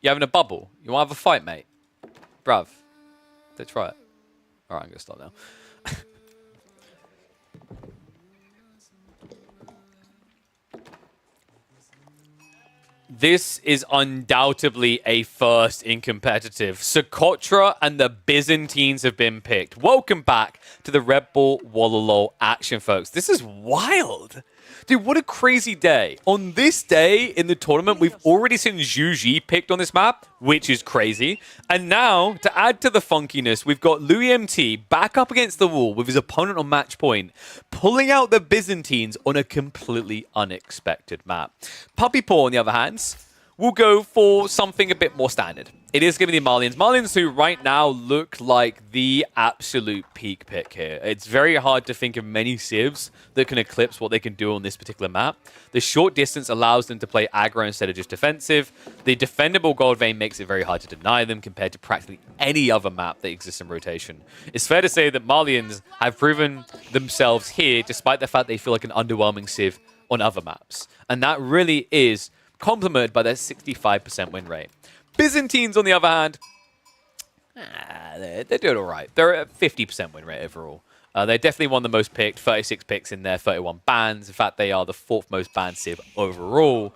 You having a bubble? You want to have a fight, mate? Bruv. Let's try it. Alright, I'm going to stop now. This is undoubtedly a first in competitive. Socotra and the Byzantines have been picked. Welcome back to the RedBull Wololo action, folks. This is wild. Dude, what a crazy day. On this day in the tournament, we've already seen Zhu picked on this map, which is crazy. And now, to add to the funkiness, we've got Louis MT back up against the wall with his opponent on match point, pulling out the Byzantines on a completely unexpected map. Puppy Paw, on the other hand, will go for something a bit more standard. It is going to be the Malians. Malians who right now look like the absolute peak pick here. It's very hard to think of many civs that can eclipse what they can do on this particular map. The short distance allows them to play aggro instead of just defensive. The defendable gold vein makes it very hard to deny them compared to practically any other map that exists in rotation. It's fair to say that Malians have proven themselves here despite the fact they feel like an underwhelming civ on other maps. And that really is complemented by their 65% win rate. Byzantines, on the other hand, they're doing all right. They're at 50% win rate overall. They're definitely one of the most picked, 36 picks in their 31 bans. In fact, they are the 4th most banned civ overall.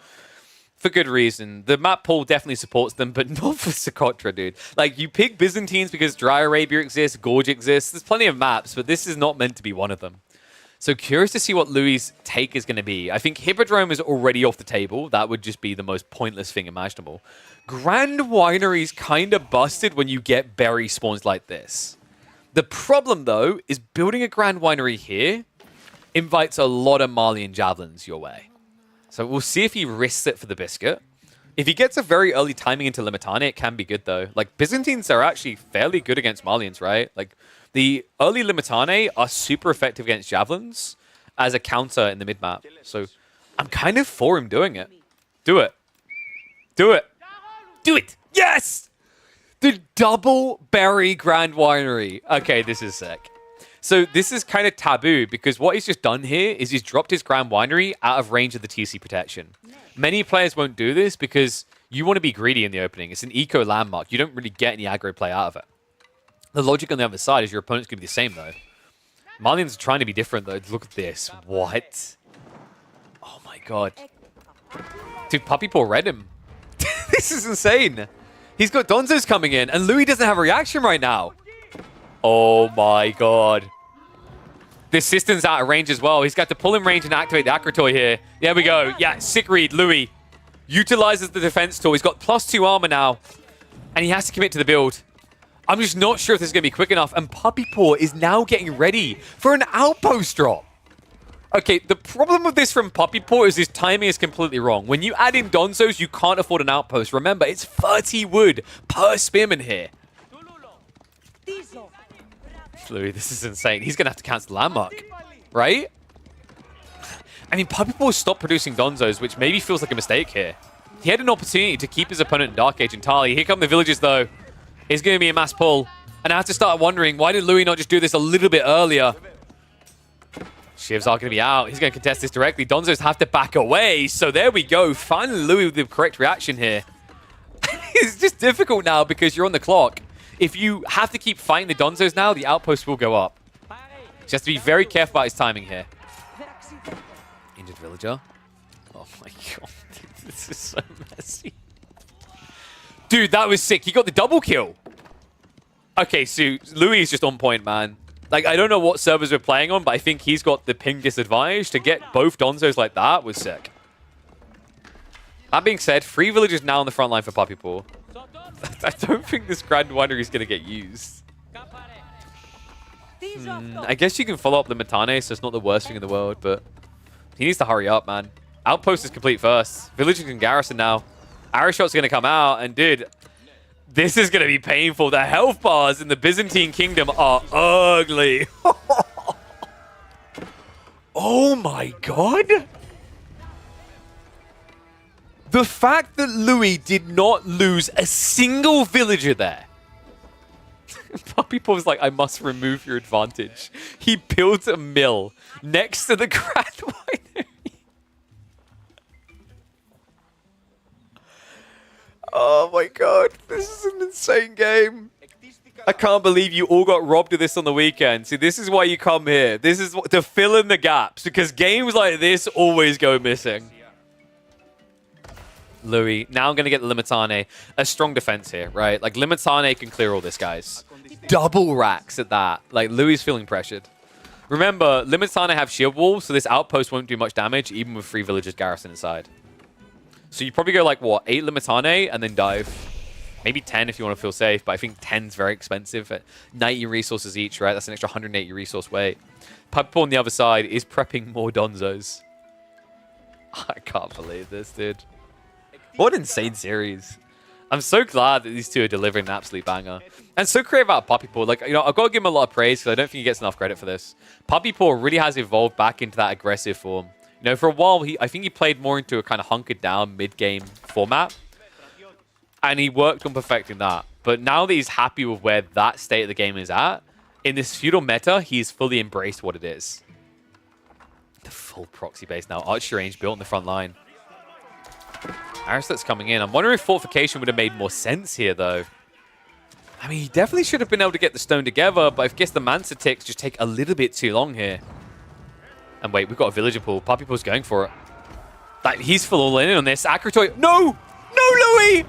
For good reason. The map pool definitely supports them, but not for Socotra, dude. Like, you pick Byzantines because Dry Arabia exists, Gorge exists. There's plenty of maps, but this is not meant to be one of them. So curious to see what Louis' take is going to be. I think Hippodrome is already off the table. That would just be the most pointless thing imaginable. Grand Winery's kind of busted when you get berry spawns like this. The problem, though, is building a Grand Winery here invites a lot of Malian Javelins your way. So we'll see if he risks it for the biscuit. If he gets a very early timing into Limitane, it can be good, though. Like, Byzantines are actually fairly good against Malians, right? Like, the early Limitane are super effective against Javelins as a counter in the mid-map. So I'm kind of for him doing it. Do it. Do it. Do it. Yes! The double berry Grand Winery. Okay, this is sick. So this is kind of taboo because what he's just done here is he's dropped his Grand Winery out of range of the TC protection. Many players won't do this because you want to be greedy in the opening. It's an eco landmark. You don't really get any aggro play out of it. The logic on the other side is your opponent's going to be the same, though. Malians are trying to be different, though. Look at this. What? Oh, my God. Dude, Pappi Paw read him. This is insane. He's got Donzos coming in, and Louis doesn't have a reaction right now. Oh, my God. This system's out of range as well. He's got to pull in range and activate the Akratoy here. There we go. Yeah, sick read. Louis utilizes the defense tool. He's got +2 armor now, and he has to commit to the build. I'm just not sure if this is going to be quick enough. And Pappi Paw is now getting ready for an outpost drop. Okay, the problem with this from Pappi Paw is his timing is completely wrong. When you add in Donzos, you can't afford an outpost. Remember, it's 30 wood per spearman here. Louis, this is insane. He's going to have to cancel the landmark, right? I mean, Pappi Paw stopped producing Donzos, which maybe feels like a mistake here. He had an opportunity to keep his opponent in Dark Age entirely. Here come the villagers, though. It's going to be a mass pull. And I have to start wondering, why did Louis not just do this a little bit earlier? Shivs are going to be out. He's going to contest this directly. Donzos have to back away. So there we go. Finally, Louis with the correct reaction here. It's just difficult now because you're on the clock. If you have to keep fighting the Donzos now, the outpost will go up. Just has to be very careful about his timing here. Injured villager. Oh my God. This is so messy. Dude, that was sick. He got the double kill. Okay, so Louis is just on point, man. Like, I don't know what servers we're playing on, but I think he's got the ping disadvantage. To get both Donzos like that was sick. That being said, 3 villagers now on the front line for Pappi Paw. I don't think this Grand Winery is going to get used. I guess you can follow up the Limitane, so it's not the worst thing in the world, but he needs to hurry up, man. Outpost is complete first. Villagers can garrison now. Arrow shot's going to come out, and dude, this is going to be painful. The health bars in the Byzantine Kingdom are ugly. Oh my God. The fact that Louis did not lose a single villager there. Pappi Paw was like, I must remove your advantage. He builds a mill next to the Grand Winery. Oh my God, this is an insane game. I can't believe you all got robbed of this on the weekend. See, this is why you come here. This is to fill in the gaps, because games like this always go missing. Louis, now I'm going to get the Limitane. A strong defense here, right? Like, Limitane can clear all this, guys. Double racks at that. Like, Louis is feeling pressured. Remember, Limitane have shield walls, so this outpost won't do much damage, even with 3 villagers garrison inside. So you probably go like, what, 8 Limitane and then dive. Maybe 10 if you want to feel safe, but I think 10's very expensive at 90 resources each, right? That's an extra 180 resource weight. Pappi Paw on the other side is prepping more Donzos. I can't believe this, dude. What an insane series. I'm so glad that these two are delivering an absolute banger. And so creative about Pappi Paw. Like, you know, I've got to give him a lot of praise because I don't think he gets enough credit for this. Pappi Paw really has evolved back into that aggressive form. You know, for a while, I think he played more into a kind of hunkered down mid-game format. And he worked on perfecting that. But now that he's happy with where that state of the game is at, in this feudal meta, he's fully embraced what it is. The full proxy base now. Archer range built on the front line. Aristote's coming in. I'm wondering if Fortification would have made more sense here, though. I mean, he definitely should have been able to get the stone together, but I guess the Mansa ticks just take a little bit too long here. And wait, we've got a villager pool. Pappi Paw's going for it. Like, he's full all in on this. Akratoy. No! No, Louis!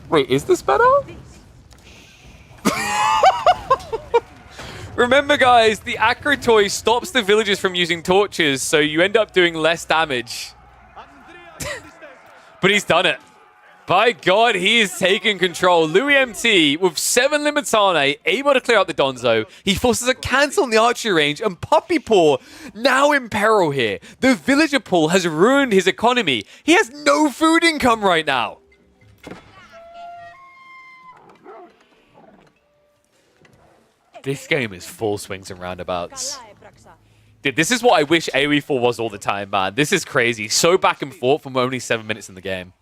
Wait, is this better? Remember, guys, the Acro toy stops the villagers from using torches, so you end up doing less damage. But he's done it. By God, he is taking control. Louis MT with 7 Limitane, able to clear out the Donzo. He forces a cancel in the archery range, and Pappi now in peril here. The villager pool has ruined his economy. He has no food income right now. This game is full swings and roundabouts. Dude, this is what I wish AoE4 was all the time, man. This is crazy. So back and forth from only 7 minutes in the game.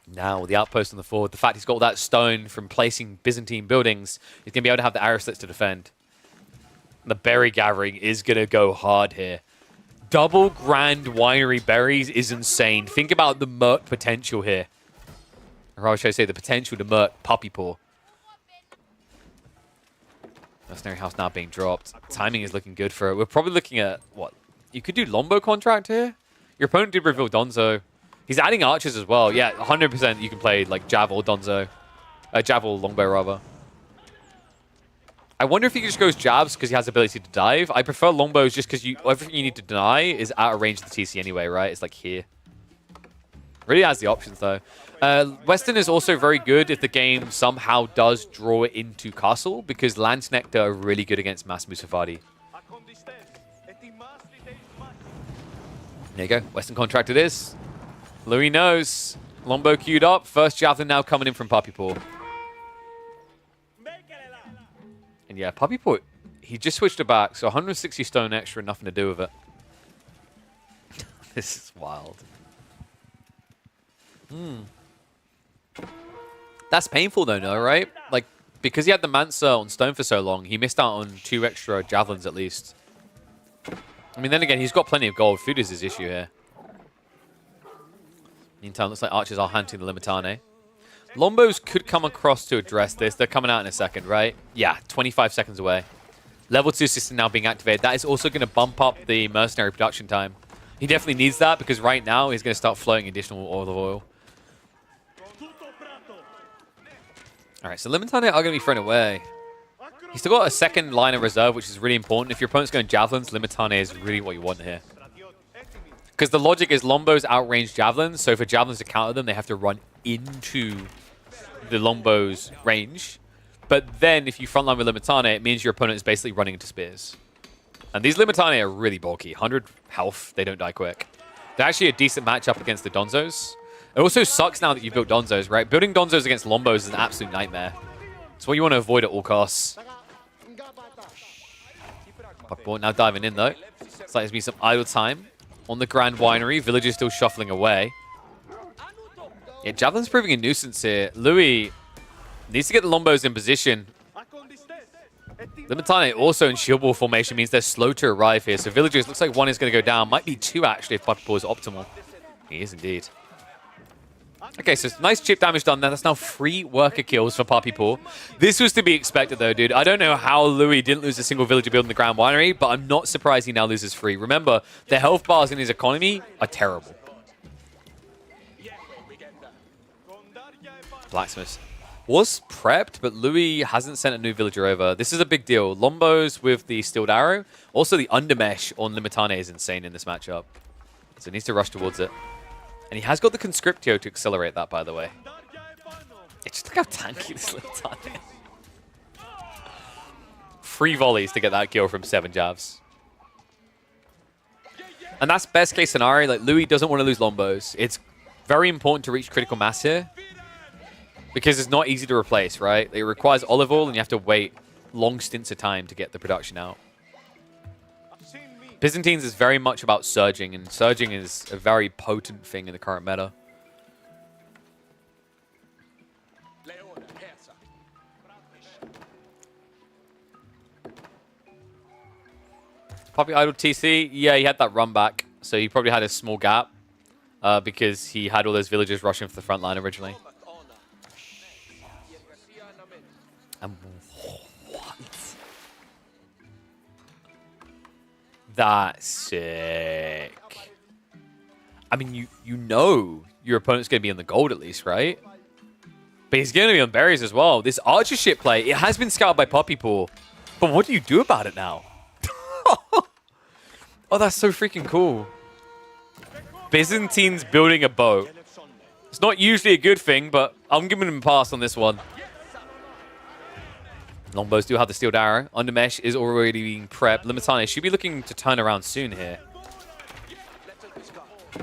Now, the outpost on the forward, the fact he's got all that stone from placing Byzantine buildings, he's going to be able to have the arrow slits to defend. The berry gathering is going to go hard here. Double Grand Winery berries is insane. Think about the Merc potential here. Or how should I say the potential to Merc Pappi. Mercenary House now being dropped. Timing is looking good for it. We're probably looking at, what? You could do Lombo contract here? Your opponent did reveal Donzo. He's adding archers as well. Yeah, 100% you can play like Jav or Donzo. Jav or Longbow, rather. I wonder if he just goes Javs because he has the ability to dive. I prefer Longbows just because everything you need to deny is out of range of the TC anyway, right? It's like here. Really has the options, though. Western is also very good if the game somehow does draw it into Castle, because Lance Nectar are really good against Mass Musafadi. There you go. Western contract it is. Louis knows. Lombo queued up. First Javelin now coming in from Pappi. And yeah, Pappi, he just switched it back, so 160 stone extra, nothing to do with it. This is wild. That's painful though, no, right? Like, because he had the Mansa on stone for so long, he missed out on 2 extra javelins at least. I mean, then again, he's got plenty of gold. Food is his issue here. Meantime, looks like archers are hunting the Limitane. Lombos could come across to address this. They're coming out in a second, right? Yeah, 25 seconds away. Level 2 system now being activated. That is also going to bump up the mercenary production time. He definitely needs that because right now he's going to start flowing additional oil. Alright, so Limitane are going to be thrown away. He's still got a second line of reserve, which is really important. If your opponent's going Javelins, Limitane is really what you want here. Because the logic is Lombos outrange Javelins, so for Javelins to counter them, they have to run into the Lombo's range. But then, if you frontline with Limitane, it means your opponent is basically running into spears. And these Limitane are really bulky. 100 health, they don't die quick. They're actually a decent matchup against the Donzos. It also sucks now that you've built Donzos, right? Building Donzos against Lombos is an absolute nightmare. It's what you want to avoid at all costs. Now diving in, though. It's like there's been some idle time on the Grand Winery. Villagers still shuffling away. Yeah, Javelin's proving a nuisance here. Louis needs to get the Lombos in position. Limitane also in shield wall formation means they're slow to arrive here. So Villagers, looks like 1 is going to go down. Might be 2, actually, if Pappi is optimal. He is indeed. Okay, so nice chip damage done there. That's now 3 worker kills for Pappi. This was to be expected, though, dude. I don't know how Louis didn't lose a single villager building the Grand Winery, but I'm not surprised he now loses 3. Remember, the health bars in his economy are terrible. Blacksmith was prepped, but Louis hasn't sent a new villager over. This is a big deal. Lombos with the Steeled Arrow. Also, the Undermesh on Limitane is insane in this matchup. So he needs to rush towards it. And he has got the Conscriptio to accelerate that, by the way. It's just look how tanky this Limitane is. 3 volleys to get that kill from 7 Javs. And that's best case scenario. Like, Louis doesn't want to lose Lombos. It's very important to reach critical mass here. Because it's not easy to replace, right? It requires olive oil, and you have to wait long stints of time to get the production out. Byzantines is very much about surging, and surging is a very potent thing in the current meta. Pappi idle TC, yeah, he had that run back, so he probably had a small gap because he had all those villagers rushing for the front line originally. And what? That's sick. I mean, you know your opponent's going to be in the gold at least, right? But he's going to be on berries as well. This archer ship play, it has been scouted by Pappi. But what do you do about it now? Oh, that's so freaking cool. Byzantine's building a boat. It's not usually a good thing, but I'm giving him a pass on this one. Longbows do have the steel arrow. Undermesh is already being prepped. Limitane should be looking to turn around soon here. I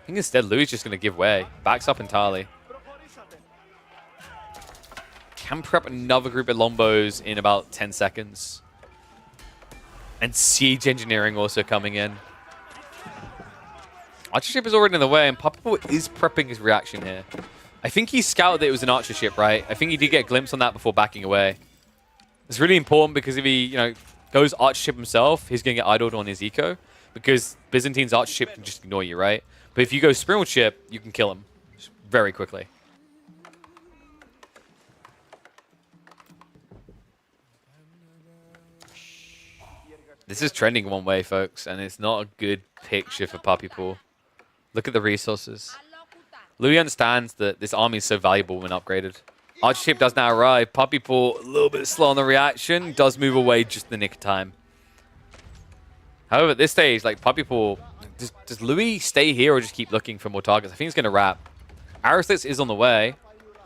think instead Louis is just going to give way. Backs up entirely. Can prep another group of Longbows in about 10 seconds. And siege engineering also coming in. Archer ship is already in the way, and Pappi is prepping his reaction here. I think he scouted that it was an archer ship, right? I think he did get a glimpse on that before backing away. It's really important because if he, goes archer ship himself, he's going to get idled on his eco. Because Byzantine's archer ship can just ignore you, right? But if you go Sprinkled ship, you can kill him very quickly. This is trending one way, folks, and it's not a good picture for Pappi. Look at the resources. Louis understands that this army is so valuable when upgraded. Archer ship does now arrive. Pappi a little bit slow on the reaction. Does move away just in the nick of time. However, at this stage, like Pappi, does Louis stay here or just keep looking for more targets? I think he's going to wrap. Aristix is on the way.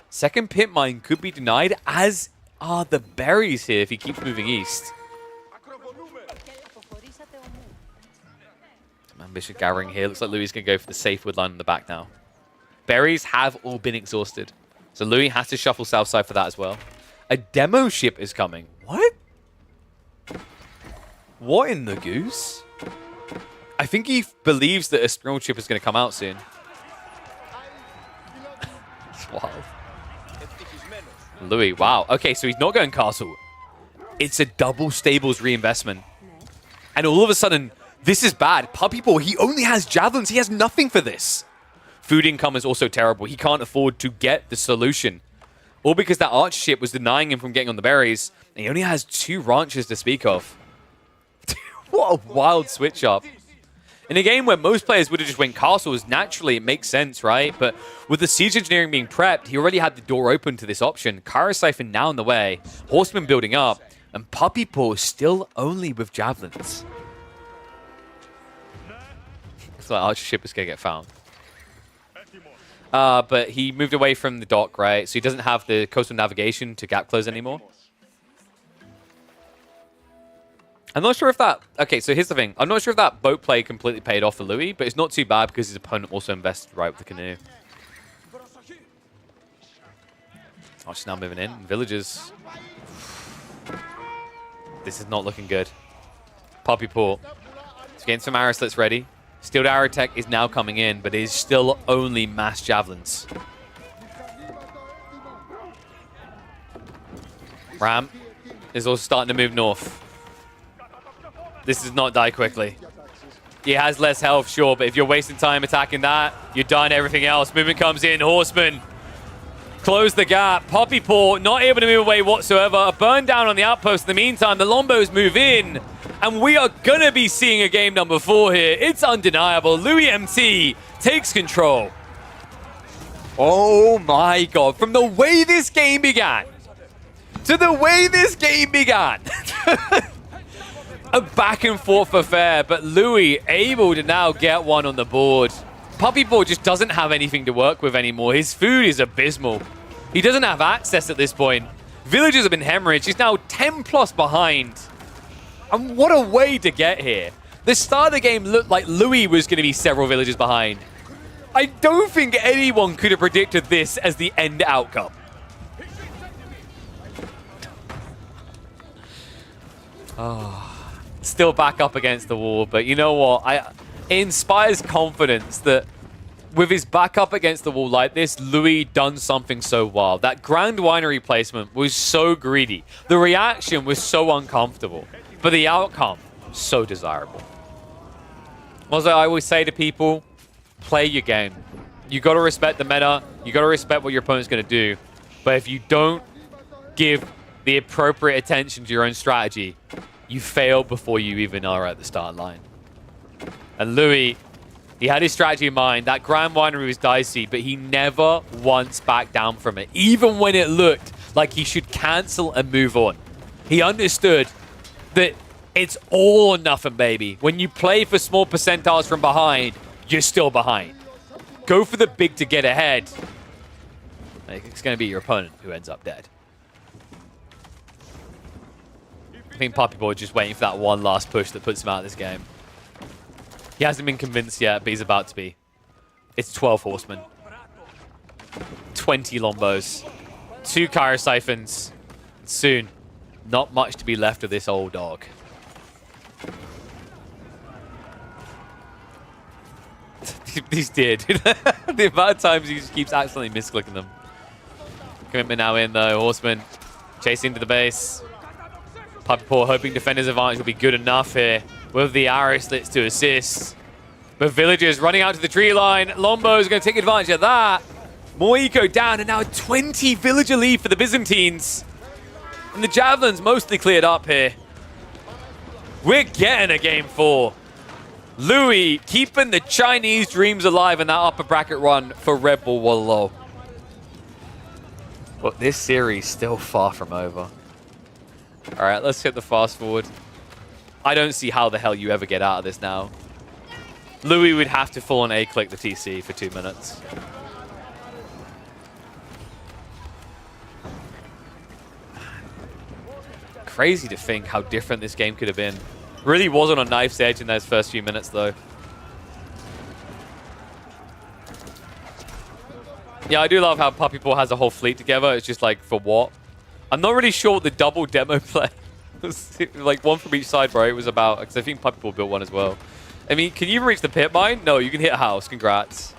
Second pit mine could be denied, as are the berries here if he keeps moving east. Some ambitious gathering here. Looks like Louis is going to go for the safe wood line in the back now. Berries have all been exhausted. So Louis has to shuffle south side for that as well. A demo ship is coming. What? What in the goose? I think he believes that a Sprinkled ship is going to come out soon. It's wild. Louis, wow. Okay, so he's not going castle. It's a double stables reinvestment. And all of a sudden, this is bad. Pappi, he only has javelins. He has nothing for this. Food income is also terrible. He can't afford to get the solution. All because that archer ship was denying him from getting on the berries. And he only has 2 ranches to speak of. What a wild switch up. In a game where most players would have just went castles, naturally it makes sense, right? But with the siege engineering being prepped, he already had the door open to this option. Kyra Siphon now in the way. Horsemen building up. And Pappi still only with javelins. Looks like archer ship is going to get found. But he moved away from the dock, right? So he doesn't have the coastal navigation to gap close anymore. I'm not sure if that... Okay, so here's the thing. I'm not sure if that boat play completely paid off for Louis, but it's not too bad because his opponent also invested right with the canoe. Oh, she's now moving in. Villagers. This is not looking good. Pappi. He's getting some arrow slits ready. Steel arrow tech is now coming in, but it is still only mass javelins. Ram is also starting to move north. This does not die quickly. He has less health, sure, but if you're wasting time attacking that, you're done everything else. Movement comes in. Horseman. Close the gap. Pappi not able to move away whatsoever. A burn down on the outpost. In the meantime, the Lombos move in. And we are going to be seeing a game number 4 here. It's undeniable. Louis MT takes control. Oh my god. From the way this game began to the way this game began. A back and forth affair, but Louis able to now get one on the board. Pappi just doesn't have anything to work with anymore. His food is abysmal. He doesn't have access at this point. Villagers have been hemorrhaged. He's now 10 plus behind. And what a way to get here. The start of the game looked like Louis was going to be several villages behind. I don't think anyone could have predicted this as the end outcome. Oh. Still back up against the wall, but you know what? It inspires confidence that with his back up against the wall like this, Louis done something so wild. That Grand Winery placement was so greedy. The reaction was so uncomfortable, but the outcome, so desirable. Also, I always say to people, play your game. You got to respect the meta. You got to respect what your opponent's going to do. But if you don't give the appropriate attention to your own strategy, you fail before you even are at the start line. And Louis He had his strategy in mind. That Grand Winery was dicey, but he never once backed down from it, even when it looked like he should cancel and move on. He understood that it's all or nothing, baby. When you play for small percentiles from behind, you're still behind. Go for the big to get ahead. It's going to be your opponent who ends up dead. I think Pappi Boy is just waiting for that one last push that puts him out of this game. He hasn't been convinced yet, but he's about to be. It's 12 Horsemen. 20 Lombos. 2 Kyro Siphons. Soon, not much to be left of this old dog. These did. The amount of times he just keeps accidentally misclicking them. Commitment now in, though. Horseman chasing to the base. Pappi Boy hoping defender's advantage will be good enough here with the arrow slits to assist. But villagers running out to the tree line. Lombo's going to take advantage of that. More eco down, and now a 20 villager lead for the Byzantines. And the Javelin's mostly cleared up here. We're getting a game 4. Louis keeping the Chinese dreams alive in that upper bracket run for RedBull Wololo. But this series still far from over. All right, let's hit the fast forward. I don't see how the hell you ever get out of this now. Louis would have to full on A-click the TC for 2 minutes. Crazy to think how different this game could have been. Really was on a knife's edge in those first few minutes, though. Yeah, I do love how Pappi Boy has a whole fleet together. It's just like, for what? I'm not really sure what the double demo play was. Like, one from each side, bro. It was about, because I think Pappi Boy built one as well. I mean, can you even reach the pit mine? No, you can hit a house. Congrats.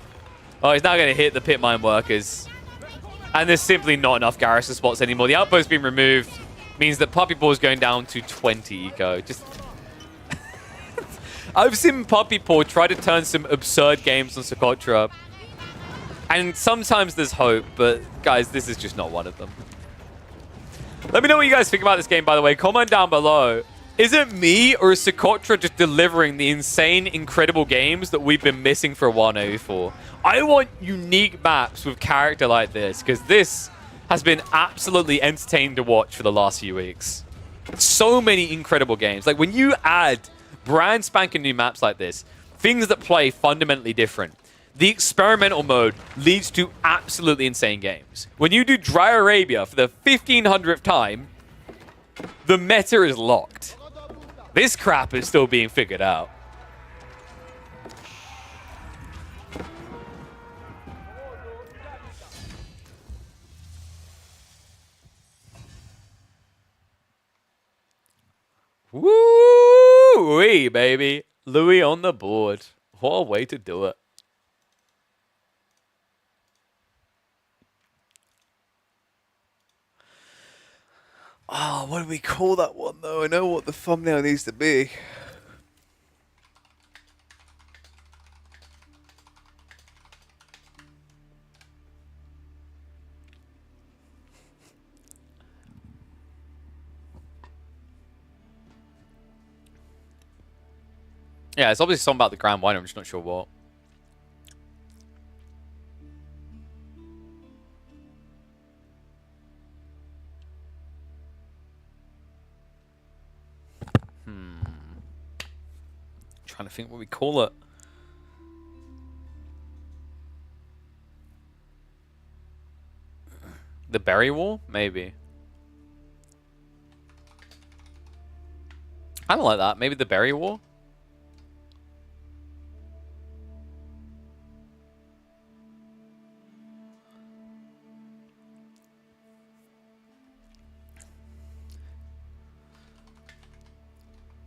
Oh, he's now going to hit the pit mine workers. And there's simply not enough garrison spots anymore. The outpost being removed means that Pappi Boy is going down to 20 eco. Just... I've seen Pappi Boy try to turn some absurd games on Socotra. And sometimes there's hope, but guys, this is just not one of them. Let me know what you guys think about this game, by the way. Comment down below. Is it me, or is Socotra just delivering the insane, incredible games that we've been missing for a while now before? I want unique maps with character like this, because this has been absolutely entertaining to watch for the last few weeks. So many incredible games. Like, when you add brand spanking new maps like this, things that play fundamentally different, the experimental mode leads to absolutely insane games. When you do Dry Arabia for the 1500th time, the meta is locked. This crap is still being figured out. Woo-wee, baby. Louis on the board. What a way to do it. Oh, what do we call that one, though? I know what the thumbnail needs to be. Yeah, it's obviously something about the Grand Wine. I'm just not sure what. Trying to think what we call it. The Berry War? Maybe. I don't like that. Maybe the Berry War?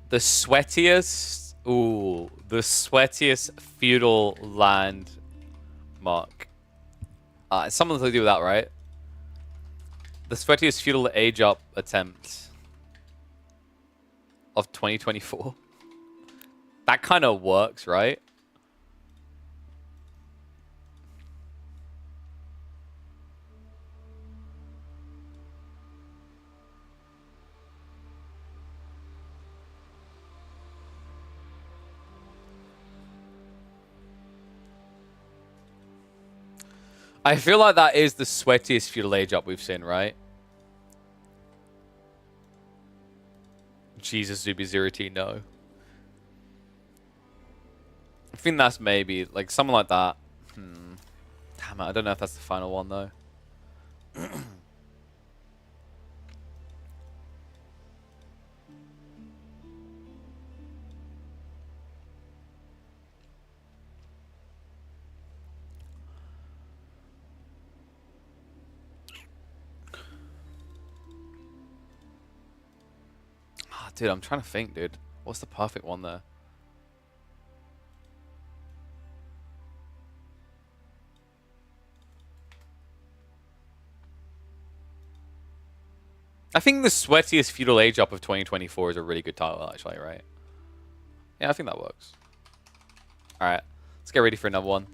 The sweatiest... Ooh, the sweatiest feudal land mark. It's something to do with that, right? The sweatiest feudal age up attempt of 2024. That kind of works, right? I feel like that is the sweatiest feudal age up we've seen, right? Jesus, Zuby Zero T, no. I think that's maybe like something like that. Damn it, I don't know if that's the final one though. Dude, I'm trying to think, dude. What's the perfect one there? I think the sweatiest feudal age up of 2024 is a really good title, actually, right? Yeah, I think that works. Alright, let's get ready for another one.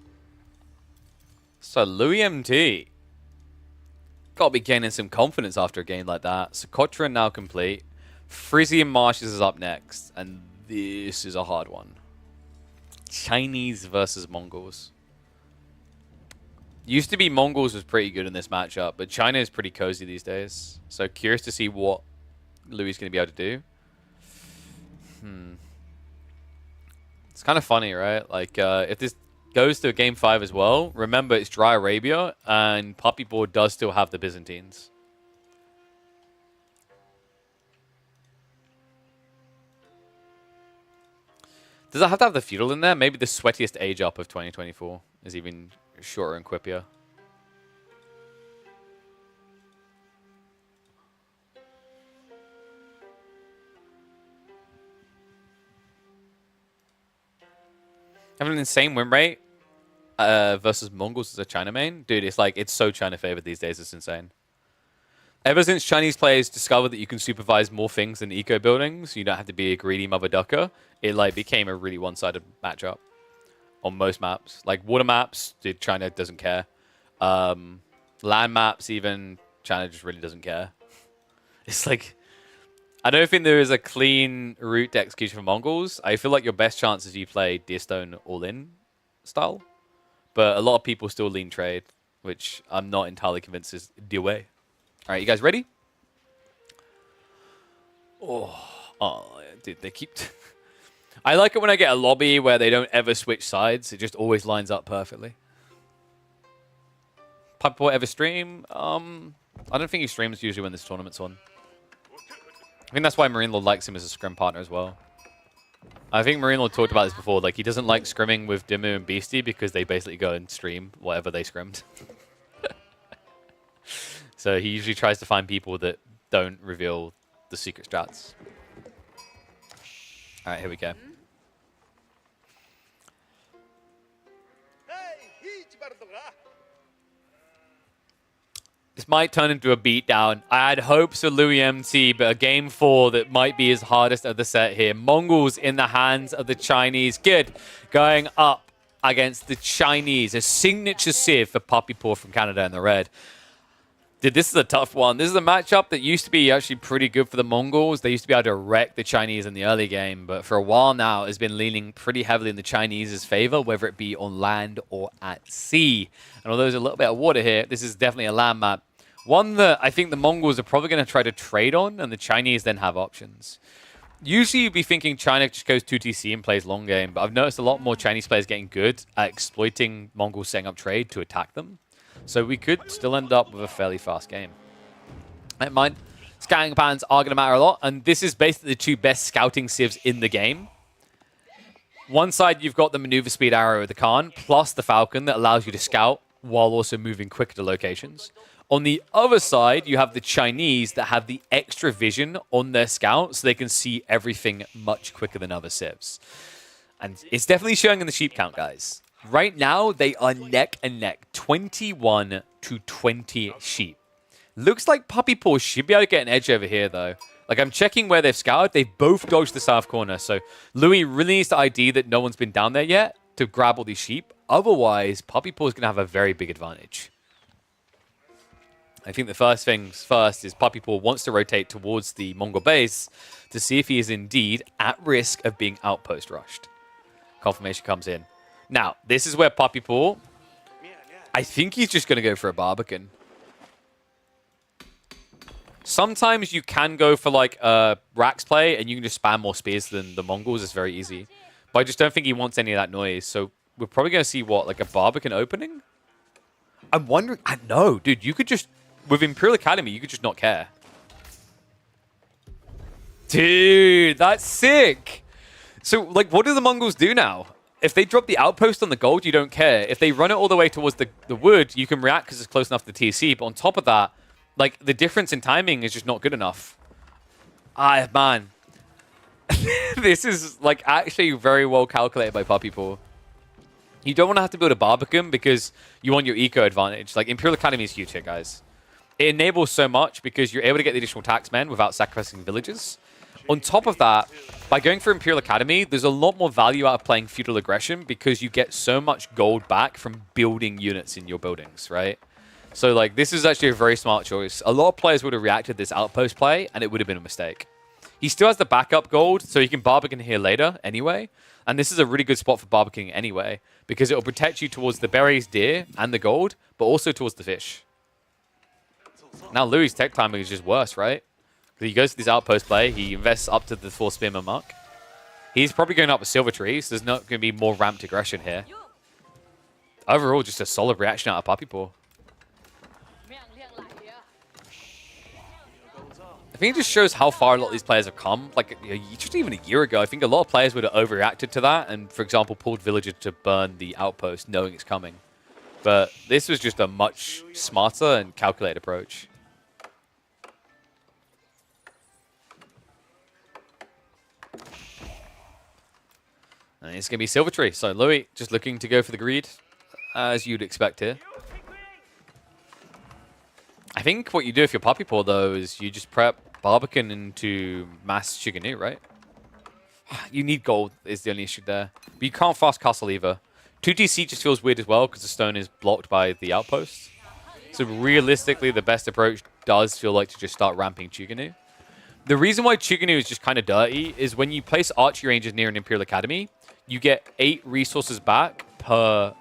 So, Louis MT. Gotta be gaining some confidence after a game like that. Socotra now complete. Frizzy and Marshes is up next, and this is a hard one. Chinese versus Mongols. Used to be Mongols was pretty good in this matchup, but China is pretty cozy these days. So curious to see what Louis is going to be able to do. It's kind of funny, right? Like, if this goes to Game 5 as well, remember it's Dry Arabia, and Pappi board does still have the Byzantines. Does it have to have the feudal in there? Maybe the sweatiest age up of 2024 is even shorter and quippier. Having an insane win rate versus Mongols as a China main. Dude, it's like, it's so China favored these days. It's insane. Ever since Chinese players discovered that you can supervise more things than eco buildings, you don't have to be a greedy mother ducker, it like became a really one-sided matchup on most maps. Like water maps, dude, China doesn't care. Land maps, even, China just really doesn't care. It's like, I don't think there is a clean route to execution for Mongols. I feel like your best chance is you play Deerstone all-in style, but a lot of people still lean trade, which I'm not entirely convinced is the way. All right, you guys ready? Oh, dude, they keep... I like it when I get a lobby where they don't ever switch sides. It just always lines up perfectly. Pappi ever stream? I don't think he streams usually when this tournament's on. I think that's why Marine Lord likes him as a scrim partner as well. I think Marine Lord talked about this before. Like, he doesn't like scrimming with Dimmu and Beastie because they basically go and stream whatever they scrimmed. So he usually tries to find people that don't reveal the secret strats. All right, here we go. This might turn into a beatdown. I had hopes for Louis MT, but a game 4 that might be his hardest of the set here. Mongols in the hands of the Chinese. Good. Going up against the Chinese. A signature sieve for Pappi from Canada in the red. Dude, this is a tough one. This is a matchup that used to be actually pretty good for the Mongols. They used to be able to wreck the Chinese in the early game, but for a while now, it's been leaning pretty heavily in the Chinese's favor, whether it be on land or at sea. And although there's a little bit of water here, this is definitely a land map. One that I think the Mongols are probably going to try to trade on, and the Chinese then have options. Usually you'd be thinking China just goes 2TC and plays long game, but I've noticed a lot more Chinese players getting good at exploiting Mongols setting up trade to attack them. So we could still end up with a fairly fast game. Never mind. Scouting patterns are going to matter a lot, and this is basically the two best scouting civs in the game. One side, you've got the maneuver speed arrow of the Khan, plus the Falcon that allows you to scout while also moving quicker to locations. On the other side, you have the Chinese that have the extra vision on their scout, so they can see everything much quicker than other civs. And it's definitely showing in the sheep count, guys. Right now, they are neck and neck, 21 to 20 sheep. Looks like Pappi should be able to get an edge over here, though. Like, I'm checking where they've scouted. They've both dodged the south corner, so Louis really needs to ID that no one's been down there yet to grab all these sheep. Otherwise, Pappi is going to have a very big advantage. I think the first things first is Pappi wants to rotate towards the Mongol base to see if he is indeed at risk of being outpost rushed. Confirmation comes in. Now, this is where Pappi, I think he's just going to go for a Barbican. Sometimes you can go for like a Rax play and you can just spam more spears than the Mongols. It's very easy. But I just don't think he wants any of that noise. So we're probably going to see what, like a Barbican opening? I'm wondering. I know, dude. You could just, with Imperial Academy, you could just not care. Dude, that's sick. So, like, what do the Mongols do now? If they drop the outpost on the gold, you don't care. If they run it all the way towards the wood, you can react because it's close enough to the TC. But on top of that, like, the difference in timing is just not good enough. Ah, man. This is, like, actually very well calculated by Pappi. You don't want to have to build a Barbican because you want your eco advantage. Like, Imperial Academy is huge here, guys. It enables so much because you're able to get the additional taxmen without sacrificing villages. On top of that, by going for Imperial Academy, there's a lot more value out of playing Feudal Aggression because you get so much gold back from building units in your buildings, right? So, like, this is actually a very smart choice. A lot of players would have reacted to this outpost play, and it would have been a mistake. He still has the backup gold, so he can Barbican here later anyway. And this is a really good spot for Barbicaning anyway, because it will protect you towards the berries, deer, and the gold, but also towards the fish. Now Louis' tech timing is just worse, right? He goes to this outpost play, he invests up to the 4 spearman mark. He's probably going up with Silver Tree, so there's not going to be more ramped aggression here. Overall, just a solid reaction out of Pappi. I think it just shows how far a lot of these players have come. Like, just even a year ago, I think a lot of players would have overreacted to that and, for example, pulled villagers to burn the outpost knowing it's coming. But this was just a much smarter and calculated approach. And it's going to be Silver Tree. So Louis just looking to go for the greed, as you'd expect here. I think what you do if you're Pappi, though, is you just prep Barbican into mass Chiganu, right? You need gold is the only issue there. But you can't fast castle either. 2TC just feels weird as well because the stone is blocked by the outpost. So realistically, the best approach does feel like to just start ramping Chiganu. The reason why Chiganu is just kind of dirty is when you place archery ranges near an Imperial Academy, you get 8 resources back per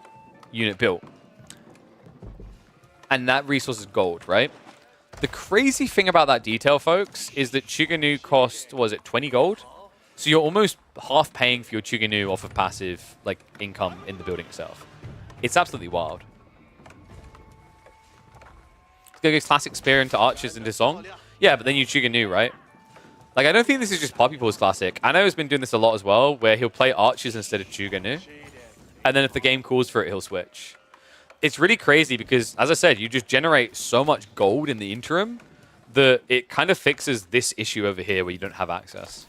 unit built. And that resource is gold, right? The crazy thing about that detail, folks, is that Chiganu cost, was it 20 gold? So you're almost half paying for your Chiganu off of passive like income in the building itself. It's absolutely wild. Let's go get classic spear into archers into song. Yeah, but then you Chiganu, right? Like, I don't think this is just Pappi's classic. Anno has been doing this a lot as well, where he'll play archers instead of Chiganu. And then if the game calls for it, he'll switch. It's really crazy because, as I said, you just generate so much gold in the interim that it kind of fixes this issue over here where you don't have access.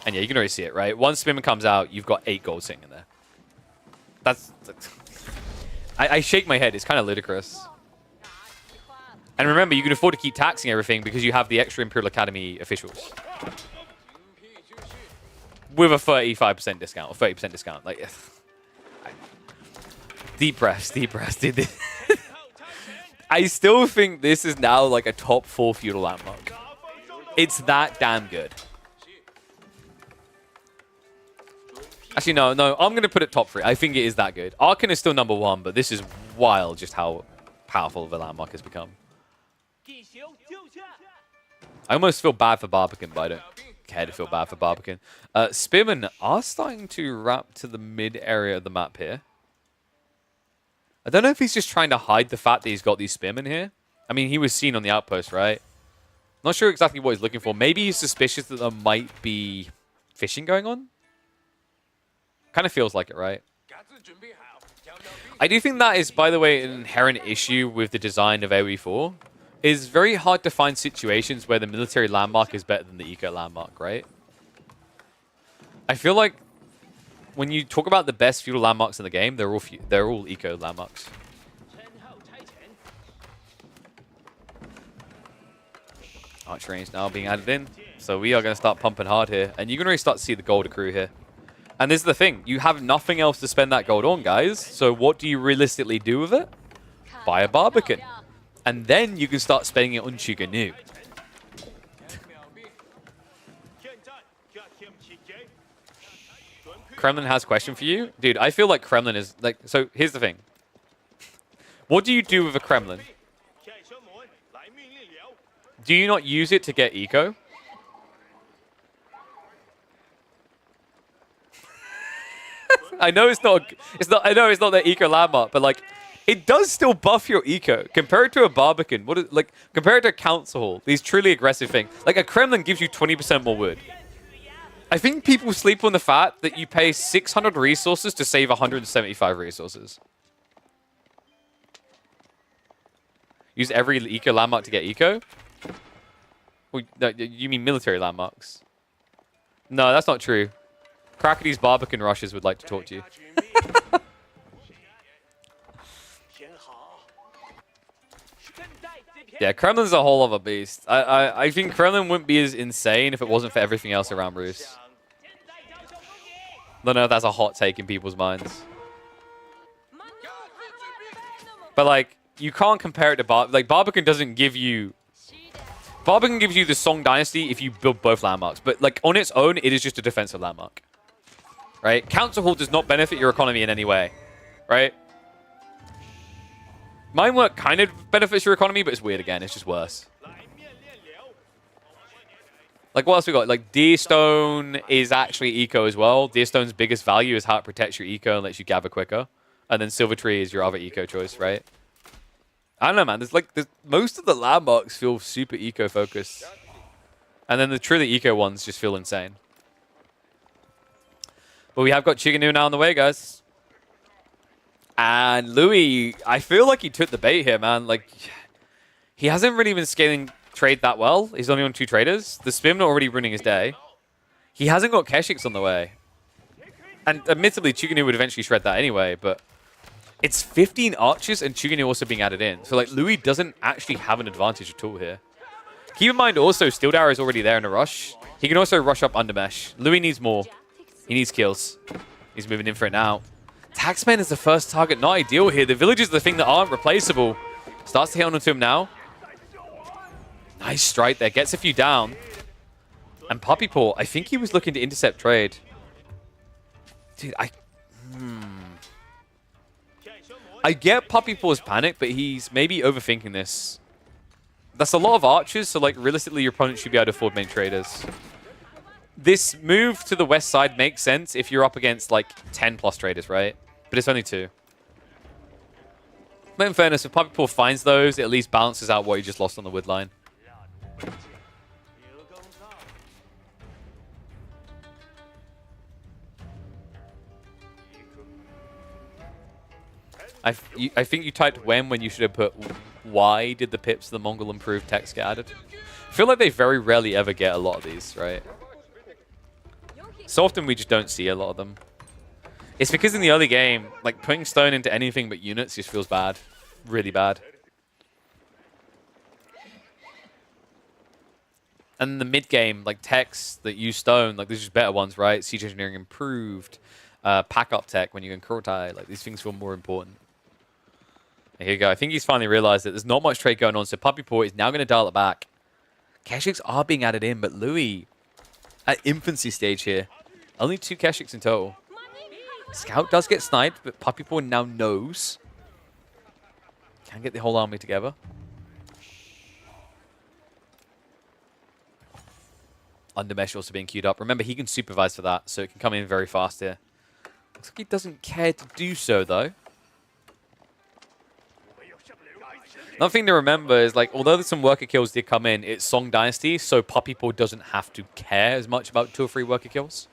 And yeah, you can already see it, right? Once Spearman comes out, you've got 8 gold sitting in there. That's I shake my head. It's kind of ludicrous. And remember, you can afford to keep taxing everything because you have the extra Imperial Academy officials. With a 35% discount or 30% discount. Like, deep breaths, dude. I still think this is now like a top 4 feudal landmark. It's that damn good. Actually, no, I'm going to put it top 3. I think it is that good. Arkan is still number 1, but this is wild just how powerful of a landmark has become. I almost feel bad for Barbican, but I don't care to feel bad for Barbican. Spearmen are starting to wrap to the mid area of the map here. I don't know if he's just trying to hide the fact that he's got these spearmen here. I mean, he was seen on the outpost, right? Not sure exactly what he's looking for. Maybe he's suspicious that there might be fishing going on. Kind of feels like it, right? I do think that is, by the way, an inherent issue with the design of AoE 4. It's very hard to find situations where the military landmark is better than the eco landmark, right? I feel like when you talk about the best feudal landmarks in the game, they're all eco landmarks. Arch range now being added in. So we are going to start pumping hard here. And you're going to really start to see the gold accrue here. And this is the thing. You have nothing else to spend that gold on, guys. So what do you realistically do with it? Buy a Barbican. And then you can start spending it on Chiganu. Kremlin has a question for you. Dude, I feel like Kremlin is like... So here's the thing. What do you do with a Kremlin? Do you not use it to get eco? I know it's not. I know it's not the eco landmark, but like, it does still buff your eco compared to a Barbican. What is like compared to a Council Hall? These truly aggressive things. Like a Kremlin gives you 20% more wood. I think people sleep on the fact that you pay 600 resources to save 175 resources. Use every eco landmark to get eco? Well, no, you mean military landmarks? No, that's not true. Crackady's Barbican Rushes would like to talk to you. Yeah, Kremlin's a whole other beast. I think Kremlin wouldn't be as insane if it wasn't for everything else around Bruce. I don't know if that's a hot take in people's minds. But like, you can't compare it to like Barbican doesn't give you. Barbican gives you the Song Dynasty if you build both landmarks, but like on its own, it is just a defensive landmark, right? Council Hall does not benefit your economy in any way, right? Mine work kind of benefits your economy, but it's weird again. It's just worse. Like what else we got? Like Deerstone is actually eco as well. Deerstone's biggest value is how it protects your eco and lets you gather quicker, and then Silver Tree is your other eco choice, right? I don't know, man. Most of the landmarks feel super eco-focused. And then the truly eco ones just feel insane. But we have got Chiganu now on the way, guys. And Louis, I feel like he took the bait here, man. Like, he hasn't really been scaling trade that well. He's only on 2 traders. The Spim already ruining his day. He hasn't got Keshiks on the way. And admittedly, Chiganu would eventually shred that anyway, but... It's 15 archers and Chuginu also being added in. So, like, Louis doesn't actually have an advantage at all here. Keep in mind, also, Steel Arrow is already there in a rush. He can also rush up under mesh. Louis needs more. He needs kills. He's moving in for it now. Taxman is the first target. Not ideal here. The villagers are the thing that aren't replaceable. Starts to hit onto him now. Nice strike there. Gets a few down. And Pappi Paw, I think he was looking to intercept trade. Dude, I get Pappi Paw's panic, but he's maybe overthinking this. That's a lot of archers, so like realistically your opponent should be able to afford main traders. This move to the west side makes sense if you're up against like 10 plus traders, right? But it's only 2. But in fairness, if Pappi Paw finds those, it at least balances out what he just lost on the wood line. I think you typed when you should have put why did the pips to the Mongol improved text get added? I feel like they very rarely ever get a lot of these, right? So often we just don't see a lot of them. It's because in the early game, like putting stone into anything but units just feels bad. Really bad. And in the mid game, like techs that use stone, like there's just better ones, right? Siege engineering improved. Pack up tech when you go in Kurotai, like these things feel more important. Here you go. I think he's finally realized that there's not much trade going on, so Pappi Paw is now going to dial it back. Keshiks are being added in, but Louis at infancy stage here. Only 2 Keshiks in total. Scout does get sniped, but Pappi Paw now knows. Can get the whole army together. Undermesh also being queued up. Remember, he can supervise for that, so it can come in very fast here. Looks like he doesn't care to do so, though. Another thing to remember is, like, although some worker kills did come in, it's Song Dynasty, so Pappi Paw doesn't have to care as much about 2 or 3 worker kills,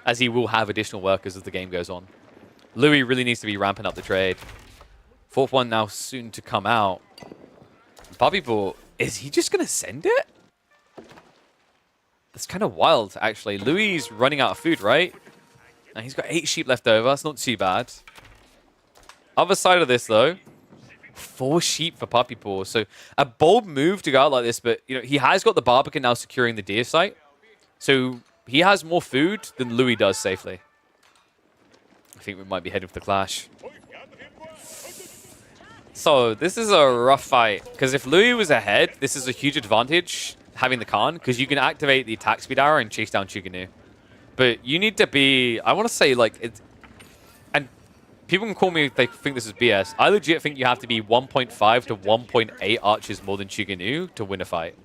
as he will have additional workers as the game goes on. Louis really needs to be ramping up the trade. 4th one now soon to come out. Pappi Paw, is he just going to send it? That's kind of wild, actually. Louis is running out of food, right? Now he's got 8 sheep left over. That's not too bad. Other side of this, though, 4 sheep for Pappi Paw. So a bold move to go out like this, but you know he has got the Barbican now securing the deer site. So he has more food than Louis does safely. I think we might be heading for the clash. So this is a rough fight, because if Louis was ahead, this is a huge advantage having the Khan, because you can activate the attack speed arrow and chase down Chuganu. But you need to be, I want to say, like, it's, and people can call me if they think this is BS. I legit think you have to be 1.5 to 1.8 archers more than Chiganu to win a fight.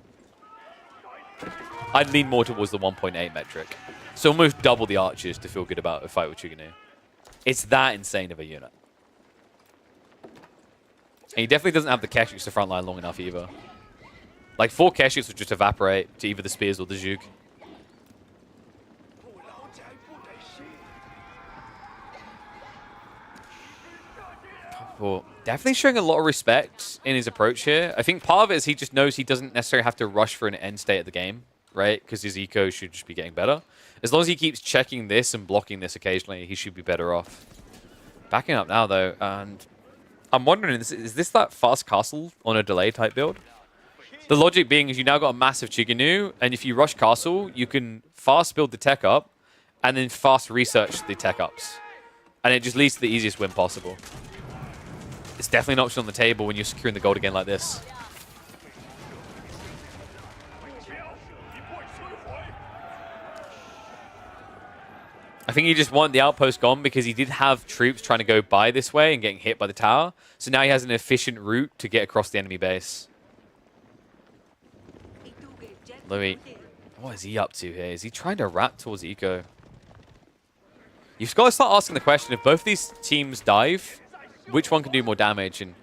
I'd lean more towards the 1.8 metric. So almost double the archers to feel good about a fight with Chiganu. It's that insane of a unit. And he definitely doesn't have the Keshiks to frontline long enough either. Like 4 Keshiks would just evaporate to either the spears or the Zhuge. Well, definitely showing a lot of respect in his approach here. I think part of it is he just knows he doesn't necessarily have to rush for an end state of the game, right? Because his eco should just be getting better. As long as he keeps checking this and blocking this occasionally, he should be better off. Backing up now, though, and I'm wondering, is this that fast castle on a delay type build? The logic being is you now got a massive Chiganu, and if you rush castle, you can fast build the tech up, and then fast research the tech ups. And it just leads to the easiest win possible. It's definitely an option on the table when you're securing the gold again like this. I think he just wanted the outpost gone because he did have troops trying to go by this way and getting hit by the tower. So now he has an efficient route to get across the enemy base. Louis, what is he up to here? Is he trying to wrap towards eco? You've got to start asking the question, if both these teams dive, which one can do more damage? And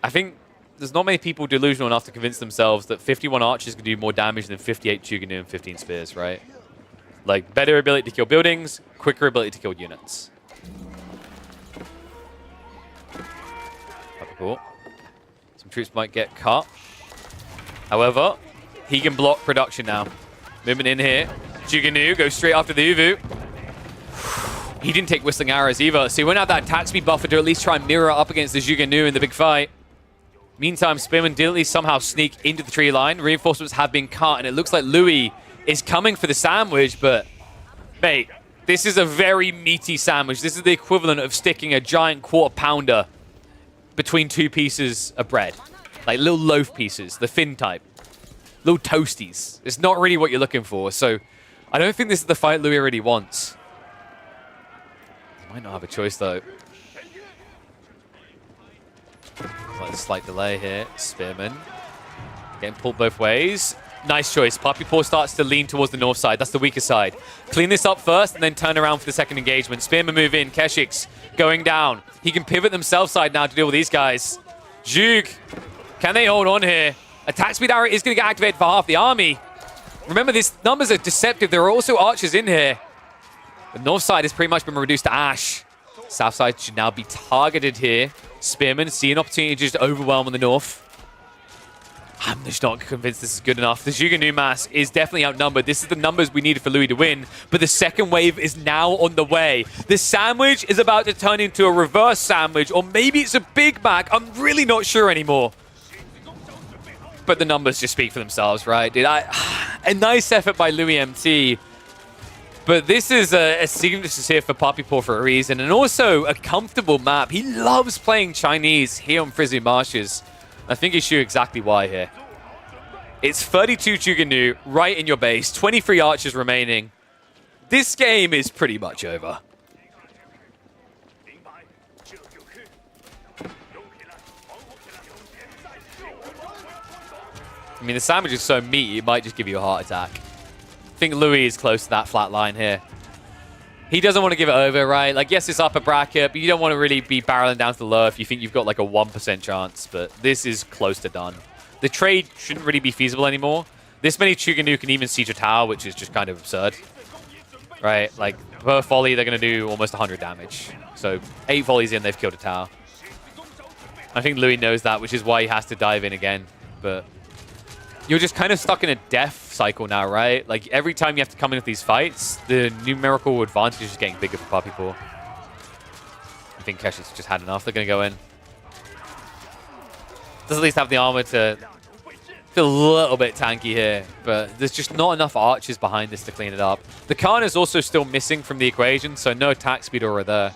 I think there's not many people delusional enough to convince themselves that 51 archers can do more damage than 58 Chuganu and 15 spears, right? Like, better ability to kill buildings, quicker ability to kill units. Cool. Some troops might get cut. However, he can block production now. Movement in here. Chuganu goes straight after the Uvu. He didn't take Whistling Arrows either, so he went out that attack speed buffer to at least try and mirror up against the Chuganu in the big fight. Meantime, Spearman did at least somehow sneak into the tree line. Reinforcements have been cut, and it looks like Louis is coming for the sandwich, but, mate, this is a very meaty sandwich. This is the equivalent of sticking a giant quarter pounder between 2 pieces of bread. Like little loaf pieces, the thin type. Little toasties. It's not really what you're looking for, so I don't think this is the fight Louis really wants. Might not have a choice, though. Like a slight delay here. Spearman getting pulled both ways. Nice choice. Pappi Paw starts to lean towards the north side. That's the weaker side. Clean this up first and then turn around for the second engagement. Spearman move in. Keshiks going down. He can pivot them south side now to deal with these guys. Zhuge. Can they hold on here? Attack speed arrow is going to get activated for half the army. Remember, these numbers are deceptive. There are also archers in here. The north side has pretty much been reduced to ash. South side should now be targeted here. Spearman see an opportunity to just overwhelm on the north. I'm just not convinced this is good enough. The Chuganu mass is definitely outnumbered. This is the numbers we needed for Louis to win, but the second wave is now on the way. The sandwich is about to turn into a reverse sandwich, or maybe it's a Big Mac. I'm really not sure anymore. But the numbers just speak for themselves, right? A nice effort by Louis MT. But this is a signature here for Pappi Paw for a reason, and also a comfortable map. He loves playing Chinese here on Frizzy Marshes. I think he's sure exactly why here. It's 32 Chuganu right in your base, 23 archers remaining. This game is pretty much over. I mean, the sandwich is so meaty, it might just give you a heart attack. I think Louis is close to that flat line here. He doesn't want to give it over, right? Like, yes, it's upper bracket, but you don't want to really be barreling down to the low if you think you've got like a 1% chance. But this is close to done. The trade shouldn't really be feasible anymore. This many Chuganu can even siege a tower, which is just kind of absurd. Right? Like, per volley, they're going to do almost 100 damage. So, 8 volleys in, they've killed a tower. I think Louis knows that, which is why he has to dive in again. But you're just kind of stuck in a death cycle now, right? Like, every time you have to come in with these fights, the numerical advantage is getting bigger for Pappi Paw. I think Kesh has just had enough. They're going to go in. Does at least have the armor to feel a little bit tanky here, but there's just not enough archers behind this to clean it up. The Khan is also still missing from the equation, so no attack speed aura there.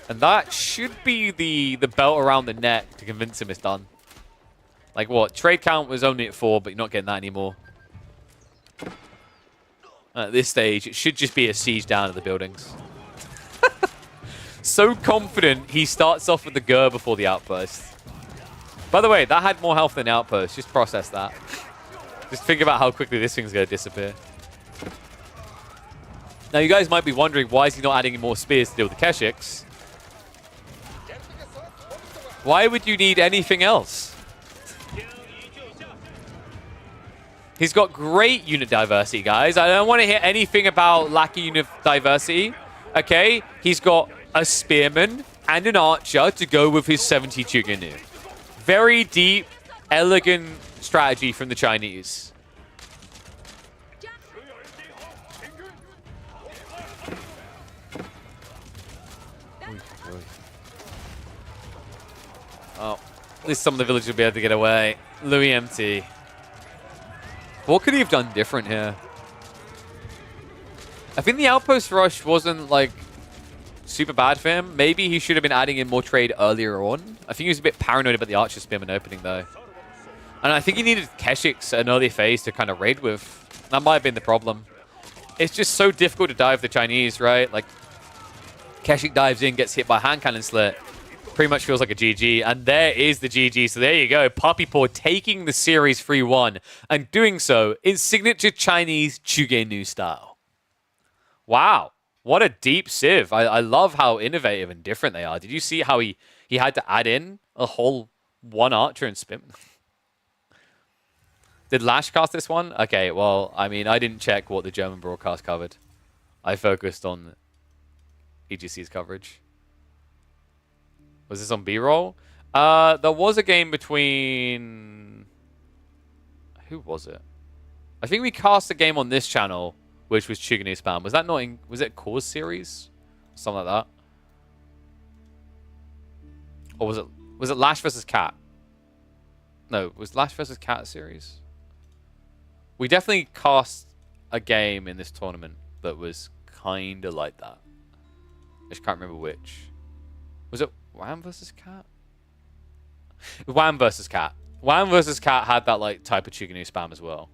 And that should be the belt around the neck to convince him it's done. Like what? Trade count was only at 4, but you're not getting that anymore. At this stage, it should just be a siege down of the buildings. So confident he starts off with the Gur before the outburst. By the way, that had more health than outburst. Just process that. Just think about how quickly this thing's going to disappear. Now, you guys might be wondering, why is he not adding in more spears to deal with the Keshiks? Why would you need anything else? He's got great unit diversity, guys. I don't want to hear anything about lacking unit diversity. Okay? He's got a spearman and an archer to go with his 70 Chuginu. Very deep, elegant strategy from the Chinese. Oh, at least some of the villagers will be able to get away. Louis MT. What could he have done different here? I think the outpost rush wasn't, like, super bad for him. Maybe he should have been adding in more trade earlier on. I think he was a bit paranoid about the archer spearman opening, though. And I think he needed Keshiks at an early phase to kind of raid with. That might have been the problem. It's just so difficult to dive the Chinese, right? Like, Keshik dives in, gets hit by hand cannon slit. Pretty much feels like a GG. And there is the GG. So there you go. Pappi taking the series 3-1 and doing so in signature Chinese Chugenu style. Wow. What a deep civ. I love how innovative and different they are. Did you see how he had to add in a whole one archer and spin? Did Lash cast this one? Okay, well, I mean, I didn't check what the German broadcast covered. I focused on EGC's coverage. Was this on B-roll? There was a game between... Who was it? I think we cast a game on this channel, which was Chuganu spam. Was that not in... Was it Cause series? Something like that. Or was it Lash versus Cat? No, was Lash versus Cat series? We definitely cast a game in this tournament that was kind of like that. I just can't remember which. Was it Wham versus Cat? Wham versus Cat. Wham versus Cat had that like type of Chuganu spam as well.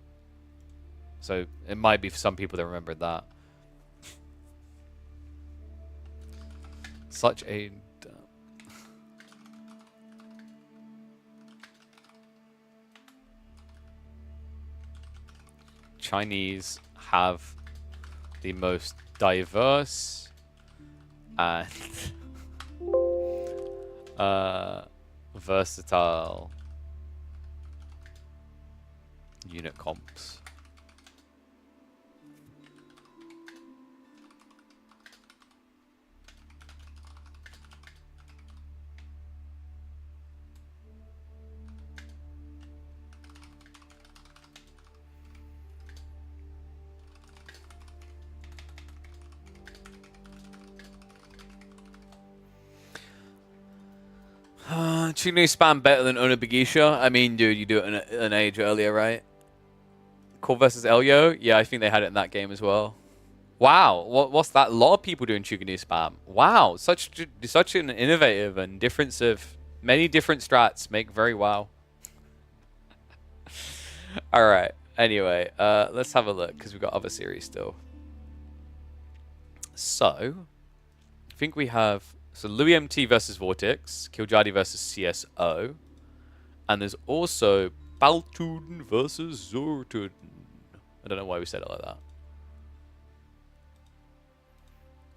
So it might be for some people that remembered that. Such a... Chinese have the most diverse and versatile unit comps. Chuganu spam better than Onabagisha? I mean, dude, you do it an age earlier, right? Core versus Elio? Yeah, I think they had it in that game as well. Wow, what's that? A lot of people doing Chuganu spam. Wow, such an innovative and difference of many different strats make very wow. All right. Anyway, let's have a look because we've got other series still. So, I think we have. So Louis MT versus Vortex, Killjardi versus CSO, and there's also Baltuden versus Zortuden. I don't know why we said it like that.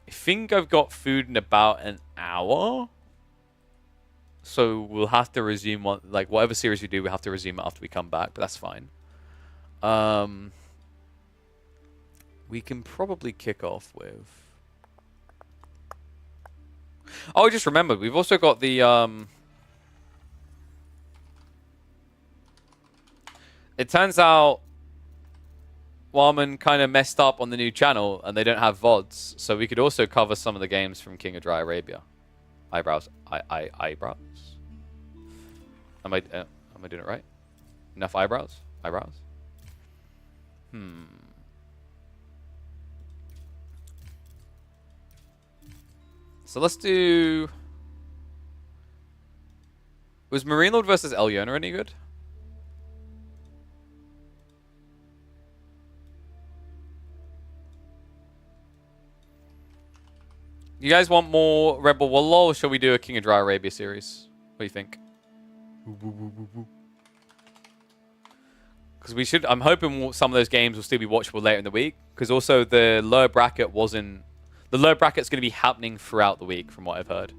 I think I've got food in about an hour, so we'll have to resume one, like whatever series we do, we have to resume it after we come back, but that's fine. We can probably kick off with. Oh, I just remembered. We've also got the... It turns out Warman kind of messed up on the new channel and they don't have VODs. So we could also cover some of the games from King of Dry Arabia. Eyebrows. Eyebrows? Am I doing it right? Enough eyebrows? Eyebrows? So let's do... Was Marine Lord versus Elyona any good? You guys want more RedBull Wololo, or shall we do a King of Dry Arabia series? What do you think? Because we should. I'm hoping some of those games will still be watchable later in the week. Because also the lower bracket wasn't. The lower bracket's going to be happening throughout the week, from what I've heard.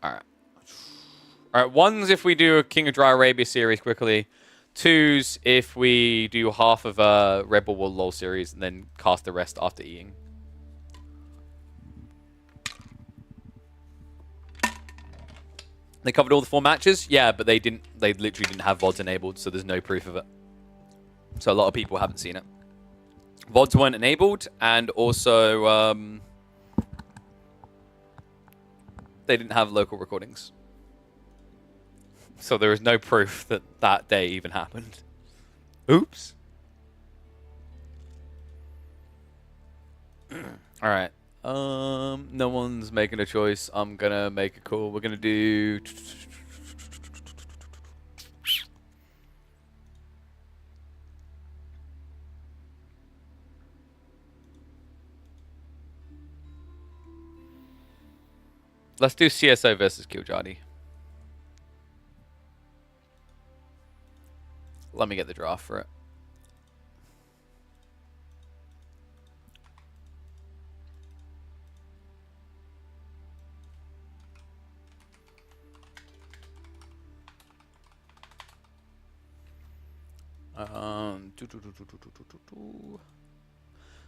All right. All right. One's if we do a King of Dry Arabia series quickly. Two's if we do half of a RedBull Wololo series and then cast the rest after eating. They covered all the 4 matches? Yeah, but they didn't. They literally didn't have VODs enabled, so there's no proof of it. So a lot of people haven't seen it. VODs weren't enabled, and also they didn't have local recordings. So there is no proof that that day even happened. Oops. All right. No one's making a choice. I'm gonna make a call. We're gonna do. Let's do CSO versus Killjardi. Let me get the draft for it.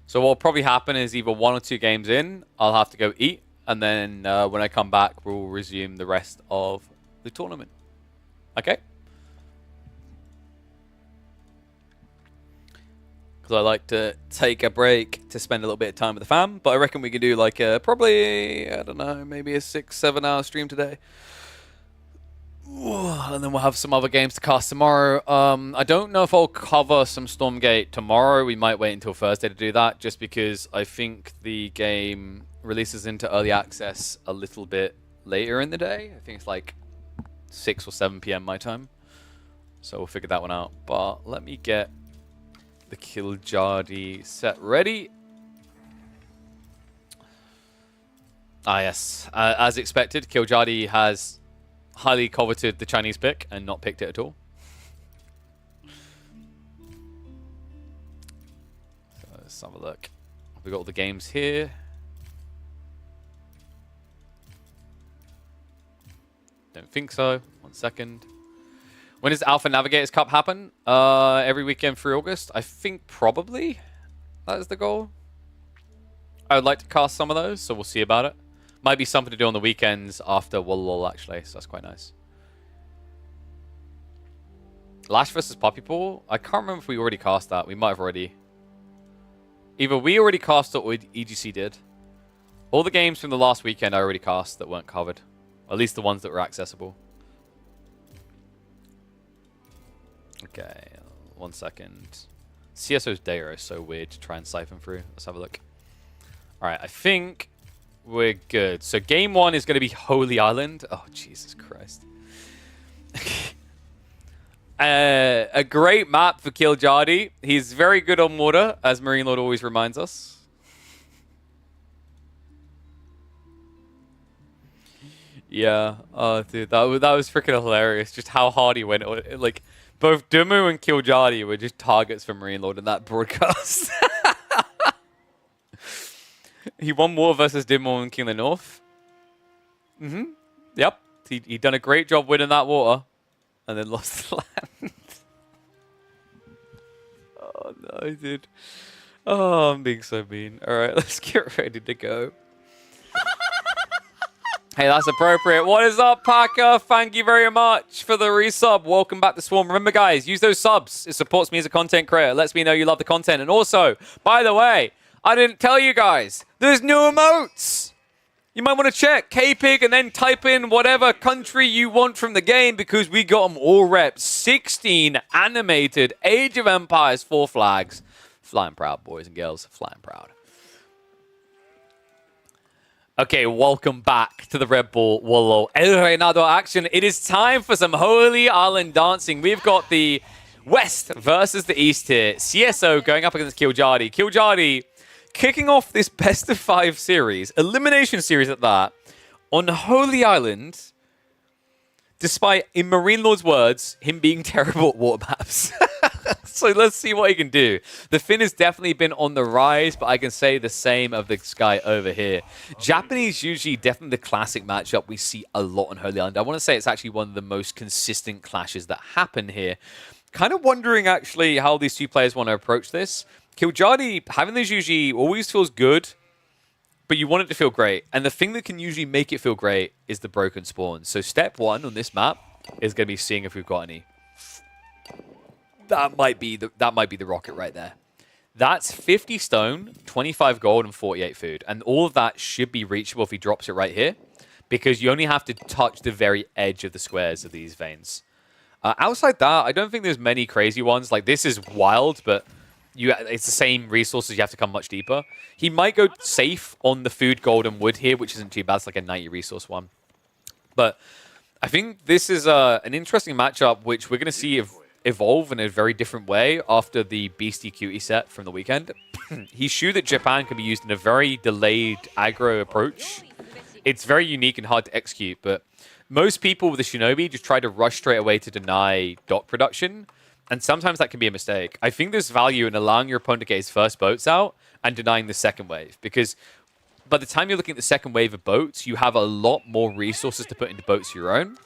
So what'll probably happen is either 1 or 2 games in, I'll have to go eat, and then when I come back, we'll resume the rest of the tournament. Okay? Because I like to take a break to spend a little bit of time with the fam, but I reckon we could do like probably, I don't know, maybe a 6-7 hour stream today. And then we'll have some other games to cast tomorrow. I don't know if I'll cover some Stormgate tomorrow. We might wait until Thursday to do that, just because I think the game releases into early access a little bit later in the day. I think it's like 6 or 7 p.m. my time. So we'll figure that one out. But let me get the Killjardi set ready. Ah, yes. As expected, Killjardi has highly coveted the Chinese pick and not picked it at all. So let's have a look. We got all the games here. Don't think so. 1 second. When does Alpha Navigators Cup happen? Every weekend through August. I think probably that is the goal. I would like to cast some of those, so we'll see about it. Might be something to do on the weekends after Wololo, actually, so that's quite nice. Lash versus Pappi Pool? I can't remember if we already cast that. We might have already. Either we already cast it or EGC did. All the games from the last weekend I already cast that weren't covered. At least the ones that were accessible. Okay, 1 second. CSO's data is so weird to try and siphon through. Let's have a look. Alright, I think we're good. So game 1 is going to be Holy Island. Oh, Jesus Christ. A great map for Killjardi. He's very good on water, as Marine Lord always reminds us. Yeah. Oh, dude, that was freaking hilarious. Just how hard he went. Like, both Dumu and Killjardi were just targets for Marine Lord in that broadcast. He won War versus Dimmo and King of the North. Yep. He done a great job winning that water. And then lost the land. Oh, no, dude. Oh, I'm being so mean. All right, let's get ready to go. Hey, that's appropriate. What is up, Packer? Thank you very much for the resub. Welcome back to Swarm. Remember, guys, use those subs. It supports me as a content creator. It lets me know you love the content. And also, by the way, I didn't tell you guys, there's new emotes. You might want to check KPIG and then type in whatever country you want from the game, because we got them all reps. 16 animated Age of Empires 4 flags. Flying proud, boys and girls. Flying proud. Okay, welcome back to the RedBull Wololo El Reinado action. It is time for some Holy Island dancing. We've got the West versus the East here. CSO going up against Killjardi. Killjardi kicking off this best of 5 series, elimination series at that, on Holy Island, despite, in Marine Lord's words, him being terrible at water maps. So let's see what he can do. The Finn has definitely been on the rise, but I can say the same of this guy over here. Japanese usually definitely the classic matchup we see a lot on Holy Island. I want to say it's actually one of the most consistent clashes that happen here. Kind of wondering actually how these two players want to approach this. Killjardi, having this usually always feels good, but you want it to feel great. And the thing that can usually make it feel great is the broken spawns. So step 1 on this map is going to be seeing if we've got any. That might be the rocket right there. That's 50 stone, 25 gold, and 48 food. And all of that should be reachable if he drops it right here, because you only have to touch the very edge of the squares of these veins. Outside that, I don't think there's many crazy ones. Like, this is wild, but it's the same resources. You have to come much deeper. He might go safe on the food, gold, and wood here, which isn't too bad. It's like a 90 resource one. But I think this is an interesting matchup, which we're going to see evolve in a very different way after the Beastie Cutie set from the weekend. He showed that Japan can be used in a very delayed aggro approach. It's very unique and hard to execute, but most people with the Shinobi just try to rush straight away to deny dot production, and sometimes that can be a mistake. I think there's value in allowing your opponent to get his first boats out and denying the second wave, because by the time you're looking at the second wave of boats, you have a lot more resources to put into boats of your own.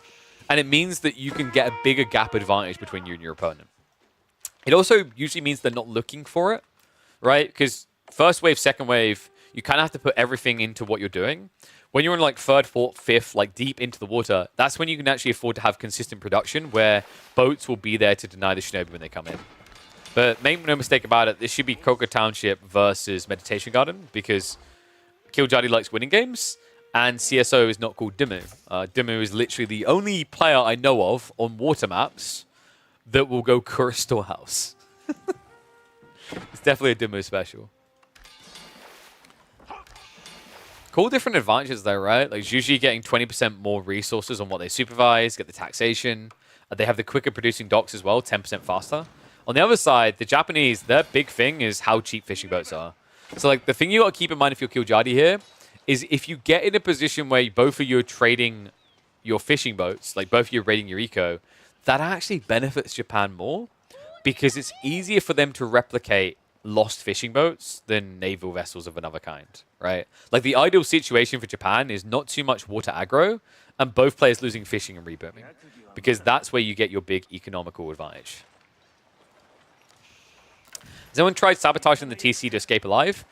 And it means that you can get a bigger gap advantage between you and your opponent. It also usually means they're not looking for it, right? Because first wave, second wave, you kind of have to put everything into what you're doing. When you're in like third, fourth, fifth, like deep into the water, that's when you can actually afford to have consistent production where boats will be there to deny the Shinobi when they come in. But make no mistake about it, this should be Coca Township versus Meditation Garden, because Killjardi likes winning games. And CSO is not called Dimu. Dimu is literally the only player I know of on water maps that will go Curse Storehouse. It's definitely a Dimu special. Cool different advantages though, right? Like, usually getting 20% more resources on what they supervise, get the taxation. They have the quicker producing docks as well, 10% faster. On the other side, the Japanese, their big thing is how cheap fishing boats are. So like, the thing you got to keep in mind if you're Killjardi here is if you get in a position where both of you are trading your fishing boats, like both of you are raiding your eco, that actually benefits Japan more, because it's easier for them to replicate lost fishing boats than naval vessels of another kind, right? Like, the ideal situation for Japan is not too much water aggro and both players losing fishing and rebooming, because that's where you get your big economical advantage. Has anyone tried sabotaging the TC to escape alive?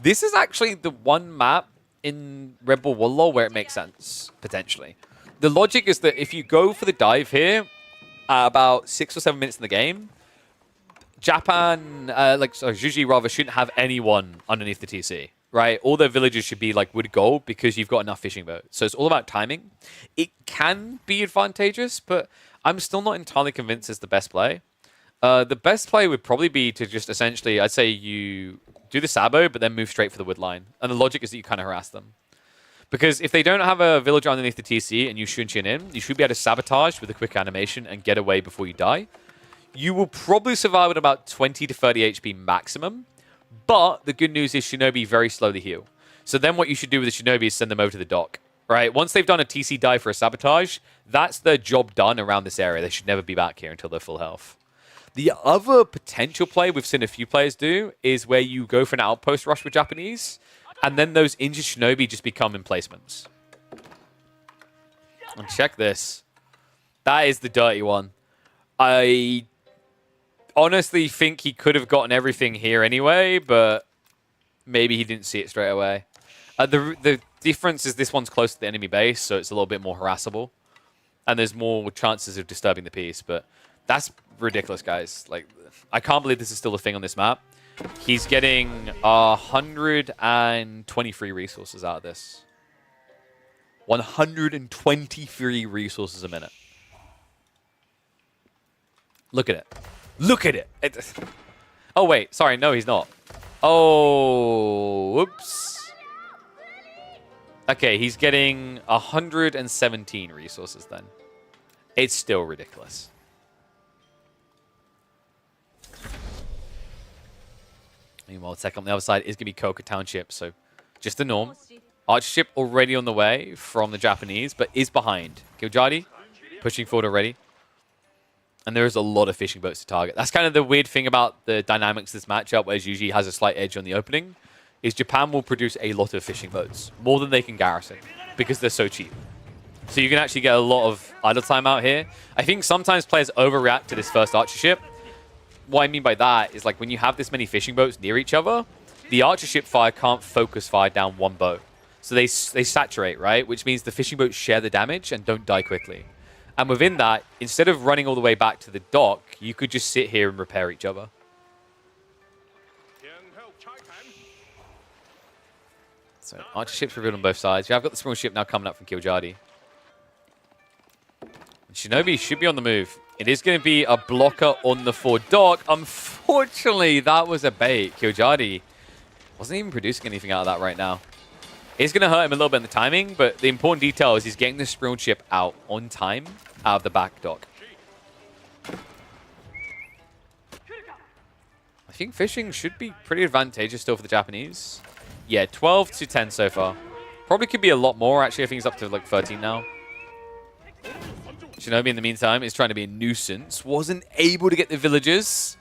This is actually the one map in RedBull Wololo where it makes sense, potentially. The logic is that if you go for the dive here at about 6 or 7 minutes in the game, Japan, Juji rather, shouldn't have anyone underneath the TC, right? All their villages should be like wood gold because you've got enough fishing boats. So it's all about timing. It can be advantageous, but I'm still not entirely convinced it's the best play. The best play would probably be to just essentially, I'd say you do the Sabo, but then move straight for the wood line. And the logic is that you kind of harass them. Because if they don't have a villager underneath the TC and you Shunshin in, you should be able to sabotage with a quick animation and get away before you die. You will probably survive at about 20 to 30 HP maximum. But the good news is Shinobi very slowly heal. So then what you should do with the Shinobi is send them over to the dock. Right? Once they've done a TC dive for a sabotage, that's their job done around this area. They should never be back here until they're full health. The other potential play we've seen a few players do is where you go for an outpost rush with Japanese, and then those injured Shinobi just become emplacements. And check this. That is the dirty one. I honestly think he could have gotten everything here anyway, but maybe he didn't see it straight away. The difference is this one's close to the enemy base, so it's a little bit more harassable. And there's more chances of disturbing the piece, but that's ridiculous, guys. Like, I can't believe this is still a thing on this map. He's getting 123 resources out of this. 123 resources a minute. Look at it. Look at it. Oh, wait. Sorry. No, he's not. Oh, whoops. Okay, he's getting 117 resources then. It's still ridiculous. Meanwhile, tech on the other side is going to be Koka Township, so just the norm. Archership already on the way from the Japanese, but is behind. Killjardi pushing forward already. And there is a lot of fishing boats to target. That's kind of the weird thing about the dynamics of this matchup, whereas usually has a slight edge on the opening, is Japan will produce a lot of fishing boats, more than they can garrison, because they're so cheap. So you can actually get a lot of idle time out here. I think sometimes players overreact to this first Archership. What I mean by that is like when you have this many fishing boats near each other, the Archership fire can't focus fire down one boat. So they saturate, right? Which means the fishing boats share the damage and don't die quickly. And within that, instead of running all the way back to the dock, you could just sit here and repair each other. So Archerships revealed on both sides. Yeah, I've got the small ship now coming up from Killjardi. Shinobi should be on the move. It is going to be a blocker on the forward dock. Unfortunately, that was a bait. Killjardi wasn't even producing anything out of that right now. It's going to hurt him a little bit in the timing, but the important detail is he's getting the sprinkled ship out on time out of the back dock. I think fishing should be pretty advantageous still for the Japanese. Yeah, 12 to 10 so far. Probably could be a lot more, actually. I think it's up to like 13 now. Shinobi, in the meantime, is trying to be a nuisance. Wasn't able to get the villagers.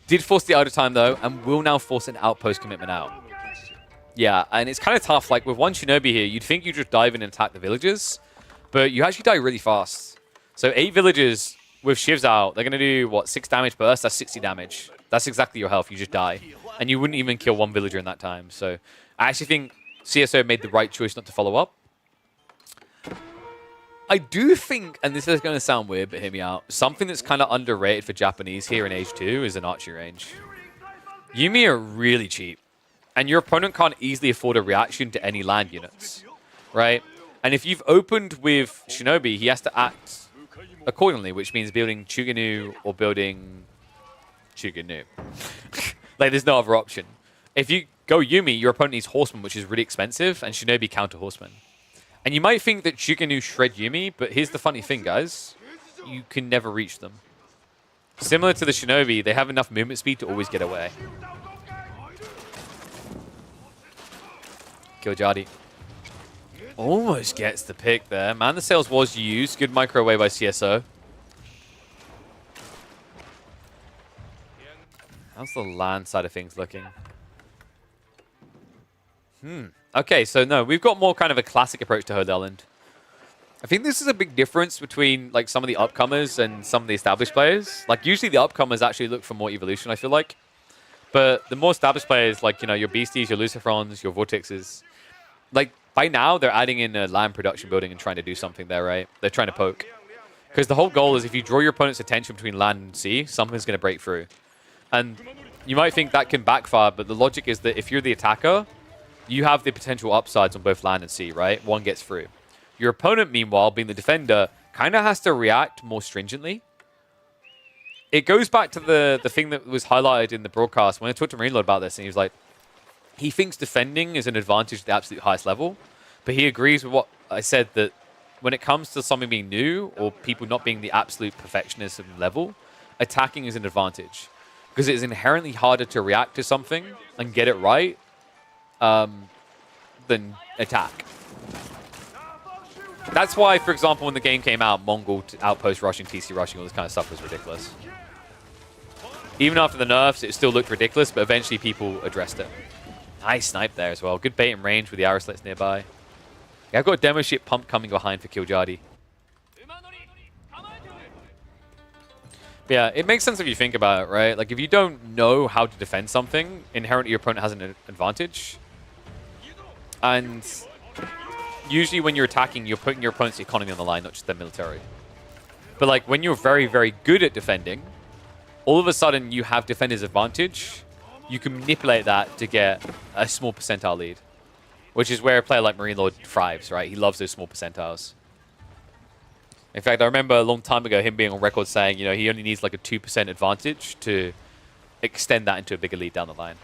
Did force the idle time, though, and will now force an outpost commitment out. Yeah, and it's kind of tough. Like, with one Shinobi here, you'd think you'd just dive in and attack the villagers, but you actually die really fast. So 8 villagers with shivs out, they're going to do, what, 6 damage burst? That's 60 damage. That's exactly your health. You just die. And you wouldn't even kill one villager in that time. So I actually think CSO made the right choice not to follow up. I do think, and this is going to sound weird, but hear me out, something that's kind of underrated for Japanese here in Age 2 is an archery range. Yumi are really cheap, and your opponent can't easily afford a reaction to any land units, right? And if you've opened with Shinobi, he has to act accordingly, which means building Chuganu or building Chuganu. Like, there's no other option. If you go Yumi, your opponent needs Horseman, which is really expensive, and Shinobi counter Horseman. And you might think that Chuganu shred Yumi, but here's the funny thing, guys. You can never reach them. Similar to the Shinobi, they have enough movement speed to always get away. Killjardi almost gets the pick there. Man, the sails was used. Good microwave by CSO. How's the land side of things looking? Okay, so no, we've got more kind of a classic approach to Herd Island. I think this is a big difference between like some of the upcomers and some of the established players. Like usually the upcomers actually look for more evolution, I feel like. But the more established players, like, you know, your Beasties, your Lucifrons, your Vortexes, like by now they're adding in a land production building and trying to do something there, right? They're trying to poke. Because the whole goal is if you draw your opponent's attention between land and sea, something's going to break through. And you might think that can backfire, but the logic is that if you're the attacker, you have the potential upsides on both land and sea, right? One gets through. Your opponent, meanwhile, being the defender, kind of has to react more stringently. It goes back to the thing that was highlighted in the broadcast when I talked to Reinado about this, and he was like, he thinks defending is an advantage at the absolute highest level, but he agrees with what I said, that when it comes to something being new or people not being the absolute perfectionist level, attacking is an advantage because it is inherently harder to react to something and get it right than attack. That's why, for example, when the game came out, Mongol outpost rushing, TC rushing, all this kind of stuff was ridiculous. Even after the nerfs, it still looked ridiculous, but eventually people addressed it. Nice snipe there as well. Good bait and range with the arrow slits nearby. Yeah, I've got a demo ship pump coming behind for Killjardi. Yeah, it makes sense if you think about it, right? Like, if you don't know how to defend something, inherently your opponent has an advantage. And usually when you're attacking, you're putting your opponent's economy on the line, not just their military. But, like, when you're very, very good at defending, all of a sudden you have defender's advantage. You can manipulate that to get a small percentile lead, which is where a player like Marine Lord thrives, right? He loves those small percentiles. In fact, I remember a long time ago him being on record saying, you know, he only needs like a 2% advantage to extend that into a bigger lead down the line.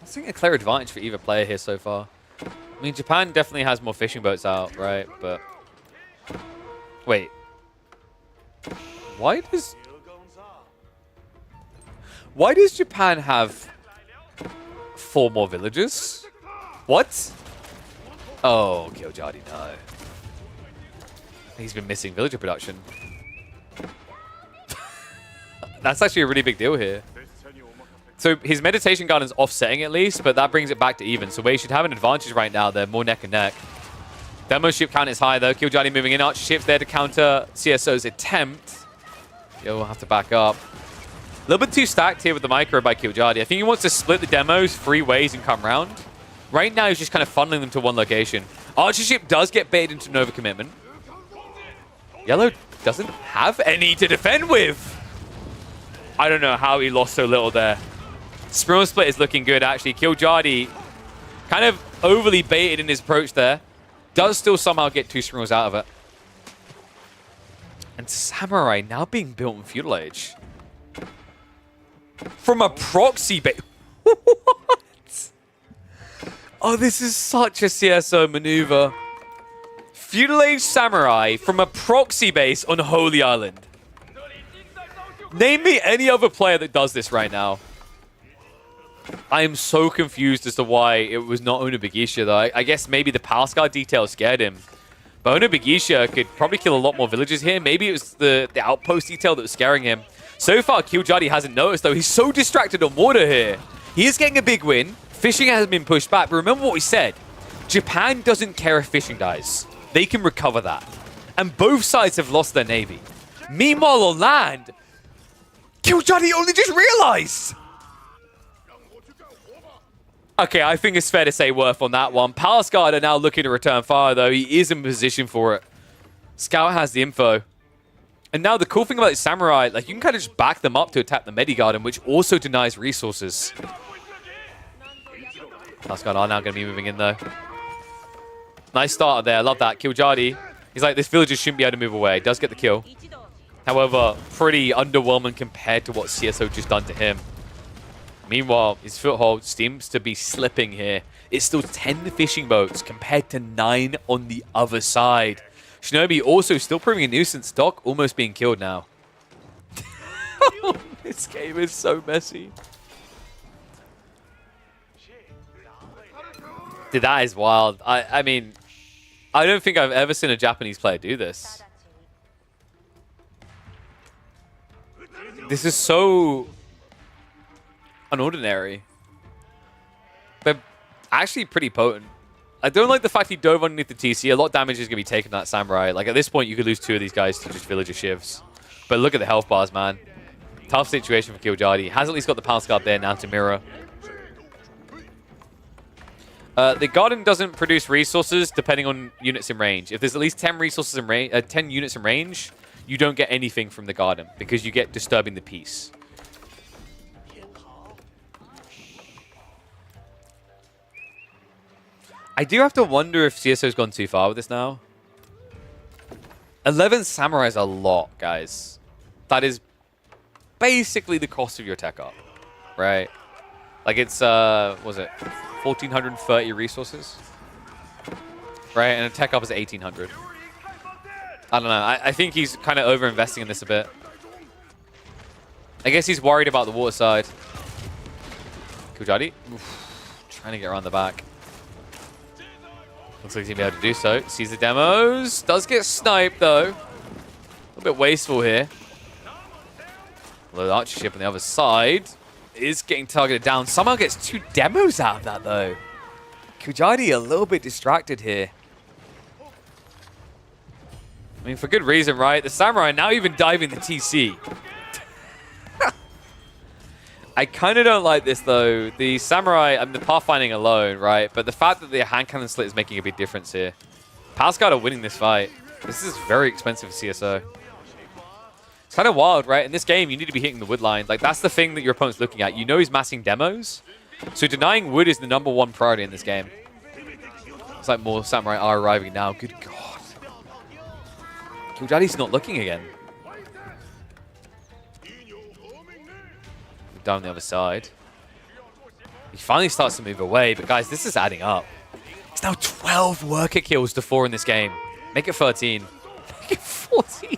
I think a clear advantage for either player here so far. mean, Japan definitely has more fishing boats out, right? But wait, why does Japan have 4 more villages? What? Oh, Killjardi, no. He's been missing villager production. That's actually a really big deal here. So his meditation garden's offsetting at least, but that brings it back to even. So Wei should have an advantage right now. They're more neck and neck. Demo ship count is high though. Killjardi moving in. Archer ship's there to counter CSO's attempt. He'll have to back up. A little bit too stacked here with the micro by Killjardi. I think he wants to split the demos 3 ways and come round. Right now, he's just kind of funneling them to one location. Archer ship does get baited into an overcommitment. Yellow doesn't have any to defend with. I don't know how he lost so little there. Sprawl split is looking good, actually. Killjardi kind of overly baited in his approach there. Does still somehow get 2 sprawls out of it. And Samurai now being built in Feudal Age. From a proxy base. What? Oh, this is such a CSO maneuver. Feudal Age Samurai from a proxy base on Holy Island. Name me any other player that does this right now. I am so confused as to why it was not Onobigisha, though. I guess maybe the Palace Guard detail scared him. But Onobigisha could probably kill a lot more villagers here. Maybe it was the outpost detail that was scaring him. So far, Killjardi hasn't noticed, though. He's so distracted on water here. He is getting a big win. Fishing hasn't been pushed back. But remember what we said. Japan doesn't care if fishing dies. They can recover that. And both sides have lost their navy. Meanwhile, on land, Killjardi only just realized. Okay, I think it's fair to say worth on that one. Palace Guard are now looking to return fire, though. He is in position for it. Scout has the info. And now the cool thing about the Samurai, like you can kind of just back them up to attack the Medi Garden, which also denies resources. Palace Guard are now going to be moving in, though. Nice start there. I love that. Killjardi. He's like, this villager shouldn't be able to move away. Does get the kill. However, pretty underwhelming compared to what CSO just done to him. Meanwhile, his foothold seems to be slipping here. It's still 10 fishing boats compared to 9 on the other side. Shinobi also still proving a nuisance. Doc almost being killed now. This game is so messy. Dude, that is wild. I mean, I don't think I've ever seen a Japanese player do this. This is so unordinary. But actually pretty potent. I don't like the fact he dove underneath the TC. A lot of damage is going to be taken to that Samurai. Like, at this point, you could lose 2 of these guys to just villager shivs. But look at the health bars, man. Tough situation for Killjardi. Has at least got the Palace Guard there now to mirror. The garden doesn't produce resources depending on units in range. If there's at least 10 resources in range, 10 units in range, you don't get anything from the garden because you get disturbing the peace. I do have to wonder if CSO's gone too far with this now. 11 Samurai is a lot, guys. That is basically the cost of your tech up, right? Like it's, what was it? 1,430 resources? Right, and a tech up is 1,800. I don't know. I think he's kind of over-investing in this a bit. I guess he's worried about the water side. Killjardi. Trying to get around the back. Looks like he's going to be able to do so. Sees the demos. Does get sniped, though. A little bit wasteful here. Although the archer ship on the other side is getting targeted down. Somehow gets 2 demos out of that, though. Killjardi a little bit distracted here. I mean, for good reason, right? The Samurai now even diving the TC. I kind of don't like this, though. The Samurai, I mean, the pathfinding alone, right? But the fact that the hand cannon slit is making a big difference here. Palace Guard are winning this fight. This is very expensive for CSO. It's kind of wild, right? In this game, you need to be hitting the wood line. Like, that's the thing that your opponent's looking at. You know he's massing demos. So denying wood is the #1 priority in this game. It's like more Samurai are arriving now. Good God. Killjardi's not looking again. Down the other side. He finally starts to move away, but guys, this is adding up. It's now 12 worker kills to 4 in this game. Make it 13. Make it 14.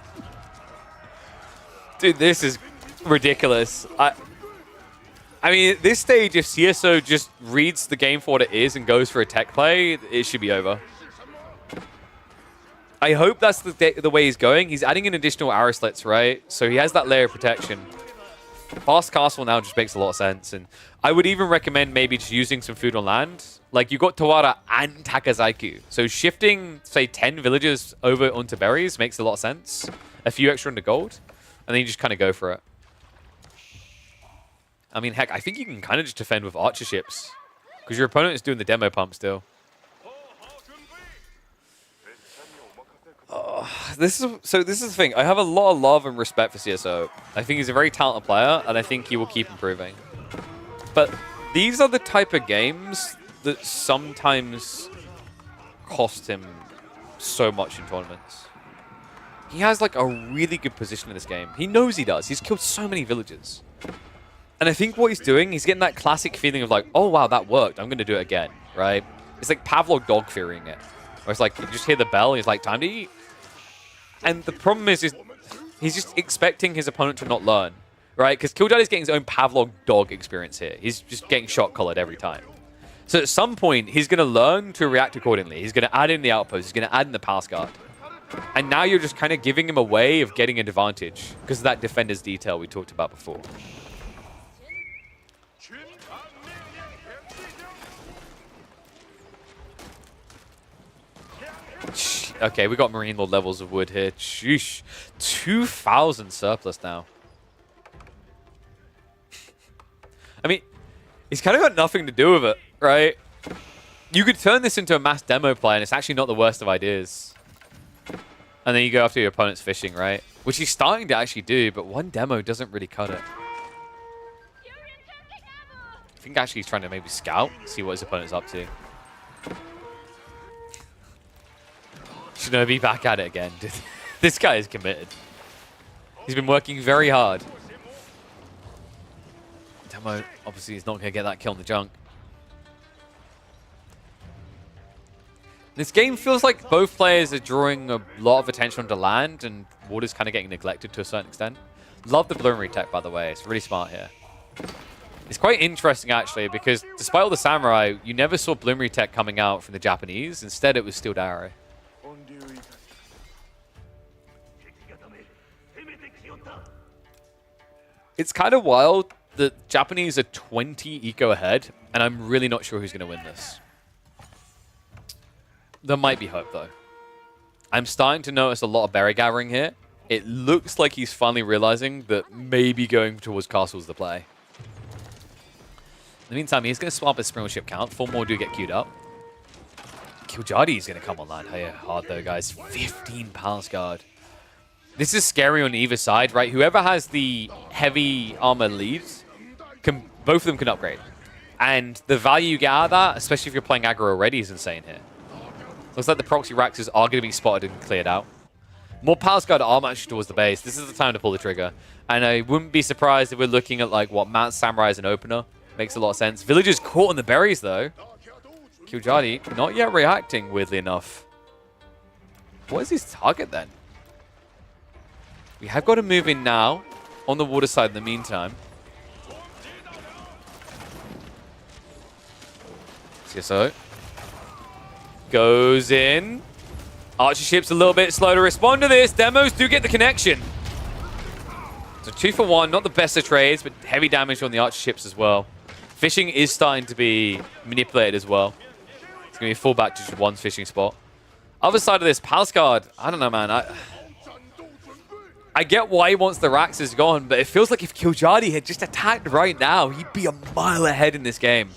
Dude, this is ridiculous. I mean, at this stage, if CSO just reads the game for what it is and goes for a tech play, it should be over. I hope that's the way he's going. He's adding in additional arrow slits, right? So he has that layer of protection. Fast castle now just makes a lot of sense. And I would even recommend maybe just using some food on land. Like, you got Tawara and Takazaiku. So shifting, say, 10 villagers over onto berries makes a lot of sense. A few extra into gold. And then you just kind of go for it. I mean, heck, I think you can kind of just defend with archer ships. Because your opponent is doing the demo pump still. This is the thing. I have a lot of love and respect for CSO. I think he's a very talented player, and I think he will keep improving. But these are the type of games that sometimes cost him so much in tournaments. He has like a really good position in this game. He knows he does. He's killed so many villagers. And I think what he's doing, he's getting that classic feeling of like, oh wow, that worked. I'm going to do it again, right? It's like Pavlov dog fearing it. Where it's like, you just hear the bell, and he's like, time to eat. And the problem is he's just expecting his opponent to not learn, right? Because Killjardi's getting his own Pavlov dog experience here. He's just getting shot-collared every time. So at some point, he's going to learn to react accordingly. He's going to add in the outpost. He's going to add in the pass guard. And now you're just kind of giving him a way of getting an advantage because of that defender's detail we talked about before. Okay, we got Marine Lord levels of wood here. Sheesh. 2,000 surplus now. I mean, he's kind of got nothing to do with it, right? You could turn this into a mass demo play, and it's actually not the worst of ideas. And then you go after your opponent's fishing, right? Which he's starting to actually do, but one demo doesn't really cut it. I think actually he's trying to maybe scout, see what his opponent's up to. Shinobi back at it again. This guy is committed. He's been working very hard. Demo, obviously, he's not going to get that kill in the junk. This game feels like both players are drawing a lot of attention onto land, and water's kind of getting neglected to a certain extent. Love the blurry tech, by the way. It's really smart here. It's quite interesting, actually, because despite all the samurai, you never saw blurry tech coming out from the Japanese. Instead, it was Steeled Arrow. It's kind of wild that Japanese are 20 eco ahead, and I'm really not sure who's going to win this. There might be hope, though. I'm starting to notice a lot of berry gathering here. It looks like he's finally realizing that maybe going towards castle is the play. In the meantime, he's going to swap his springle ship count. 4 more do get queued up. Killjardi is going to come online here hard, though, guys. 15 Palace Guard. This is scary on either side, right? Whoever has the heavy armor leads, both of them can upgrade. And the value you get out of that, especially if you're playing aggro already, is insane here. Looks like the proxy Raxes are going to be spotted and cleared out. More Palace Guard are marching towards the base. This is the time to pull the trigger. And I wouldn't be surprised if we're looking at, like, what, Mount Samurai as an opener. Makes a lot of sense. Villagers caught on the berries, though. Killjardi not yet reacting, weirdly enough. What is his target, then? We have got to move in now on the water side in the meantime. CSO goes in. Archer ship's a little bit slow to respond to this. Demos do get the connection. So 2 for 1, not the best of trades, but heavy damage on the archer ships as well. Fishing is starting to be manipulated as well. It's going to be full back to just one fishing spot. Other side of this, Palace Guard, I don't know, man. I get why he wants the Raxes gone, but it feels like if Killjardi had just attacked right now, he'd be a mile ahead in this game.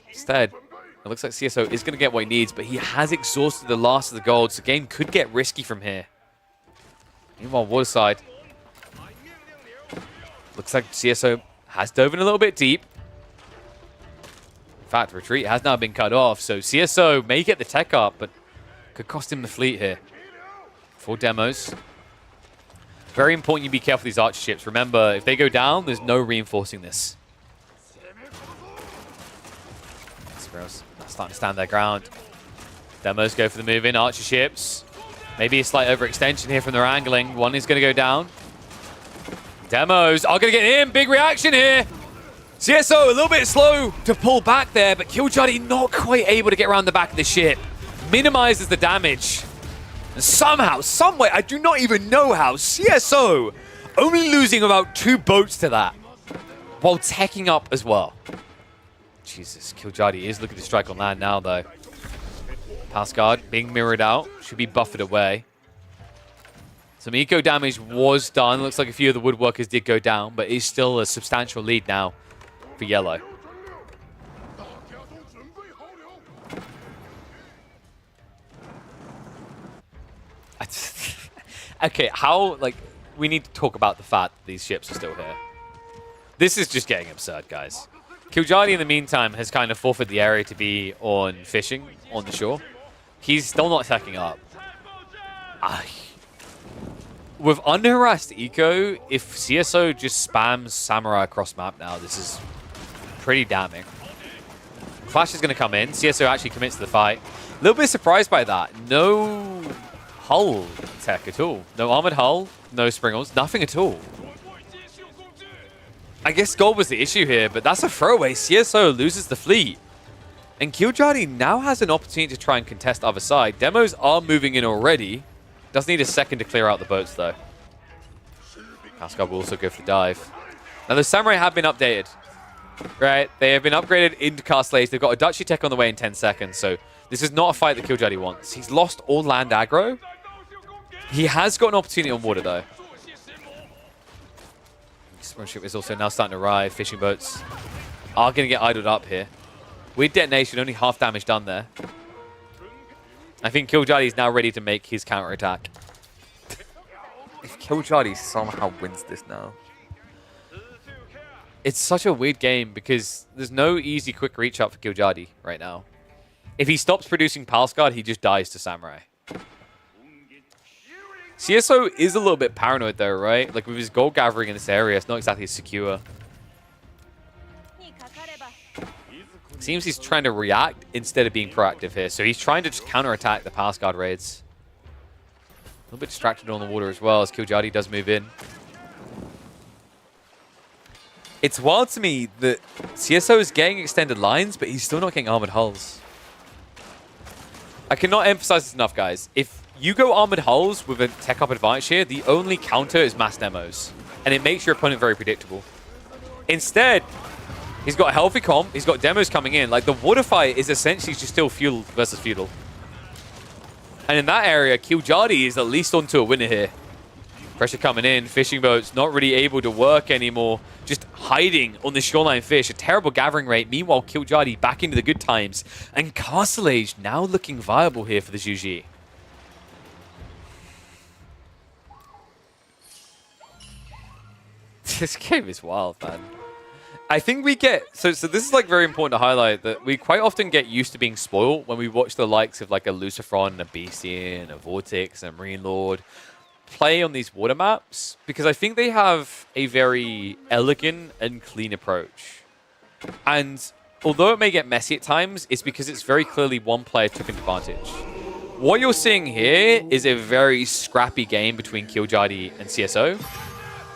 Instead, it looks like CSO is going to get what he needs, but he has exhausted the last of the gold, so the game could get risky from here. Meanwhile, water side. Looks like CSO has dove in a little bit deep. In fact, retreat has now been cut off, so CSO may get the tech up, but could cost him the fleet here. 4 demos. Very important you be careful with these archer ships. Remember, if they go down, there's no reinforcing this. Sparrows starting to stand their ground. Demos go for the move in. Archer ships. Maybe a slight overextension here from their angling. One is going to go down. Demos are going to get in. Big reaction here. CSO a little bit slow to pull back there, but Killjardi not quite able to get around the back of the ship. Minimizes the damage. And somehow, someway, I do not even know how, CSO only losing about 2 boats to that while teching up as well. Jesus, Killjardi is looking to strike on land now, though. Passguard being mirrored out. Should be buffered away. Some eco damage was done. Looks like a few of the woodworkers did go down, but it's still a substantial lead now for yellow. Okay, how, like, we need to talk about the fact that these ships are still here. This is just getting absurd, guys. Killjardi, in the meantime, has kind of forfeited the area to be on fishing on the shore. He's still not attacking up. With unharassed eco, if CSO just spams Samurai across map now, this is pretty damning. Clash is going to come in. CSO actually commits to the fight. A little bit surprised by that. No hull tech at all. No armored hull, no springles, nothing at all. I guess gold was the issue here, but that's a throwaway. CSO loses the fleet. And Killjardi now has an opportunity to try and contest other side. Demos are moving in already. Does need a second to clear out the boats, though. Passguard will also go for the dive. Now, the Samurai have been updated. Right? They have been upgraded into Castles. They've got a Dutchy tech on the way in 10 seconds, so this is not a fight that Killjardi wants. He's lost all land aggro. He has got an opportunity on water, though. Sprung ship is also now starting to arrive. Fishing boats are going to get idled up here. With detonation, only half damage done there. I think Killjardi is now ready to make his counterattack. If Killjardi somehow wins this now. It's such a weird game because there's no easy quick reach up for Killjardi right now. If he stops producing Passguard, he just dies to Samurai. CSO is a little bit paranoid though, right? Like with his gold gathering in this area, it's not exactly secure. Seems he's trying to react instead of being proactive here. So he's trying to just counterattack the Passguard raids. A little bit distracted on the water as well as Killjardi does move in. It's wild to me that CSO is getting extended lines, but he's still not getting armored hulls. I cannot emphasize this enough, guys. If you go armored hulls with a tech up advantage here, the only counter is mass demos. And it makes your opponent very predictable. Instead, he's got a healthy comp, he's got demos coming in. Like, the water fight is essentially just still feudal versus feudal. And in that area, Killjardi is at least onto a winner here. Pressure coming in, fishing boats not really able to work anymore. Just hiding on the shoreline fish. A terrible gathering rate. Meanwhile, Killjardi back into the good times. And Castle Age now looking viable here for the Juji. This game is wild, man. I think we get... So this is like very important to highlight that we quite often get used to being spoiled when we watch the likes of like a Lucifron, a Bestian, a Vortex, a Marine Lord play on these water maps because I think they have a very elegant and clean approach. And although it may get messy at times, it's because it's very clearly one player took advantage. What you're seeing here is a very scrappy game between Killjardi and CSO,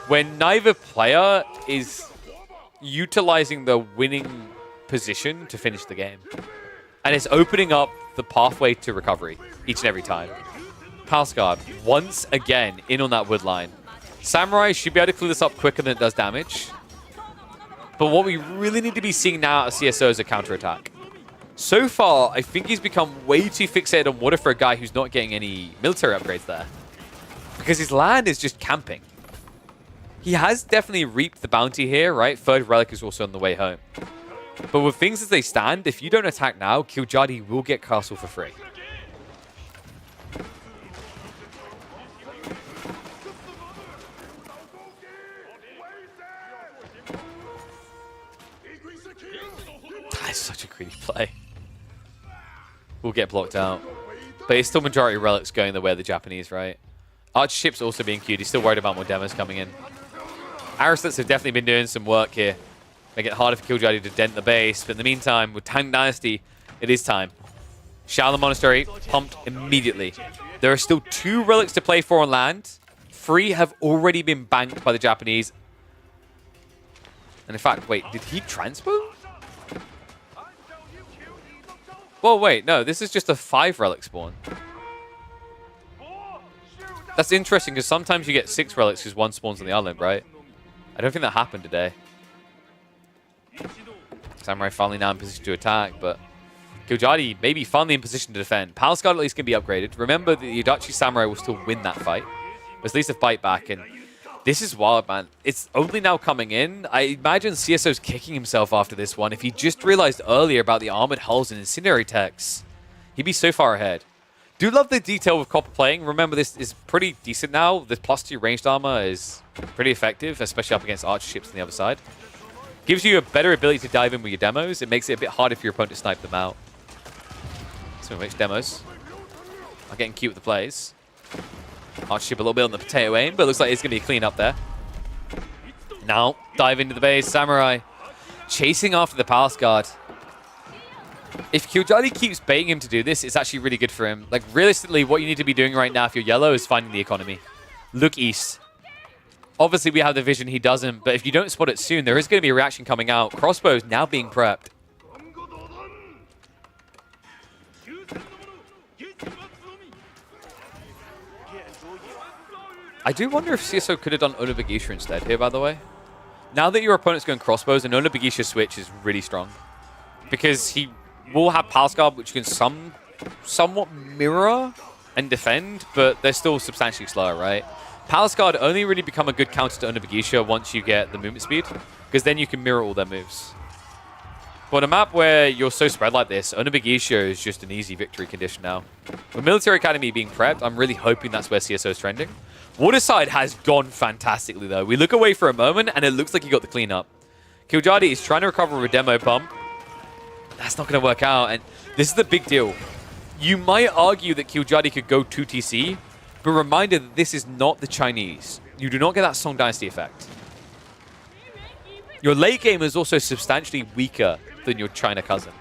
when neither player is utilizing the winning position to finish the game. And it's opening up the pathway to recovery each and every time. Passguard, once again, in on that wood line. Samurai should be able to clear this up quicker than it does damage. But what we really need to be seeing now out of CSO is a counterattack. So far, I think he's become way too fixated on water for a guy who's not getting any military upgrades there. Because his land is just camping. He has definitely reaped the bounty here, right? Third relic is also on the way home. But with things as they stand, if you don't attack now, Killjardi will get castle for free. That's such a greedy play. We'll get blocked out. But it's still majority relics going the way of the Japanese, right? Archer ships also being queued. He's still worried about more demos coming in. Aristots have definitely been doing some work here. Make it harder for Killjardi to dent the base. But in the meantime, with Tang Dynasty, it is time. Shaolin Monastery pumped immediately. There are still 2 relics to play for on land. 3 have already been banked by the Japanese. And in fact, wait, did he transpo? Well, wait, no, this is just a 5 relic spawn. That's interesting because sometimes you get 6 relics because 1 spawns on the island, right? I don't think that happened today. Samurai finally now in position to attack, but Killjardi maybe finally in position to defend. Palace Guard at least can be upgraded. Remember that the Adachi Samurai will still win that fight. But at least a fight back, and this is wild, man. It's only now coming in. I imagine CSO's kicking himself after this one. If he just realized earlier about the armored hulls and incendiary techs, he'd be so far ahead. Do love the detail with Copper playing. Remember, this is pretty decent now. The +2 ranged armor is pretty effective, especially up against archer ships on the other side. Gives you a better ability to dive in with your demos. It makes it a bit harder for your opponent to snipe them out. Some of which demos are getting cute with the plays. Archer ship a little bit on the potato aim, but it looks like it's going to be a clean up there. Now, dive into the base. Samurai chasing after the Palace Guard. If Killjardi keeps baiting him to do this, it's actually really good for him. Like, realistically, what you need to be doing right now if you're yellow is finding the economy. Look east. Obviously, we have the vision, he doesn't, but if you don't spot it soon, there is going to be a reaction coming out. Crossbows now being prepped. I do wonder if CSO could have done Onobagisha instead here, by the way. Now that your opponent's going crossbows, an Onobagisha switch is really strong. Because he will have Palace Guard, which can somewhat mirror and defend, but they're still substantially slower, right? Palace Guard only really become a good counter to Onobagisha once you get the movement speed, because then you can mirror all their moves. But on a map where you're so spread like this, Onobagisha is just an easy victory condition now. With Military Academy being prepped, I'm really hoping that's where CSO is trending. Waterside has gone fantastically, though. We look away for a moment, and it looks like he got the cleanup. Killjardi is trying to recover a demo pump. That's not going to work out, and this is the big deal. You might argue that Killjardi could go 2TC, but reminder that this is not the Chinese. You do not get that Song Dynasty effect. Your late game is also substantially weaker than your China cousin.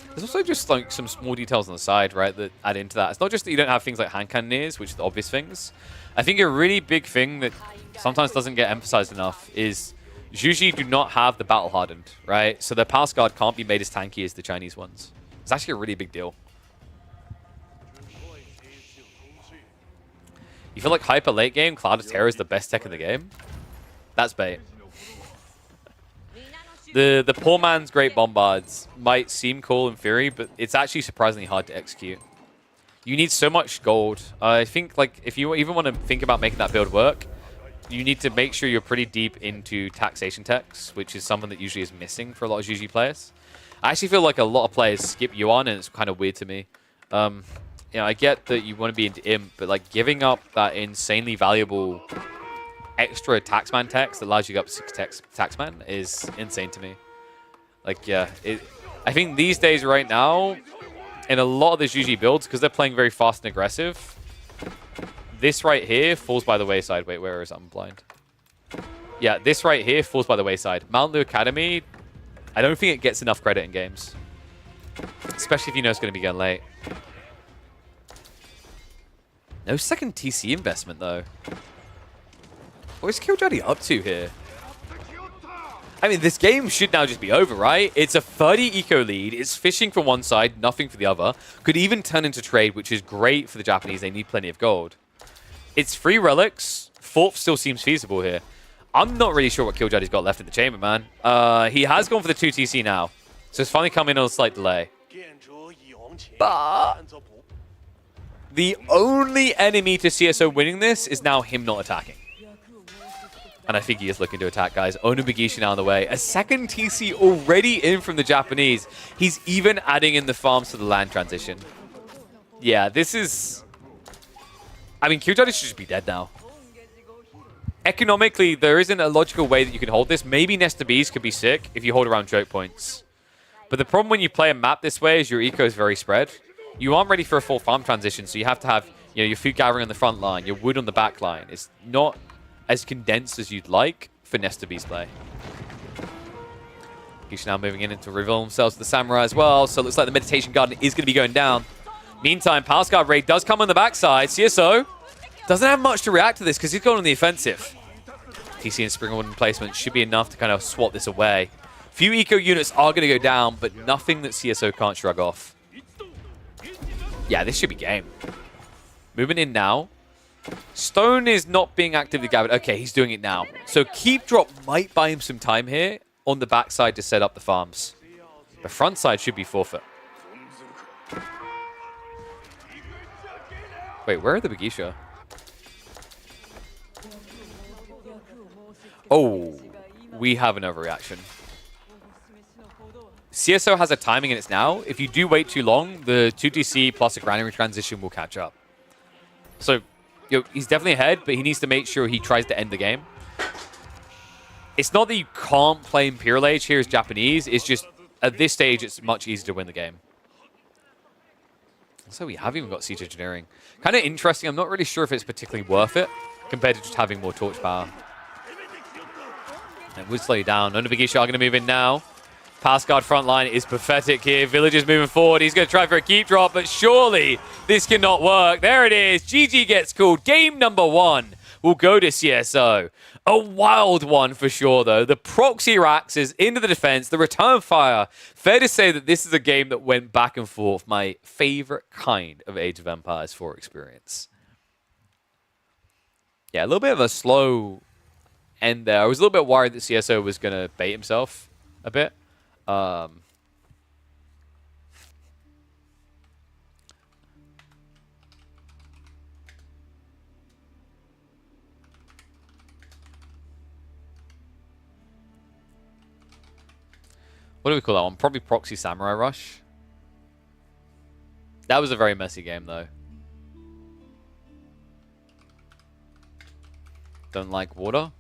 There's also just like some small details on the side, right, that add into that. It's not just that you don't have things like hand cannoneers, which are the obvious things. I think a really big thing that sometimes doesn't get emphasized enough is Zhuji do not have the battle hardened, right? So their Palace Guard can't be made as tanky as the Chinese ones. It's actually a really big deal. You feel like hyper late game, Cloud of Terror is the best tech in the game? That's bait. The poor man's Great Bombards might seem cool in theory, but it's actually surprisingly hard to execute. You need so much gold. I think like if you even want to think about making that build work, you need to make sure you're pretty deep into taxation techs, which is something that usually is missing for a lot of GG players. I actually feel like a lot of players skip Yuan, and it's kind of weird to me. You know, I get that you want to be into Imp, but like giving up that insanely valuable extra taxman text that allows you to go up 6 taxman is insane to me. Like, yeah, I think these days right now, in a lot of the GG builds, because they're playing very fast and aggressive, this right here falls by the wayside. Wait, where is it? I'm blind. Yeah, this right here falls by the wayside. Mount Lu Academy, I don't think it gets enough credit in games. Especially if you know it's going to be getting late. No second TC investment, though. What is Killjardi up to here? I mean, this game should now just be over, right? It's a 30 eco lead. It's fishing for one side, nothing for the other. Could even turn into trade, which is great for the Japanese. They need plenty of gold. It's 3 relics. 4th still seems feasible here. I'm not really sure what Killjardi's got left in the chamber, man. He has gone for the 2 TC now. So it's finally come in on a slight delay. But the only enemy to CSO winning this is now him not attacking. And I think he is looking to attack, guys. Onobagisha now on the way. A second TC already in from the Japanese. He's even adding in the farms to the land transition. Yeah, this is... I mean, Killjardi should just be dead now. Economically, there isn't a logical way that you can hold this. Maybe Nesta Bees could be sick if you hold around choke points. But the problem when you play a map this way is your eco is very spread. You aren't ready for a full farm transition, so you have to have your food gathering on the front line, your wood on the back line. It's not as condensed as you'd like finesse to beast play. He's now moving in to reveal themselves to the Samurai as well, so it looks like the Meditation Garden is going to be going down. Meantime, Palace Guard Raid does come on the backside. CSO doesn't have much to react to this because he's going on the offensive. TC and Spring Warden placement should be enough to kind of swat this away. Few eco units are going to go down, but nothing that CSO can't shrug off. Yeah, this should be game. Moving in now. Stone is not being actively gathered. Okay, he's doing it now. So Keep Drop might buy him some time here on the backside to set up the farms. The front side should be forfeit. Wait, where are the Bagisha? Oh, we have an overreaction. CSO has a timing and it's now. If you do wait too long, the 2TC plus a granary transition will catch up. So, he's definitely ahead, but he needs to make sure he tries to end the game. It's not that you can't play Imperial Age here as Japanese. It's just, at this stage, it's much easier to win the game. So we have even got Siege Engineering. Kind of interesting. I'm not really sure if it's particularly worth it compared to just having more torch power. It would slow you down. None of the Bagisha are going to move in now. Pass guard front line is pathetic here. Villagers moving forward. He's going to try for a keep drop, but surely this cannot work. There it is. GG gets called. Game number 1 will go to CSO. A wild one for sure, though. The proxy racks is into the defense. The return fire. Fair to say that this is a game that went back and forth. My favorite kind of Age of Empires 4 experience. Yeah, a little bit of a slow end there. I was a little bit worried that CSO was going to bait himself a bit. What do we call that one? Probably Proxy Samurai Rush. That was a very messy game, though. Don't like water.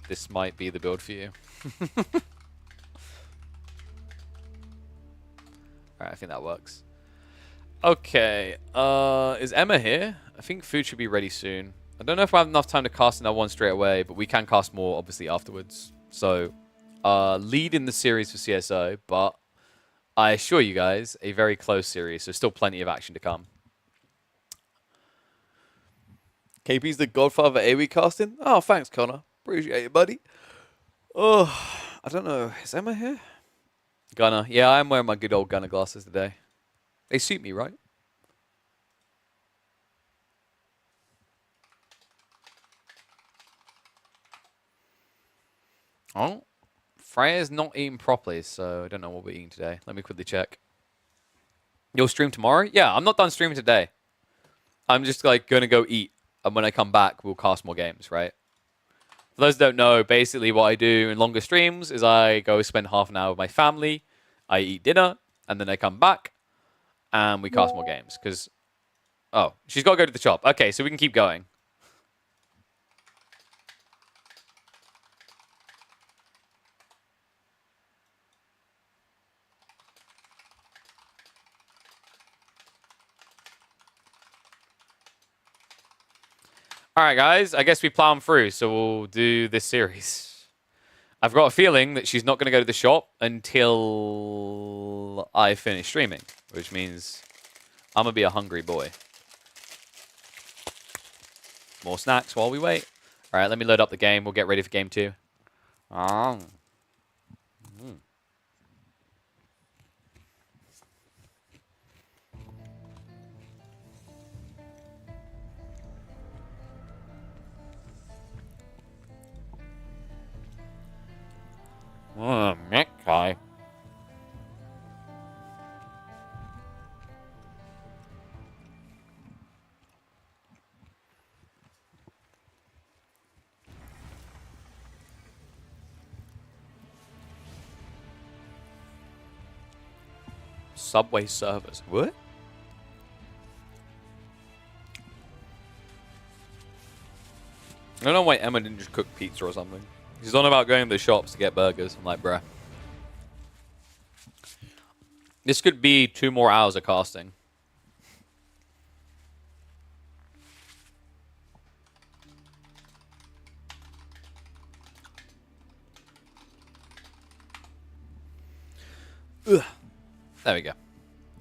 This might be the build for you. Alright, I think that works. Okay, is Emma here? I think food should be ready soon. I don't know if I have enough time to cast another one straight away, but we can cast more, obviously, afterwards. So, lead in the series for CSO, but I assure you guys, a very close series, so still plenty of action to come. KP's the godfather of AoE casting? Oh, thanks, Connor. Appreciate it, buddy. Oh, I don't know. Is Emma here? Gunner. Yeah, I'm wearing my good old Gunner glasses today. They suit me, right? Oh, Freya's not eating properly, so I don't know what we're eating today. Let me quickly check. You'll stream tomorrow? Yeah, I'm not done streaming today. I'm just like going to go eat, and when I come back, we'll cast more games, right? For those that don't know, basically what I do in longer streams is I go spend half an hour with my family, I eat dinner, and then I come back, and we cast more games. Because, oh, she's got to go to the shop. Okay, so we can keep going. Alright guys, I guess we plow them through, so we'll do this series. I've got a feeling that she's not going to go to the shop until I finish streaming, which means I'm going to be a hungry boy. More snacks while we wait. Alright, let me load up the game. We'll get ready for game 2. Neck guy. Subway servers. What? I don't know why Emma didn't just cook pizza or something. She's on about going to the shops to get burgers. I'm like, bruh. This could be 2 more hours of casting. Ugh. There we go.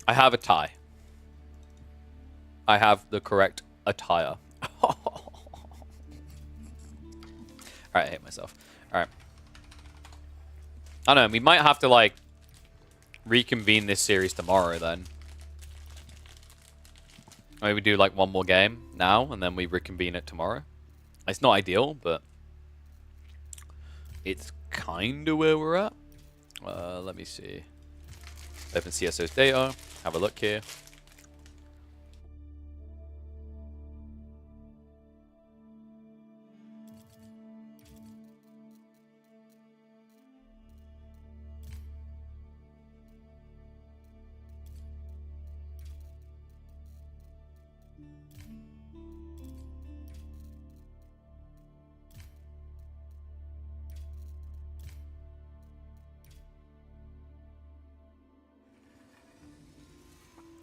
I have a tie. I have the correct attire. Alright, I hate myself. Alright. I don't know, we might have to, like, reconvene this series tomorrow, then. Maybe we do, like, one more game now, and then we reconvene it tomorrow. It's not ideal, but it's kind of where we're at. Let me see. Open CSO's data. Have a look here.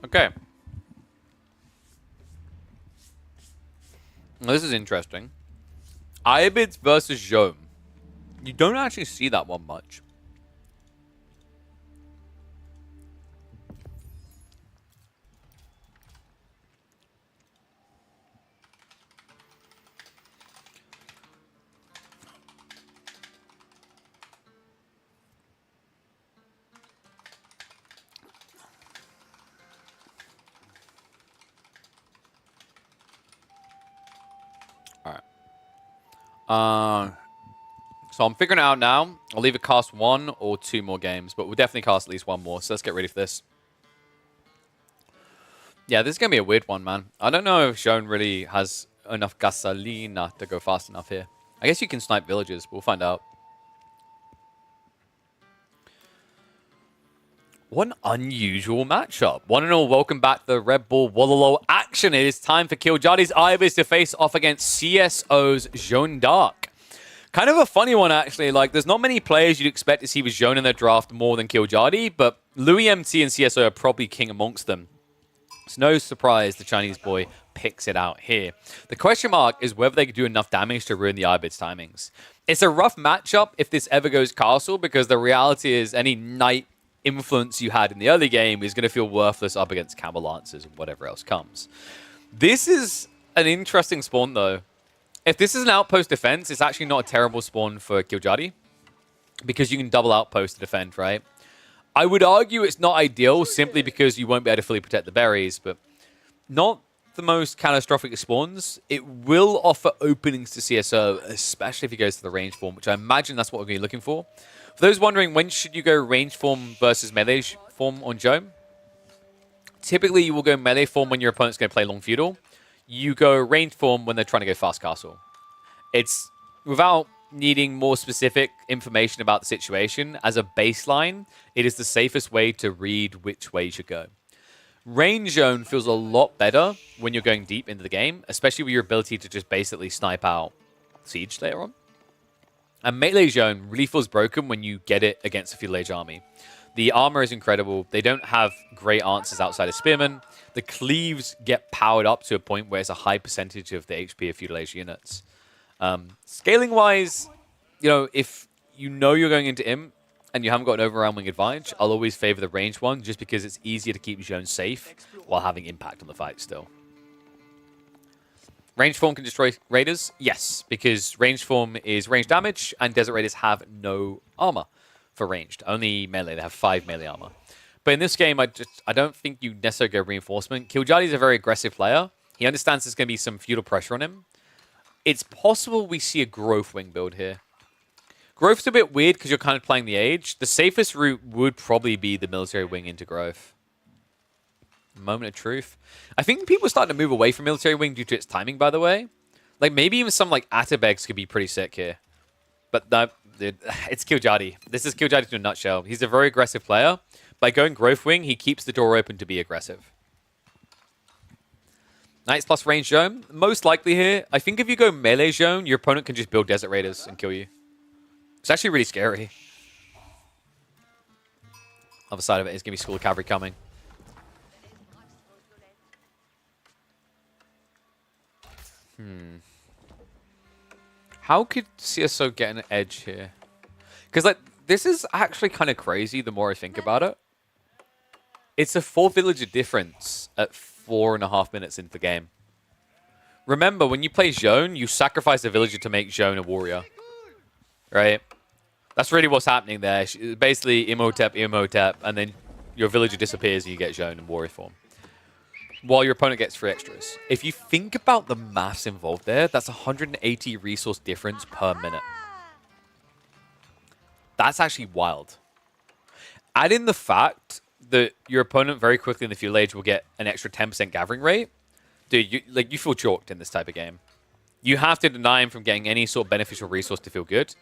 Okay. Well, this is interesting. Ibids versus Jome. You don't actually see that one much. So I'm figuring it out now. I'll either cast 1 or 2 more games, but we'll definitely cast at least 1 more. So let's get ready for this. Yeah, this is going to be a weird one, man. I don't know if Jone really has enough gasolina to go fast enough here. I guess you can snipe villages, but we'll find out. What an unusual matchup. One and all, welcome back to the RedBull Wololo action. It is time for Killjardi's Ibis to face off against CSO's Jeanne d'Arc. Kind of a funny one, actually. Like, there's not many players you'd expect to see with Jeanne in their draft more than Killjardi, but Louis MT and CSO are probably king amongst them. It's no surprise the Chinese boy picks it out here. The question mark is whether they can do enough damage to ruin the Ibis timings. It's a rough matchup if this ever goes castle, because the reality is any knight influence you had in the early game is going to feel worthless up against Camel Lancers and whatever else comes. This is an interesting spawn, though. If this is an outpost defense, it's actually not a terrible spawn for Killjardi, because you can double outpost to defend, right? I would argue it's not ideal simply because you won't be able to fully protect the berries, but not the most catastrophic spawns. It will offer openings to CSO, especially if he goes to the range form, which I imagine that's what we're going to be looking for. For those wondering, when should you go range form versus melee form on Jome? Typically, you will go melee form when your opponent's going to play long feudal. You go range form when they're trying to go fast castle. It's, without needing more specific information about the situation, as a baseline, it is the safest way to read which way you should go. Range zone feels a lot better when you're going deep into the game, especially with your ability to just basically snipe out siege later on. And melee zone really feels broken when you get it against a feudal age army. The armor is incredible. They don't have great answers outside of spearmen. The cleaves get powered up to a point where it's a high percentage of the HP of feudal age units. Scaling-wise, you know, if you know you're going into Imp and you haven't got an overwhelming advantage, I'll always favor the ranged one just because it's easier to keep Zhone safe while having impact on the fight still. Ranged form can destroy raiders? Yes, because ranged form is range damage and desert raiders have no armor for ranged. Only melee. They have 5 melee armor. But in this game, I don't think you necessarily go reinforcement. Killjardi is a very aggressive player. He understands there's going to be some feudal pressure on him. It's possible we see a growth wing build here. Growth's a bit weird because you're kind of playing the age. The safest route would probably be the military wing into growth. Moment of truth. I think people are starting to move away from military wing due to its timing, by the way. Like, maybe even some, like, Atabegs could be pretty sick here. But no, dude, it's Killjardi. This is Killjardi in a nutshell. He's a very aggressive player. By going growth wing, he keeps the door open to be aggressive. Knights plus range zone. Most likely here, I think if you go melee zone, your opponent can just build desert raiders and kill you. It's actually really scary. Other side of it is going to be School of Cavalry coming. How could CSO get an edge here? Because like this is actually kind of crazy the more I think about it. It's a 4 villager difference at 4.5 minutes into the game. Remember, when you play Zhone, you sacrifice a villager to make Zhone a warrior. Right? That's really what's happening there. Basically, Imhotep, and then your villager disappears and you get Zhone in warrior form. While your opponent gets 3 extras. If you think about the maths involved there, that's 180 resource difference per minute. That's actually wild. Add in the fact that your opponent very quickly in the feudal age will get an extra 10% gathering rate. Dude, you feel chalked in this type of game. You have to deny him from getting any sort of beneficial resource to feel good.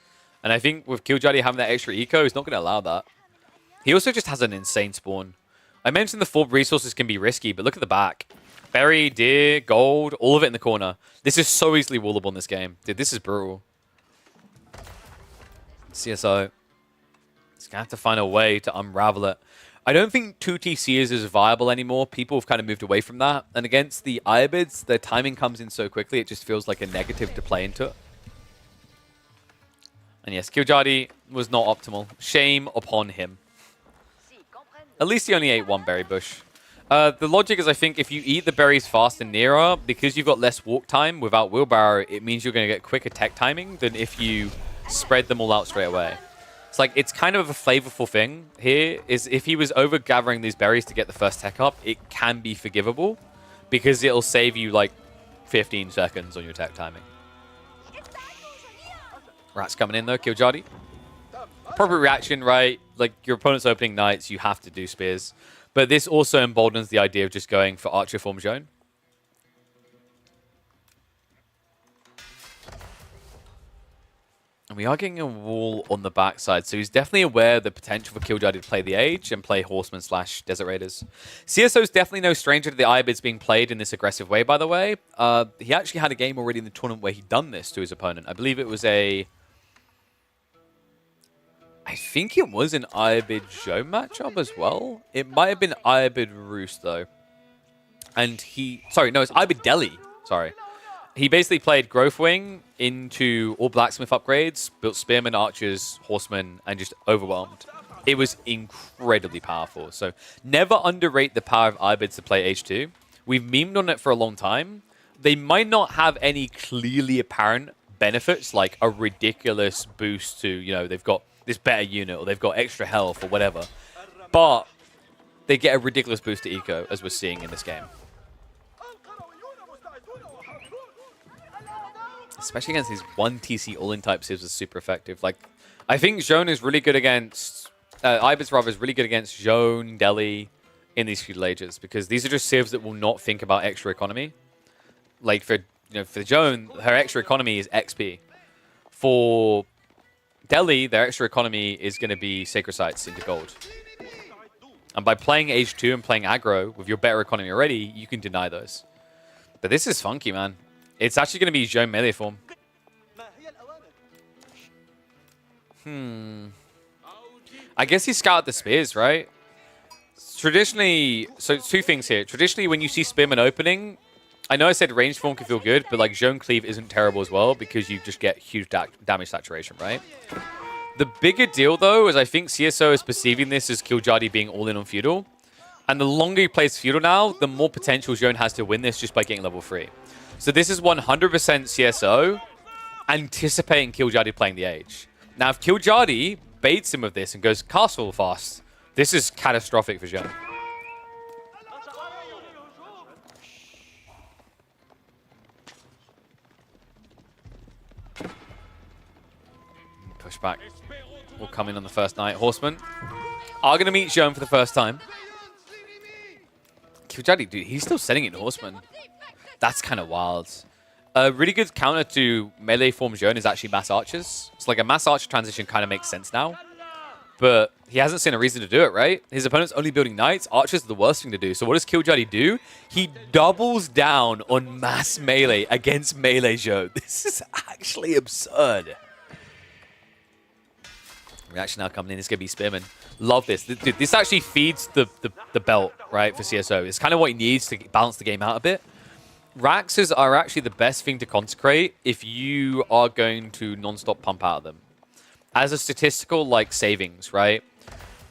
And I think with Killjardi having that extra eco, he's not going to allow that. He also just has an insane spawn. I mentioned the 4 resources can be risky, but look at the back. Berry, deer, gold, all of it in the corner. This is so easily wallable in this game. Dude, this is brutal. CSO. He's going to have to find a way to unravel it. I don't think 2TC is as viable anymore. People have kind of moved away from that. And against the Iabids, the timing comes in so quickly, it just feels like a negative to play into it. And yes, Killjardi was not optimal. Shame upon him. At least he only ate 1 berry bush. The logic is, I think, if you eat the berries fast and nearer, because you've got less walk time without wheelbarrow, it means you're going to get quicker tech timing than if you spread them all out straight away. It's like, it's kind of a flavorful thing here, is if he was over gathering these berries to get the first tech up, it can be forgivable, because it'll save you like 15 seconds on your tech timing. Rat's coming in though, Killjardi. Appropriate reaction, right? Like, your opponent's opening knights, you have to do spears. But this also emboldens the idea of just going for archer form zone. And we are getting a wall on the backside, so he's definitely aware of the potential for Killjardi to play the Age and play Horsemen / Desert Raiders. CSO is definitely no stranger to the Iabids being played in this aggressive way, by the way. He actually had a game already in the tournament where he'd done this to his opponent. I believe it was a... I think it was an Iabid Zhou matchup as well. It might have been Iabid Roost, though. And he... Sorry, no, it's Iabid Delhi. Sorry. He basically played Growth Wing into all blacksmith upgrades, built spearmen, archers, horsemen, and just overwhelmed. It was incredibly powerful. So never underrate the power of Iabids to play H2. We've memed on it for a long time. They might not have any clearly apparent benefits, like a ridiculous boost to, you know, they've got this better unit, or they've got extra health, or whatever. But they get a ridiculous boost to eco, as we're seeing in this game. Especially against these 1 TC all-in type civs is super effective. Like, I think Zhone is really good against... Iabids, rather, is really good against Zhone, Delhi in these feudal ages, because these are just civs that will not think about extra economy. Like, for Zhone, her extra economy is XP. For Delhi, their extra economy is going to be Sacred Sites into gold. And by playing Age 2 and playing aggro with your better economy already, you can deny those. But this is funky, man. It's actually going to be Zhone melee form. I guess he scouted the spears, right? Traditionally, so 2 things here. Traditionally, when you see spearmen opening, I know I said range form can feel good, but like Zhone cleave isn't terrible as well, because you just get huge damage saturation, right? The bigger deal, though, is I think CSO is perceiving this as Killjardi being all in on feudal. And the longer he plays feudal now, the more potential Zhone has to win this just by getting level 3. So this is 100% CSO anticipating Killjardi playing the Age. Now, if Killjardi baits him with this and goes castle fast, this is catastrophic for Zhone. Push back. Will come in on the first night. Horsemen are going to meet Zhone for the first time. Killjardi, dude, he's still setting it in Horsemen. That's kind of wild. A really good counter to melee form Zhone is actually mass archers. It's like a mass archer transition kind of makes sense now. But he hasn't seen a reason to do it, right? His opponent's only building knights. Archers are the worst thing to do. So what does Killjardi do? He doubles down on mass melee against melee Zhone. This is actually absurd. Reaction now coming in. It's going to be Spearman. Love this. Dude, this actually feeds the belt, right, for CSO. It's kind of what he needs to balance the game out a bit. Raxes are actually the best thing to consecrate if you are going to non-stop pump out of them. As a statistical, like, savings, right?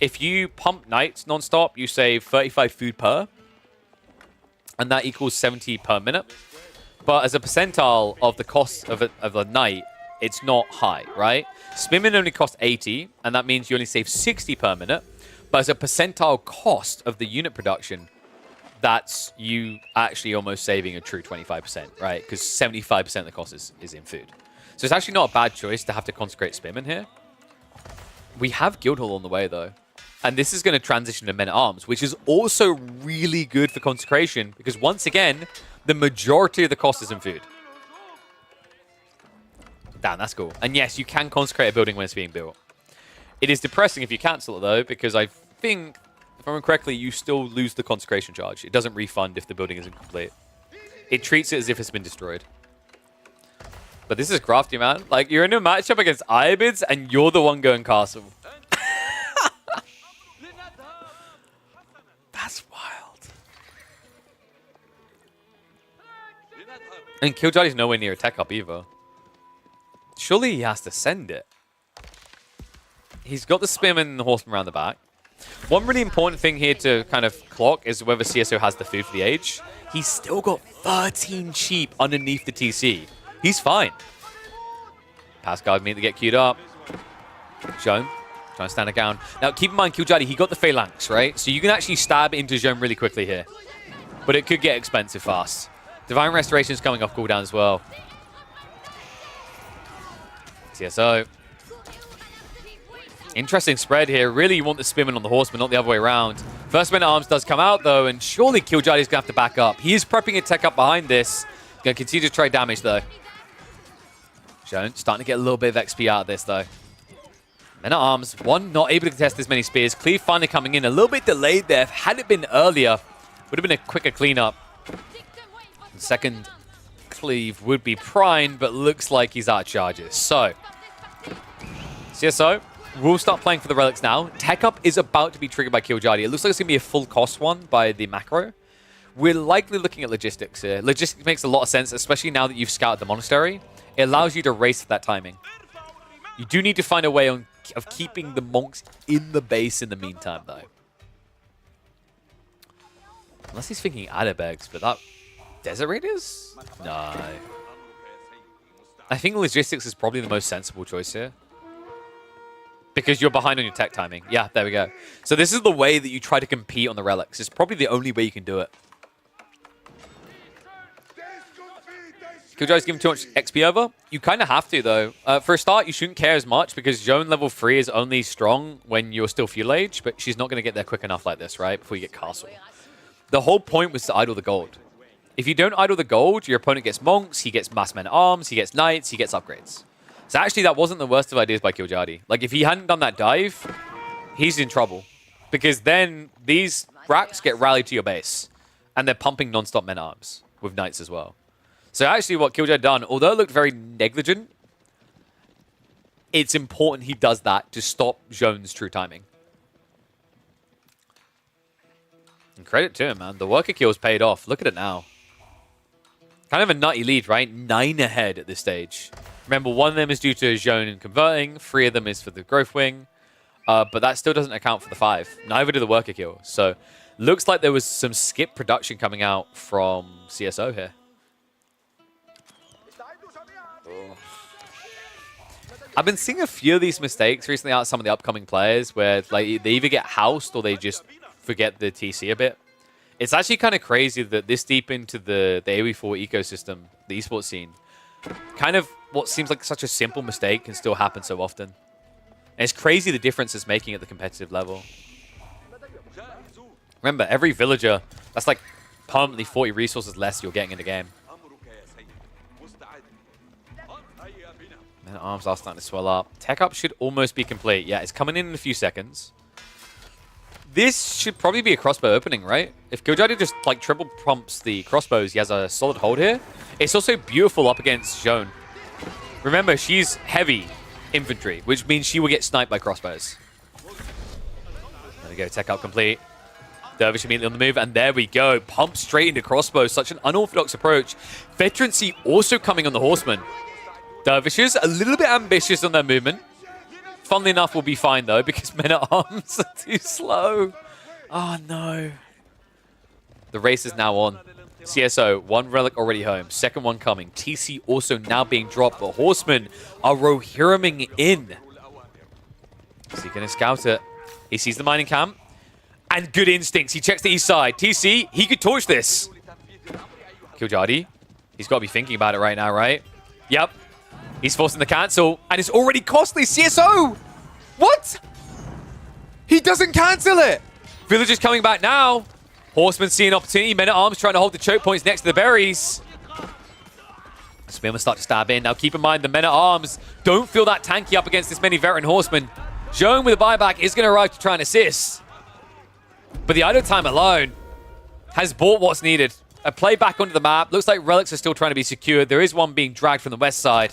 If you pump Knights non-stop, you save 35 food per, and that equals 70 per minute. But as a percentile of the cost of a Knight, it's not high, right? Spimmin only costs 80, and that means you only save 60 per minute. But as a percentile cost of the unit production, that's you actually almost saving a true 25%, right? Because 75% of the cost is in food. So it's actually not a bad choice to have to consecrate Spimmin here. We have Guildhall on the way, though. And this is going to transition to Men-at-Arms, which is also really good for consecration, because once again, the majority of the cost is in food. Damn, that's cool. And yes, you can consecrate a building when it's being built. It is depressing if you cancel it, though, because I think, if I remember correctly, you still lose the consecration charge. It doesn't refund if the building isn't complete. It treats it as if it's been destroyed. But this is crafty, man. Like, you're in a matchup against Ibids, and you're the one going castle. That's wild. And Killjardi's nowhere near a tech up either. Surely he has to send it. He's got the Spim and the Horseman around the back. One really important thing here to kind of clock is whether CSO has the food for the age. He's still got 13 cheap underneath the TC. He's fine. Pass guard mean to get queued up. Joan trying to stand it down. Now keep in mind, Killjardi, he got the phalanx, right? So you can actually stab into Joan really quickly here. But it could get expensive fast. Divine Restoration is coming off cooldown as well. CSO. Interesting spread here. Really, you want the Spimmin on the Horseman, not the other way around. First Men-at-Arms does come out, though, and surely Killjardi's going to have to back up. He is prepping a tech up behind this. Going to continue to try damage, though. Joan starting to get a little bit of XP out of this, though. Men-at-Arms, one, not able to contest as many spears. Cleave finally coming in. A little bit delayed there. Had it been earlier, would have been a quicker cleanup. The second Cleave would be primed, but looks like he's out of charges. So, CSO will start playing for the relics now. Tech up is about to be triggered by Killjardi. It looks like it's going to be a full cost one by the macro. We're likely looking at logistics here. Logistics makes a lot of sense, especially now that you've scouted the monastery. It allows you to race that timing. You do need to find a way of keeping the monks in the base in the meantime, though. Unless he's thinking Adabegs, but that... Desert Raiders? No. I think logistics is probably the most sensible choice here. Because you're behind on your tech timing. Yeah, there we go. So this is the way that you try to compete on the relics. It's probably the only way you can do it. Killjardi's giving too much XP over? You kind of have to, though. For a start, you shouldn't care as much because Joan level 3 is only strong when you're still feudal age, but she's not going to get there quick enough like this, right? Before you get castle. The whole point was to idle the gold. If you don't idle the gold, your opponent gets monks, he gets mass Men-at-Arms, he gets knights, he gets upgrades. So actually, that wasn't the worst of ideas by Killjardi. Like, if he hadn't done that dive, he's in trouble. Because then these racks get rallied to your base. And they're pumping non-stop Men-at-Arms with knights as well. So actually what Killjardi done, although it looked very negligent, it's important he does that to stop Joan's true timing. And credit to him, man. The worker kills paid off. Look at it now. Kind of a nutty lead, right? 9 ahead at this stage. Remember, 1 of them is due to Joan and converting. 3 of them is for the growth wing. But that still doesn't account for the 5. Neither do the worker kills. So, looks like there was some skip production coming out from CSO here. Oh. I've been seeing a few of these mistakes recently out of some of the upcoming players where like they either get housed or they just forget the TC a bit. It's actually kind of crazy that this deep into the AoE4 ecosystem, the esports scene, kind of what seems like such a simple mistake can still happen so often. And it's crazy the difference it's making at the competitive level. Remember, every villager, that's like permanently 40 resources less you're getting in the game. Men-at-Arms are starting to swell up. Tech up should almost be complete. Yeah, it's coming in a few seconds. This should probably be a crossbow opening, right? If Killjardi just like triple pumps the crossbows, he has a solid hold here. It's also beautiful up against Joan. Remember, she's heavy infantry, which means she will get sniped by crossbows. There we go, tech out complete. Dervish immediately on the move, and there we go. Pump straight into crossbow. Such an unorthodox approach. Veterancy also coming on the Horseman. Dervishes a little bit ambitious on their movement. Funnily enough, will be fine though, because men-at-arms are too slow. Oh no. The race is now on. CSO, one relic already home. Second one coming. TC also now being dropped, but Horsemen are Rohirriming in. Is he going to scout it? He sees the mining camp. And good instincts. He checks the east side. TC, he could torch this. Killjardi. He's got to be thinking about it right now, right? Yep. He's forcing the cancel. And it's already costly. CSO! What? He doesn't cancel it. Villagers coming back now. Horsemen see an opportunity. Men-at-arms trying to hold the choke points next to the berries. Spearmen start to stab in. Now keep in mind the men-at-arms don't feel that tanky up against this many veteran horsemen. Zhone with a buyback is going to arrive to try and assist. But the idle time alone has bought what's needed. A play back onto the map. Looks like relics are still trying to be secured. There is one being dragged from the west side.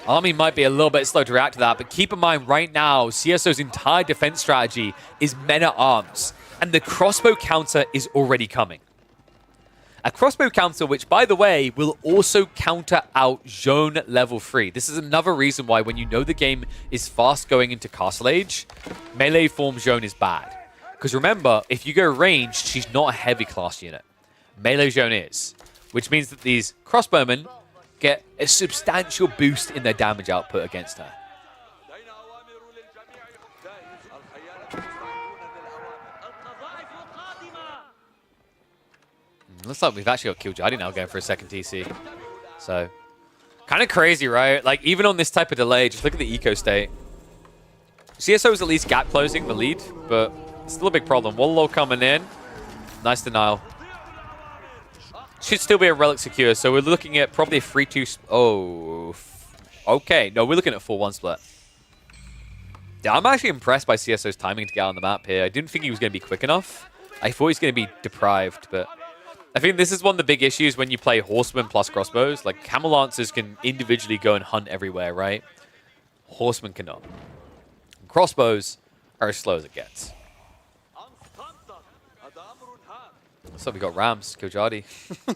Army might be a little bit slow to react to that, but keep in mind right now, CSO's entire defense strategy is men-at-arms. And the crossbow counter is already coming. A crossbow counter, which, by the way, will also counter out Zhone level 3. This is another reason why when you know the game is fast going into Castle Age, melee form Zhone is bad. Because remember, if you go ranged, she's not a heavy class unit. Melee Zhone is. Which means that these crossbowmen get a substantial boost in their damage output against her. Looks like we've actually got Killjardi now going for a second TC. So, kind of crazy, right? Like, even on this type of delay, just look at the eco state. CSO is at least gap closing the lead, but still a big problem. Wololo coming in. Nice denial. Should still be a relic secure, so we're looking at probably a 3-2... Oh, okay. No, we're looking at a 4-1 split. Yeah, I'm actually impressed by CSO's timing to get on the map here. I didn't think he was going to be quick enough. I thought he was going to be deprived, but... I think this is one of the big issues when you play Horsemen plus Crossbows. Like, Camel Lancers can individually go and hunt everywhere, right? Horsemen cannot. Crossbows are as slow as it gets. So we got Rams, Killjardi,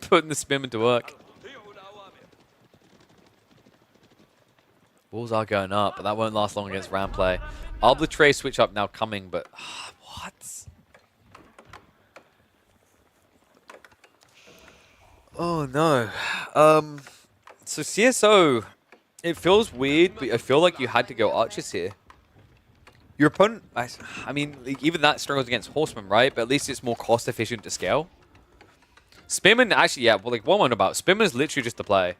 putting the Spearman to work. Walls are going up, but that won't last long against Ram play. Arbitrary switch up now coming, but what? Oh no. So CSO, it feels weird, but I feel like you had to go archers here. Your opponent, I mean, like, even that struggles against Horsemen, right? But at least it's more cost efficient to scale. Spearman, actually, yeah, well, like, what I'm on about, Spearman is literally just the play.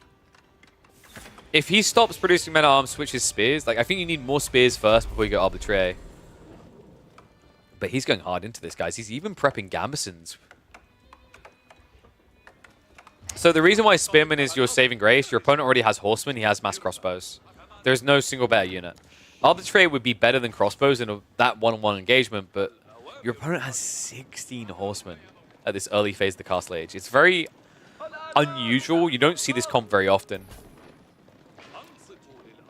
If he stops producing men-at-arms, switches spears, like, I think you need more spears first before you go arbitrary. But he's going hard into this, guys. He's even prepping Gambesons. So the reason why Spearman is your saving grace, your opponent already has Horsemen, he has mass crossbows. There's no single better unit. Arbitrary would be better than crossbows in that one-on-one engagement, but your opponent has 16 Horsemen at this early phase of the Castle Age. It's very unusual. You don't see this comp very often.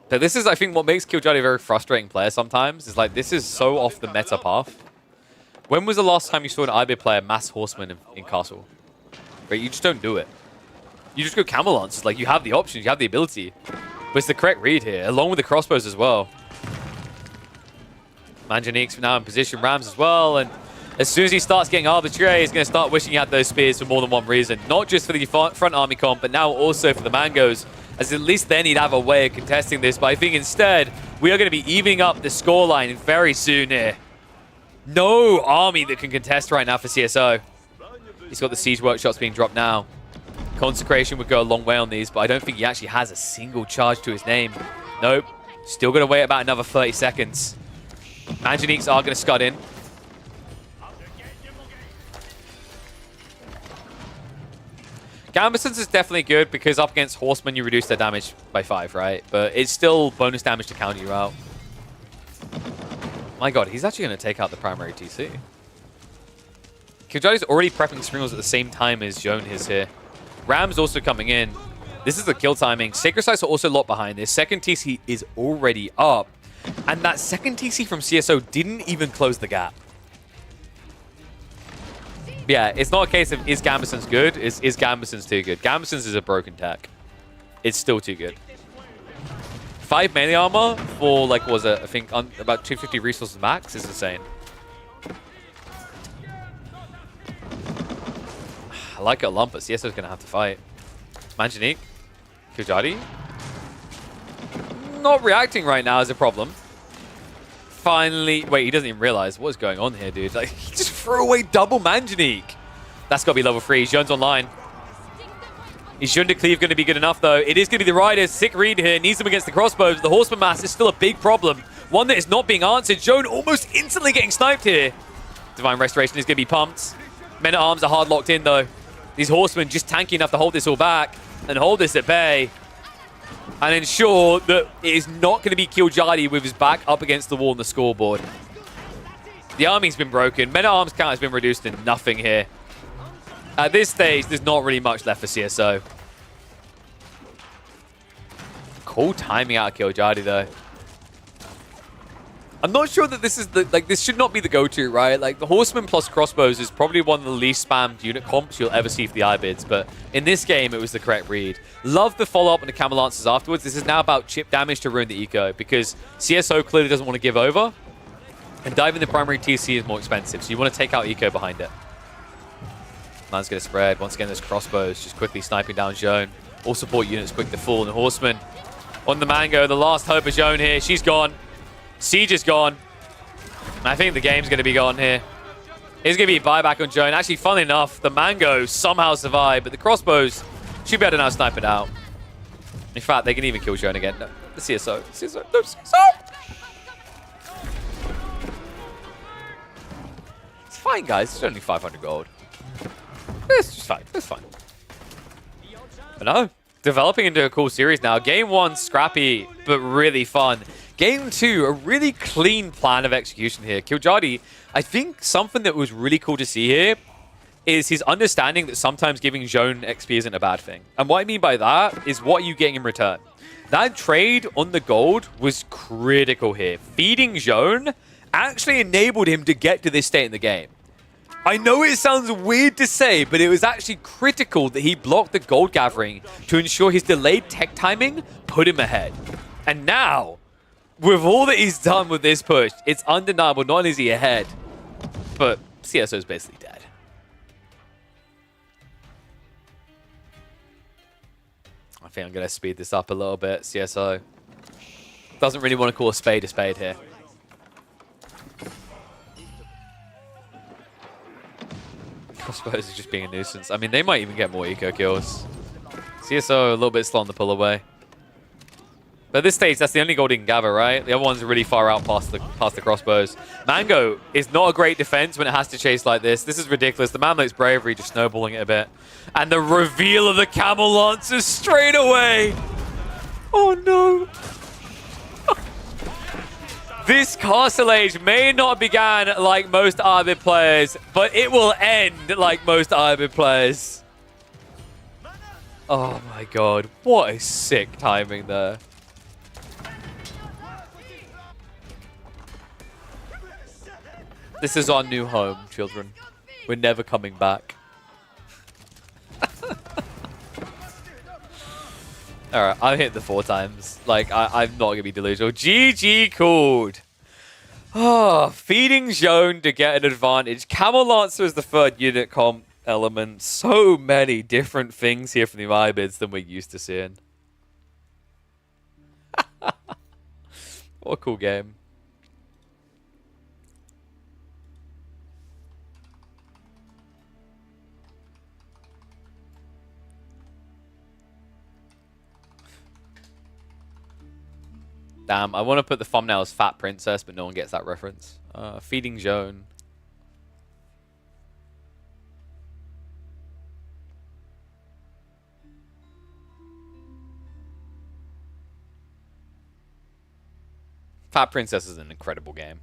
But this is, I think, what makes Killjardi a very frustrating player sometimes, is like, this is so off the meta path. When was the last time you saw an IB player mass Horsemen in Castle? Right, you just don't do it. You just go Camel Lancers. Like, you have the options, you have the ability. But it's the correct read here, along with the crossbows as well. Manjanique's now in position, Rams as well, and as soon as he starts getting arbitrary, he's going to start wishing he had those spears for more than one reason. Not just for the front army comp, but now also for the Mangos, as at least then he'd have a way of contesting this. But I think instead, we are going to be evening up the scoreline very soon here. No army that can contest right now for CSO. He's got the siege workshops being dropped now. Consecration would go a long way on these, but I don't think he actually has a single charge to his name. Nope. Still going to wait about another 30 seconds. Manjaniques are going to scud in. Gambesons is definitely good because up against Horsemen you reduce their damage by 5, right? But it's still bonus damage to counter you out. My god, he's actually going to take out the primary TC. Killjardi's already prepping Springles at the same time as Zhone is here. Ram's also coming in. This is the kill timing. Sacred Sites are also locked behind this. Second TC is already up. And that second TC from CSO didn't even close the gap. Yeah, it's not a case of is Gambeson's good, is Gambeson's too good. Gambeson's is a broken tech. It's still too good. 5 melee armor for, like, was it, I think, about 250 resources max is insane. I like it a lump, but CSO's going to have to fight. Manjanique. Killjardi. Not reacting right now is a problem. Finally. Wait, he doesn't even realize what's going on here, dude. Like, he just threw away double Manjanique. That's got to be level 3. Jean's online. Is Jean de Cleve going to be good enough, though? It is going to be the Riders. Sick read here. Needs them against the crossbows. The Horseman mass is still a big problem. One that is not being answered. Jean almost instantly getting sniped here. Divine Restoration is going to be pumped. Men-at-Arms are hard locked in, though. These Horsemen just tanky enough to hold this all back and hold this at bay and ensure that it is not going to be Killjardi with his back up against the wall on the scoreboard. The army's been broken. Men-at-Arms count has been reduced to nothing here. At this stage, there's not really much left for CSO. Cool timing out of Killjardi, though. I'm not sure that this is the, like, this should not be the go-to, right? Like, the Horseman plus Crossbows is probably one of the least spammed unit comps you'll ever see for the Ibids, but in this game, it was the correct read. Love the follow-up on the Camel Lancers afterwards. This is now about chip damage to ruin the eco, because CSO clearly doesn't want to give over, and diving the primary TC is more expensive, so you want to take out eco behind it. Man's going to spread. Once again, there's Crossbows just quickly sniping down Joan. All support units quick to fall, and the Horseman on the Mango, the last hope of Joan here. She's gone. Siege is gone. I think the game's going to be gone here. It's going to be a buyback on Joan. Actually, funnily enough, the Mango somehow survived, but the Crossbows should be able to now snipe it out. In fact, they can even kill Joan again. No, the CSO. CSO. No, CSO! It's fine, guys. It's only 500 gold. It's just fine. It's fine. But no, developing into a cool series now. Game 1, scrappy, but really fun. Game 2, a really clean plan of execution here. Killjardi, I think something that was really cool to see here is his understanding that sometimes giving Joan XP isn't a bad thing. And what I mean by that is what are you getting in return? That trade on the gold was critical here. Feeding Joan actually enabled him to get to this state in the game. I know it sounds weird to say, but it was actually critical that he blocked the gold gathering to ensure his delayed tech timing put him ahead. And now, with all that he's done with this push, it's undeniable. Not only is he ahead, but CSO is basically dead. I think I'm going to speed this up a little bit. CSO doesn't really want to call a spade here. Crossbows is just being a nuisance. I mean, they might even get more eco kills. CSO a little bit slow on the pull away. But at this stage, that's the only gold he can gather, right? The other ones are really far out past the crossbows. Mango is not a great defense when it has to chase like this. This is ridiculous. The Mamluk's bravery just snowballing it a bit. And the reveal of the Camel Lancers straight away. Oh, no. This Castle Age may not began like most Arbid players, but it will end like most Arbid players. Oh my god, what a sick timing there. This is our new home, children. We're never coming back. Alright, I hit the 4 times. Like, I'm not going to be delusional. GG called. Oh, feeding Joan to get an advantage. Camel Lancer is the third unit comp element. So many different things here from the Ibids than we're used to seeing. What a cool game. Damn, I want to put the thumbnail as Fat Princess, but no one gets that reference. Feeding Joan. Fat Princess is an incredible game.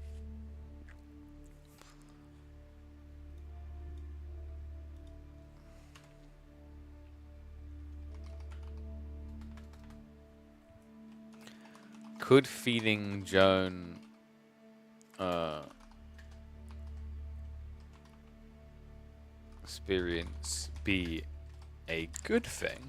Could feeding Joan experience be a good thing?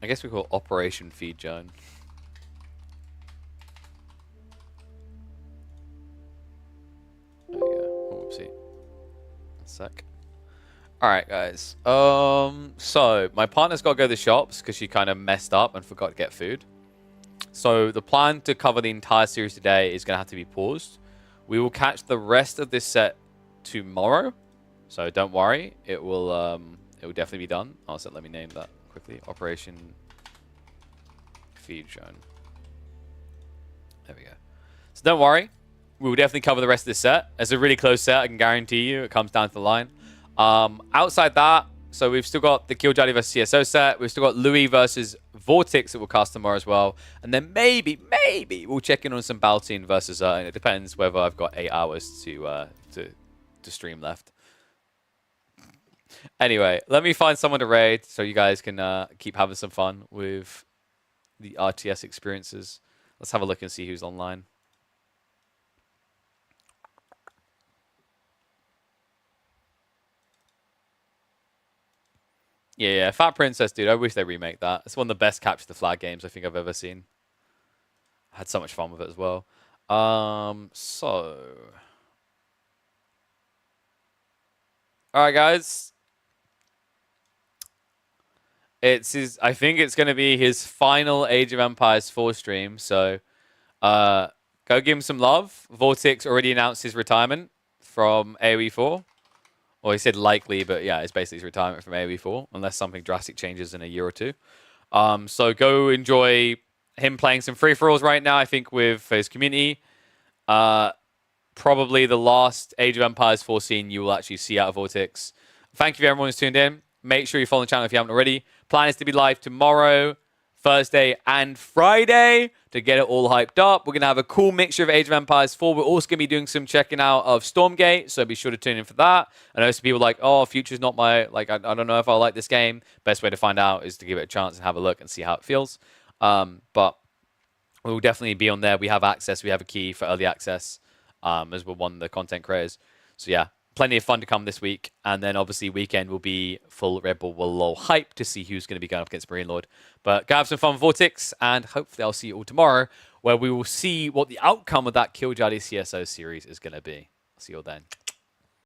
I guess we call Operation Feed Zone. There we go. Oh, whoopsie. One sec. Alright, guys. So, my partner's got to go to the shops because she kind of messed up and forgot to get food. So, the plan to cover the entire series today is going to have to be paused. We will catch the rest of this set tomorrow. So, don't worry. It will definitely be done. Also, let me name that quickly. Operation Feed Zone. There we go. So, don't worry. We will definitely cover the rest of this set. It's a really close set. I can guarantee you it comes down to the line. Outside that, so we've still got the Killjardi versus CSO set. We've still got Louis versus Vortex that we'll cast tomorrow as well. And then maybe we'll check in on some Baltine versus and it depends whether I've got 8 hours to stream left. Anyway, let me find someone to raid so you guys can keep having some fun with the RTS experiences. Let's have a look and see who's online. Yeah, Fat Princess, dude. I wish they remake that. It's one of the best Capture the Flag games I think I've ever seen. I had so much fun with it as well. So... Alright, guys. I think it's going to be his final Age of Empires 4 stream. So, go give him some love. Vortex already announced his retirement from AoE 4. Well, he said likely, but yeah, it's basically his retirement from AoE 4, unless something drastic changes in a year or two. So go enjoy him playing some free-for-alls right now, I think, with his community. Probably the last Age of Empires 4 scene you will actually see out of Vortex. Thank you for everyone who's tuned in. Make sure you follow the channel if you haven't already. Plan is to be live tomorrow, Thursday, and Friday to get it all hyped up. We're going to have a cool mixture of Age of Empires 4. We're also going to be doing some checking out of Stormgate, so be sure to tune in for that. I know some people are like, oh, Future's not my, like, I don't know if I like this game. Best way to find out is to give it a chance and have a look and see how it feels. But we'll definitely be on there. We have access. We have a key for early access as we're one of the content creators. So yeah, plenty of fun to come this week. And then obviously weekend will be full RedBull Wololo hype to see who's going to be going up against Marine Lord. But go have some fun with Vortex, and hopefully I'll see you all tomorrow, where we will see what the outcome of that Killjardi CSO series is going to be. I'll see you all then.